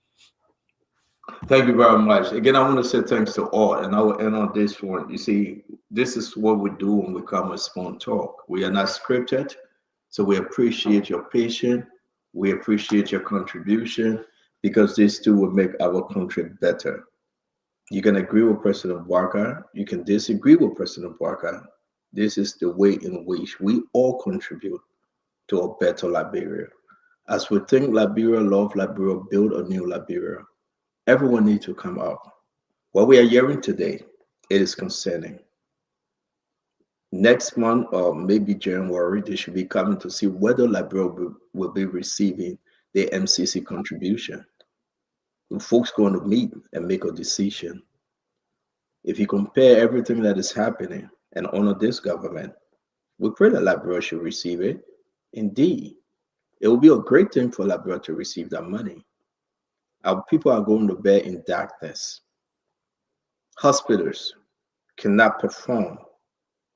Thank you very much. Again, I want to say thanks to all, and I will end on this one. You see, this is what we do when we come with Spoon Talk. We are not scripted, so we appreciate your patience. We appreciate your contribution because these two will make our country better. You can agree with President Walker. You can disagree with President Walker. This is the way in which we all contribute to a better Liberia. As we think Liberia, love Liberia, build a new Liberia, everyone needs to come out. What we are hearing today, it is concerning. Next month or maybe January, they should be coming to see whether Liberia will be receiving the MCC contribution. The folks going to meet and make a decision. If you compare everything that is happening and honor this government, we pray that Liberia should receive it. Indeed, it will be a great thing for Liberia to receive that money. Our people are going to bed in darkness. Hospitals cannot perform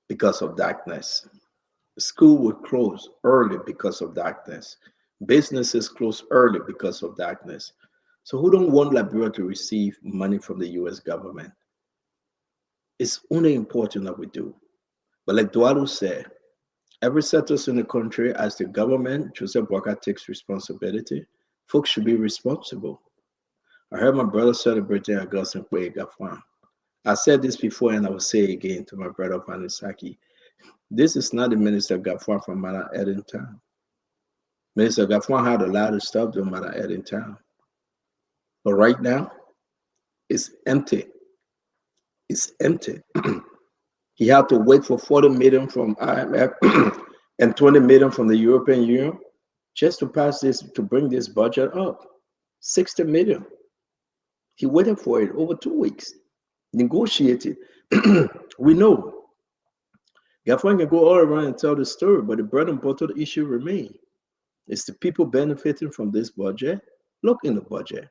because of darkness. School will close early because of darkness. Businesses close early because of darkness. So who don't want Liberia to receive money from the US government? It's only important that we do. But like Dualu said, every sector in the country, as the government, Joseph Boakai takes responsibility, folks should be responsible. I heard my brother celebrating Augustine Kwe Gafwan. I said this before and I will say it again to my brother Panisaki. This is not the Minister Gafwan from Mount Eden Town. Minister Gafwan had a lot of stuff to Mount Eden Town. But right now, it's empty. It's empty. He had to wait for 40 million from IMF and 20 million from the European Union just to pass this, to bring this budget up. 60 million. He waited for it over 2 weeks, negotiated. We know Gafwan can go all around and tell the story, but the bread and butter issue remains. It's the people benefiting from this budget. Look in the budget.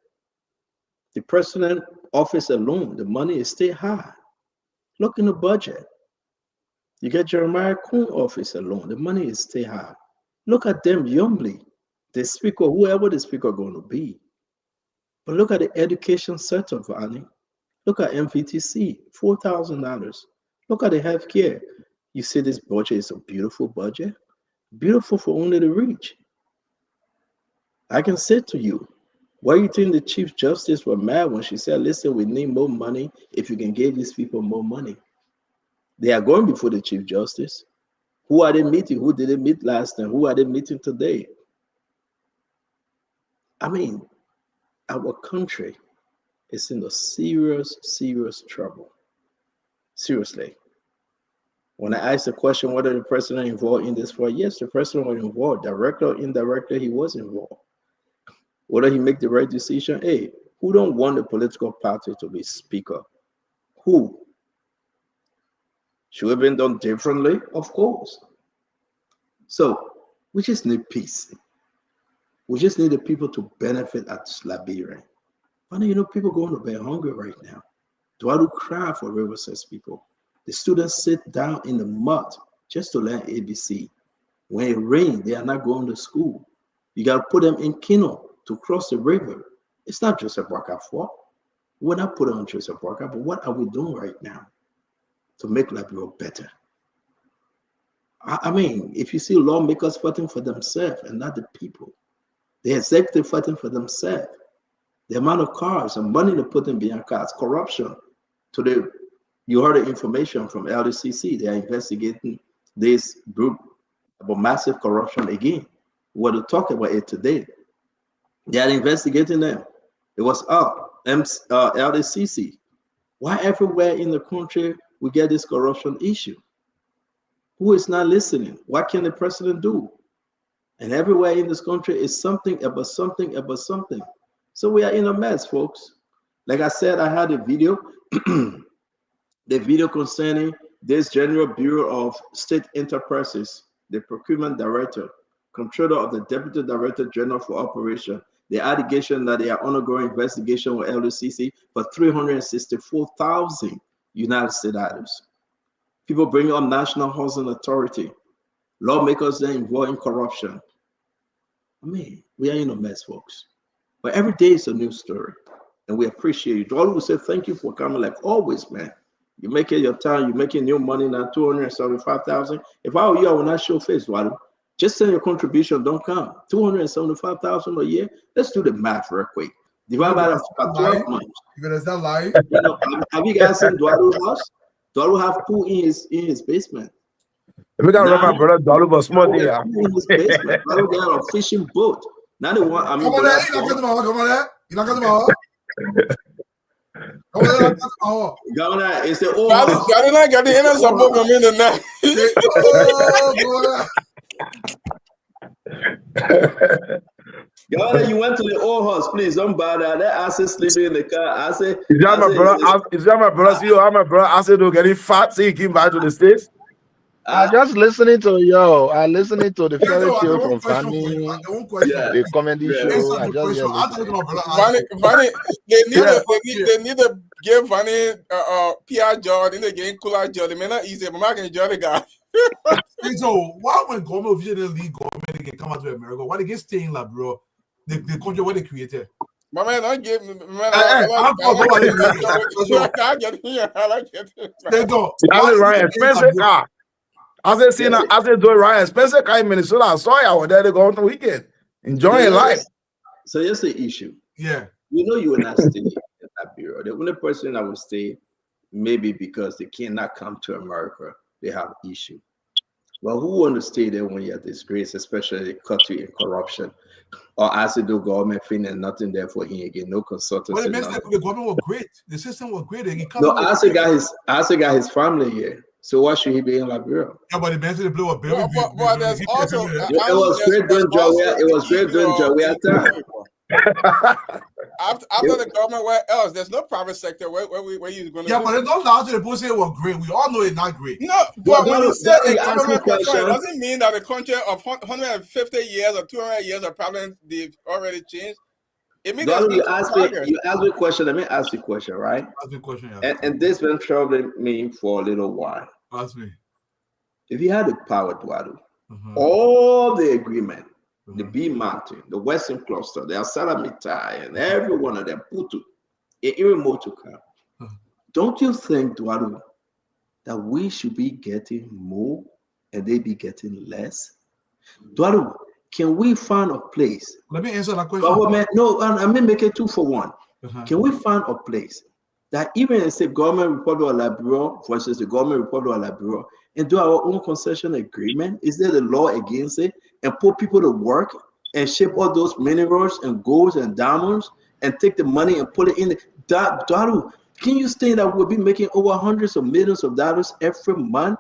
The president office alone, the money is still high. Look in the budget. You get Jeremiah Kuhn office alone, the money is still high. Look at them youngly, the speaker, whoever the speaker going to be. But look at the education sector, Vani. Look at MVTC, $4,000. Look at the healthcare. You see this budget is a beautiful budget, beautiful for only the rich. I can say to you, why you think the Chief Justice was mad when she said, listen, we need more money if you can give these people more money? They are going before the Chief Justice. Who are they meeting? Who did they meet last time? Who are they meeting today? I mean, our country is in a serious, serious trouble. Seriously. When I asked the question whether the president involved in this fraud, yes, the president was involved. Directly or indirectly, he was involved. Whether he make the right decision, hey, who don't want the political party to be speaker? Who? Should have been done differently? Of course. So we just need peace. We just need the people to benefit at Liberia. Funny, people going to bed hungry right now. Do I do cry for Riverside people? The students sit down in the mud just to learn ABC. When it rains, they are not going to school. You got to put them in Kino to cross the river. It's not just a Boakai fault. We're not putting on just a Boakai, but what are we doing right now to make Liberia better? I mean, if you see lawmakers fighting for themselves and not the people, the executive fighting for themselves, the amount of cars and money to put in behind cars, corruption. You heard the information from LDCC. They are investigating this group about massive corruption again. We're to talk about it today. They are investigating them. It was up, LDCC. Why everywhere in the country we get this corruption issue? Who is not listening? What can the president do? And everywhere in this country is something about something about something. So we are in a mess, folks. Like I said, I had a video the video concerning this General Bureau of State Enterprises, the procurement director, controller of the Deputy Director General for Operation, the allegation that they are undergoing investigation with LUCC for 364,000 United States dollars. People bring up National Housing Authority, lawmakers that involved in corruption. I mean, we are in a mess, folks. But every day is a new story, and we appreciate you. All will say thank you for coming, like always, man. You making your time, you're making new money now, 275,000. If I were you, I would not show face, Wadu. Just send your contribution, don't come. 275,000 a year. Let's do the math real quick. Divide by 12 months. You gonna start lying? You know, have you guys seen Dwalu's house? Dwalu have pool in his basement. If we got to run my brother, Dollar was smart Dwalu there. got pool in his basement. Dwalu got a fishing boat. Now they want. I mean, Come on there. You not got the ball. Come on there. Ghana is the old. Ghana got the inner support from in the night. Ghana, you went to the old house. Please don't bother. That I said sleeping in the car. I said, is that my brother? Is that my brother? See, how my brother? I said, don't get fat. So he came back to the States. I'm just listening to I'm listening to the fairy tale from Fanny, the comedy show. I just Fanny, they need to give Fanny PR job. They need to give cooler job. They may not easy, but I can enjoy the guy. So why when government officials leave government, they can come out to America? Why they get staying like, bro? The country where they created. My man, don't give me. I get here. I like it. They go. Expensive car. I said, doing Ryan Spencer car in Minnesota. I saw y'all there. They go on the weekend, enjoying life. So here's the issue. Yeah. You know, you will not stay in that bureau. The only person that will stay, maybe because they cannot come to America, they have issue. Well, who want to stay there when you're disgraced, especially country in corruption? Or as do government thing and nothing there for him again, no consultants. Well, the government was great. The system was great. No, Asa got his family here. So why should he be in Liberia? Yeah, but the man said the blue was very But there's also it was great during Joey. It was great during Joey time. After the government, where else? There's no private sector where you going to. Yeah, but it's not allowed to the people say it was great. We all know it's not great. No, but when you say a government control, it doesn't mean that the country of 150 years or 200 years of problems they've already changed. It means you asked me a question. Let me ask you a question, right? Ask me a question, yeah. And this been troubling me for a little while. Ask me. If you had the power, Dwadu, all the agreement, the B Mountain, the Western Cluster, the Asalamita, and every one of them, Putu, even more to come. Don't you think, Dwadu, that we should be getting more and they be getting less? Dwadu, can we find a place? Let me answer that question. Government, no, I mean make it 2 for 1. Can we find a place that even if the government Republic of Liberia versus the government Republic of Liberia and do our own concession agreement? Is there the law against it? And put people to work and ship all those minerals and golds and diamonds and take the money and put it in the can you say that we'll be making over hundreds of millions of dollars every month?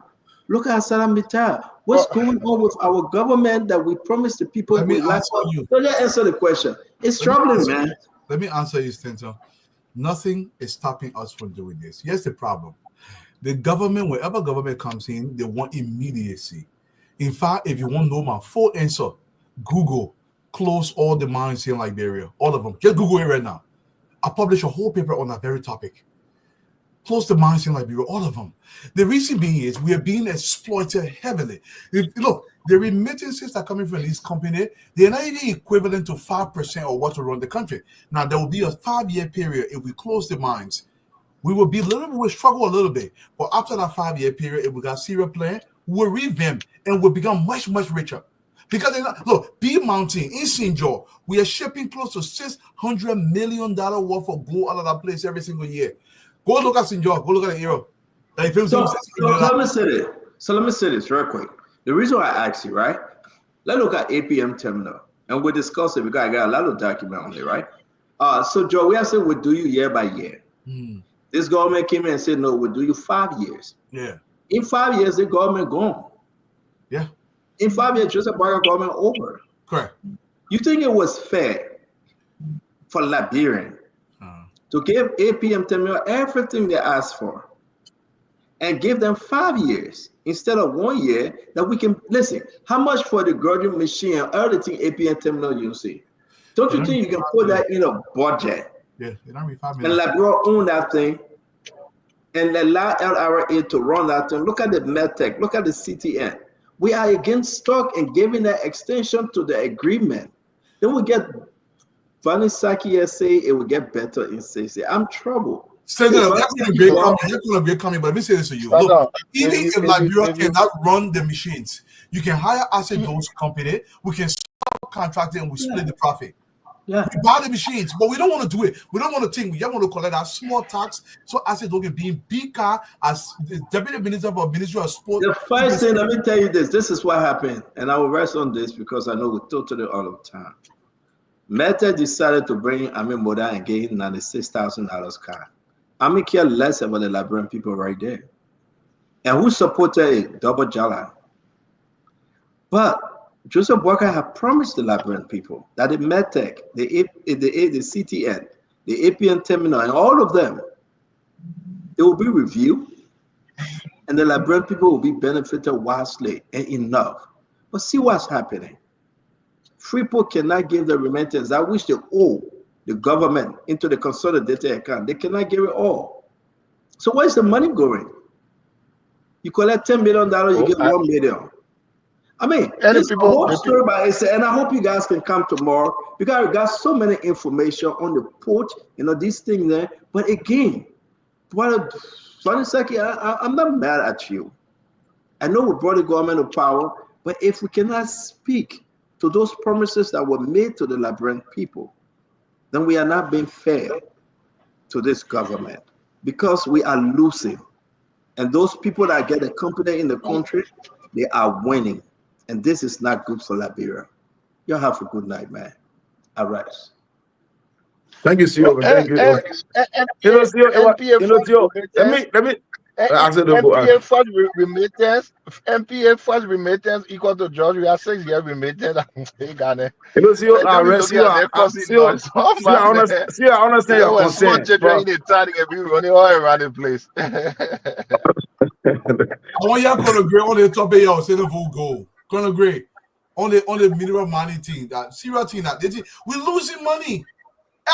Look at Salamita. What's going on with our government that we promised the people? Let me answer you. So let's answer the question. It's troubling, man. Let me answer you, Stenton. Nothing is stopping us from doing this. Here's the problem. The government, wherever government comes in, they want immediacy. In fact, if you want to know my full answer, Google close all the mines in Liberia. All of them. Just Google it right now. I published a whole paper on that very topic. Close the mines in Liberia, all of them. The reason being is we are being exploited heavily. Look, the remittances that are coming from this company, they're not even equivalent to 5% of what will run the country. Now, there will be a 5-year period. If we close the mines, we'll struggle a little bit. But after that 5-year period, if we got a serious plan, we'll revamp and we'll become much, much richer. Because look, B Mountain in St. George, we are shipping close to $600 million worth of gold out of that place every single year. Go look at St. George. Go look at the Europe. So let me say this real quick. The reason why I asked you, right? Let's look at APM terminal, and we'll discuss it. I got a lot of document on it, right? So Joe, we have said we'll do you year by year. This government came in and said, no, we'll do you 5 years. Yeah. In 5 years, the government gone. Yeah. In 5 years, just about government over. Correct. You think it was fair for Liberian to give APM terminal everything they asked for, and give them 5 years instead of 1 year that we can listen. How much for the graduate machine and everything APN terminal you see? Don't you think you can put that in a budget? Yeah, you're not 5 And minutes. Liberia own that thing and allow LRA to run that thing. Look at the MedTech, look at the CTN. We are against stock and giving that extension to the agreement. Then we get Vanisaki say it will get better in CC. I'm troubled. That's gonna be coming, but let me say this to you. Look, even if Liberia cannot run the machines, you can hire asset those company, we can subcontract it and we split the profit. Yeah. We buy the machines, but we don't want to do it. We don't want to think. We just want to collect that small tax. So asset don't get being bigger as the Deputy Minister for Ministry of Sport. The first thing, let me tell you this. This is what happened, and I will rest on this because I know we're totally out of time. Meta decided to bring Ami Moda and get him $96,000 car. Ami care less about the Liberian people right there. And who supported it? Double Jala. But Joseph Walker had promised the Liberian people that the MedTech, the CTN, the APN terminal, and all of them, it will be reviewed, and the Liberian people will be benefited vastly and enough. But see what's happening. Freeport cannot give the remittance that which they owe the government into the consolidated account. They cannot give it all. So where's the money going? You collect $10 million, you get $1 million. I mean, there's a whole story about it, and I hope you guys can come tomorrow because I got so many information on the port, these things there. But again, I'm not mad at you. I know we brought the government to power, but if we cannot speak to those promises that were made to the Liberian people, then we are not being fair to this government because we are losing. And those people that get a company in the country, they are winning. And this is not good for Liberia. You have a good night, man. All right. Thank you, CEO. Thank you. Let me. MPA first remittance equal to George. We are 6 years remittance. I understand your concern. Running all around the place. I want y'all to agree on the top of y'all say the full goal. Gonna agree on the minimum money team that serious team that we're losing money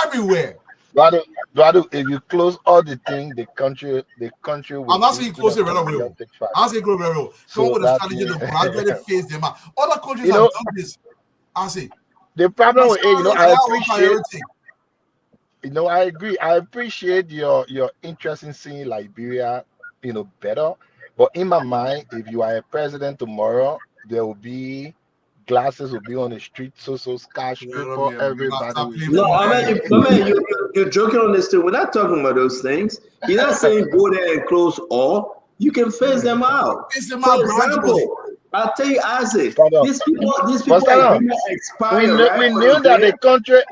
everywhere. Brother, if you close all the things, the country will. I'm not saying close it right away. I'm saying close it right away. Come with a strategy to gradually phase them out. Other countries have done this. I say the problem with I appreciate. I agree. I appreciate your interest in seeing Liberia, better. But in my mind, if you are a president tomorrow, there will be glasses will be on the street, so scash for everybody. No, I mean, you're joking on this too. We're not talking about those things. You're not saying go there and close all. You can phase them out. For example, I'll tell you, Isaac, these people expire. We knew that the country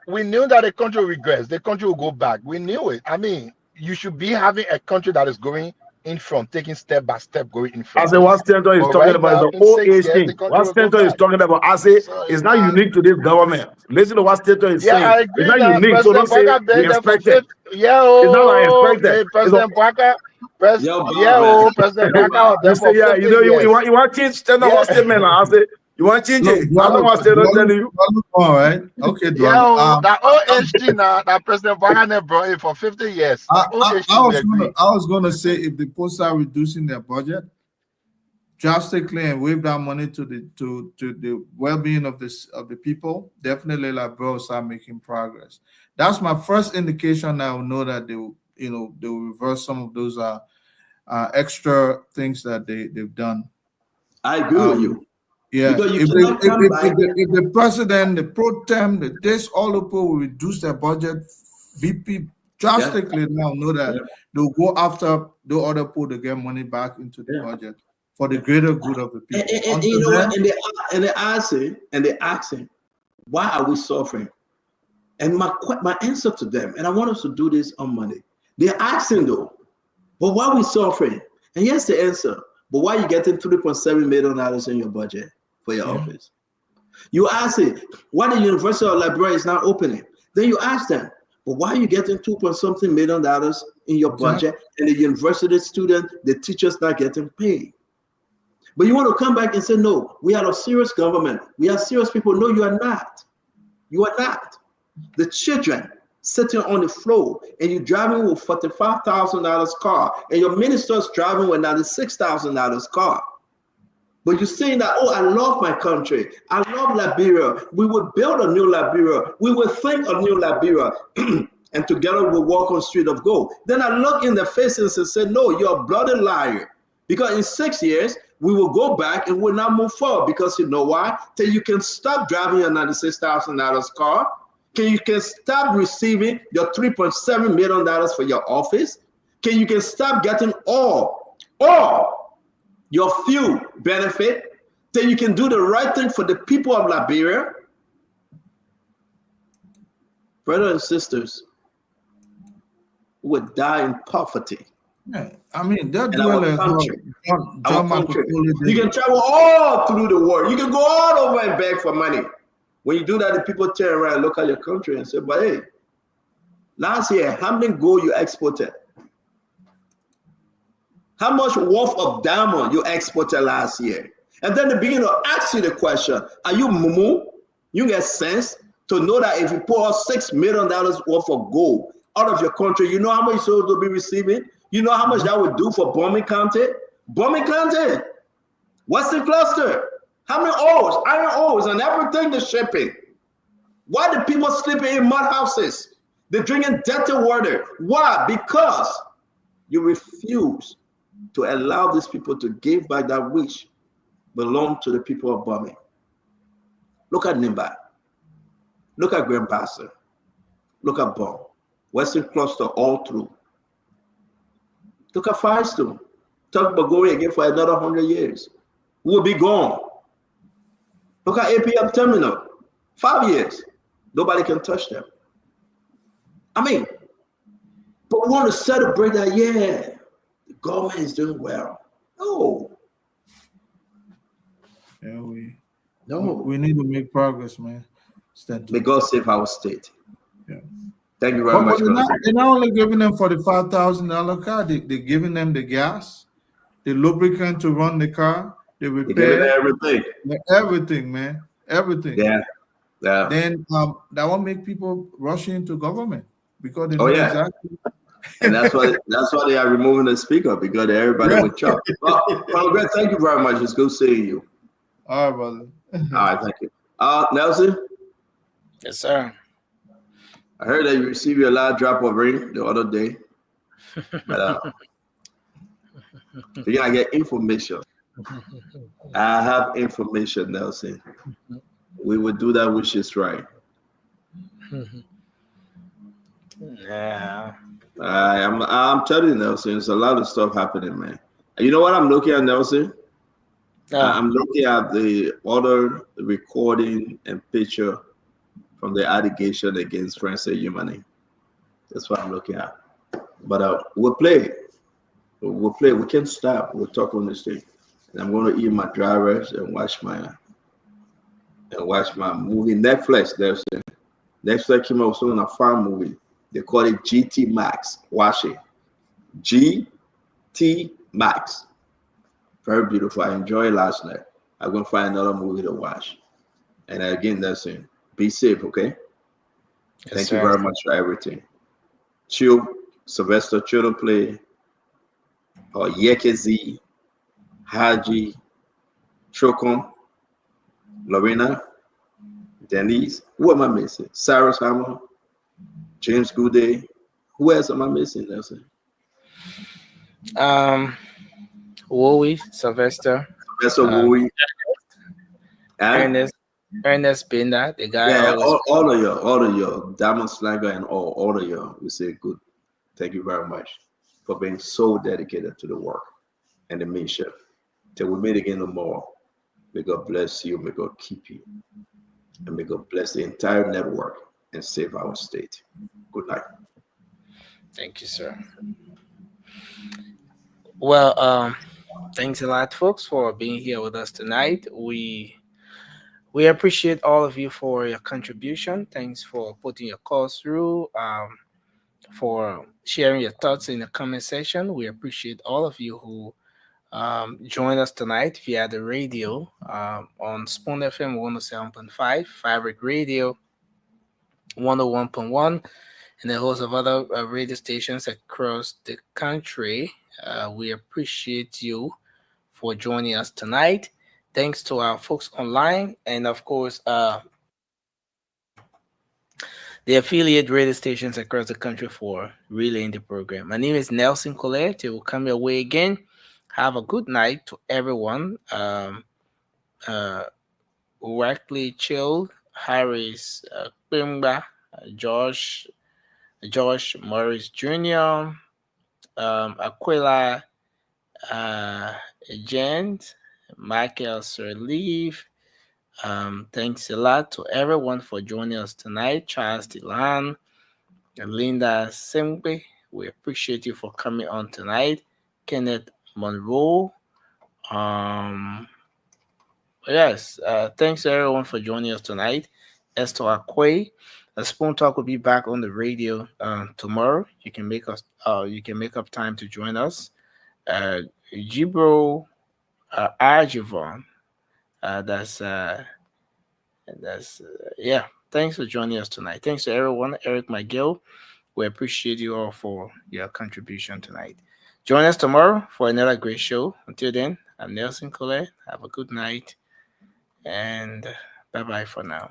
we knew that the country regress. The country will go back. We knew it. I mean, you should be having a country that is going in front, taking step by step, going in front. As what Stanton is talking about is the old age thing. What Stanton is talking about, I say, is not unique to this government. Listen to what Stanton is saying. I agree. It's not unique. So don't say we expected. It's not like expected. President Parker. President Parker. You want to change Stanton one statement? I say, you want to change it? I don't want Stanton telling you. All right. Okay, that OHT now that President Parker brought in for 50 years. I was going to say, if the posts are reducing their budget drastically and wave that money to the well-being of the people, definitely Liberia will start making progress. That's my first indication that I will know that they will reverse some of those extra things that they've done. I agree with you. Yeah, if the president, the pro tem, all the people will reduce their budget, VP drastically now know that they'll go after the other people to get money back into the budget for the greater good of the people. And you know what? And they're asking, why are we suffering? And my answer to them, and I want us to do this on Monday. They're asking though, but why are we suffering? And here's the answer. But why are you getting $3.7 million in your budget for your office? You ask it, why the University of Liberia is not opening? Then you ask them, but why are you getting $2.something million in your Exactly. budget, and the university student, the teachers not getting paid. But you want to come back and say, no, we are a serious government. We are serious people. No, you are not. You are not. The children sitting on the floor and you driving with $45,000 car and your minister's driving with $96,000 car. But you're saying that, oh, I love my country. I love Liberia. We will build a new Liberia. We will think a new Liberia. And together we'll walk on street of gold. Then I look in the faces and say, no, you're a bloody liar. Because in 6 years, we will go back and we'll not move forward. Because you know why? Till you can stop driving your $96,000 car. You can stop receiving your $3.7 million for your office. You can stop getting all your few benefit. Then you can do the right thing for the people of Liberia. Brothers and sisters, who would die in poverty. Yeah, I mean, that In our dwellers, country. John Our country. Marcus You can travel all through the world. You can go all over and beg for money. When you do that, the people turn around and look at your country and say, but hey, last year, how many gold you exported? How much worth of diamond you exported last year? And then they begin to ask you the question, are you mumu? You get sense to know that if you pour out $6 million worth of gold out of your country, you know how much you're to be receiving? You know how much that would do for Bombing County? Bombing County, Western Cluster. How many ores, iron ores, and everything they're shipping? Why do people sleeping in mud houses? They're drinking dirty water. Why? Because you refuse to allow these people to give back that which belong to the people of Bombing. Look at Nimba. Look at Grand Pastor. Look at Bomb. Western Cluster all through. Look at Firestone. Talk about going again for another 100 years. We'll be gone. Look at APM Terminal. 5 years. Nobody can touch them. I mean, but we want to celebrate that, yeah, the government is doing well. No. Yeah, No. we need to make progress, man. May God save our state. Yeah. Thank you very much. They're not only giving them $45,000 car, they're giving them the gas, the lubricant to run the car, the repair, everything. Everything, man. Everything. Yeah. Yeah. Then that won't make people rush into government because they know exactly. And that's why they are removing the speaker, because everybody would chop. Well, Greg, thank you very much. It's good seeing you. All right, brother. All right, thank you. Nelson? Yes, sir. I heard that you received your last drop of rain the other day. But you gotta get information. I have information, Nelson. We would do that which is right. Yeah. I'm telling you, Nelson, there's a lot of stuff happening, man. You know what I'm looking at, Nelson? I'm looking at the other recording and picture from the allegation against Francis Yumani. That's what I'm looking at. But we'll play. We'll play. We can't stop. We'll talk on this thing. And I'm going to eat my dry rest and watch my movie. Netflix. Netflix came out with a farm movie. They call it GT Max. Watch it. GT Max. Very beautiful. I enjoyed it last night. I'm going to find another movie to watch. And again, that's it. Be safe, okay? Yes, Thank sir. you very much for everything. Chill, Sylvester Children Play, or Yekezi, Haji, Chokon, Lorena, Denise. Who am I missing? Cyrus Hammer, James Gooday. Who else am I missing, Nelson? Wowie, Sylvester. Wowie. Ernest Benda, the guy. Yeah, all of you, Diamond Slanger and all of you, we say good. Thank you very much for being so dedicated to the work and the mission. Till we meet again tomorrow, may God bless you, may God keep you, and may God bless the entire network and save our state. Good night. Thank you, sir. Well, thanks a lot, folks, for being here with us tonight. We appreciate all of you for your contribution. Thanks for putting your calls through. for sharing your thoughts in the comment section. We appreciate all of you who join us tonight via the radio on Spoon FM 107.5, Fabric Radio 101.1, and a host of other radio stations across the country. We appreciate you for joining us tonight. Thanks to our folks online, and of course, the affiliate radio stations across the country for relaying the program. My name is Nelson Colette. It will come your way again. Have a good night to everyone. Wackley Chill, Harris Pimba, Josh Morris Jr., Aquila Gent, Michael Sirleaf. Thanks a lot to everyone for joining us tonight. Charles Delan, Linda Simpe, we appreciate you for coming on tonight. Kenneth Monroe. Yes, thanks to everyone for joining us tonight. Esther Akwe, a Spoon Talk will be back on the radio tomorrow. You can make up time to join us. Gibro Arjivon. Yeah. Thanks for joining us tonight. Thanks to everyone. Eric McGill, we appreciate you all for your contribution tonight. Join us tomorrow for another great show. Until then, I'm Nelson Colette. Have a good night, and bye bye for now.